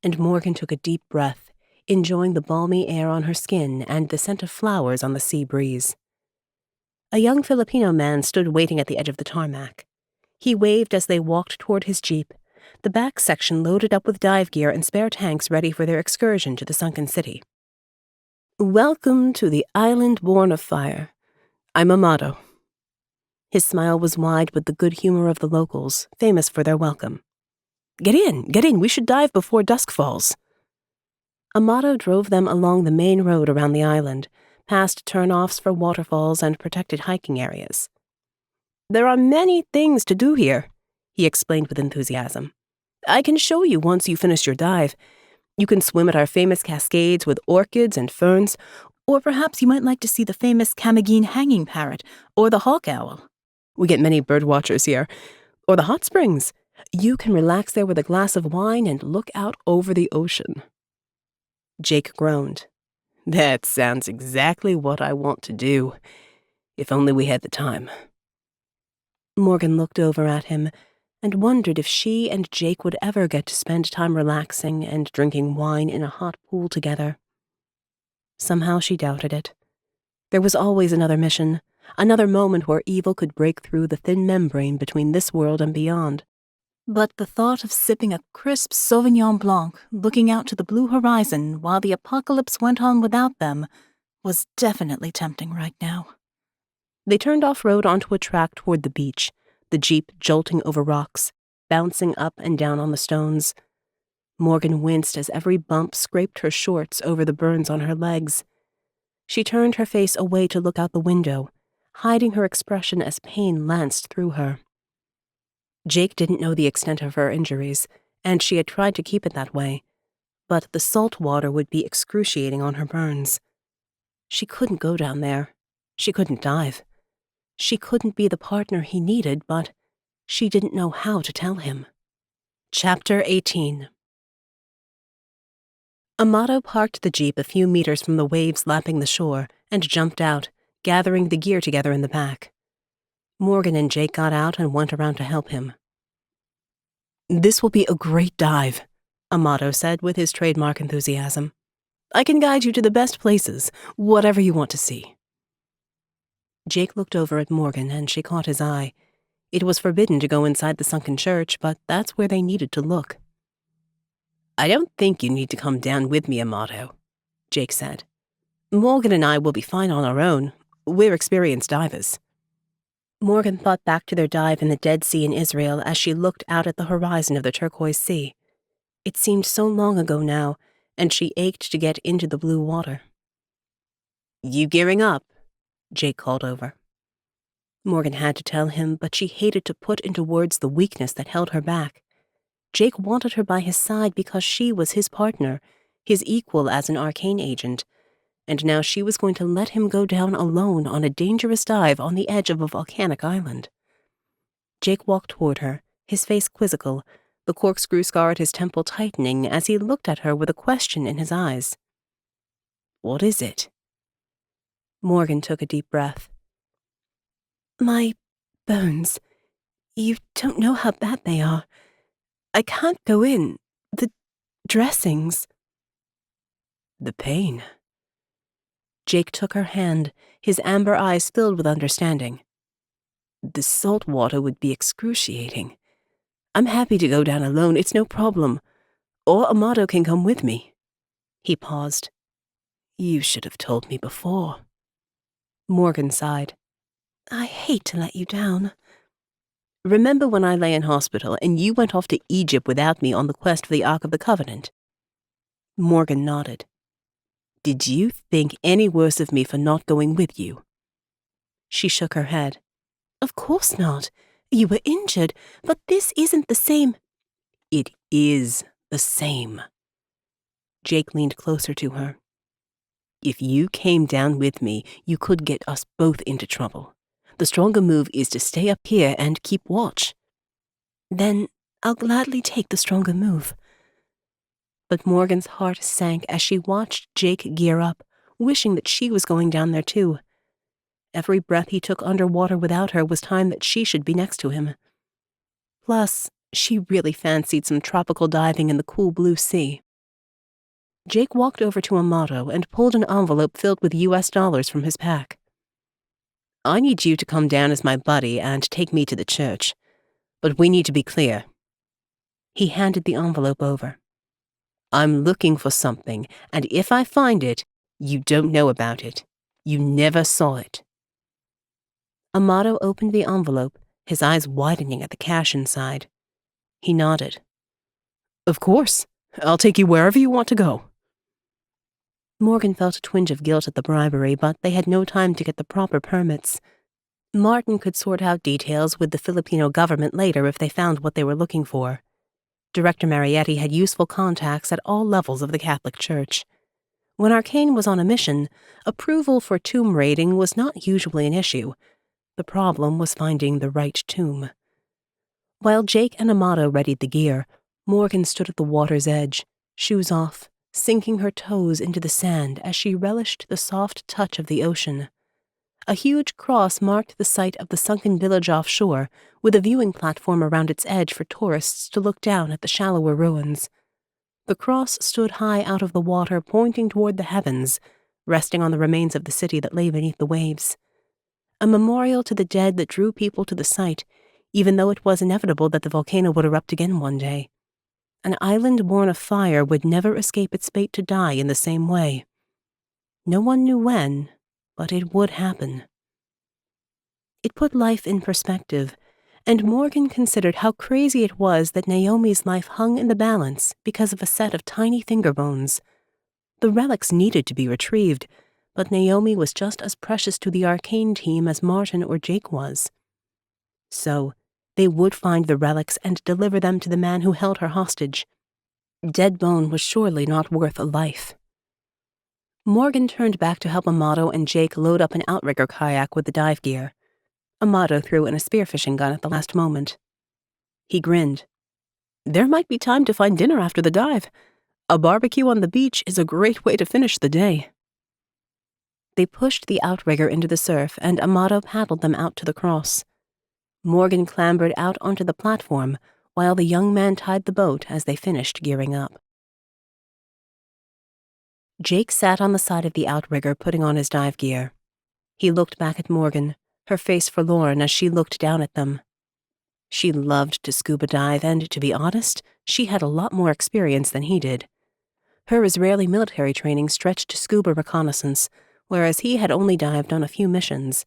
and Morgan took a deep breath, enjoying the balmy air on her skin and the scent of flowers on the sea breeze. A young Filipino man stood waiting at the edge of the tarmac. He waved as they walked toward his jeep, the back section loaded up with dive gear and spare tanks ready for their excursion to the sunken city. Welcome to the island born of fire. I'm Amado. His smile was wide with the good humor of the locals, famous for their welcome. Get in, we should dive before dusk falls. Amado drove them along the main road around the island, past turn-offs for waterfalls and protected hiking areas. There are many things to do here, he explained with enthusiasm. I can show you once you finish your dive. You can swim at our famous cascades with orchids and ferns, or perhaps you might like to see the famous Camiguin hanging parrot or the hawk owl. We get many bird watchers here. Or the hot springs. You can relax there with a glass of wine and look out over the ocean. Jake groaned. That sounds exactly what I want to do. If only we had the time. Morgan looked over at him and wondered if she and Jake would ever get to spend time relaxing and drinking wine in a hot pool together. Somehow she doubted it. There was always another mission, another moment where evil could break through the thin membrane between this world and beyond. But the thought of sipping a crisp Sauvignon Blanc, looking out to the blue horizon while the apocalypse went on without them, was definitely tempting right now. They turned off-road onto a track toward the beach, the jeep jolting over rocks, bouncing up and down on the stones. Morgan winced as every bump scraped her shorts over the burns on her legs. She turned her face away to look out the window, hiding her expression as pain lanced through her. Jake didn't know the extent of her injuries, and she had tried to keep it that way, but the salt water would be excruciating on her burns. She couldn't go down there. She couldn't dive. She couldn't be the partner he needed, but she didn't know how to tell him. Chapter 18. Amado parked the jeep a few meters from the waves lapping the shore and jumped out, gathering the gear together in the back. Morgan and Jake got out and went around to help him. This will be a great dive, Amado said with his trademark enthusiasm. I can guide you to the best places, whatever you want to see. Jake looked over at Morgan and she caught his eye. It was forbidden to go inside the sunken church, but that's where they needed to look. I don't think you need to come down with me, Amado, Jake said. Morgan and I will be fine on our own. We're experienced divers. Morgan thought back to their dive in the Dead Sea in Israel as she looked out at the horizon of the turquoise sea. It seemed so long ago now, and she ached to get into the blue water. "You gearing up?" Jake called over. Morgan had to tell him, but she hated to put into words the weakness that held her back. Jake wanted her by his side because she was his partner, his equal as an ARKANE agent, and now she was going to let him go down alone on a dangerous dive on the edge of a volcanic island. Jake walked toward her, his face quizzical, the corkscrew scar at his temple tightening as he looked at her with a question in his eyes. "What is it?" Morgan took a deep breath. "My bones. You don't know how bad they are. I can't go in. The dressings." "The pain." Jake took her hand, his amber eyes filled with understanding. "The salt water would be excruciating. I'm happy to go down alone, it's no problem. Or Amato can come with me." He paused. "You should have told me before." Morgan sighed. "I hate to let you down." "Remember when I lay in hospital and you went off to Egypt without me on the quest for the Ark of the Covenant?" Morgan nodded. "Did you think any worse of me for not going with you?" She shook her head. "Of course not. You were injured, but this isn't the same." "It is the same." Jake leaned closer to her. "If you came down with me, you could get us both into trouble. The stronger move is to stay up here and keep watch." "Then I'll gladly take the stronger move." But Morgan's heart sank as she watched Jake gear up, wishing that she was going down there too. Every breath he took underwater without her was time that she should be next to him. Plus, she really fancied some tropical diving in the cool blue sea. Jake walked over to Amato and pulled an envelope filled with US dollars from his pack. "I need you to come down as my buddy and take me to the church. But we need to be clear." He handed the envelope over. "I'm looking for something, and if I find it, you don't know about it. You never saw it." Amato opened the envelope, his eyes widening at the cash inside. He nodded. "Of course. I'll take you wherever you want to go." Morgan felt a twinge of guilt at the bribery, but they had no time to get the proper permits. Martin could sort out details with the Filipino government later if they found what they were looking for. Director Marietti had useful contacts at all levels of the Catholic Church. When ARKANE was on a mission, approval for tomb raiding was not usually an issue. The problem was finding the right tomb. While Jake and Amato readied the gear, Morgan stood at the water's edge, shoes off, sinking her toes into the sand as she relished the soft touch of the ocean. A huge cross marked the site of the sunken village offshore, with a viewing platform around its edge for tourists to look down at the shallower ruins. The cross stood high out of the water, pointing toward the heavens, resting on the remains of the city that lay beneath the waves. A memorial to the dead that drew people to the site, even though it was inevitable that the volcano would erupt again one day. An island born of fire would never escape its fate to die in the same way. No one knew when, but it would happen. It put life in perspective, and Morgan considered how crazy it was that Naomi's life hung in the balance because of a set of tiny finger bones. The relics needed to be retrieved, but Naomi was just as precious to the ARKANE team as Martin or Jake was. So, they would find the relics and deliver them to the man who held her hostage. Dead bone was surely not worth a life. Morgan turned back to help Amato and Jake load up an outrigger kayak with the dive gear. Amato threw in a spearfishing gun at the last moment. He grinned. "There might be time to find dinner after the dive. A barbecue on the beach is a great way to finish the day." They pushed the outrigger into the surf, and Amato paddled them out to the cross. Morgan clambered out onto the platform, while the young man tied the boat as they finished gearing up. Jake sat on the side of the outrigger putting on his dive gear. He looked back at Morgan, her face forlorn as she looked down at them. She loved to scuba dive, and, to be honest, she had a lot more experience than he did. Her Israeli military training stretched to scuba reconnaissance, whereas he had only dived on a few missions.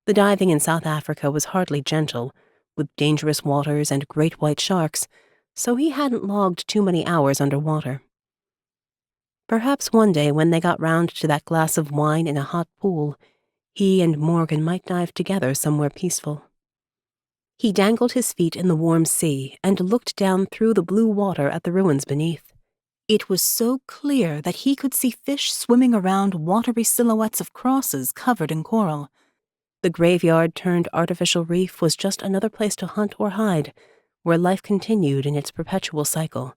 The diving in South Africa was hardly gentle, with dangerous waters and great white sharks, so he hadn't logged too many hours underwater. Perhaps one day when they got round to that glass of wine in a hot pool, he and Morgan might dive together somewhere peaceful. He dangled his feet in the warm sea and looked down through the blue water at the ruins beneath. It was so clear that he could see fish swimming around watery silhouettes of crosses covered in coral. The graveyard-turned-artificial reef was just another place to hunt or hide, where life continued in its perpetual cycle.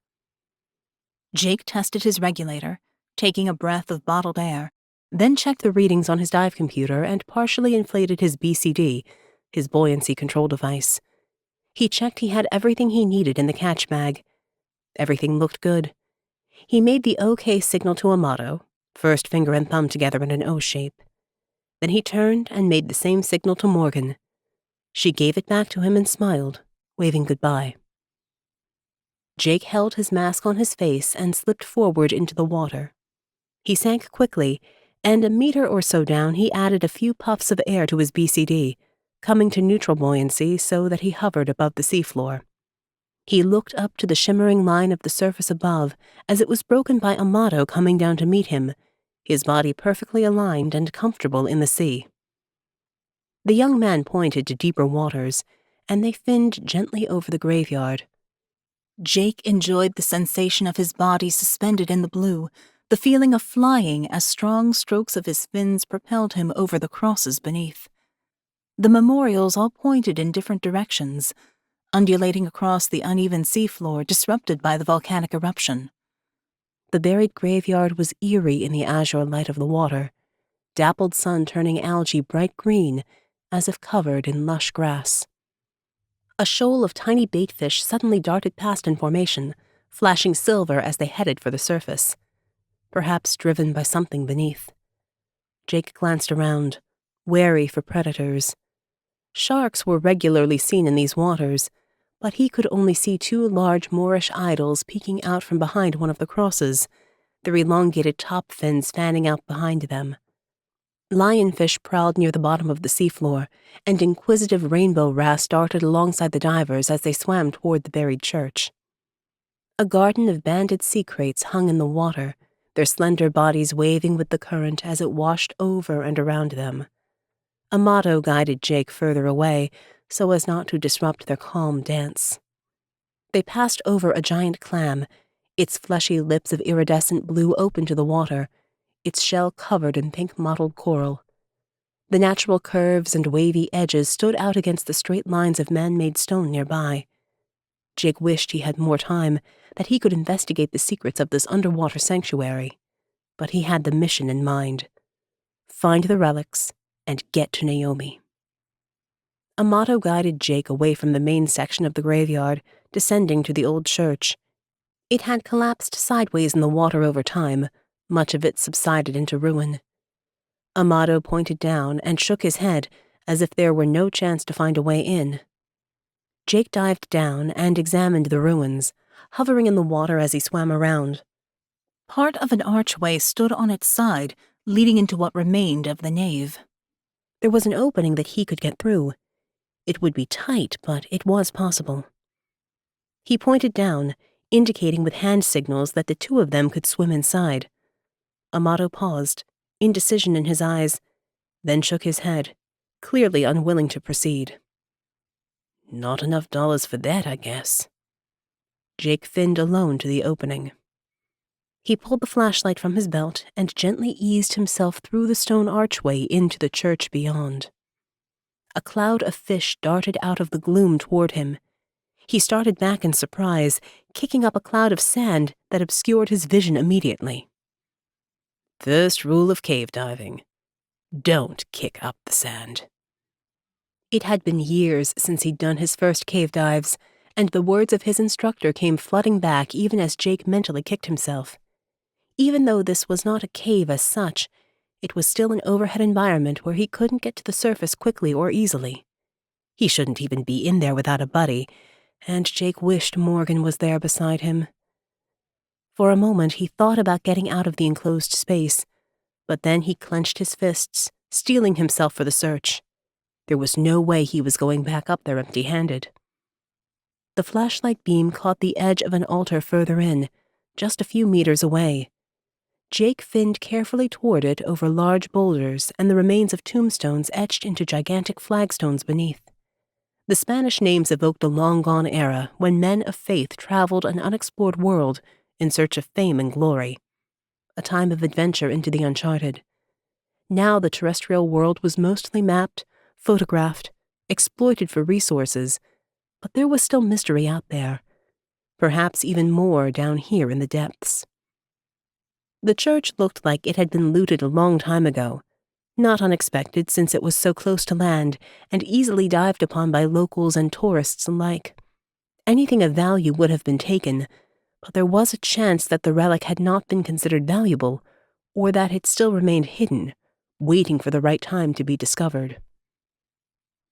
Jake tested his regulator, taking a breath of bottled air, then checked the readings on his dive computer and partially inflated his BCD, his buoyancy control device. He checked he had everything he needed in the catch bag. Everything looked good. He made the OK signal to Amato, first finger and thumb together in an O shape. Then he turned and made the same signal to Morgan. She gave it back to him and smiled, waving goodbye. Jake held his mask on his face and slipped forward into the water. He sank quickly, and a meter or so down he added a few puffs of air to his BCD, coming to neutral buoyancy so that he hovered above the seafloor. He looked up to the shimmering line of the surface above as it was broken by Amato coming down to meet him, his body perfectly aligned and comfortable in the sea. The young man pointed to deeper waters, and they finned gently over the graveyard. Jake enjoyed the sensation of his body suspended in the blue, the feeling of flying as strong strokes of his fins propelled him over the crosses beneath. The memorials all pointed in different directions, undulating across the uneven seafloor disrupted by the volcanic eruption. The buried graveyard was eerie in the azure light of the water, dappled sun turning algae bright green, as if covered in lush grass. A shoal of tiny baitfish suddenly darted past in formation, flashing silver as they headed for the surface, perhaps driven by something beneath. Jake glanced around, wary for predators. Sharks were regularly seen in these waters, but he could only see two large Moorish idols peeking out from behind one of the crosses, their elongated top fins fanning out behind them. Lionfish prowled near the bottom of the seafloor, and inquisitive rainbow wrasse darted alongside the divers as they swam toward the buried church. A garden of banded sea kraits hung in the water, their slender bodies waving with the current as it washed over and around them. Amato guided Jake further away, so as not to disrupt their calm dance. They passed over a giant clam, its fleshy lips of iridescent blue open to the water, its shell covered in pink mottled coral. The natural curves and wavy edges stood out against the straight lines of man-made stone nearby. Jake wished he had more time, that he could investigate the secrets of this underwater sanctuary, but he had the mission in mind. Find the relics and get to Naomi. Amato guided Jake away from the main section of the graveyard, descending to the old church. It had collapsed sideways in the water over time, much of it subsided into ruin. Amato pointed down and shook his head, as if there were no chance to find a way in. Jake dived down and examined the ruins, hovering in the water as he swam around. Part of an archway stood on its side, leading into what remained of the nave. There was an opening that he could get through. It would be tight, but it was possible. He pointed down, indicating with hand signals that the two of them could swim inside. Amato paused, indecision in his eyes, then shook his head, clearly unwilling to proceed. Not enough dollars for that, I guess. Jake finned alone to the opening. He pulled the flashlight from his belt and gently eased himself through the stone archway into the church beyond. A cloud of fish darted out of the gloom toward him. He started back in surprise, kicking up a cloud of sand that obscured his vision immediately. First rule of cave diving: don't kick up the sand. It had been years since he'd done his first cave dives, and the words of his instructor came flooding back even as Jake mentally kicked himself. Even though this was not a cave as such, it was still an overhead environment where he couldn't get to the surface quickly or easily. He shouldn't even be in there without a buddy, and Jake wished Morgan was there beside him. For a moment he thought about getting out of the enclosed space, but then he clenched his fists, steeling himself for the search. There was no way he was going back up there empty-handed. The flashlight beam caught the edge of an altar further in, just a few meters away. Jake finned carefully toward it over large boulders and the remains of tombstones etched into gigantic flagstones beneath. The Spanish names evoked a long-gone era when men of faith traveled an unexplored world in search of fame and glory, a time of adventure into the uncharted. Now the terrestrial world was mostly mapped, photographed, exploited for resources, but there was still mystery out there, perhaps even more down here in the depths. The church looked like it had been looted a long time ago, not unexpected since it was so close to land and easily dived upon by locals and tourists alike. Anything of value would have been taken, but there was a chance that the relic had not been considered valuable, or that it still remained hidden, waiting for the right time to be discovered.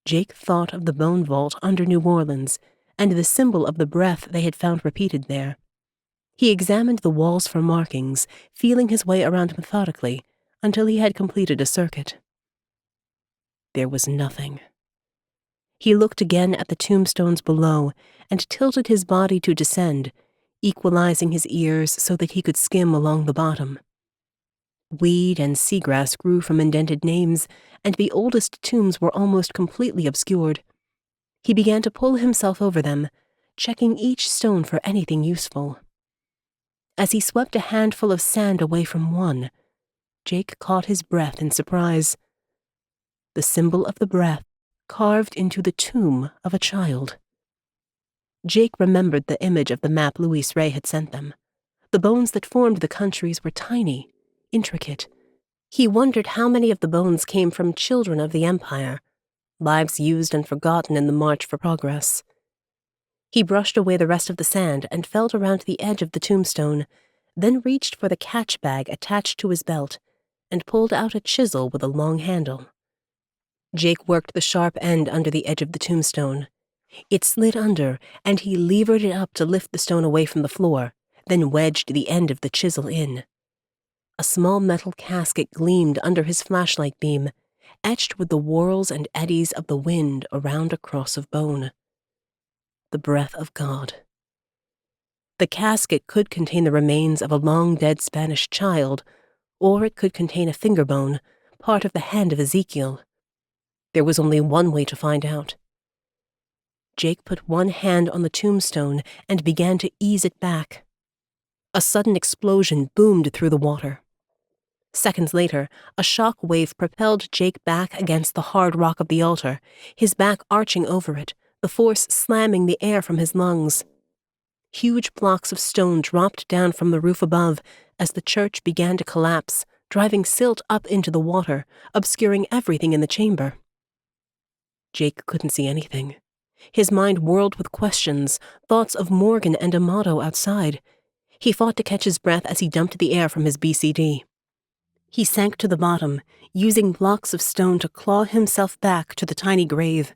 Jake thought of the bone vault under New Orleans and the symbol of the breath they had found repeated there. He examined the walls for markings, feeling his way around methodically until he had completed a circuit. There was nothing. He looked again at the tombstones below and tilted his body to descend, equalizing his ears so that he could skim along the bottom. Weed and seagrass grew from indented names, and the oldest tombs were almost completely obscured. He began to pull himself over them, checking each stone for anything useful. As he swept a handful of sand away from one, Jake caught his breath in surprise. The symbol of the breath carved into the tomb of a child. Jake remembered the image of the map Louis Ray had sent them. The bones that formed the countries were tiny, intricate. He wondered how many of the bones came from children of the Empire, lives used and forgotten in the march for progress. He brushed away the rest of the sand and felt around the edge of the tombstone, then reached for the catch bag attached to his belt and pulled out a chisel with a long handle. Jake worked the sharp end under the edge of the tombstone. It slid under, and he levered it up to lift the stone away from the floor, then wedged the end of the chisel in. A small metal casket gleamed under his flashlight beam, etched with the whorls and eddies of the wind around a cross of bone. The breath of God. The casket could contain the remains of a long-dead Spanish child, or it could contain a finger bone, part of the Hand of Ezekiel. There was only one way to find out. Jake put one hand on the tombstone and began to ease it back. A sudden explosion boomed through the water. Seconds later, a shock wave propelled Jake back against the hard rock of the altar, his back arching over it, the force slamming the air from his lungs. Huge blocks of stone dropped down from the roof above as the church began to collapse, driving silt up into the water, obscuring everything in the chamber. Jake couldn't see anything. His mind whirled with questions, thoughts of Morgan and Amato outside. He fought to catch his breath as he dumped the air from his BCD. He sank to the bottom, using blocks of stone to claw himself back to the tiny grave.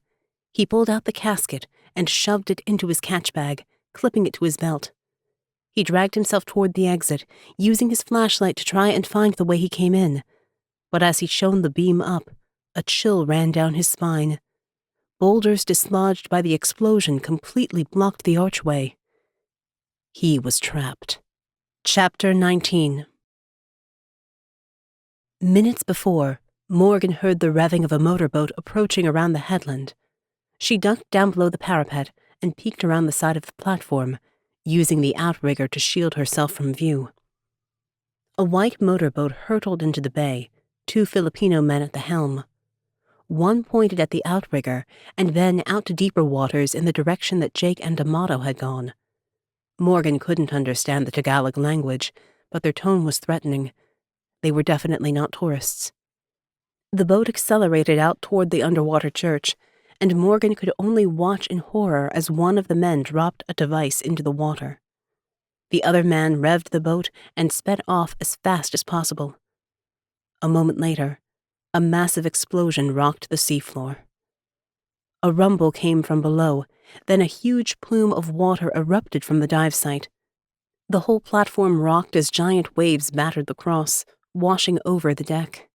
He pulled out the casket and shoved it into his catch bag, clipping it to his belt. He dragged himself toward the exit, using his flashlight to try and find the way he came in. But as he shone the beam up, a chill ran down his spine. Boulders dislodged by the explosion completely blocked the archway. He was trapped. Chapter 19. Minutes before, Morgan heard the revving of a motorboat approaching around the headland. She ducked down below the parapet and peeked around the side of the platform, using the outrigger to shield herself from view. A white motorboat hurtled into the bay, 2 Filipino men at the helm. One pointed at the outrigger and then out to deeper waters in the direction that Jake and Amato had gone. Morgan couldn't understand the Tagalog language, but their tone was threatening. They were definitely not tourists. The boat accelerated out toward the underwater church, and Morgan could only watch in horror as one of the men dropped a device into the water. The other man revved the boat and sped off as fast as possible. A moment later, a massive explosion rocked the seafloor. A rumble came from below, then a huge plume of water erupted from the dive site. The whole platform rocked as giant waves battered the cross, washing over the deck.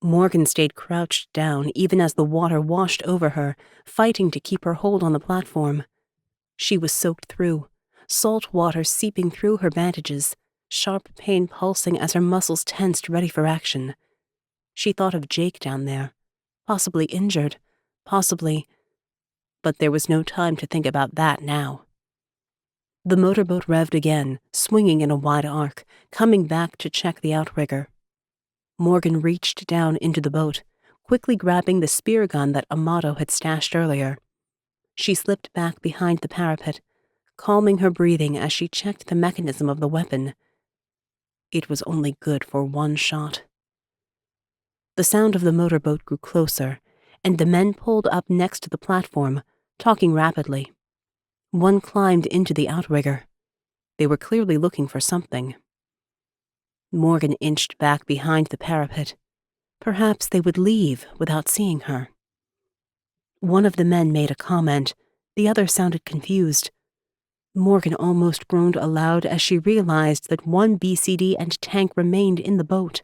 Morgan stayed crouched down even as the water washed over her, fighting to keep her hold on the platform. She was soaked through, salt water seeping through her bandages, sharp pain pulsing as her muscles tensed ready for action. She thought of Jake down there, possibly injured, possibly... But there was no time to think about that now. The motorboat revved again, swinging in a wide arc, coming back to check the outrigger. Morgan reached down into the boat, quickly grabbing the spear gun that Amato had stashed earlier. She slipped back behind the parapet, calming her breathing as she checked the mechanism of the weapon. It was only good for one shot. The sound of the motorboat grew closer, and the men pulled up next to the platform, talking rapidly. One climbed into the outrigger. They were clearly looking for something. Morgan inched back behind the parapet. Perhaps they would leave without seeing her. One of the men made a comment. The other sounded confused. Morgan almost groaned aloud as she realized that one BCD and tank remained in the boat.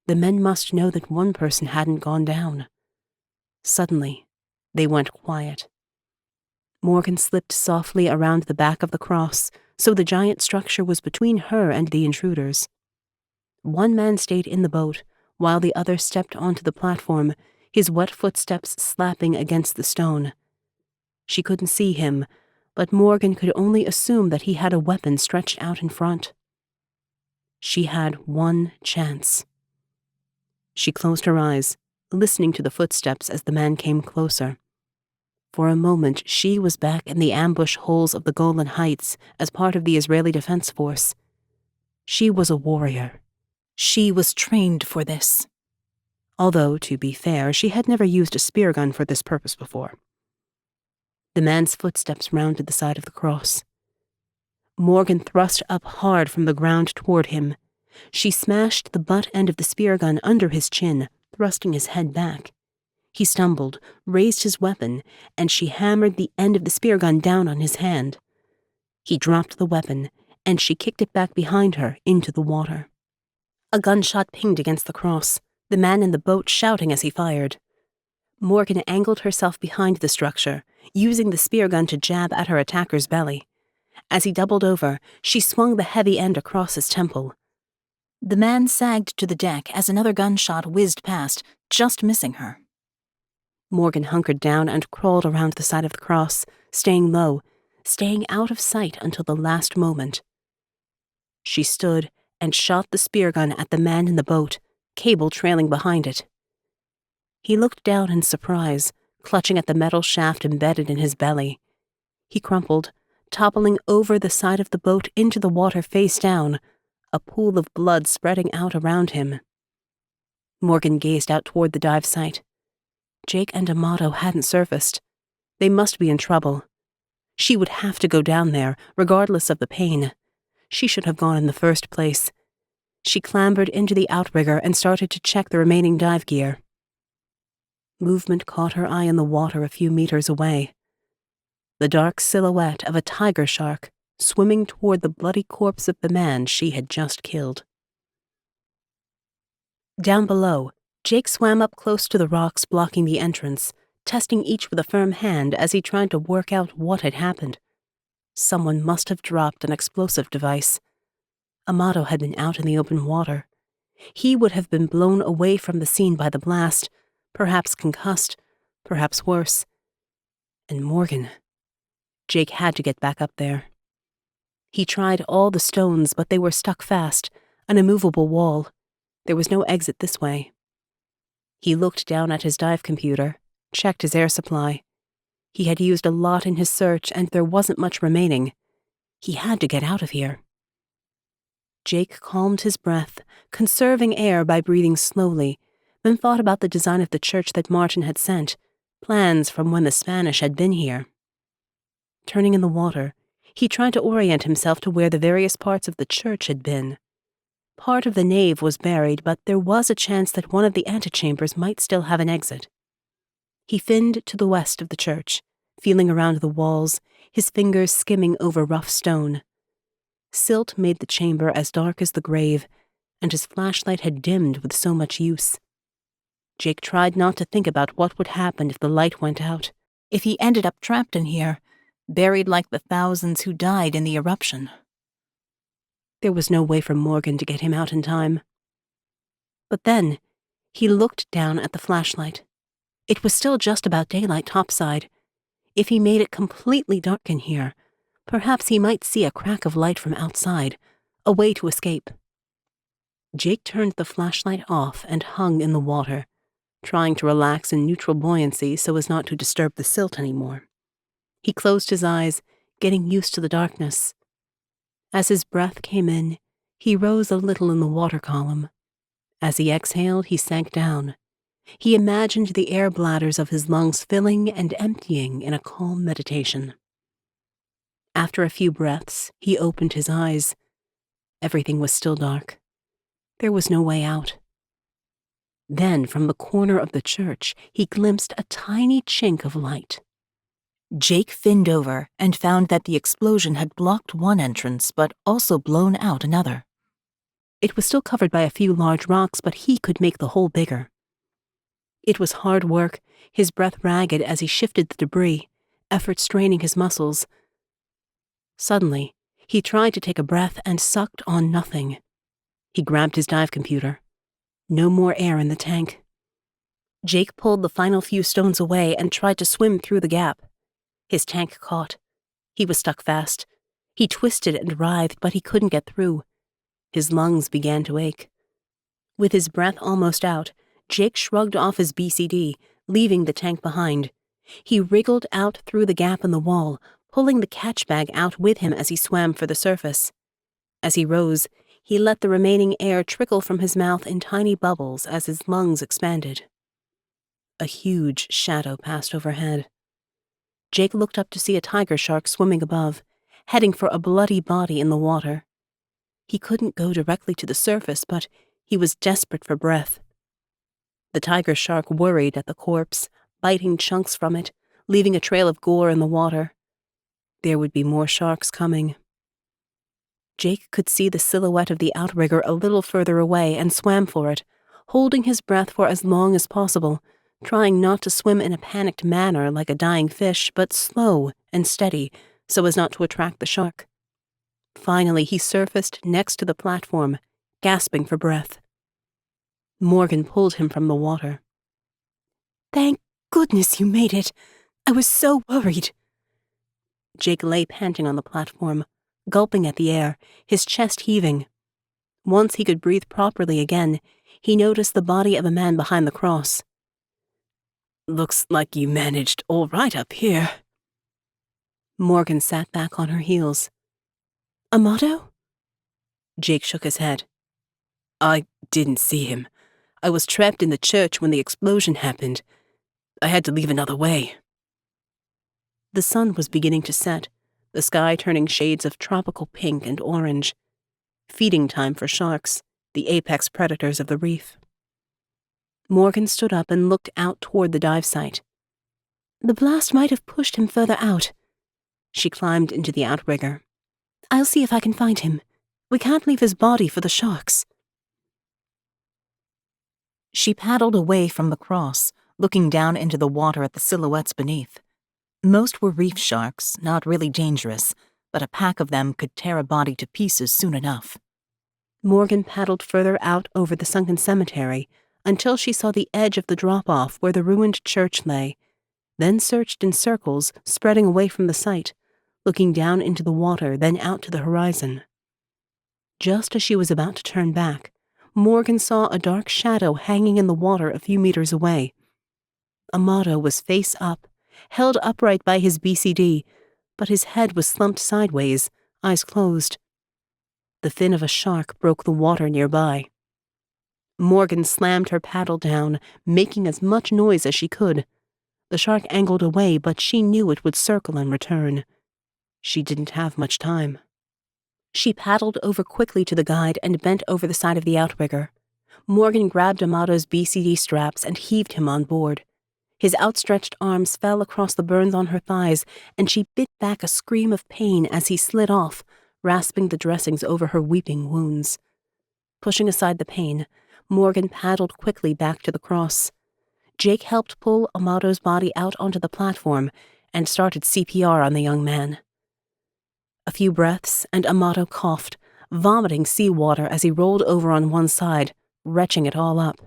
The men must know that one person hadn't gone down. Suddenly, they went quiet. Morgan slipped softly around the back of the cross, so the giant structure was between her and the intruders. One man stayed in the boat, while the other stepped onto the platform, his wet footsteps slapping against the stone. She couldn't see him, but Morgan could only assume that he had a weapon stretched out in front. She had one chance. She closed her eyes, listening to the footsteps as the man came closer. For a moment, she was back in the ambush holes of the Golan Heights as part of the Israeli Defense Force. She was a warrior. She was trained for this. Although, to be fair, she had never used a spear gun for this purpose before. The man's footsteps rounded the side of the cross. Morgan thrust up hard from the ground toward him. She smashed the butt end of the spear gun under his chin, thrusting his head back. He stumbled, raised his weapon, and she hammered the end of the spear gun down on his hand. He dropped the weapon, and she kicked it back behind her into the water. A gunshot pinged against the cross, the man in the boat shouting as he fired. Morgan angled herself behind the structure, using the spear gun to jab at her attacker's belly. As he doubled over, she swung the heavy end across his temple. The man sagged to the deck as another gunshot whizzed past, just missing her. Morgan hunkered down and crawled around the side of the cross, staying low, staying out of sight until the last moment. She stood and shot the spear gun at the man in the boat, cable trailing behind it. He looked down in surprise, clutching at the metal shaft embedded in his belly. He crumpled, toppling over the side of the boat into the water face down, a pool of blood spreading out around him. Morgan gazed out toward the dive site. Jake and Amato hadn't surfaced. They must be in trouble. She would have to go down there, regardless of the pain. She should have gone in the first place. She clambered into the outrigger and started to check the remaining dive gear. Movement caught her eye in the water a few meters away. The dark silhouette of a tiger shark swimming toward the bloody corpse of the man she had just killed. Down below, Jake swam up close to the rocks blocking the entrance, testing each with a firm hand as he tried to work out what had happened. Someone must have dropped an explosive device. Amato had been out in the open water. He would have been blown away from the scene by the blast, perhaps concussed, perhaps worse. And Morgan. Jake had to get back up there. He tried all the stones, but they were stuck fast, an immovable wall. There was no exit this way. He looked down at his dive computer, checked his air supply. He had used a lot in his search, and there wasn't much remaining. He had to get out of here. Jake calmed his breath, conserving air by breathing slowly, then thought about the design of the church that Martin had sent, plans from when the Spanish had been here. Turning in the water, he tried to orient himself to where the various parts of the church had been. Part of the nave was buried, but there was a chance that one of the antechambers might still have an exit. He finned to the west of the church, feeling around the walls, his fingers skimming over rough stone. Silt made the chamber as dark as the grave, and his flashlight had dimmed with so much use. Jake tried not to think about what would happen if the light went out. If he ended up trapped in here, buried like the thousands who died in the eruption. There was no way for Morgan to get him out in time. But then, he looked down at the flashlight. It was still just about daylight topside. If he made it completely dark in here, perhaps he might see a crack of light from outside, a way to escape. Jake turned the flashlight off and hung in the water, trying to relax in neutral buoyancy so as not to disturb the silt anymore. He closed his eyes, getting used to the darkness. As his breath came in, he rose a little in the water column. As he exhaled, he sank down. He imagined the air bladders of his lungs filling and emptying in a calm meditation. After a few breaths, he opened his eyes. Everything was still dark. There was no way out. Then, from the corner of the church, he glimpsed a tiny chink of light. Jake finned over and found that the explosion had blocked one entrance but also blown out another. It was still covered by a few large rocks, but he could make the hole bigger. It was hard work, his breath ragged as he shifted the debris, effort straining his muscles. Suddenly, he tried to take a breath and sucked on nothing. He grabbed his dive computer. No more air in the tank. Jake pulled the final few stones away and tried to swim through the gap. His tank caught. He was stuck fast. He twisted and writhed, but he couldn't get through. His lungs began to ache. With his breath almost out, Jake shrugged off his BCD, leaving the tank behind. He wriggled out through the gap in the wall, pulling the catch bag out with him as he swam for the surface. As he rose, he let the remaining air trickle from his mouth in tiny bubbles as his lungs expanded. A huge shadow passed overhead. Jake looked up to see a tiger shark swimming above, heading for a bloody body in the water. He couldn't go directly to the surface, but he was desperate for breath. The tiger shark worried at the corpse, biting chunks from it, leaving a trail of gore in the water. There would be more sharks coming. Jake could see the silhouette of the outrigger a little further away and swam for it, holding his breath for as long as possible, trying not to swim in a panicked manner like a dying fish, but slow and steady so as not to attract the shark. Finally, he surfaced next to the platform, gasping for breath. Morgan pulled him from the water. "Thank goodness you made it. I was so worried." Jake lay panting on the platform, gulping at the air, his chest heaving. Once he could breathe properly again, he noticed the body of a man behind the cross. "Looks like you managed all right up here." Morgan sat back on her heels. "Amato?" Jake shook his head. "I didn't see him. I was trapped in the church when the explosion happened. I had to leave another way." The sun was beginning to set, the sky turning shades of tropical pink and orange. Feeding time for sharks, the apex predators of the reef. Morgan stood up and looked out toward the dive site. "The blast might have pushed him further out." She climbed into the outrigger. "I'll see if I can find him. We can't leave his body for the sharks." She paddled away from the cross, looking down into the water at the silhouettes beneath. Most were reef sharks, not really dangerous, but a pack of them could tear a body to pieces soon enough. Morgan paddled further out over the sunken cemetery until she saw the edge of the drop-off where the ruined church lay, then searched in circles, spreading away from the site, looking down into the water, then out to the horizon. Just as she was about to turn back, Morgan saw a dark shadow hanging in the water a few meters away. Amato was face up, held upright by his BCD, but his head was slumped sideways, eyes closed. The fin of a shark broke the water nearby. Morgan slammed her paddle down, making as much noise as she could. The shark angled away, but she knew it would circle and return. She didn't have much time. She paddled over quickly to the guide and bent over the side of the outrigger. Morgan grabbed Amato's BCD straps and heaved him on board. His outstretched arms fell across the burns on her thighs, and she bit back a scream of pain as he slid off, rasping the dressings over her weeping wounds. Pushing aside the pain, Morgan paddled quickly back to the cross. Jake helped pull Amato's body out onto the platform and started CPR on the young man. A few breaths, and Amato coughed, vomiting seawater as he rolled over on one side, retching it all up.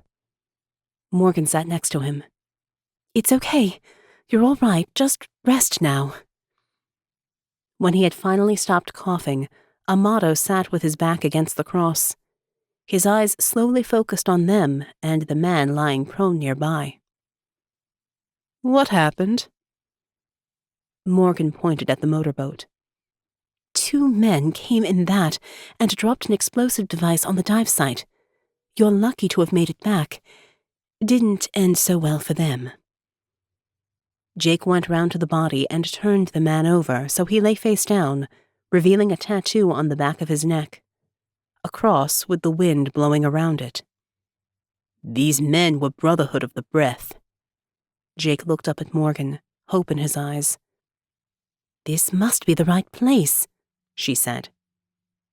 Morgan sat next to him. "It's okay. You're all right. Just rest now." When he had finally stopped coughing, Amato sat with his back against the cross. His eyes slowly focused on them and the man lying prone nearby. "What happened?" Morgan pointed at the motorboat. "Two men came in that and dropped an explosive device on the dive site. You're lucky to have made it back. Didn't end so well for them." Jake went round to the body and turned the man over so he lay face down, revealing a tattoo on the back of his neck. A cross with the wind blowing around it. "These men were Brotherhood of the Breath." Jake looked up at Morgan, hope in his eyes. "This must be the right place," she said.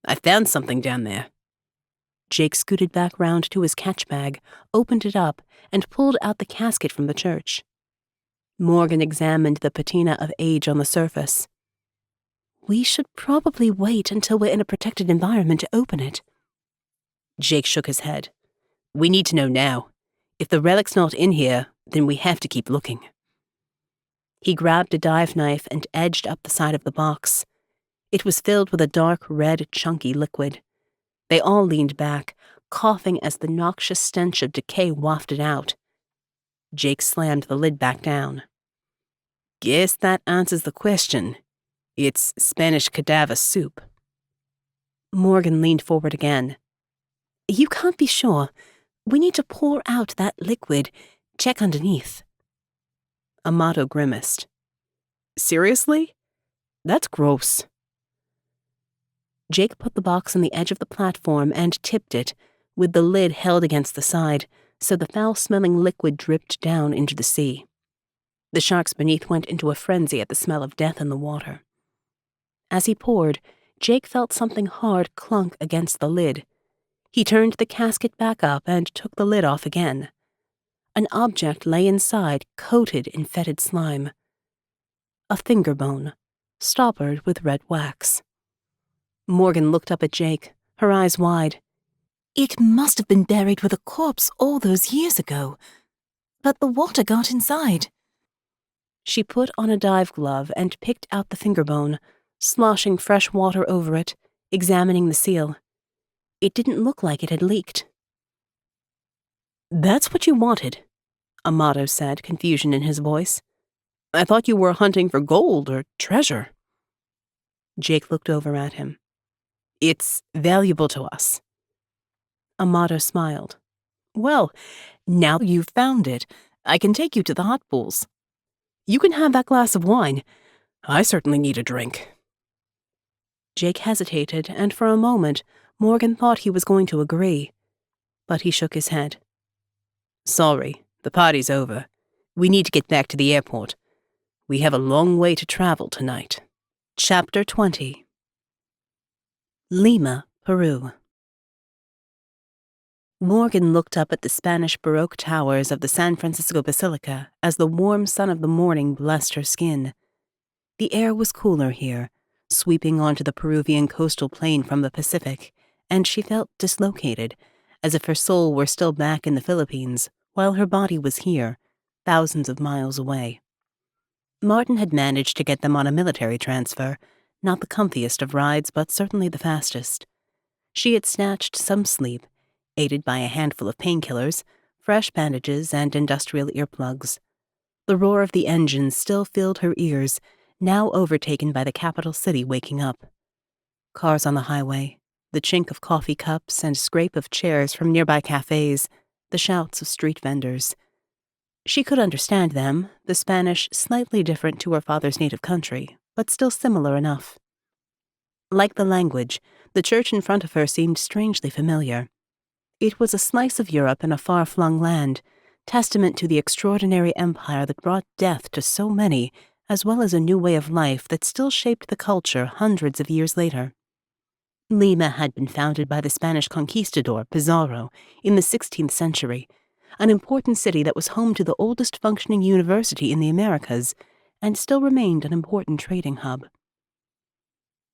"I found something down there." Jake scooted back round to his catch bag, opened it up, and pulled out the casket from the church. Morgan examined the patina of age on the surface. "We should probably wait until we're in a protected environment to open it." Jake shook his head. "We need to know now. If the relic's not in here, then we have to keep looking." He grabbed a dive knife and edged up the side of the box. It was filled with a dark red, chunky liquid. They all leaned back, coughing as the noxious stench of decay wafted out. Jake slammed the lid back down. "Guess that answers the question. It's Spanish cadaver soup." Morgan leaned forward again. "You can't be sure. We need to pour out that liquid. Check underneath." Amato grimaced. "Seriously? That's gross." Jake put the box on the edge of the platform and tipped it, with the lid held against the side, so the foul-smelling liquid dripped down into the sea. The sharks beneath went into a frenzy at the smell of death in the water. As he poured, Jake felt something hard clunk against the lid. He turned the casket back up and took the lid off again. An object lay inside, coated in fetid slime. A finger bone, stoppered with red wax. Morgan looked up at Jake, her eyes wide. "It must have been buried with a corpse all those years ago. But the water got inside." She put on a dive glove and picked out the finger bone, sloshing fresh water over it, examining the seal. It didn't look like it had leaked. "That's what you wanted," Amato said, confusion in his voice. "I thought you were hunting for gold or treasure." Jake looked over at him. "It's valuable to us." Amato smiled. "Well, now you've found it, I can take you to the hot pools." "You can have that glass of wine. I certainly need a drink." Jake hesitated, and for a moment, Morgan thought he was going to agree. But he shook his head. "Sorry, the party's over. We need to get back to the airport. We have a long way to travel tonight." Chapter 20. Lima, Peru. Morgan looked up at the Spanish Baroque towers of the San Francisco Basilica as the warm sun of the morning blessed her skin. The air was cooler here, sweeping onto the Peruvian coastal plain from the Pacific, and she felt dislocated, as if her soul were still back in the Philippines, while her body was here, thousands of miles away. Martin had managed to get them on a military transfer, not the comfiest of rides, but certainly the fastest. She had snatched some sleep, aided by a handful of painkillers, fresh bandages, and industrial earplugs. The roar of the engines still filled her ears, now overtaken by the capital city waking up. Cars on the highway, the chink of coffee cups and scrape of chairs from nearby cafes, the shouts of street vendors. She could understand them, the Spanish slightly different to her father's native country, but still similar enough. Like the language, the church in front of her seemed strangely familiar. It was a slice of Europe in a far-flung land, testament to the extraordinary empire that brought death to so many, as well as a new way of life that still shaped the culture hundreds of years later. Lima had been founded by the Spanish conquistador Pizarro in the 16th century, an important city that was home to the oldest functioning university in the Americas and still remained an important trading hub.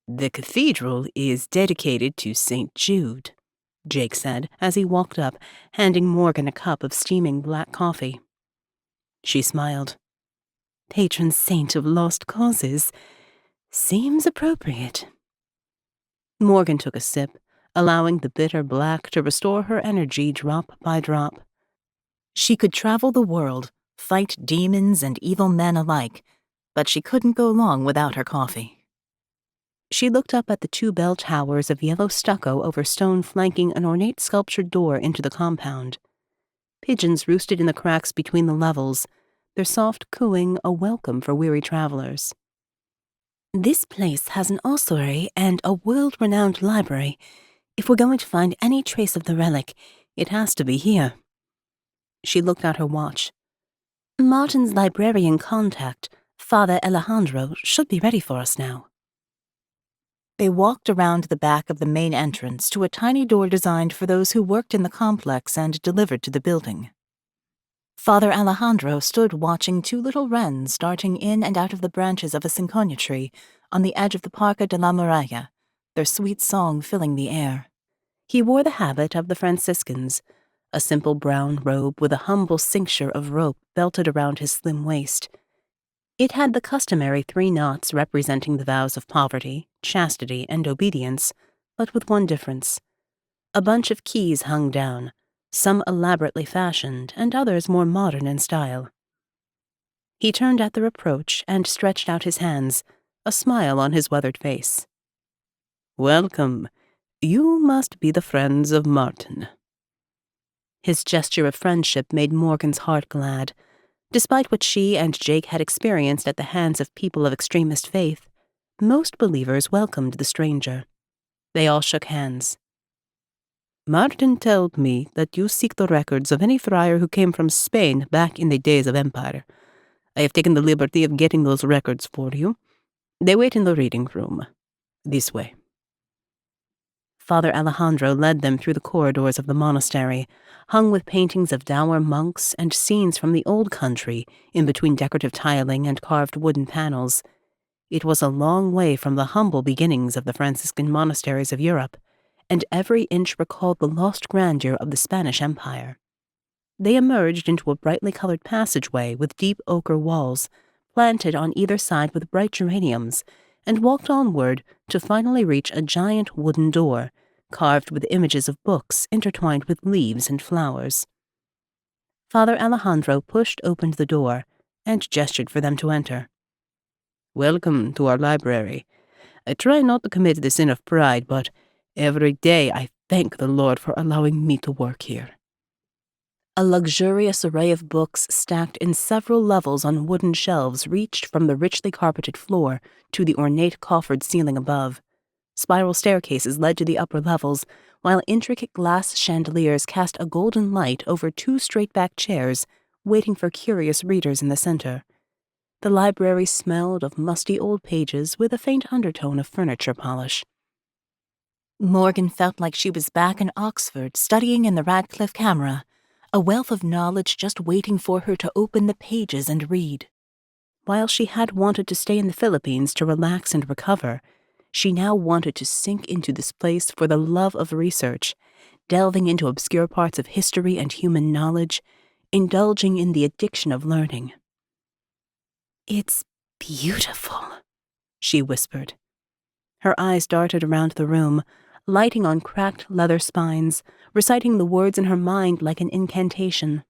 The cathedral is dedicated to St. Jude, Jake said as he walked up, handing Morgan a cup of steaming black coffee. She smiled. Patron saint of lost causes. Seems appropriate. Morgan took a sip, allowing the bitter black to restore her energy drop by drop. She could travel the world, fight demons and evil men alike, but she couldn't go long without her coffee. She looked up at the 2 bell towers of yellow stucco over stone flanking an ornate sculptured door into the compound. Pigeons roosted in the cracks between the levels, their soft cooing a welcome for weary travelers. This place has an ossuary and a world-renowned library. If we're going to find any trace of the relic, it has to be here. She looked at her watch. Martin's librarian contact, Father Alejandro, should be ready for us now. They walked around the back of the main entrance to a tiny door designed for those who worked in the complex and delivered to the building. Father Alejandro stood watching 2 little wrens darting in and out of the branches of a cinconia tree on the edge of the Parque de la Muralla, their sweet song filling the air. He wore the habit of the Franciscans, a simple brown robe with a humble cincture of rope belted around his slim waist. It had the customary 3 knots representing the vows of poverty, chastity, and obedience, but with one difference. A bunch of keys hung down, some elaborately fashioned and others more modern in style. He turned at the reproach and stretched out his hands, a smile on his weathered face. Welcome. You must be the friends of Martin. His gesture of friendship made Morgan's heart glad. Despite what she and Jake had experienced at the hands of people of extremist faith, most believers welcomed the stranger. They all shook hands. Martin told me that you seek the records of any friar who came from Spain back in the days of empire. I have taken the liberty of getting those records for you. They wait in the reading room. This way. Father Alejandro led them through the corridors of the monastery, hung with paintings of dour monks and scenes from the old country in between decorative tiling and carved wooden panels. It was a long way from the humble beginnings of the Franciscan monasteries of Europe, and every inch recalled the lost grandeur of the Spanish Empire. They emerged into a brightly colored passageway with deep ochre walls, planted on either side with bright geraniums, and walked onward to finally reach a giant wooden door, carved with images of books intertwined with leaves and flowers. Father Alejandro pushed open the door and gestured for them to enter. Welcome to our library. I try not to commit the sin of pride, but every day I thank the Lord for allowing me to work here. A luxurious array of books stacked in several levels on wooden shelves reached from the richly carpeted floor to the ornate coffered ceiling above. Spiral staircases led to the upper levels, while intricate glass chandeliers cast a golden light over 2 straight-back chairs, waiting for curious readers in the center. The library smelled of musty old pages with a faint undertone of furniture polish. Morgan felt like she was back in Oxford studying in the Radcliffe Camera, a wealth of knowledge just waiting for her to open the pages and read. While she had wanted to stay in the Philippines to relax and recover, she now wanted to sink into this place for the love of research, delving into obscure parts of history and human knowledge, indulging in the addiction of learning. It's beautiful, she whispered. Her eyes darted around the room, lighting on cracked leather spines, reciting the words in her mind like an incantation.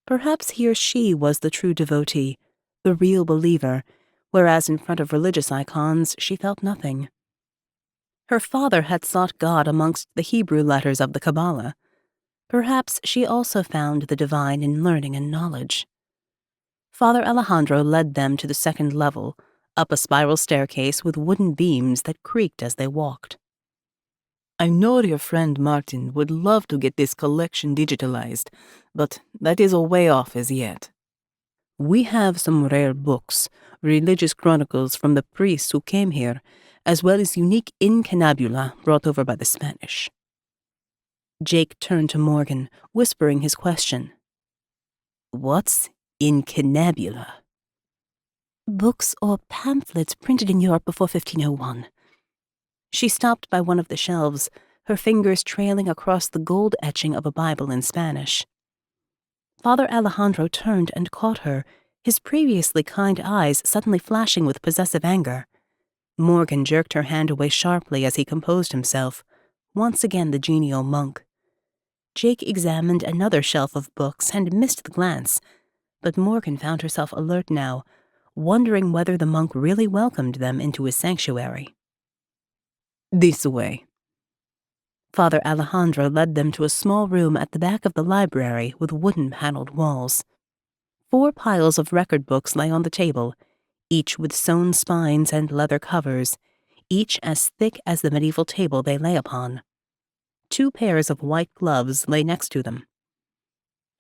Perhaps here she was the true devotee, the real believer, whereas in front of religious icons she felt nothing. Her father had sought God amongst the Hebrew letters of the Kabbalah. Perhaps she also found the divine in learning and knowledge. Father Alejandro led them to the 2nd level, up a spiral staircase with wooden beams that creaked as they walked. I know your friend Martin would love to get this collection digitalized, but that is a way off as yet. We have some rare books, religious chronicles from the priests who came here, as well as unique incunabula brought over by the Spanish. Jake turned to Morgan, whispering his question. What's incunabula? Books or pamphlets printed in Europe before 1501. She stopped by one of the shelves, her fingers trailing across the gold etching of a Bible in Spanish. Father Alejandro turned and caught her, his previously kind eyes suddenly flashing with possessive anger. Morgan jerked her hand away sharply as he composed himself, once again the genial monk. Jake examined another shelf of books and missed the glance, but Morgan found herself alert now, wondering whether the monk really welcomed them into his sanctuary. This way. Father Alejandro led them to a small room at the back of the library with wooden-paneled walls. 4 piles of record books lay on the table, each with sewn spines and leather covers, each as thick as the medieval table they lay upon. 2 pairs of white gloves lay next to them.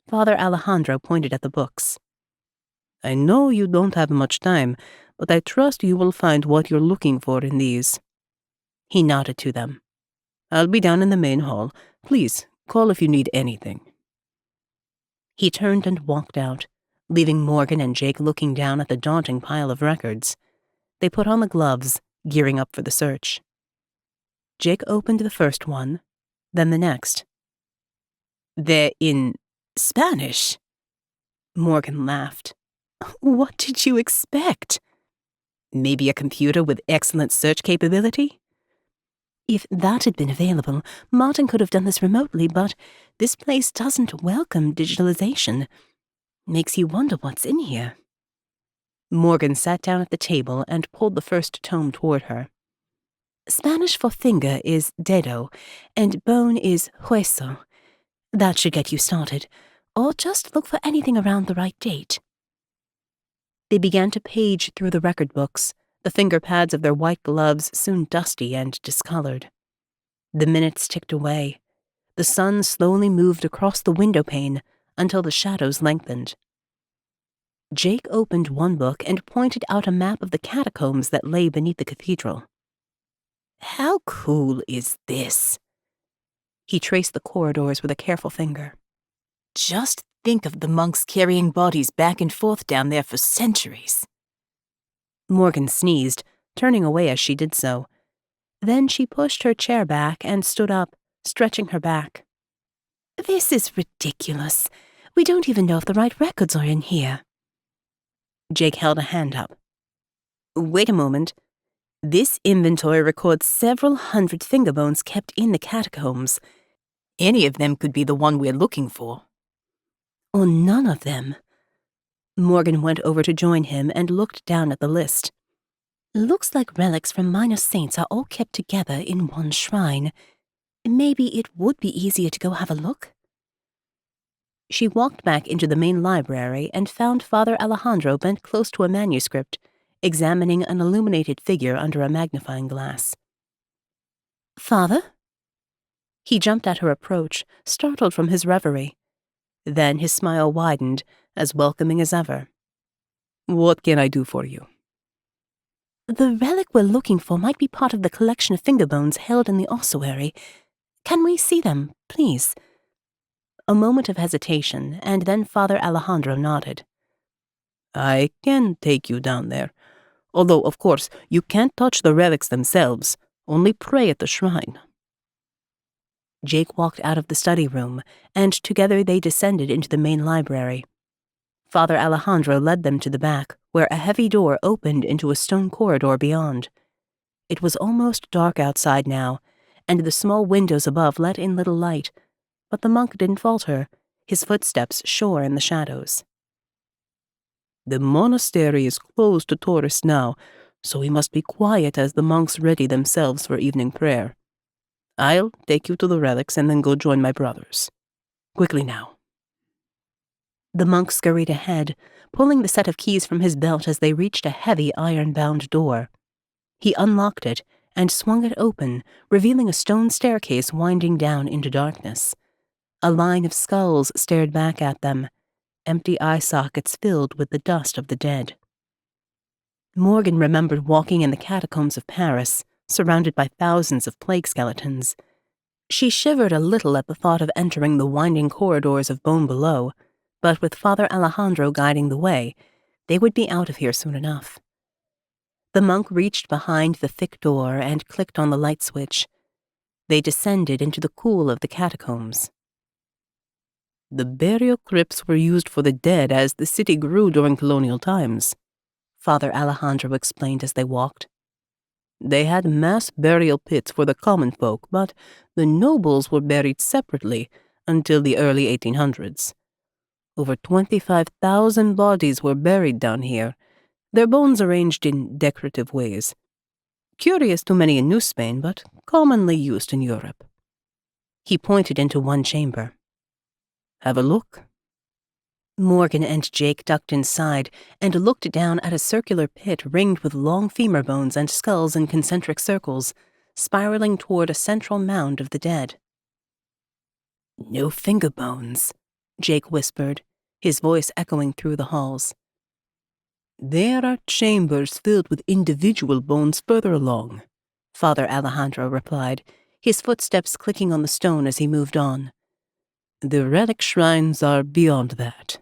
Father Alejandro pointed at the books. I know you don't have much time, but I trust you will find what you're looking for in these. He nodded to them. I'll be down in the main hall. Please, call if you need anything. He turned and walked out, leaving Morgan and Jake looking down at the daunting pile of records. They put on the gloves, gearing up for the search. Jake opened the first one, then the next. They're in Spanish. Morgan laughed. What did you expect? Maybe a computer with excellent search capability? If that had been available, Martin could have done this remotely, but this place doesn't welcome digitalization. Makes you wonder what's in here. Morgan sat down at the table and pulled the first tome toward her. Spanish for finger is dedo, and bone is hueso. That should get you started, or just look for anything around the right date. They began to page through the record books, the finger pads of their white gloves soon dusty and discolored. The minutes ticked away. The sun slowly moved across the window pane until the shadows lengthened. Jake opened one book and pointed out a map of the catacombs that lay beneath the cathedral. How cool is this? He traced the corridors with a careful finger. Just think of the monks carrying bodies back and forth down there for centuries. Morgan sneezed, turning away as she did so. Then she pushed her chair back and stood up, stretching her back. This is ridiculous. We don't even know if the right records are in here. Jake held a hand up. Wait a moment. This inventory records several hundred finger bones kept in the catacombs. Any of them could be the one we're looking for. Or none of them. Morgan went over to join him and looked down at the list. Looks like relics from minor saints are all kept together in one shrine. Maybe it would be easier to go have a look? She walked back into the main library and found Father Alejandro bent close to a manuscript, examining an illuminated figure under a magnifying glass. Father? He jumped at her approach, startled from his reverie. Then his smile widened, as welcoming as ever. What can I do for you? The relic we're looking for might be part of the collection of finger bones held in the ossuary. Can we see them, please? A moment of hesitation, and then Father Alejandro nodded. I can take you down there, although, of course, you can't touch the relics themselves, only pray at the shrine. Jake walked out of the study room, and together they descended into the main library. Father Alejandro led them to the back, where a heavy door opened into a stone corridor beyond. It was almost dark outside now, and the small windows above let in little light, but the monk didn't falter, his footsteps sure in the shadows. The monastery is closed to tourists now, so we must be quiet as the monks ready themselves for evening prayer. I'll take you to the relics and then go join my brothers. Quickly now. The monk scurried ahead, pulling the set of keys from his belt as they reached a heavy iron-bound door. He unlocked it and swung it open, revealing a stone staircase winding down into darkness. A line of skulls stared back at them, empty eye sockets filled with the dust of the dead. Morgan remembered walking in the catacombs of Paris, surrounded by thousands of plague skeletons. She shivered a little at the thought of entering the winding corridors of bone below, but with Father Alejandro guiding the way, they would be out of here soon enough. The monk reached behind the thick door and clicked on the light switch. They descended into the cool of the catacombs. The burial crypts were used for the dead as the city grew during colonial times, Father Alejandro explained as they walked. They had mass burial pits for the common folk, but the nobles were buried separately until the early 1800s. Over 25,000 bodies were buried down here, their bones arranged in decorative ways. Curious to many in New Spain, but commonly used in Europe. He pointed into one chamber. Have a look. Morgan and Jake ducked inside and looked down at a circular pit ringed with long femur bones and skulls in concentric circles, spiraling toward a central mound of the dead. "No finger bones," Jake whispered, his voice echoing through the halls. "There are chambers filled with individual bones further along," Father Alejandro replied, his footsteps clicking on the stone as he moved on. "The relic shrines are beyond that."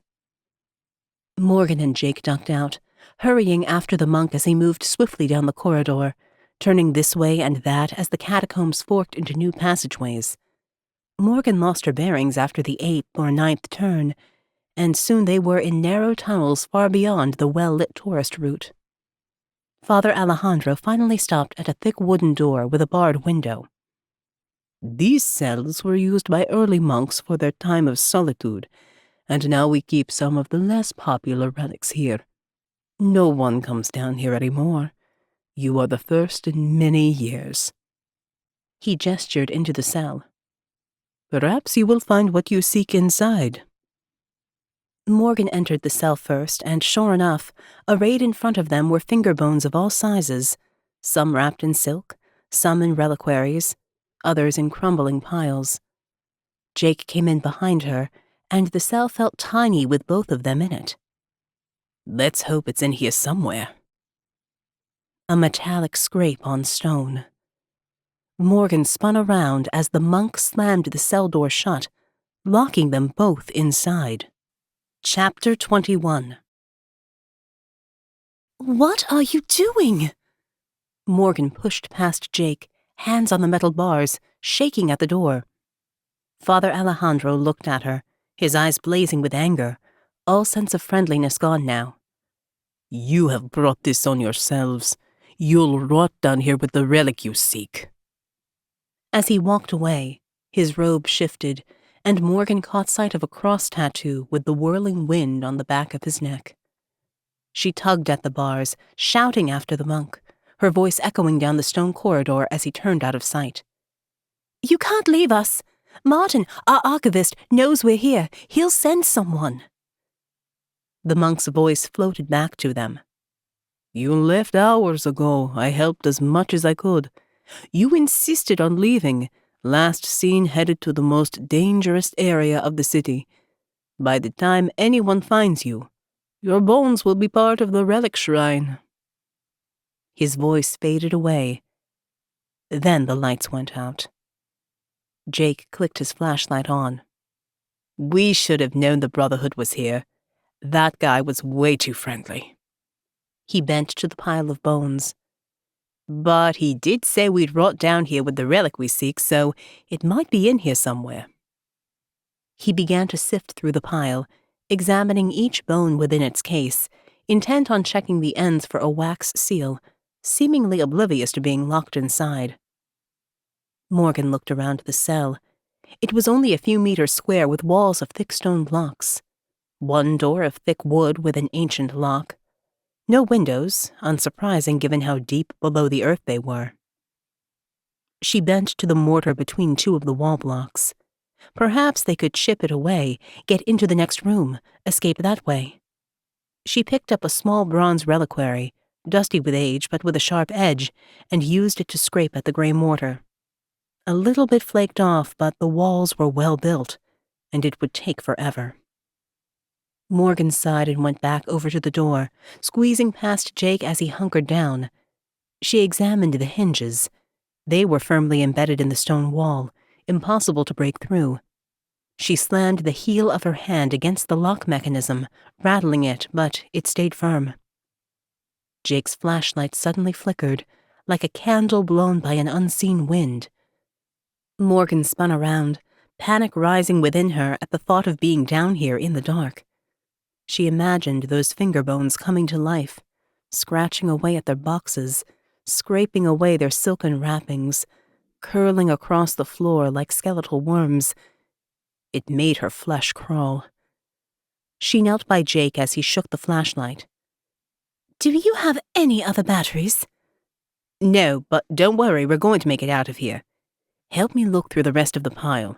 Morgan and Jake ducked out, hurrying after the monk as he moved swiftly down the corridor, turning this way and that as the catacombs forked into new passageways. Morgan lost her bearings after the 8th or 9th turn, and soon they were in narrow tunnels far beyond the well-lit tourist route. Father Alejandro finally stopped at a thick wooden door with a barred window. "These cells were used by early monks for their time of solitude, and now we keep some of the less popular relics here. No one comes down here anymore. You are the first in many years." He gestured into the cell. "Perhaps you will find what you seek inside." Morgan entered the cell first, and sure enough, arrayed in front of them were finger bones of all sizes, some wrapped in silk, some in reliquaries, others in crumbling piles. Jake came in behind her, and the cell felt tiny with both of them in it. "Let's hope it's in here somewhere." A metallic scrape on stone. Morgan spun around as the monk slammed the cell door shut, locking them both inside. Chapter 21. "What are you doing?" Morgan pushed past Jake, hands on the metal bars, shaking at the door. Father Alejandro looked at her, his eyes blazing with anger, all sense of friendliness gone now. "You have brought this on yourselves. You'll rot down here with the relic you seek." As he walked away, his robe shifted, and Morgan caught sight of a cross tattoo with the whirling wind on the back of his neck. She tugged at the bars, shouting after the monk, her voice echoing down the stone corridor as he turned out of sight. "You can't leave us! Martin, our archivist, knows we're here. He'll send someone." The monk's voice floated back to them. "You left hours ago. I helped as much as I could. You insisted on leaving, last seen headed to the most dangerous area of the city. By the time anyone finds you, your bones will be part of the relic shrine." His voice faded away. Then the lights went out. Jake clicked his flashlight on. "We should have known the Brotherhood was here. That guy was way too friendly." He bent to the pile of bones. "But he did say we'd rot down here with the relic we seek, so it might be in here somewhere." He began to sift through the pile, examining each bone within its case, intent on checking the ends for a wax seal, seemingly oblivious to being locked inside. Morgan looked around the cell. It was only a few meters square with walls of thick stone blocks. One door of thick wood with an ancient lock. No windows, unsurprising given how deep below the earth they were. She bent to the mortar between two of the wall blocks. Perhaps they could chip it away, get into the next room, escape that way. She picked up a small bronze reliquary, dusty with age but with a sharp edge, and used it to scrape at the gray mortar. A little bit flaked off, but the walls were well built, and it would take forever. Morgan sighed and went back over to the door, squeezing past Jake as he hunkered down. She examined the hinges. They were firmly embedded in the stone wall, impossible to break through. She slammed the heel of her hand against the lock mechanism, rattling it, but it stayed firm. Jake's flashlight suddenly flickered, like a candle blown by an unseen wind. Morgan spun around, panic rising within her at the thought of being down here in the dark. She imagined those finger bones coming to life, scratching away at their boxes, scraping away their silken wrappings, curling across the floor like skeletal worms. It made her flesh crawl. She knelt by Jake as he shook the flashlight. "Do you have any other batteries?" "No, but don't worry, we're going to make it out of here. Help me look through the rest of the pile.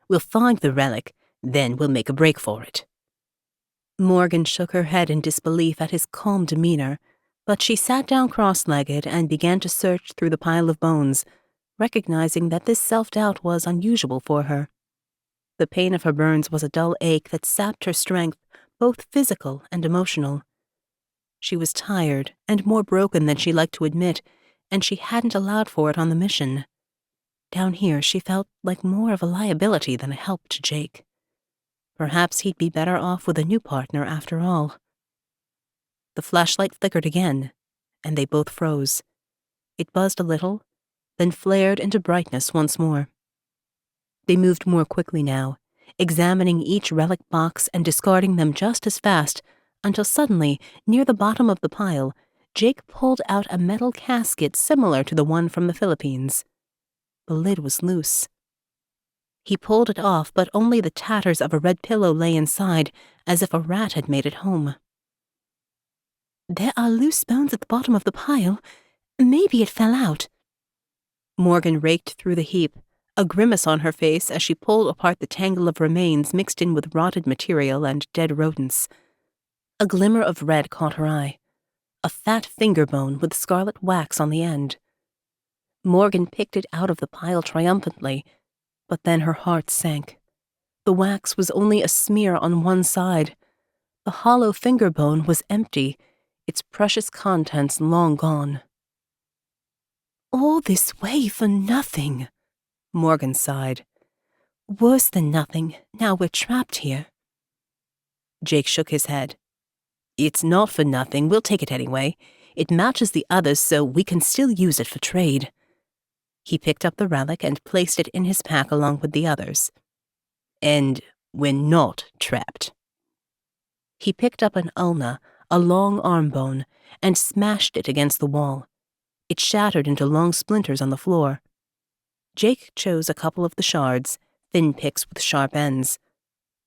We'll find the relic, then we'll make a break for it." Morgan shook her head in disbelief at his calm demeanor, but she sat down cross-legged and began to search through the pile of bones, recognizing that this self-doubt was unusual for her. The pain of her burns was a dull ache that sapped her strength, both physical and emotional. She was tired and more broken than she liked to admit, and she hadn't allowed for it on the mission. Down here, she felt like more of a liability than a help to Jake. Perhaps he'd be better off with a new partner after all. The flashlight flickered again, and they both froze. It buzzed a little, then flared into brightness once more. They moved more quickly now, examining each relic box and discarding them just as fast, until suddenly, near the bottom of the pile, Jake pulled out a metal casket similar to the one from the Philippines. The lid was loose. He pulled it off, but only the tatters of a red pillow lay inside, as if a rat had made it home. "There are loose bones at the bottom of the pile. Maybe it fell out." Morgan raked through the heap, a grimace on her face as she pulled apart the tangle of remains mixed in with rotted material and dead rodents. A glimmer of red caught her eye. A fat finger bone with scarlet wax on the end. Morgan picked it out of the pile triumphantly, but then her heart sank. The wax was only a smear on one side. The hollow finger bone was empty, its precious contents long gone. "All this way for nothing," Morgan sighed. "Worse than nothing, now we're trapped here." Jake shook his head. "It's not for nothing, we'll take it anyway. It matches the others, so we can still use it for trade." He picked up the relic and placed it in his pack along with the others. "And we're not trapped." He picked up an ulna, a long arm bone, and smashed it against the wall. It shattered into long splinters on the floor. Jake chose a couple of the shards, thin picks with sharp ends.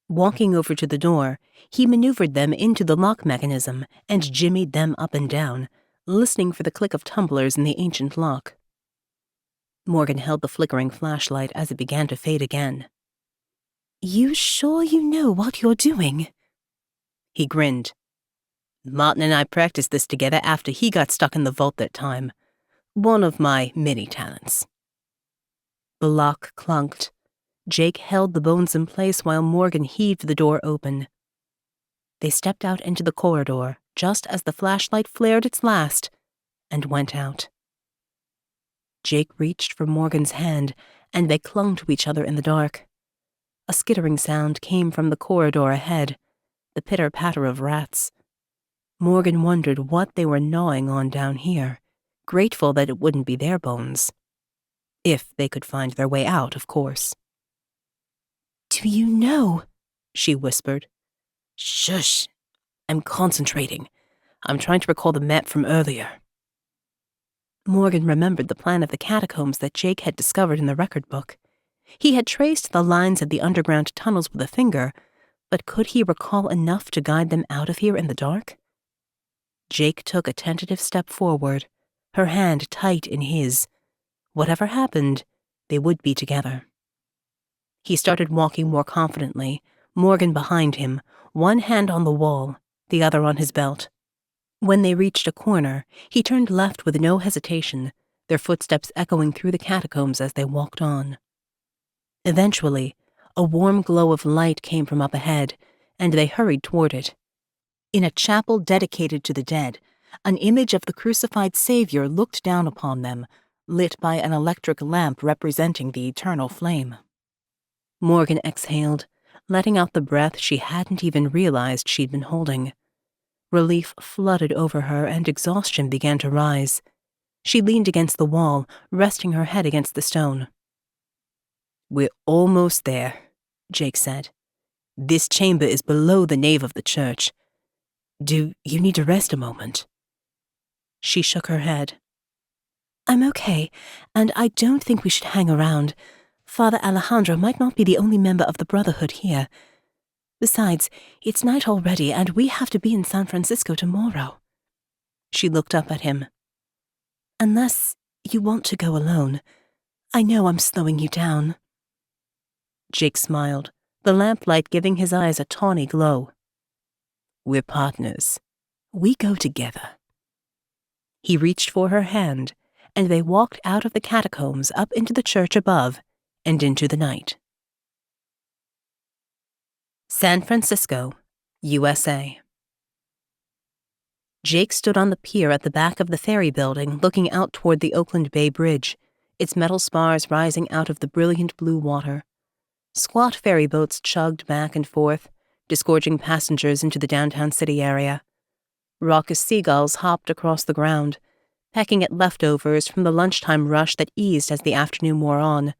Walking over to the door, he maneuvered them into the lock mechanism and jimmied them up and down, listening for the click of tumblers in the ancient lock. Morgan held the flickering flashlight as it began to fade again. "You sure you know what you're doing?" He grinned. "Martin and I practiced this together after he got stuck in the vault that time. One of my many talents." The lock clunked. Jake held the bones in place while Morgan heaved the door open. They stepped out into the corridor just as the flashlight flared its last and went out. Jake reached for Morgan's hand, and they clung to each other in the dark. A skittering sound came from the corridor ahead, the pitter-patter of rats. Morgan wondered what they were gnawing on down here, grateful that it wouldn't be their bones. If they could find their way out, of course. "Do you know?" she whispered. "Shush. I'm concentrating. I'm trying to recall the map from earlier." Morgan remembered the plan of the catacombs that Jake had discovered in the record book. He had traced the lines of the underground tunnels with a finger, but could he recall enough to guide them out of here in the dark? Jake took a tentative step forward, her hand tight in his. Whatever happened, they would be together. He started walking more confidently, Morgan behind him, one hand on the wall, the other on his belt. When they reached a corner, he turned left with no hesitation, their footsteps echoing through the catacombs as they walked on. Eventually, a warm glow of light came from up ahead, and they hurried toward it. In a chapel dedicated to the dead, an image of the crucified Savior looked down upon them, lit by an electric lamp representing the eternal flame. Morgan exhaled, letting out the breath she hadn't even realized she'd been holding. Relief flooded over her and exhaustion began to rise. She leaned against the wall, resting her head against the stone. "We're almost there," Jake said. "This chamber is below the nave of the church. Do you need to rest a moment?" She shook her head. "I'm okay, and I don't think we should hang around. Father Alejandro might not be the only member of the Brotherhood here. Besides, it's night already, and we have to be in San Francisco tomorrow." She looked up at him. "Unless you want to go alone. I know I'm slowing you down." Jake smiled, the lamplight giving his eyes a tawny glow. "We're partners. We go together." He reached for her hand, and they walked out of the catacombs up into the church above and into the night. San Francisco, USA. Jake stood on the pier at the back of the ferry building looking out toward the Oakland Bay Bridge, its metal spars rising out of the brilliant blue water. Squat ferry boats chugged back and forth, disgorging passengers into the downtown city area. Raucous seagulls hopped across the ground, pecking at leftovers from the lunchtime rush that eased as the afternoon wore on.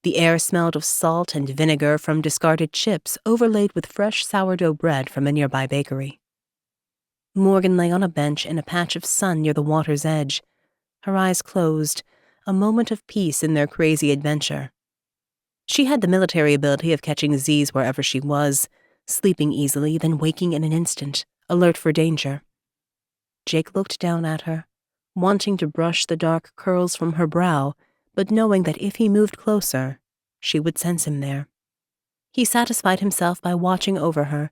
The air smelled of salt and vinegar from discarded chips overlaid with fresh sourdough bread from a nearby bakery. Morgan lay on a bench in a patch of sun near the water's edge, her eyes closed, a moment of peace in their crazy adventure. She had the military ability of catching Z's wherever she was, sleeping easily, then waking in an instant, alert for danger. Jake looked down at her, wanting to brush the dark curls from her brow, but knowing that if he moved closer, she would sense him there. He satisfied himself by watching over her,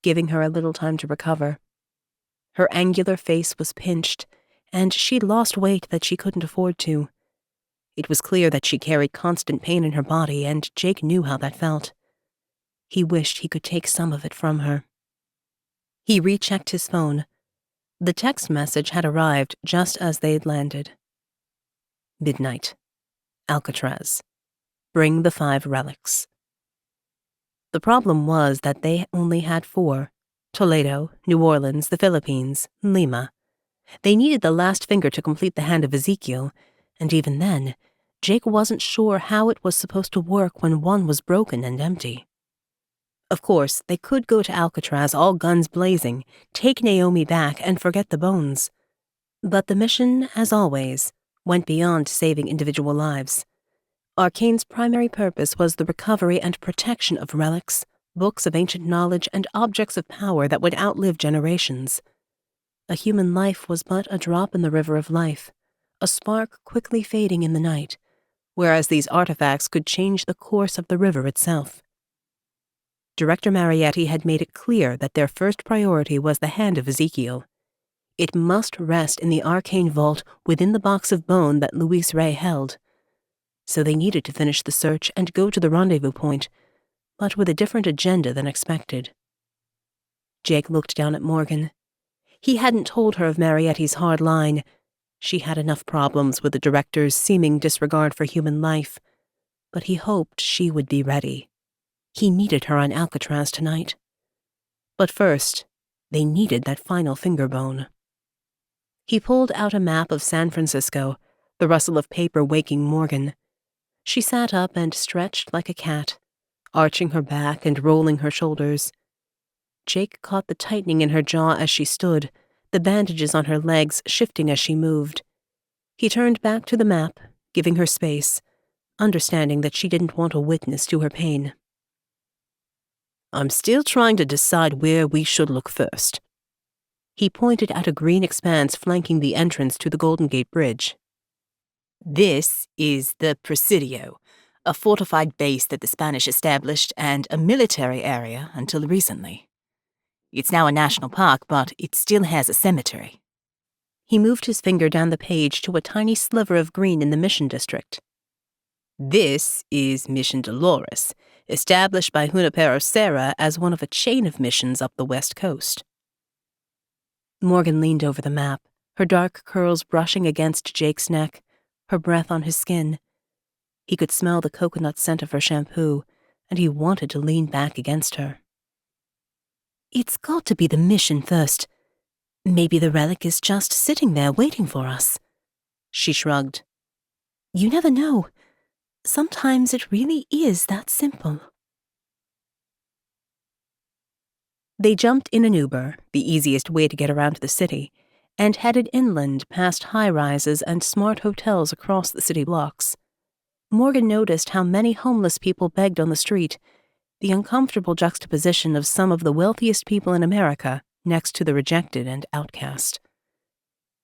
giving her a little time to recover. Her angular face was pinched, and she'd lost weight that she couldn't afford to. It was clear that she carried constant pain in her body, and Jake knew how that felt. He wished he could take some of it from her. He rechecked his phone. The text message had arrived just as they'd landed. Midnight. Alcatraz. Bring the 5 relics. The problem was that they only had 4. Toledo, New Orleans, the Philippines, Lima. They needed the last finger to complete the Hand of Ezekiel, and even then, Jake wasn't sure how it was supposed to work when one was broken and empty. Of course, they could go to Alcatraz all guns blazing, take Naomi back, and forget the bones. But the mission, as always, went beyond saving individual lives. ARKANE's primary purpose was the recovery and protection of relics, books of ancient knowledge, and objects of power that would outlive generations. A human life was but a drop in the river of life, a spark quickly fading in the night, whereas these artifacts could change the course of the river itself. Director Marietti had made it clear that their first priority was the Hand of Ezekiel. It must rest in the ARKANE vault within the box of bone that Luis Rey held. So they needed to finish the search and go to the rendezvous point, but with a different agenda than expected. Jake looked down at Morgan. He hadn't told her of Marietti's hard line. She had enough problems with the director's seeming disregard for human life, but he hoped she would be ready. He needed her on Alcatraz tonight. But first, they needed that final finger bone. He pulled out a map of San Francisco, the rustle of paper waking Morgan. She sat up and stretched like a cat, arching her back and rolling her shoulders. Jake caught the tightening in her jaw as she stood, the bandages on her legs shifting as she moved. He turned back to the map, giving her space, understanding that she didn't want a witness to her pain. "I'm still trying to decide where we should look first." He pointed at a green expanse flanking the entrance to the Golden Gate Bridge. This is the Presidio, a fortified base that the Spanish established and a military area until recently. It's now a national park, but it still has a cemetery. He moved his finger down the page to a tiny sliver of green in the Mission District. "This is Mission Dolores, established by Junipero Serra as one of a chain of missions up the west coast." Morgan leaned over the map, her dark curls brushing against Jake's neck, her breath on his skin. He could smell the coconut scent of her shampoo, and he wanted to lean back against her. "It's got to be the mission first. Maybe the relic is just sitting there waiting for us." She shrugged. "You never know. Sometimes it really is that simple." They jumped in an Uber, the easiest way to get around the city, and headed inland past high-rises and smart hotels across the city blocks. Morgan noticed how many homeless people begged on the street, the uncomfortable juxtaposition of some of the wealthiest people in America next to the rejected and outcast.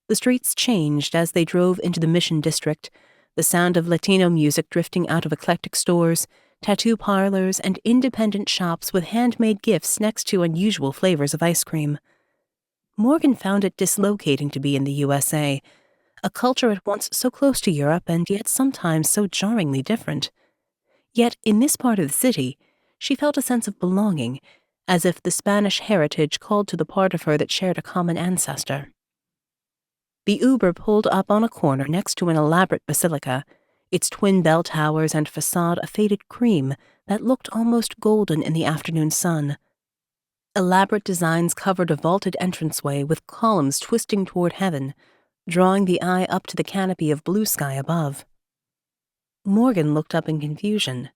The streets changed as they drove into the Mission District, the sound of Latino music drifting out of eclectic stores, tattoo parlors, and independent shops with handmade gifts next to unusual flavors of ice cream. Morgan found it dislocating to be in the USA, a culture at once so close to Europe and yet sometimes so jarringly different. Yet in this part of the city, she felt a sense of belonging, as if the Spanish heritage called to the part of her that shared a common ancestor. The Uber pulled up on a corner next to an elaborate basilica, its twin bell towers and facade a faded cream that looked almost golden in the afternoon sun. Elaborate designs covered a vaulted entranceway with columns twisting toward heaven, drawing the eye up to the canopy of blue sky above. Morgan looked up in confusion.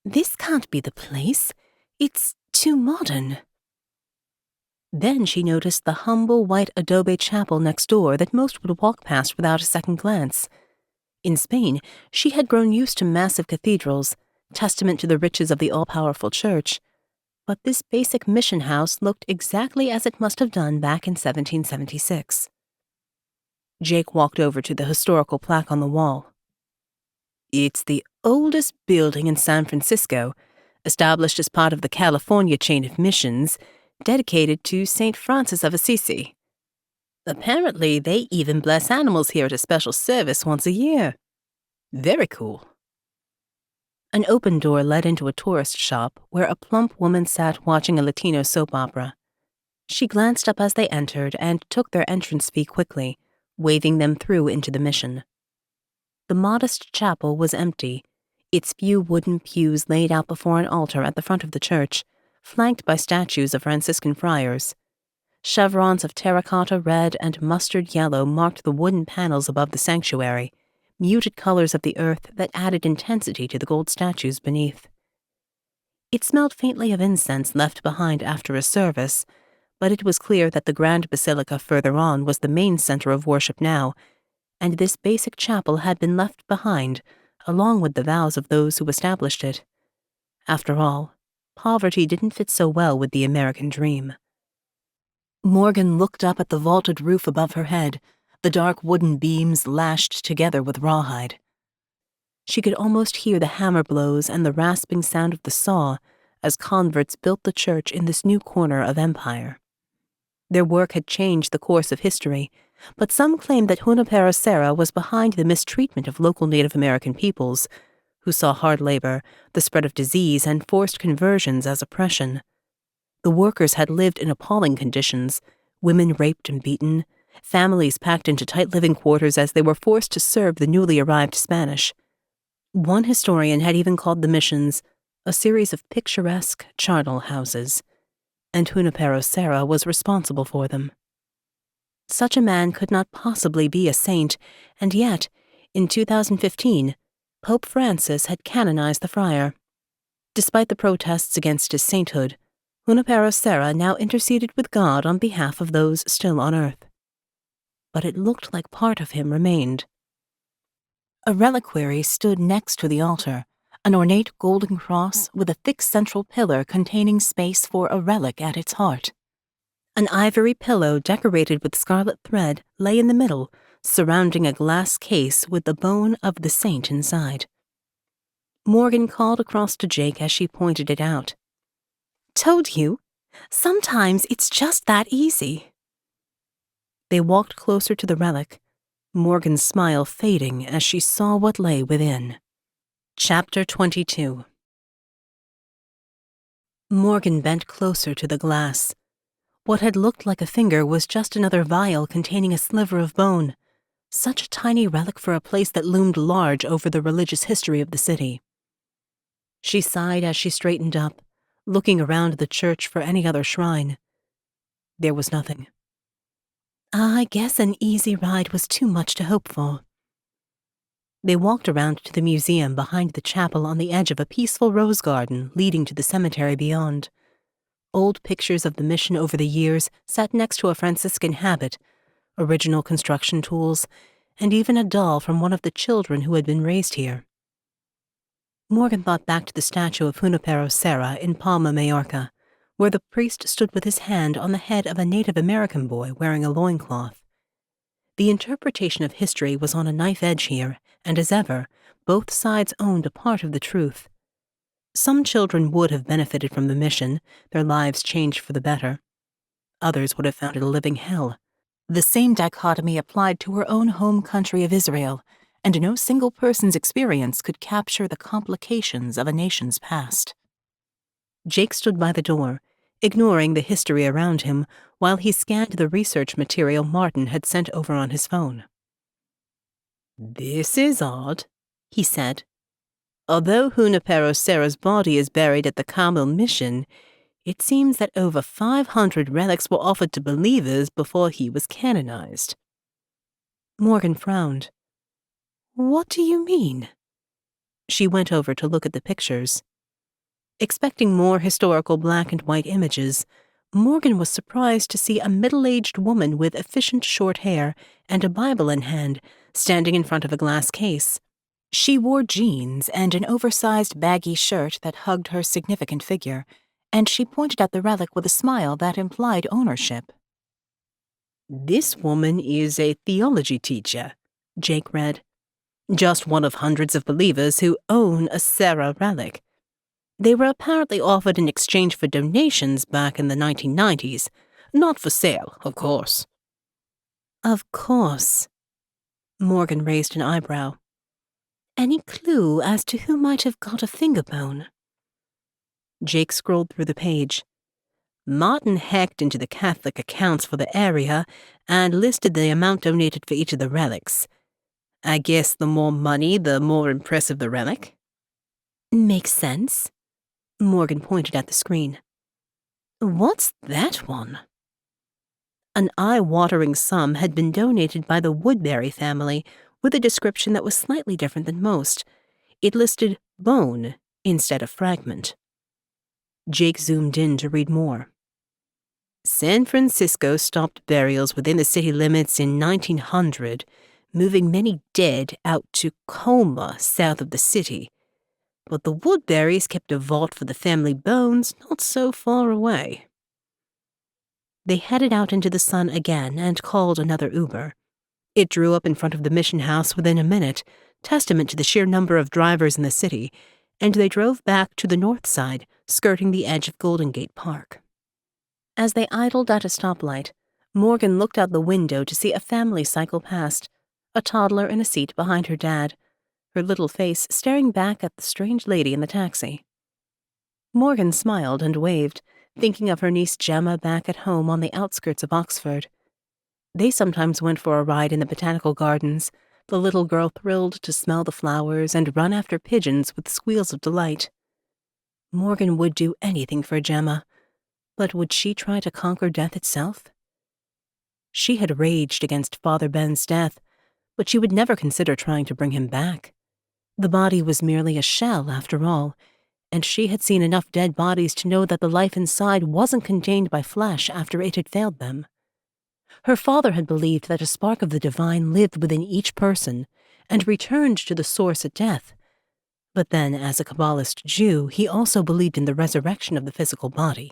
"This can't be the place. It's too modern." Then she noticed the humble white adobe chapel next door that most would walk past without a second glance. In Spain, she had grown used to massive cathedrals, testament to the riches of the all-powerful church, but this basic mission house looked exactly as it must have done back in 1776. Jake walked over to the historical plaque on the wall. "It's the oldest building in San Francisco, established as part of the California chain of missions, dedicated to St. Francis of Assisi. Apparently, they even bless animals here at a special service once a year. Very cool." An open door led into a tourist shop where a plump woman sat watching a Latino soap opera. She glanced up as they entered and took their entrance fee quickly, waving them through into the mission. The modest chapel was empty, its few wooden pews laid out before an altar at the front of the church, flanked by statues of Franciscan friars. Chevrons of terracotta red and mustard yellow marked the wooden panels above the sanctuary, muted colors of the earth that added intensity to the gold statues beneath. It smelled faintly of incense left behind after a service, but it was clear that the grand basilica further on was the main center of worship now, and this basic chapel had been left behind, along with the vows of those who established it. After all, poverty didn't fit so well with the American dream. Morgan looked up at the vaulted roof above her head, the dark wooden beams lashed together with rawhide. She could almost hear the hammer blows and the rasping sound of the saw as converts built the church in this new corner of empire. Their work had changed the course of history, but some claimed that Junipero Serra was behind the mistreatment of local Native American peoples, who saw hard labor, the spread of disease, and forced conversions as oppression. The workers had lived in appalling conditions, women raped and beaten, families packed into tight living quarters as they were forced to serve the newly arrived Spanish. One historian had even called the missions a series of picturesque charnel houses, and Junipero Serra was responsible for them. Such a man could not possibly be a saint, and yet, in 2015, Pope Francis had canonized the friar. Despite the protests against his sainthood, Junipero Serra now interceded with God on behalf of those still on earth. But it looked like part of him remained. A reliquary stood next to the altar, an ornate golden cross with a thick central pillar containing space for a relic at its heart. An ivory pillow decorated with scarlet thread lay in the middle, surrounding a glass case with the bone of the saint inside. Morgan called across to Jake as she pointed it out. "Told you. Sometimes it's just that easy." They walked closer to the relic, Morgan's smile fading as she saw what lay within. Chapter 22. Morgan bent closer to the glass. What had looked like a finger was just another vial containing a sliver of bone, such a tiny relic for a place that loomed large over the religious history of the city. She sighed as she straightened up, looking around the church for any other shrine. There was nothing. I guess an easy ride was too much to hope for. They walked around to the museum behind the chapel on the edge of a peaceful rose garden leading to the cemetery beyond. Old pictures of the mission over the years sat next to a Franciscan habit, original construction tools, and even a doll from one of the children who had been raised here. Morgan thought back to the statue of Junipero Serra in Palma, Majorca, where the priest stood with his hand on the head of a Native American boy wearing a loincloth. The interpretation of history was on a knife edge here, and as ever, both sides owned a part of the truth. Some children would have benefited from the mission, their lives changed for the better. Others would have found it a living hell. The same dichotomy applied to her own home country of Israel, and no single person's experience could capture the complications of a nation's past. Jake stood by the door, ignoring the history around him while he scanned the research material Martin had sent over on his phone. This is odd, he said. Although Junipero Serra's body is buried at the Carmel Mission, it seems that over 500 relics were offered to believers before he was canonized. Morgan frowned. What do you mean? She went over to look at the pictures. Expecting more historical black and white images, Morgan was surprised to see a middle-aged woman with efficient short hair and a Bible in hand standing in front of a glass case. She wore jeans and an oversized baggy shirt that hugged her significant figure, and she pointed at the relic with a smile that implied ownership. This woman is a theology teacher, Jake read. Just one of hundreds of believers who own a Serra relic. They were apparently offered in exchange for donations back in the 1990s. Not for sale, of course. Of course. Morgan raised an eyebrow. Any clue as to who might have got a finger bone? Jake scrolled through the page. Martin hacked into the Catholic accounts for the area and listed the amount donated for each of the relics. I guess the more money, the more impressive the relic. Makes sense. Morgan pointed at the screen. What's that one? An eye-watering sum had been donated by the Woodbury family with a description that was slightly different than most. It listed bone instead of fragment. Jake zoomed in to read more. San Francisco stopped burials within the city limits in 1900, moving many dead out to Colma, south of the city. But the Woodburys kept a vault for the family bones not so far away. They headed out into the sun again and called another Uber. It drew up in front of the mission house within a minute, testament to the sheer number of drivers in the city, and they drove back to the north side, skirting the edge of Golden Gate Park. As they idled at a stoplight, Morgan looked out the window to see a family cycle past, a toddler in a seat behind her dad, her little face staring back at the strange lady in the taxi. Morgan smiled and waved, thinking of her niece Gemma back at home on the outskirts of Oxford. They sometimes went for a ride in the botanical gardens, the little girl thrilled to smell the flowers and run after pigeons with squeals of delight. Morgan would do anything for Gemma, but would she try to conquer death itself? She had raged against Father Ben's death, but she would never consider trying to bring him back. The body was merely a shell, after all, and she had seen enough dead bodies to know that the life inside wasn't contained by flesh after it had failed them. Her father had believed that a spark of the divine lived within each person and returned to the source at death. But then, as a Kabbalist Jew, he also believed in the resurrection of the physical body.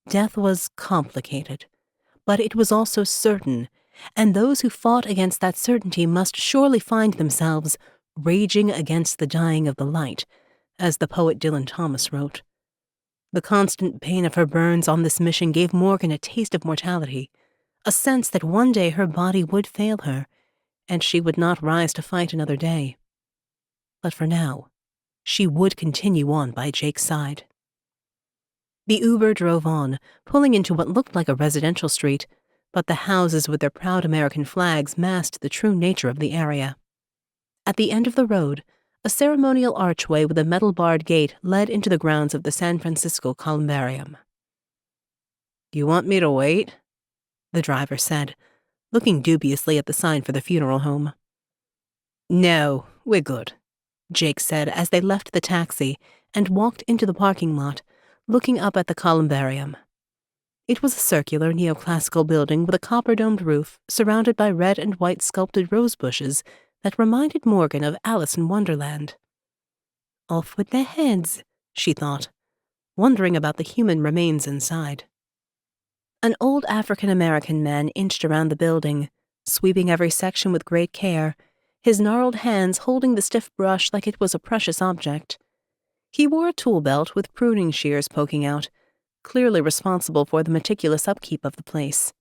Death was complicated, but it was also certain, and those who fought against that certainty must surely find themselves raging against the dying of the light, as the poet Dylan Thomas wrote. The constant pain of her burns on this mission gave Morgan a taste of mortality, a sense that one day her body would fail her, and she would not rise to fight another day. But for now, she would continue on by Jake's side. The Uber drove on, pulling into what looked like a residential street, but the houses with their proud American flags masked the true nature of the area. At the end of the road, A ceremonial archway with a metal-barred gate led into the grounds of the San Francisco Columbarium. "You want me to wait?" the driver said, looking dubiously at the sign for the funeral home. "No, we're good," Jake said as they left the taxi and walked into the parking lot, looking up at the columbarium. It was a circular neoclassical building with a copper-domed roof surrounded by red and white sculpted rose bushes that reminded Morgan of Alice in Wonderland. Off with their heads, she thought, wondering about the human remains inside. An old African-American man inched around the building, sweeping every section with great care, his gnarled hands holding the stiff brush like it was a precious object. He wore a tool belt with pruning shears poking out, clearly responsible for the meticulous upkeep of the place.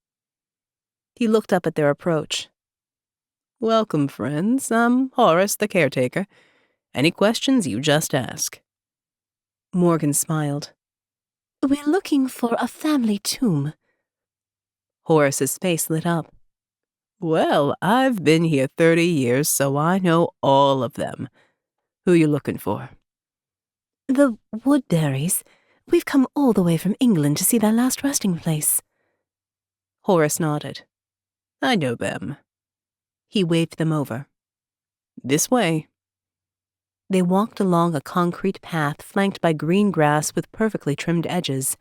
He looked up at their approach. "Welcome, friends. I'm Horace, the caretaker. Any questions, you just ask." Morgan smiled. "We're looking for a family tomb." Horace's face lit up. "Well, I've been here 30 years, so I know all of them. Who you looking for?" "The Woodburys. We've come all the way from England to see their last resting place." Horace nodded. "I know them." He waved them over. "This way." They walked along a concrete path flanked by green grass with perfectly trimmed edges.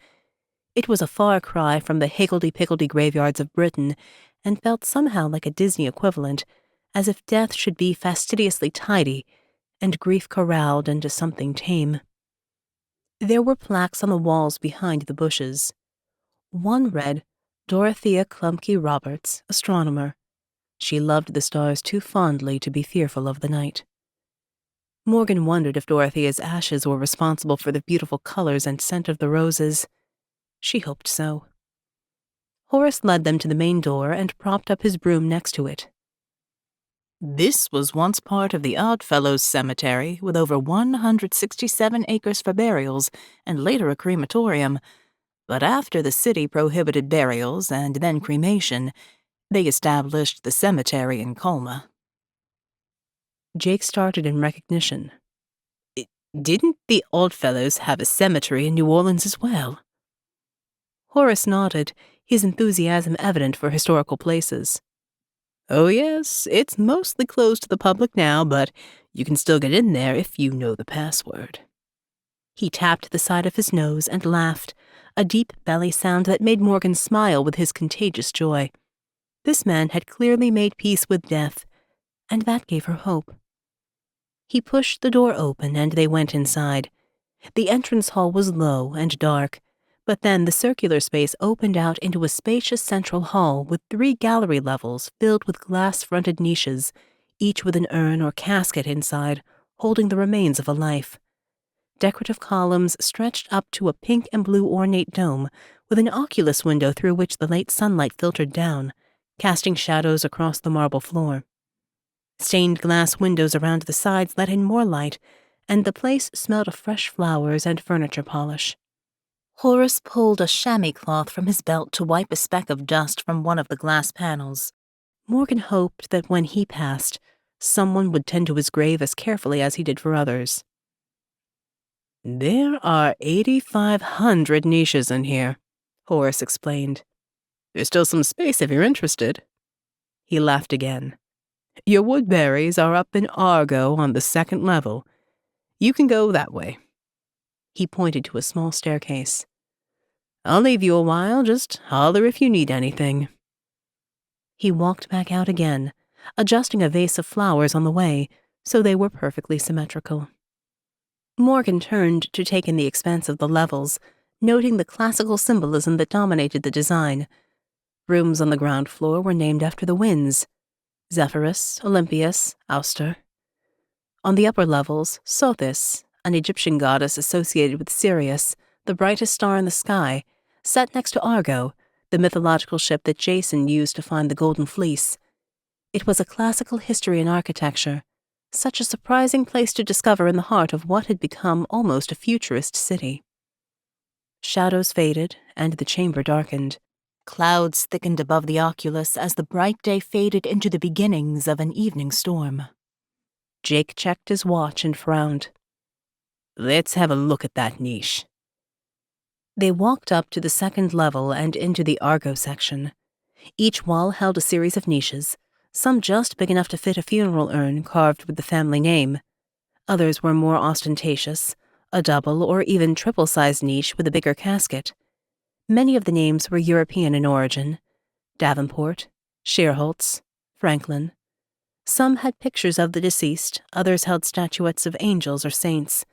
It was a far cry from the higgledy-piggledy graveyards of Britain, and felt somehow like a Disney equivalent, as if death should be fastidiously tidy, and grief corralled into something tame. There were plaques on the walls behind the bushes. One read, "Dorothea Klumpke Roberts, astronomer. She loved the stars too fondly to be fearful of the night." Morgan wondered if Dorothea's ashes were responsible for the beautiful colors and scent of the roses. She hoped so. Horace led them to the main door and propped up his broom next to it. This was once part of the Oddfellows Cemetery, with over 167 acres for burials, and later a crematorium. But after the city prohibited burials and then cremation, they established the cemetery in Colma. Jake started in recognition. "Didn't the Oddfellows have a cemetery in New Orleans as well?" Horace nodded, his enthusiasm evident for historical places. "Oh yes, it's mostly closed to the public now, but you can still get in there if you know the password." He tapped the side of his nose and laughed, a deep belly sound that made Morgan smile with his contagious joy. This man had clearly made peace with death, and that gave her hope. He pushed the door open and they went inside. The entrance hall was low and dark, but then the circular space opened out into a spacious central hall with 3 gallery levels filled with glass-fronted niches, each with an urn or casket inside, holding the remains of a life. Decorative columns stretched up to a pink and blue ornate dome with an oculus window through which the late sunlight filtered down, casting shadows across the marble floor. Stained glass windows around the sides let in more light, and the place smelled of fresh flowers and furniture polish. Horace pulled a chamois cloth from his belt to wipe a speck of dust from one of the glass panels. Morgan hoped that when he passed, someone would tend to his grave as carefully as he did for others. "There are 8,500 niches in here," Horace explained. "There's still some space if you're interested." He laughed again. "Your Woodburys are up in Argo on the 2nd level. You can go that way." He pointed to a small staircase. "I'll leave you a while, just holler if you need anything." He walked back out again, adjusting a vase of flowers on the way, so they were perfectly symmetrical. Morgan turned to take in the expanse of the levels, noting the classical symbolism that dominated the design. Rooms on the ground floor were named after the winds: Zephyrus, Olympius, Auster. On the upper levels, Sothis, an Egyptian goddess associated with Sirius, the brightest star in the sky, sat next to Argo, the mythological ship that Jason used to find the Golden Fleece. It was a classical history in architecture, such a surprising place to discover in the heart of what had become almost a futurist city. Shadows faded, and the chamber darkened. Clouds thickened above the oculus as the bright day faded into the beginnings of an evening storm. Jake checked his watch and frowned. Let's have a look at that niche. They walked up to the second level and into the Argo section. Each wall held a series of niches, some just big enough to fit a funeral urn carved with the family name. Others were more ostentatious, a double or even triple-sized niche with a bigger casket. Many of the names were European in origin: Davenport, Sheerholtz, Franklin. Some had pictures of the deceased, others held statuettes of angels or saints.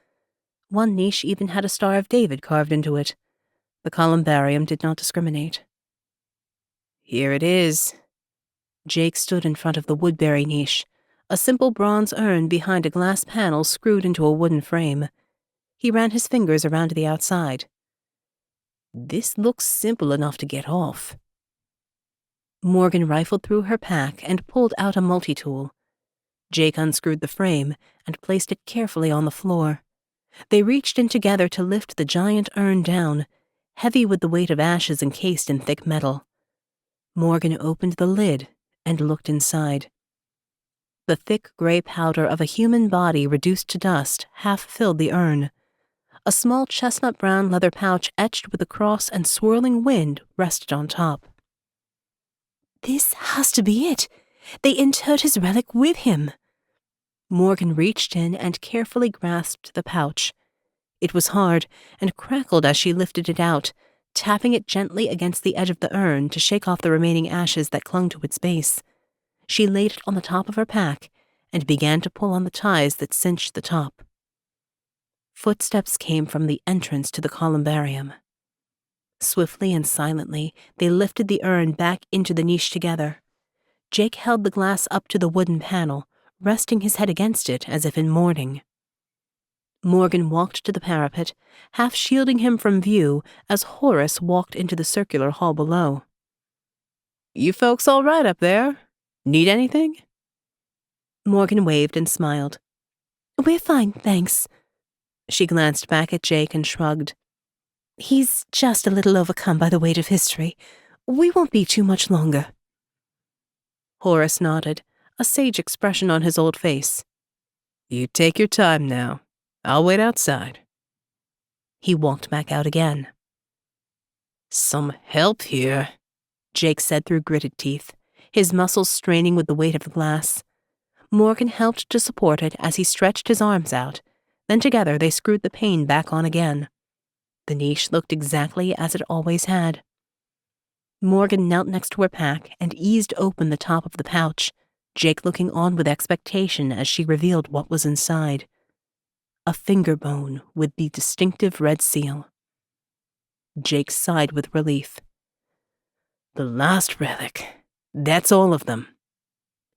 One niche even had a Star of David carved into it. The columbarium did not discriminate. Here it is. Jake stood in front of the Woodbury niche, a simple bronze urn behind a glass panel screwed into a wooden frame. He ran his fingers around the outside. This looks simple enough to get off. Morgan rifled through her pack and pulled out a multi-tool. Jake unscrewed the frame and placed it carefully on the floor. They reached in together to lift the giant urn down, heavy with the weight of ashes encased in thick metal. Morgan opened the lid and looked inside. The thick gray powder of a human body reduced to dust half filled the urn. A small chestnut-brown leather pouch etched with a cross and swirling wind rested on top. This has to be it. They interred his relic with him. Morgan reached in and carefully grasped the pouch. It was hard and crackled as she lifted it out, tapping it gently against the edge of the urn to shake off the remaining ashes that clung to its base. She laid it on the top of her pack and began to pull on the ties that cinched the top. Footsteps came from the entrance to the columbarium. Swiftly and silently, they lifted the urn back into the niche together. Jake held the glass up to the wooden panel, resting his head against it as if in mourning. Morgan walked to the parapet, half shielding him from view as Horace walked into the circular hall below. You folks all right up there? Need anything? Morgan waved and smiled. We're fine, thanks. She glanced back at Jake and shrugged. He's just a little overcome by the weight of history. We won't be too much longer. Horace nodded, a sage expression on his old face. You take your time now. I'll wait outside. He walked back out again. Some help here, Jake said through gritted teeth, his muscles straining with the weight of the glass. Morgan helped to support it as he stretched his arms out. Then together they screwed the pane back on again. The niche looked exactly as it always had. Morgan knelt next to her pack and eased open the top of the pouch, Jake looking on with expectation as she revealed what was inside. A finger bone with the distinctive red seal. Jake sighed with relief. The last relic. That's all of them.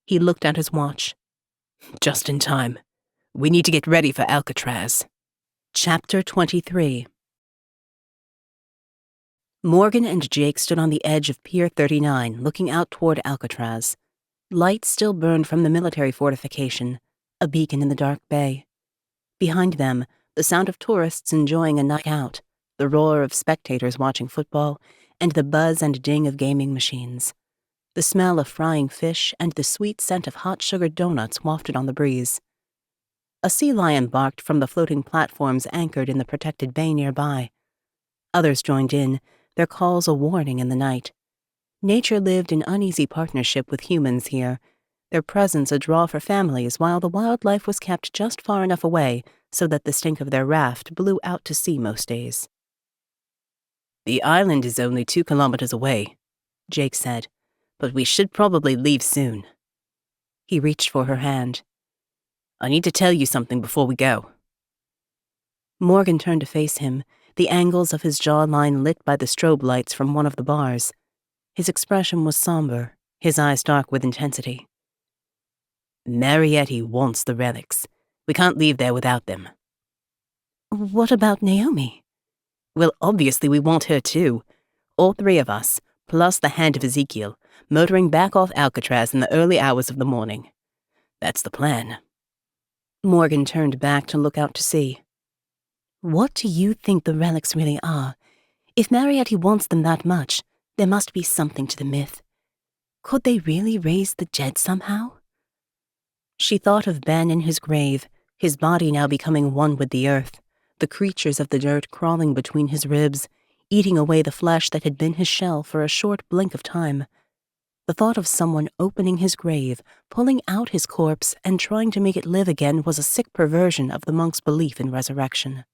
He looked at his watch. Just in time. We need to get ready for Alcatraz. Chapter 23. Morgan and Jake stood on the edge of Pier 39, looking out toward Alcatraz. Lights still burned from the military fortification, a beacon in the dark bay. Behind them, the sound of tourists enjoying a night out, the roar of spectators watching football, and the buzz and ding of gaming machines. The smell of frying fish and the sweet scent of hot-sugared donuts wafted on the breeze. A sea lion barked from the floating platforms anchored in the protected bay nearby. Others joined in, their calls a warning in the night. Nature lived in uneasy partnership with humans here, their presence a draw for families while the wildlife was kept just far enough away so that the stink of their raft blew out to sea most days. The island is only 2 kilometers away, Jake said, but we should probably leave soon. He reached for her hand. I need to tell you something before we go. Morgan turned to face him, the angles of his jawline lit by the strobe lights from one of the bars. His expression was somber, his eyes dark with intensity. Marietti wants the relics. We can't leave there without them. What about Naomi? Well, obviously we want her too. All 3 of us, plus the Hand of Ezekiel, motoring back off Alcatraz in the early hours of the morning. That's the plan. Morgan turned back to look out to sea. What do you think the relics really are? If Marietti wants them that much, there must be something to the myth. Could they really raise the dead somehow? She thought of Ben in his grave, his body now becoming one with the earth, the creatures of the dirt crawling between his ribs, eating away the flesh that had been his shell for a short blink of time. The thought of someone opening his grave, pulling out his corpse, and trying to make it live again was a sick perversion of the monk's belief in resurrection.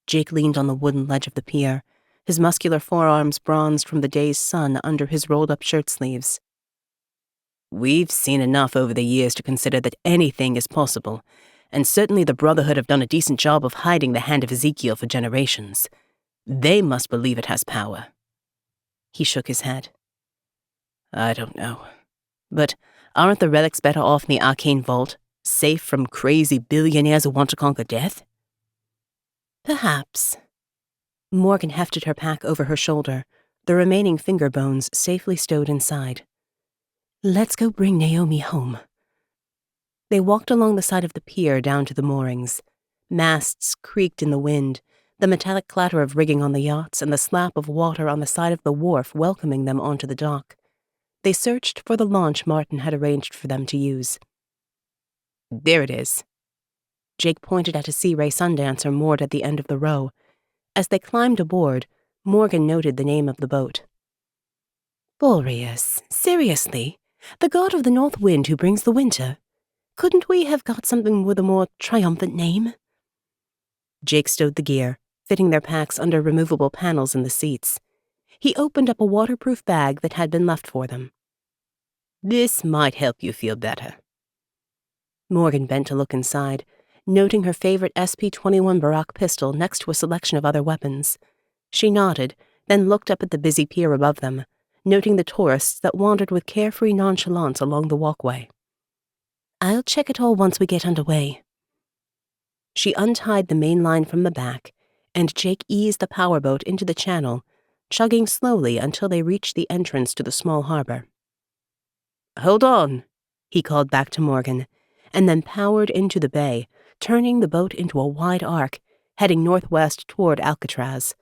Jake leaned on the wooden ledge of the pier, his muscular forearms bronzed from the day's sun under his rolled-up shirt sleeves. We've seen enough over the years to consider that anything is possible, and certainly the Brotherhood have done a decent job of hiding the Hand of Ezekiel for generations. They must believe it has power. He shook his head. I don't know. But aren't the relics better off in the ARKANE vault, safe from crazy billionaires who want to conquer death? Perhaps. Morgan hefted her pack over her shoulder, the remaining finger bones safely stowed inside. Let's go bring Naomi home. They walked along the side of the pier down to the moorings. Masts creaked in the wind, the metallic clatter of rigging on the yachts and the slap of water on the side of the wharf welcoming them onto the dock. They searched for the launch Martin had arranged for them to use. There it is. Jake pointed at a Sea Ray Sundancer moored at the end of the row. As they climbed aboard, Morgan noted the name of the boat. Boreas, seriously? The god of the north wind who brings the winter? Couldn't we have got something with a more triumphant name? Jake stowed the gear, fitting their packs under removable panels in the seats. He opened up a waterproof bag that had been left for them. This might help you feel better. Morgan bent to look inside, noting her favorite SP-21 Barak pistol next to a selection of other weapons. She nodded, then looked up at the busy pier above them, noting the tourists that wandered with carefree nonchalance along the walkway. I'll check it all once we get underway. She untied the main line from the back, and Jake eased the powerboat into the channel, chugging slowly until they reached the entrance to the small harbor. Hold on, he called back to Morgan, and then powered into the bay, turning the boat into a wide arc, heading northwest toward Alcatraz.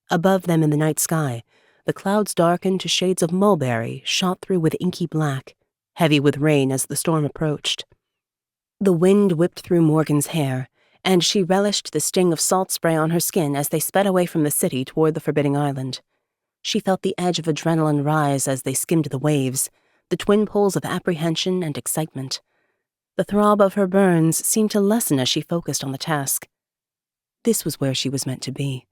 Above them in the night sky, the clouds darkened to shades of mulberry shot through with inky black, heavy with rain as the storm approached. The wind whipped through Morgan's hair, and she relished the sting of salt spray on her skin as they sped away from the city toward the forbidding island. She felt the edge of adrenaline rise as they skimmed the waves, the twin poles of apprehension and excitement. The throb of her burns seemed to lessen as she focused on the task. This was where she was meant to be.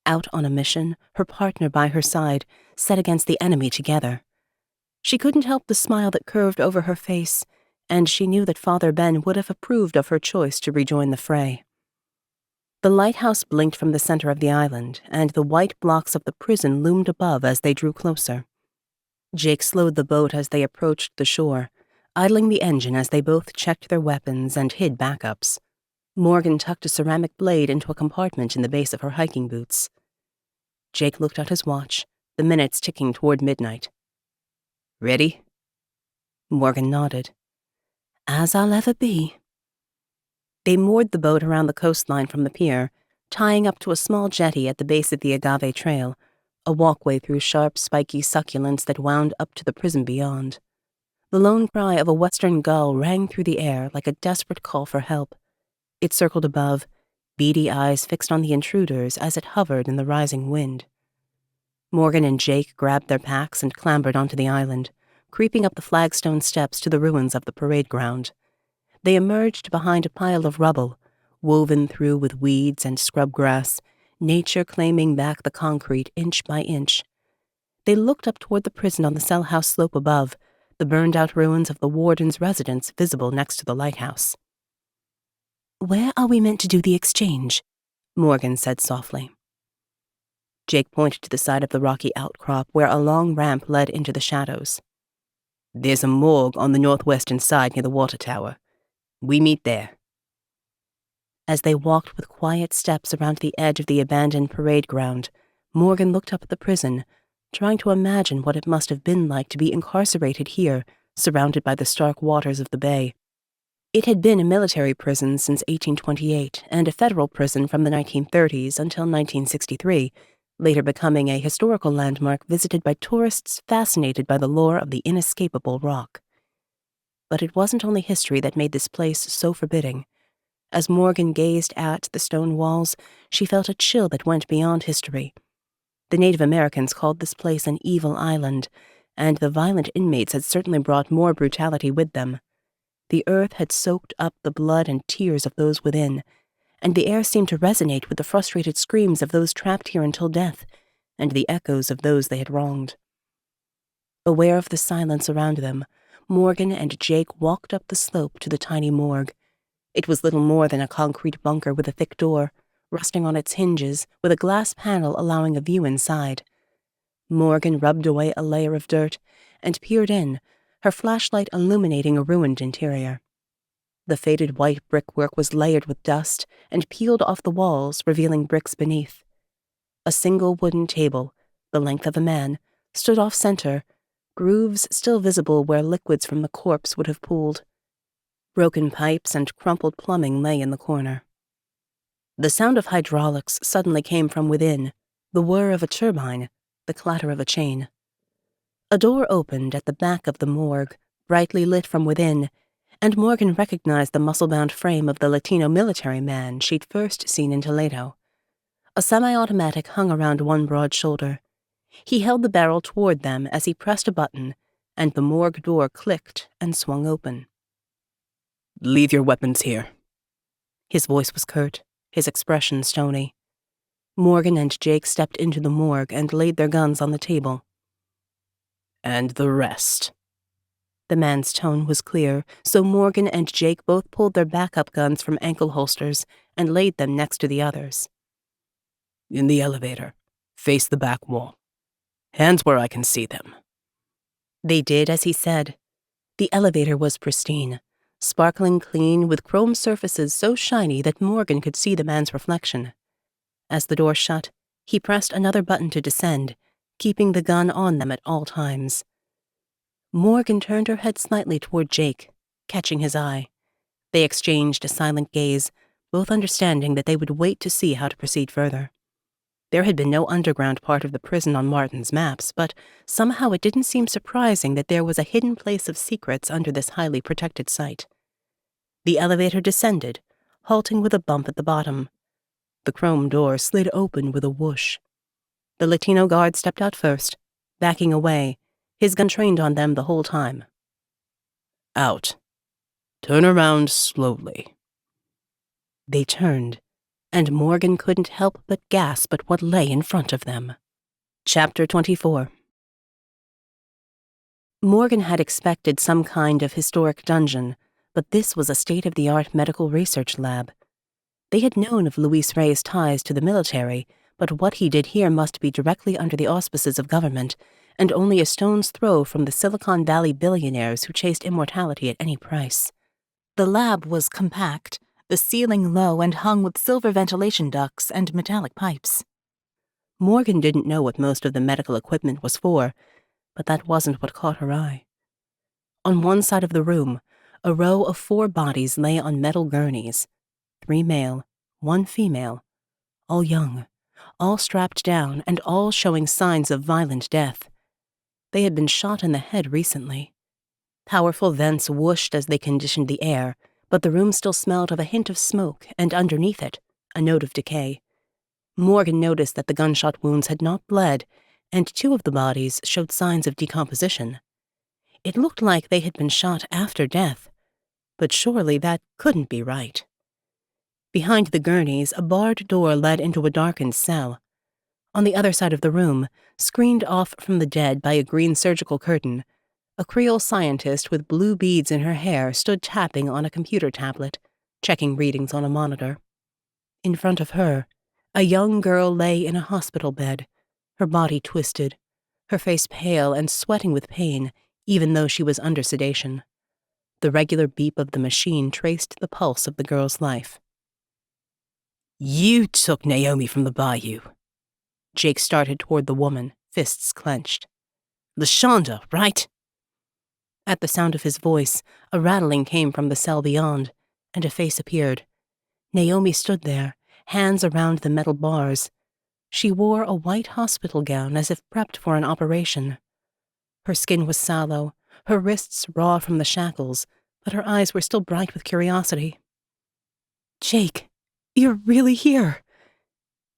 Out on a mission, her partner by her side, set against the enemy together. She couldn't help the smile that curved over her face, and she knew that Father Ben would have approved of her choice to rejoin the fray. The lighthouse blinked from the center of the island, and the white blocks of the prison loomed above as they drew closer. Jake slowed the boat as they approached the shore, idling the engine as they both checked their weapons and hid backups. Morgan tucked a ceramic blade into a compartment in the base of her hiking boots. Jake looked at his watch, the minutes ticking toward midnight. Ready? Morgan nodded. As I'll ever be. They moored the boat around the coastline from the pier, tying up to a small jetty at the base of the Agave Trail, a walkway through sharp, spiky succulents that wound up to the prison beyond. The lone cry of a western gull rang through the air like a desperate call for help. It circled above, beady eyes fixed on the intruders as it hovered in the rising wind. Morgan and Jake grabbed their packs and clambered onto the island, creeping up the flagstone steps to the ruins of the parade ground. They emerged behind a pile of rubble, woven through with weeds and scrub grass, nature claiming back the concrete inch by inch. They looked up toward the prison on the cell house slope above, the burned-out ruins of the warden's residence visible next to the lighthouse. Where are we meant to do the exchange? Morgan said softly. Jake pointed to the side of the rocky outcrop where a long ramp led into the shadows. There's a morgue on the northwestern side near the water tower. We meet there. As they walked with quiet steps around the edge of the abandoned parade ground, Morgan looked up at the prison, trying to imagine what it must have been like to be incarcerated here, surrounded by the stark waters of the bay. It had been a military prison since 1828 and a federal prison from the 1930s until 1963, later becoming a historical landmark visited by tourists fascinated by the lore of the inescapable rock. But it wasn't only history that made this place so forbidding. As Morgan gazed at the stone walls, she felt a chill that went beyond history. The Native Americans called this place an evil island, and the violent inmates had certainly brought more brutality with them. The earth had soaked up the blood and tears of those within, and the air seemed to resonate with the frustrated screams of those trapped here until death, and the echoes of those they had wronged. Aware of the silence around them, Morgan and Jake walked up the slope to the tiny morgue. It was little more than a concrete bunker with a thick door, resting on its hinges, with a glass panel allowing a view inside. Morgan rubbed away a layer of dirt and peered in, her flashlight illuminating a ruined interior. The faded white brickwork was layered with dust and peeled off the walls, revealing bricks beneath. A single wooden table, the length of a man, stood off-center, grooves still visible where liquids from the corpse would have pooled. Broken pipes and crumpled plumbing lay in the corner. The sound of hydraulics suddenly came from within, the whir of a turbine, the clatter of a chain. A door opened at the back of the morgue, brightly lit from within, and Morgan recognized the muscle-bound frame of the Latino military man she'd first seen in Toledo. A semi-automatic hung around one broad shoulder. He held the barrel toward them as he pressed a button, and the morgue door clicked and swung open. "Leave your weapons here." His voice was curt, his expression stony. Morgan and Jake stepped into the morgue and laid their guns on the table. "And the rest." The man's tone was clear, so Morgan and Jake both pulled their backup guns from ankle holsters and laid them next to the others. "In the elevator. Face the back wall. Hands where I can see them." They did as he said. The elevator was pristine, sparkling clean with chrome surfaces so shiny that Morgan could see the man's reflection. As the door shut, he pressed another button to descend, keeping the gun on them at all times. Morgan turned her head slightly toward Jake, catching his eye. They exchanged a silent gaze, both understanding that they would wait to see how to proceed further. There had been no underground part of the prison on Martin's maps, but somehow it didn't seem surprising that there was a hidden place of secrets under this highly protected site. The elevator descended, halting with a bump at the bottom. The chrome door slid open with a whoosh. The Latino guard stepped out first, backing away, his gun trained on them the whole time. "Out. Turn around slowly." They turned, and Morgan couldn't help but gasp at what lay in front of them. Chapter 24. Morgan had expected some kind of historic dungeon, but this was a state-of-the-art medical research lab. They had known of Luis Rey's ties to the military, but what he did here must be directly under the auspices of government, and only a stone's throw from the Silicon Valley billionaires who chased immortality at any price. The lab was compact, the ceiling low and hung with silver ventilation ducts and metallic pipes. Morgan didn't know what most of the medical equipment was for, but that wasn't what caught her eye. On one side of the room, a row of 4 bodies lay on metal gurneys, 3 male, 1 female, all young, all strapped down and all showing signs of violent death. They had been shot in the head recently. Powerful vents whooshed as they conditioned the air, but the room still smelled of a hint of smoke, and underneath it, a note of decay. Morgan noticed that the gunshot wounds had not bled, and 2 of the bodies showed signs of decomposition. It looked like they had been shot after death, but surely that couldn't be right. Behind the gurneys, a barred door led into a darkened cell. On the other side of the room, screened off from the dead by a green surgical curtain, a Creole scientist with blue beads in her hair stood tapping on a computer tablet, checking readings on a monitor. In front of her, a young girl lay in a hospital bed, her body twisted, her face pale and sweating with pain, even though she was under sedation. The regular beep of the machine traced the pulse of the girl's life. "You took Naomi from the bayou." Jake started toward the woman, fists clenched. "LaShonda, right?" At the sound of his voice, a rattling came from the cell beyond, and a face appeared. Naomi stood there, hands around the metal bars. She wore a white hospital gown as if prepped for an operation. Her skin was sallow, her wrists raw from the shackles, but her eyes were still bright with curiosity. "Jake, you're really here.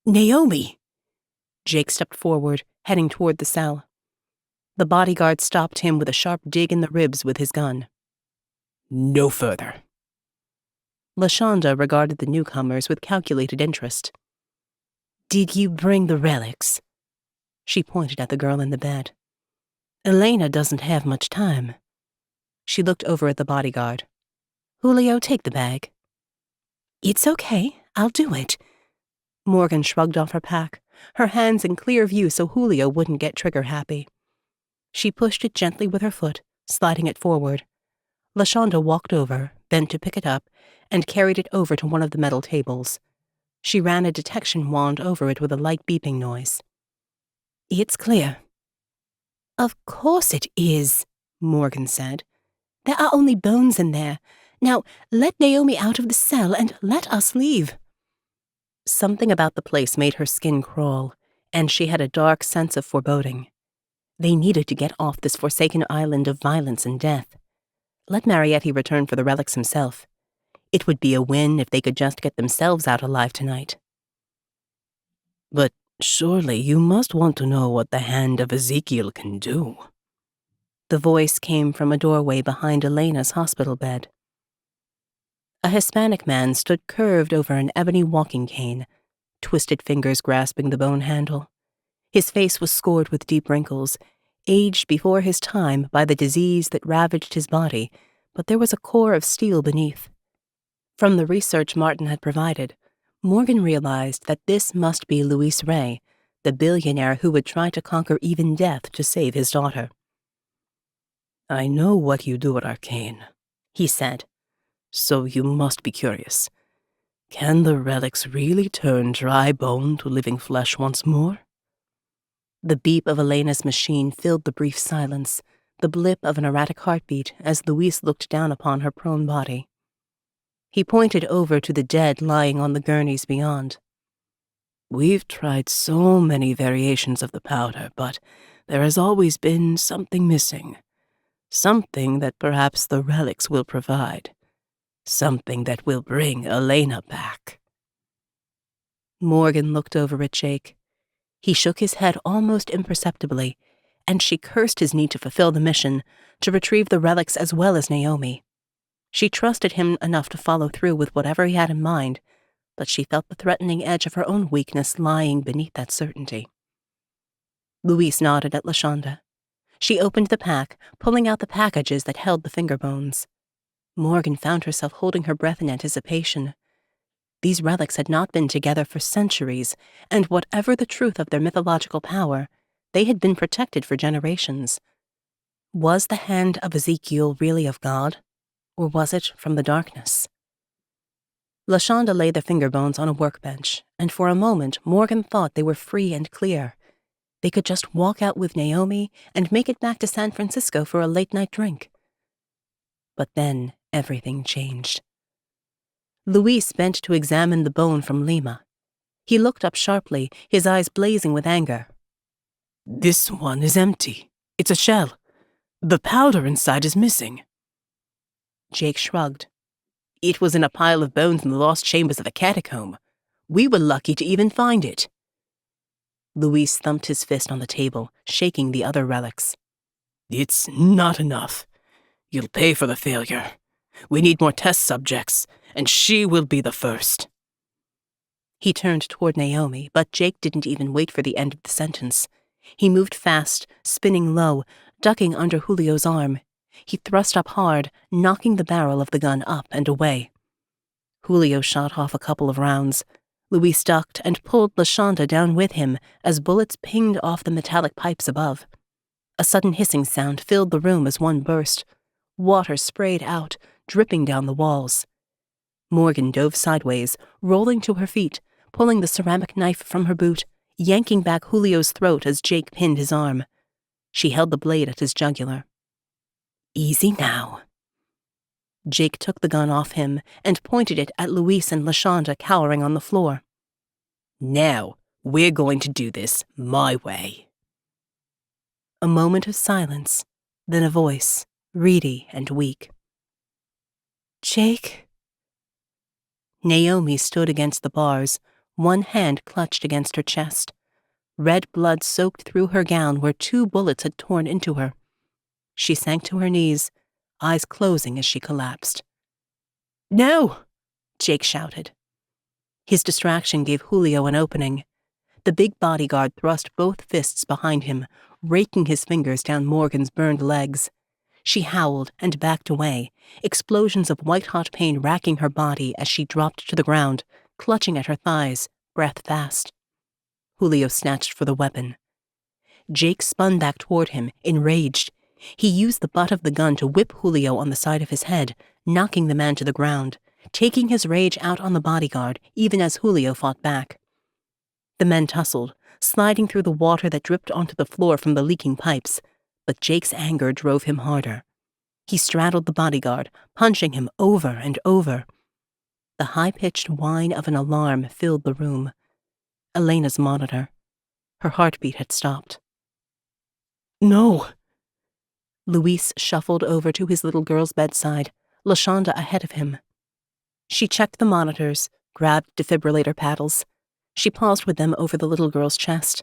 Naomi!" Jake stepped forward, heading toward the cell. The bodyguard stopped him with a sharp dig in the ribs with his gun. "No further." LaShonda regarded the newcomers with calculated interest. "Did you bring the relics?" She pointed at the girl in the bed. "Elena doesn't have much time." She looked over at the bodyguard. "Julio, take the bag." "It's okay. I'll do it." Morgan shrugged off her pack, her hands in clear view so Julio wouldn't get trigger-happy. She pushed it gently with her foot, sliding it forward. LaShonda walked over, bent to pick it up, and carried it over to one of the metal tables. She ran a detection wand over it with a light beeping noise. "It's clear." "Of course it is," Morgan said. "There are only bones in there. Now, let Naomi out of the cell and let us leave." Something about the place made her skin crawl, and she had a dark sense of foreboding. They needed to get off this forsaken island of violence and death. Let Marietti return for the relics himself. It would be a win if they could just get themselves out alive tonight. "But surely you must want to know what the Hand of Ezekiel can do." The voice came from a doorway behind Elena's hospital bed. A Hispanic man stood curved over an ebony walking cane, twisted fingers grasping the bone handle. His face was scored with deep wrinkles, aged before his time by the disease that ravaged his body, but there was a core of steel beneath. From the research Martin had provided, Morgan realized that this must be Luis Rey, the billionaire who would try to conquer even death to save his daughter. "I know what you do at ARKANE," he said. "So you must be curious. Can the relics really turn dry bone to living flesh once more?" The beep of Elena's machine filled the brief silence, the blip of an erratic heartbeat as Luis looked down upon her prone body. He pointed over to the dead lying on the gurneys beyond. "We've tried so many variations of the powder, but there has always been something missing. Something that perhaps the relics will provide. Something that will bring Elena back." Morgan looked over at Jake. He shook his head almost imperceptibly, and she cursed his need to fulfill the mission, to retrieve the relics as well as Naomi. She trusted him enough to follow through with whatever he had in mind, but she felt the threatening edge of her own weakness lying beneath that certainty. Luis nodded at LaShonda. She opened the pack, pulling out the packages that held the finger bones. Morgan found herself holding her breath in anticipation. These relics had not been together for centuries, and whatever the truth of their mythological power, they had been protected for generations. Was the Hand of Ezekiel really of God, or was it from the darkness? LaShonda laid the finger bones on a workbench, and for a moment Morgan thought they were free and clear. They could just walk out with Naomi and make it back to San Francisco for a late-night drink. But then everything changed. Luis bent to examine the bone from Lima. He looked up sharply, his eyes blazing with anger. "This one is empty. It's a shell. The powder inside is missing." Jake shrugged. "It was in a pile of bones in the lost chambers of a catacomb. We were lucky to even find it." Luis thumped his fist on the table, shaking the other relics. "It's not enough. You'll pay for the failure. We need more test subjects, and she will be the first." He turned toward Naomi, but Jake didn't even wait for the end of the sentence. He moved fast, spinning low, ducking under Julio's arm. He thrust up hard, knocking the barrel of the gun up and away. Julio shot off a couple of rounds. Luis ducked and pulled LaShonda down with him as bullets pinged off the metallic pipes above. A sudden hissing sound filled the room as one burst. Water sprayed out, dripping down the walls. Morgan dove sideways, rolling to her feet, pulling the ceramic knife from her boot, yanking back Julio's throat as Jake pinned his arm. She held the blade at his jugular. "Easy now." Jake took the gun off him and pointed it at Luis and LaShonda cowering on the floor. "Now, we're going to do this my way." A moment of silence, then a voice, reedy and weak. Jake? Naomi stood against the bars, one hand clutched against her chest. Red blood soaked through her gown where 2 bullets had torn into her. She sank to her knees, eyes closing as she collapsed. No! Jake shouted. His distraction gave Julio an opening. The big bodyguard thrust both fists behind him, raking his fingers down Morgan's burned legs. She howled and backed away, explosions of white-hot pain racking her body as she dropped to the ground, clutching at her thighs, breath fast. Julio snatched for the weapon. Jake spun back toward him, enraged. He used the butt of the gun to whip Julio on the side of his head, knocking the man to the ground, taking his rage out on the bodyguard even as Julio fought back. The men tussled, sliding through the water that dripped onto the floor from the leaking pipes, but Jake's anger drove him harder. He straddled the bodyguard, punching him over and over. The high-pitched whine of an alarm filled the room. Elena's monitor. Her heartbeat had stopped. No! Luis shuffled over to his little girl's bedside, LaShonda ahead of him. She checked the monitors, grabbed defibrillator paddles. She paused with them over the little girl's chest.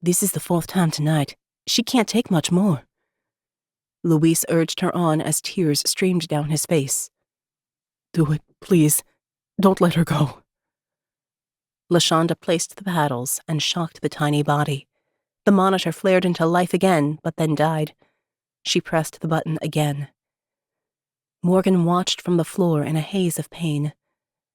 This is the 4th time tonight. She can't take much more. Luis urged her on as tears streamed down his face. Do it, please. Don't let her go. LaShonda placed the paddles and shocked the tiny body. The monitor flared into life again, but then died. She pressed the button again. Morgan watched from the floor in a haze of pain.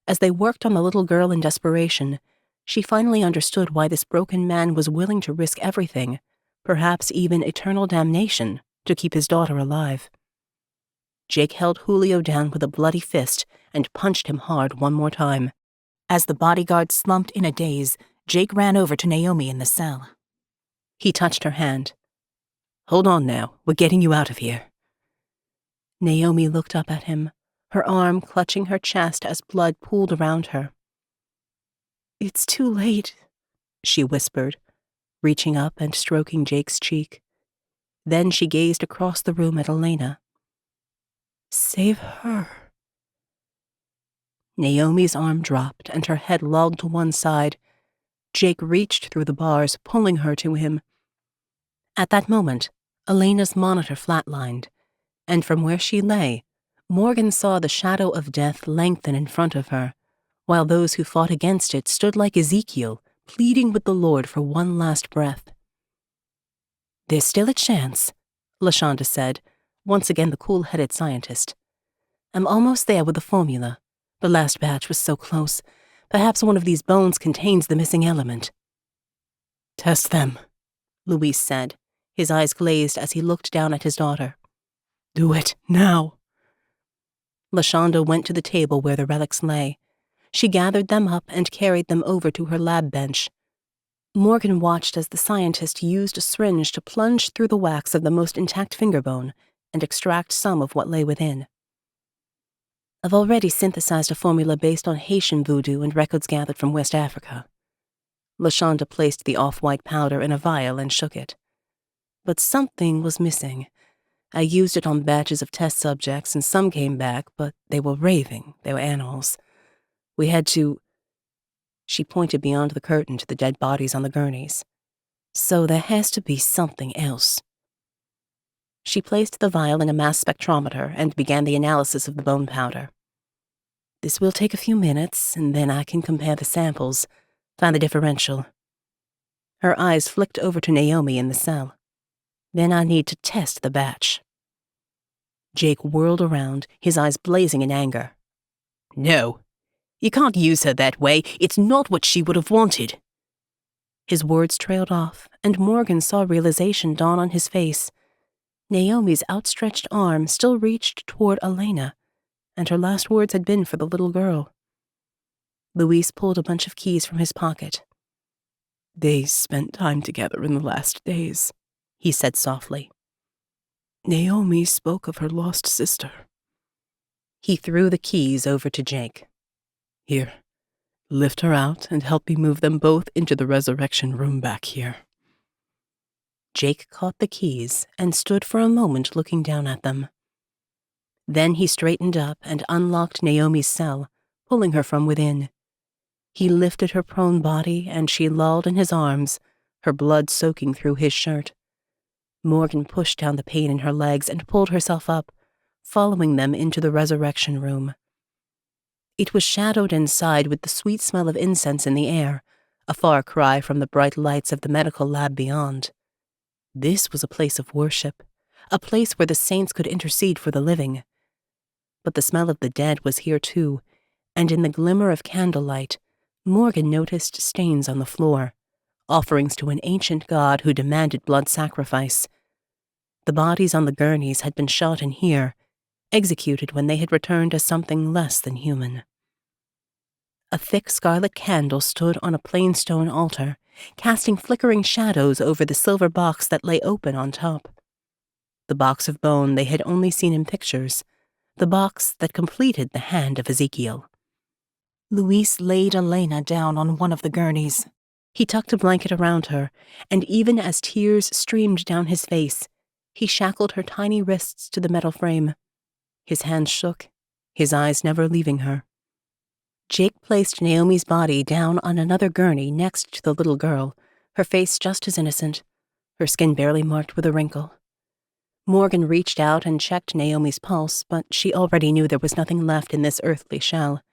As they worked on the little girl in desperation, she finally understood why this broken man was willing to risk everything, perhaps even eternal damnation, to keep his daughter alive. Jake held Julio down with a bloody fist and punched him hard one more time. As the bodyguard slumped in a daze, Jake ran over to Naomi in the cell. He touched her hand. Hold on now, we're getting you out of here. Naomi looked up at him, her arm clutching her chest as blood pooled around her. It's too late, she whispered, reaching up and stroking Jake's cheek. Then she gazed across the room at Elena. Save her. Naomi's arm dropped and her head lolled to one side. Jake reached through the bars, pulling her to him. At that moment, Elena's monitor flatlined, and from where she lay, Morgan saw the shadow of death lengthen in front of her, while those who fought against it stood like Ezekiel, pleading with the Lord for one last breath. There's still a chance, LaShonda said, once again the cool-headed scientist. I'm almost there with the formula. The last batch was so close. Perhaps one of these bones contains the missing element. Test them, Luis said, his eyes glazed as he looked down at his daughter. Do it, now. LaShonda went to the table where the relics lay. She gathered them up and carried them over to her lab bench. Morgan watched as the scientist used a syringe to plunge through the wax of the most intact finger bone and extract some of what lay within. I've already synthesized a formula based on Haitian voodoo and records gathered from West Africa. LaShonda placed the off-white powder in a vial and shook it. But something was missing. I used it on batches of test subjects and some came back, but they were raving. They were animals. We had to... She pointed beyond the curtain to the dead bodies on the gurneys. So there has to be something else. She placed the vial in a mass spectrometer and began the analysis of the bone powder. This will take a few minutes, and then I can compare the samples, find the differential. Her eyes flicked over to Naomi in the cell. Then I need to test the batch. Jake whirled around, his eyes blazing in anger. No. You can't use her that way. It's not what she would have wanted. His words trailed off, and Morgan saw realization dawn on his face. Naomi's outstretched arm still reached toward Elena, and her last words had been for the little girl. Luis pulled a bunch of keys from his pocket. They spent time together in the last days, he said softly. Naomi spoke of her lost sister. He threw the keys over to Jake. Here, lift her out and help me move them both into the resurrection room back here. Jake caught the keys and stood for a moment looking down at them. Then he straightened up and unlocked Naomi's cell, pulling her from within. He lifted her prone body, and she lolled in his arms, her blood soaking through his shirt. Morgan pushed down the pain in her legs and pulled herself up, following them into the resurrection room. It was shadowed inside with the sweet smell of incense in the air, a far cry from the bright lights of the medical lab beyond. This was a place of worship, a place where the saints could intercede for the living. But the smell of the dead was here too, and in the glimmer of candlelight, Morgan noticed stains on the floor, offerings to an ancient god who demanded blood sacrifice. The bodies on the gurneys had been shot in here, executed when they had returned as something less than human. A thick scarlet candle stood on a plain stone altar, casting flickering shadows over the silver box that lay open on top. The box of bone they had only seen in pictures, the box that completed the Hand of Ezekiel. Luis laid Elena down on one of the gurneys. He tucked a blanket around her, and even as tears streamed down his face, he shackled her tiny wrists to the metal frame. His hands shook, his eyes never leaving her. Jake placed Naomi's body down on another gurney next to the little girl, her face just as innocent, her skin barely marked with a wrinkle. Morgan reached out and checked Naomi's pulse, but she already knew there was nothing left in this earthly shell.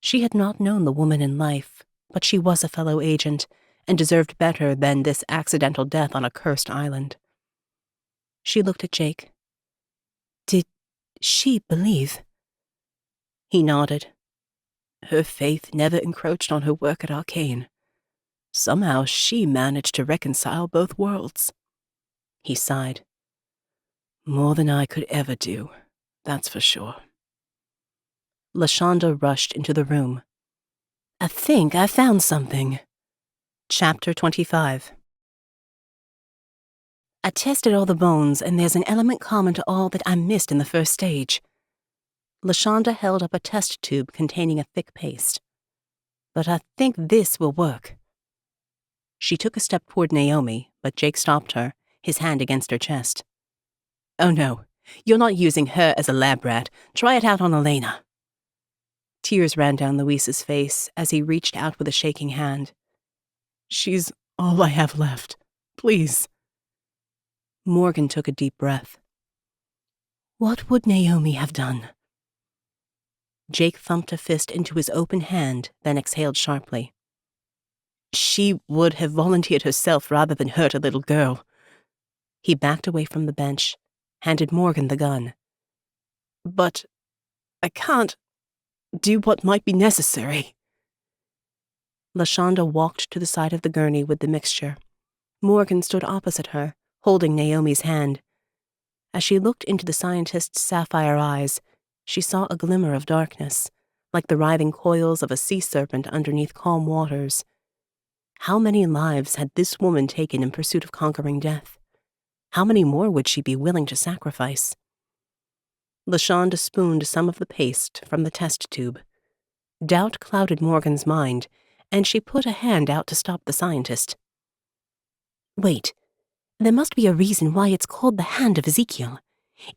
She had not known the woman in life, but she was a fellow agent, and deserved better than this accidental death on a cursed island. She looked at Jake. Did she believe? He nodded. Her faith never encroached on her work at ARKANE. Somehow she managed to reconcile both worlds. He sighed. More than I could ever do, that's for sure. LaShonda rushed into the room. I think I found something. Chapter 25. I tested all the bones, and there's an element common to all that I missed in the first stage. LaShonda held up a test tube containing a thick paste. But I think this will work. She took a step toward Naomi, but Jake stopped her, his hand against her chest. Oh no, you're not using her as a lab rat. Try it out on Elena. Tears ran down Luis's face as he reached out with a shaking hand. She's all I have left. Please. Morgan took a deep breath. What would Naomi have done? Jake thumped a fist into his open hand, then exhaled sharply. She would have volunteered herself rather than hurt a little girl. He backed away from the bench, handed Morgan the gun. But I can't do what might be necessary. LaShonda walked to the side of the gurney with the mixture. Morgan stood opposite her, holding Naomi's hand. As she looked into the scientist's sapphire eyes, she saw a glimmer of darkness, like the writhing coils of a sea serpent underneath calm waters. How many lives had this woman taken in pursuit of conquering death? How many more would she be willing to sacrifice? LaShonda spooned some of the paste from the test tube. Doubt clouded Morgan's mind, and she put a hand out to stop the scientist. Wait, there must be a reason why it's called the Hand of Ezekiel.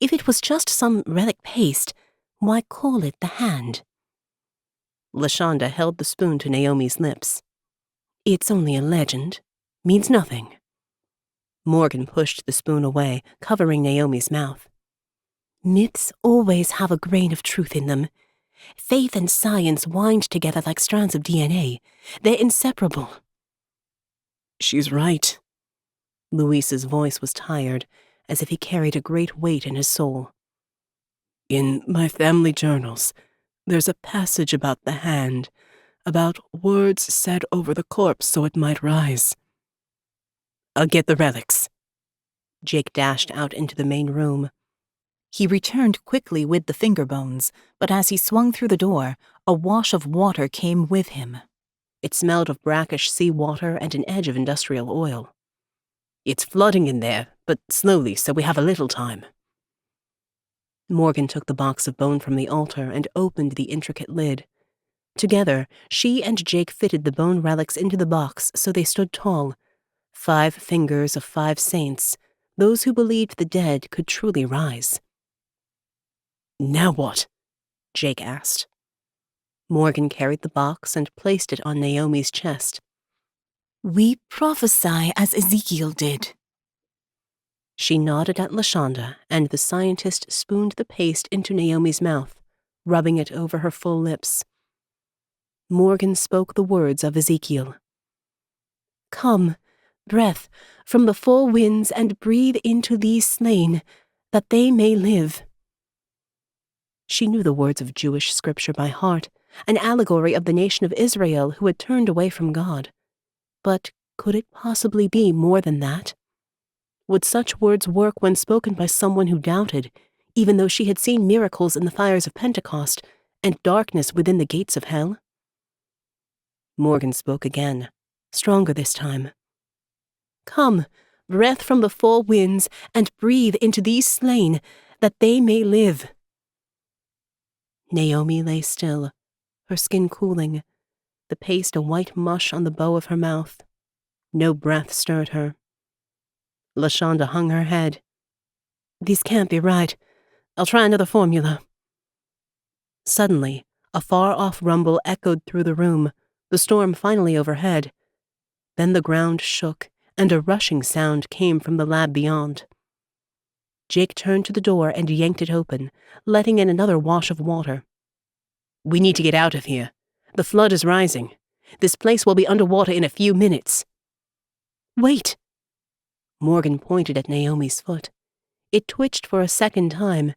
If it was just some relic paste, why call it the hand? LaShonda held the spoon to Naomi's lips. It's only a legend. Means nothing. Morgan pushed the spoon away, covering Naomi's mouth. Myths always have a grain of truth in them. Faith and science wind together like strands of DNA. They're inseparable. She's right. Luis's voice was tired, as if he carried a great weight in his soul. In my family journals, there's a passage about the hand, about words said over the corpse so it might rise. I'll get the relics. Jake dashed out into the main room. He returned quickly with the finger bones, but as he swung through the door, a wash of water came with him. It smelled of brackish sea water and an edge of industrial oil. It's flooding in there, but slowly, so we have a little time. Morgan took the box of bone from the altar and opened the intricate lid. Together, she and Jake fitted the bone relics into the box so they stood tall. 5 fingers of 5 saints, those who believed the dead could truly rise. Now what? Jake asked. Morgan carried the box and placed it on Naomi's chest. We prophesy as Ezekiel did. She nodded at Lashonda, and the scientist spooned the paste into Naomi's mouth, rubbing it over her full lips. Morgan spoke the words of Ezekiel. Come, breath, from the four winds, and breathe into these slain, that they may live. She knew the words of Jewish scripture by heart, an allegory of the nation of Israel who had turned away from God. But could it possibly be more than that? Would such words work when spoken by someone who doubted, even though she had seen miracles in the fires of Pentecost and darkness within the gates of hell? Morgan spoke again, stronger this time. Come, breath from the four winds, and breathe into these slain, that they may live. Naomi lay still, her skin cooling, the paste a white mush on the bow of her mouth. No breath stirred her. Lashonda hung her head. These can't be right. I'll try another formula. Suddenly, a far-off rumble echoed through the room, the storm finally overhead. Then the ground shook, and a rushing sound came from the lab beyond. Jake turned to the door and yanked it open, letting in another wash of water. We need to get out of here. The flood is rising. This place will be underwater in a few minutes. Wait! Morgan pointed at Naomi's foot. It twitched for a second time,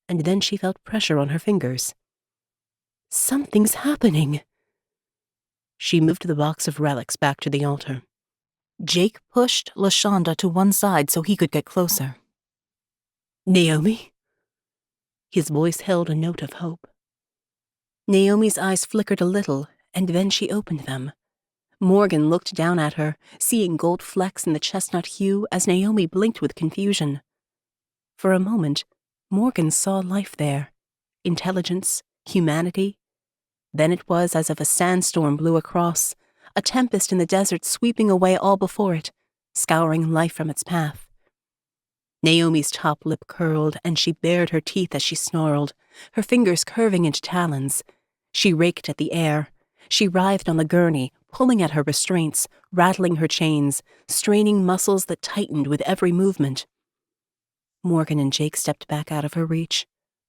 and then she felt pressure on her fingers. Something's happening. She moved the box of relics back to the altar. Jake pushed Lashonda to one side so he could get closer. Naomi? His voice held a note of hope. Naomi's eyes flickered a little, and then she opened them. Morgan looked down at her, seeing gold flecks in the chestnut hue as Naomi blinked with confusion. For a moment, Morgan saw life there, intelligence, humanity. Then it was as if a sandstorm blew across, a tempest in the desert sweeping away all before it, scouring life from its path. Naomi's top lip curled, and she bared her teeth as she snarled, her fingers curving into talons. She raked at the air. She writhed on the gurney, pulling at her restraints, rattling her chains, straining muscles that tightened with every movement. Morgan and Jake stepped back out of her reach,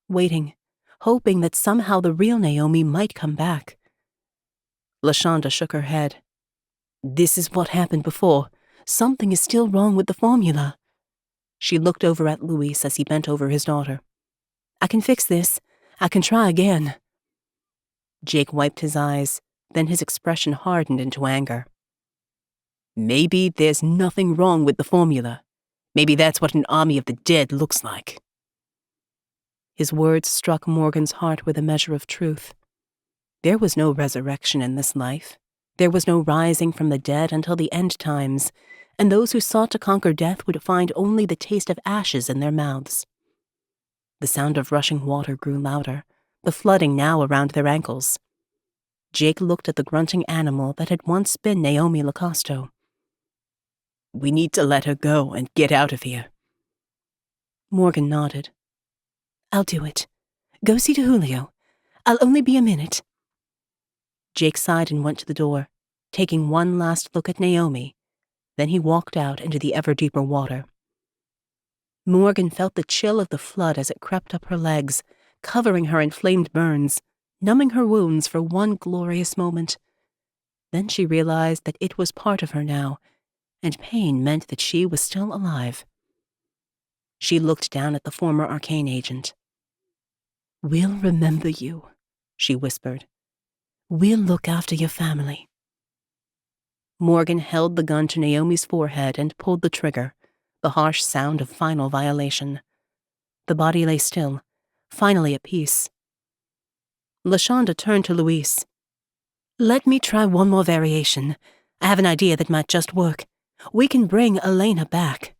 waiting, hoping that somehow the real Naomi might come back. Lashonda shook her head. This is what happened before. Something is still wrong with the formula. She looked over at Luis as he bent over his daughter. I can fix this. I can try again. Jake wiped his eyes, then his expression hardened into anger. Maybe there's nothing wrong with the formula. Maybe that's what an army of the dead looks like. His words struck Morgan's heart with a measure of truth. There was no resurrection in this life. There was no rising from the dead until the end times, and those who sought to conquer death would find only the taste of ashes in their mouths. The sound of rushing water grew louder, the flooding now around their ankles. Jake looked at the grunting animal that had once been Naomi Lacosto. We need to let her go and get out of here. Morgan nodded. I'll do it. Go see to Julio. I'll only be a minute. Jake sighed and went to the door, taking one last look at Naomi. Then he walked out into the ever-deeper water. Morgan felt the chill of the flood as it crept up her legs, covering her inflamed burns, numbing her wounds for one glorious moment. Then she realized that it was part of her now, and pain meant that she was still alive. She looked down at the former ARKANE agent. We'll remember you, she whispered. We'll look after your family. Morgan held the gun to Naomi's forehead and pulled the trigger, the harsh sound of final violation. The body lay still, finally at peace. Lashonda turned to Luis. Let me try one more variation. I have an idea that might just work. We can bring Elena back.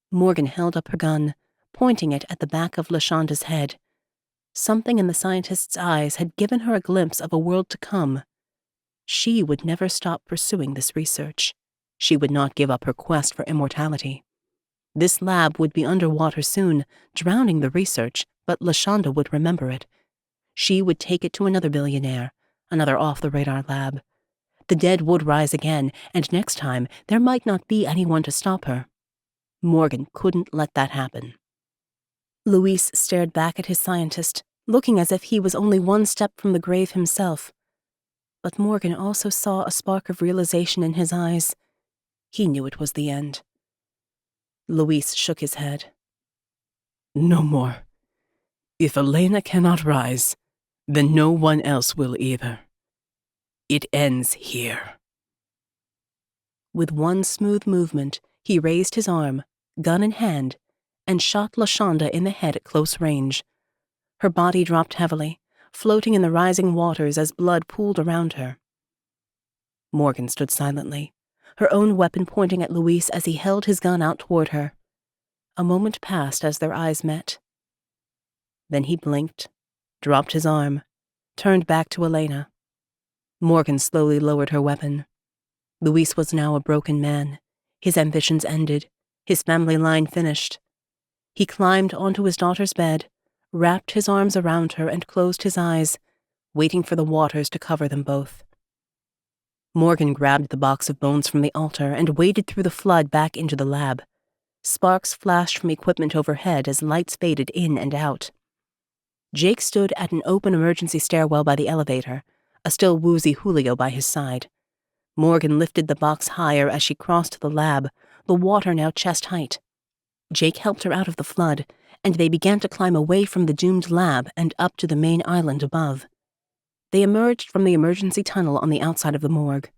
Morgan held up her gun, pointing it at the back of Lashonda's head. Something in the scientist's eyes had given her a glimpse of a world to come. She would never stop pursuing this research. She would not give up her quest for immortality. This lab would be underwater soon, drowning the research, but LaShonda would remember it. She would take it to another billionaire, another off-the-radar lab. The dead would rise again, and next time there might not be anyone to stop her. Morgan couldn't let that happen. Luis stared back at his scientist, looking as if he was only one step from the grave himself. But Morgan also saw a spark of realization in his eyes. He knew it was the end. Luis shook his head. No more. If Elena cannot rise, then no one else will either. It ends here. With one smooth movement, he raised his arm, gun in hand, and shot LaShonda in the head at close range. Her body dropped heavily, floating in the rising waters as blood pooled around her. Morgan stood silently, her own weapon pointing at Luis as he held his gun out toward her. A moment passed as their eyes met. Then he blinked, dropped his arm, turned back to Elena. Morgan slowly lowered her weapon. Luis was now a broken man, his ambitions ended, his family line finished. He climbed onto his daughter's bed, wrapped his arms around her and closed his eyes, waiting for the waters to cover them both. Morgan grabbed the box of bones from the altar and waded through the flood back into the lab. Sparks flashed from equipment overhead as lights faded in and out. Jake stood at an open emergency stairwell by the elevator, a still woozy Julio by his side. Morgan lifted the box higher as she crossed the lab, the water now chest-height. Jake helped her out of the flood, and they began to climb away from the doomed lab and up to the main island above. They emerged from the emergency tunnel on the outside of the morgue.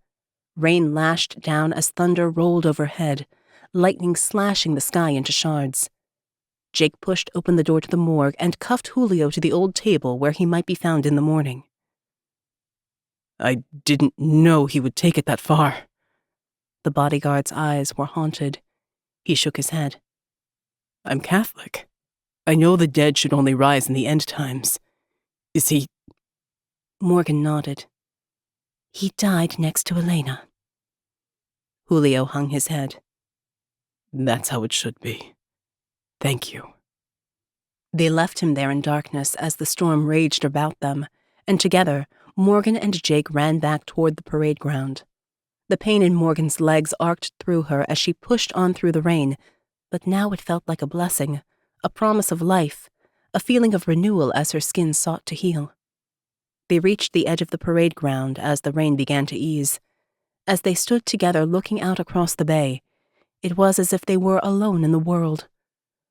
Rain lashed down as thunder rolled overhead, lightning slashing the sky into shards. Jake pushed open the door to the morgue and cuffed Julio to the old table where he might be found in the morning. I didn't know he would take it that far. The bodyguard's eyes were haunted. He shook his head. I'm Catholic. I know the dead should only rise in the end times. Is he... Morgan nodded. He died next to Elena. Julio hung his head. That's how it should be. Thank you. They left him there in darkness as the storm raged about them, and together, Morgan and Jake ran back toward the parade ground. The pain in Morgan's legs arced through her as she pushed on through the rain, but now it felt like a blessing, a promise of life, a feeling of renewal as her skin sought to heal. They reached the edge of the parade ground as the rain began to ease. As they stood together looking out across the bay, it was as if they were alone in the world.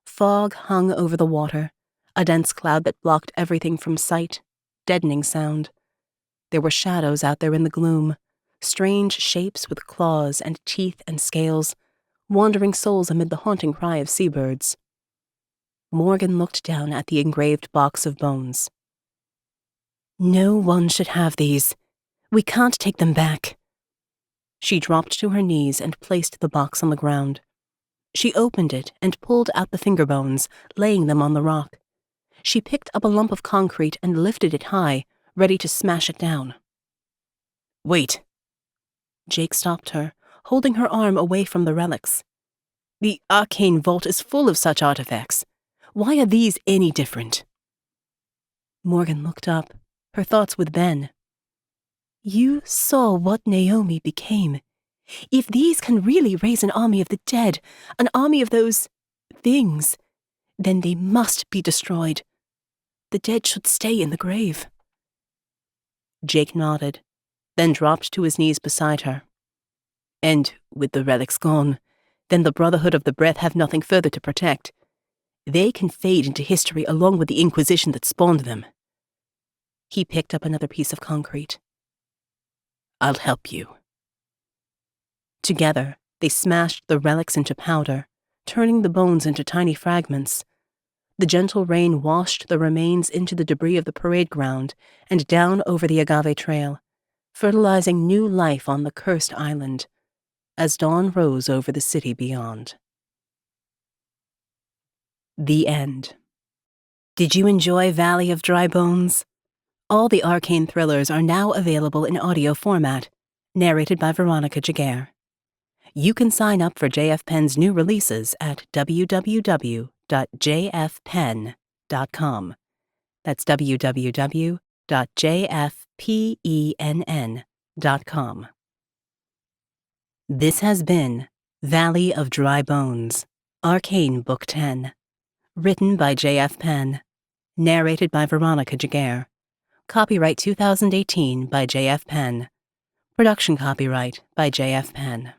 Fog hung over the water, a dense cloud that blocked everything from sight, deadening sound. There were shadows out there in the gloom, strange shapes with claws and teeth and scales, wandering souls amid the haunting cry of seabirds. Morgan looked down at the engraved box of bones. No one should have these. We can't take them back. She dropped to her knees and placed the box on the ground. She opened it and pulled out the finger bones, laying them on the rock. She picked up a lump of concrete and lifted it high, ready to smash it down. Wait. Jake stopped her, holding her arm away from the relics. The ARKANE vault is full of such artifacts. Why are these any different? Morgan looked up, her thoughts with Ben. You saw what Naomi became. If these can really raise an army of the dead, an army of those things, then they must be destroyed. The dead should stay in the grave. Jake nodded, then dropped to his knees beside her. And with the relics gone, then the Brotherhood of the Breath have nothing further to protect. They can fade into history along with the Inquisition that spawned them. He picked up another piece of concrete. I'll help you. Together, they smashed the relics into powder, turning the bones into tiny fragments. The gentle rain washed the remains into the debris of the parade ground and down over the Agave Trail, fertilizing new life on the cursed island, as dawn rose over the city beyond. The end. Did you enjoy Valley of Dry Bones? All the ARKANE thrillers are now available in audio format, narrated by Veronica Giguere. You can sign up for JF Penn's new releases at www.jfpenn.com. www.jfpenn.com. That's www.jfpenn.com. This has been Valley of Dry Bones, ARKANE Book 10. Written by J.F. Penn. Narrated by Veronica Giguere. Copyright 2018 by J.F. Penn. Production copyright by J.F. Penn.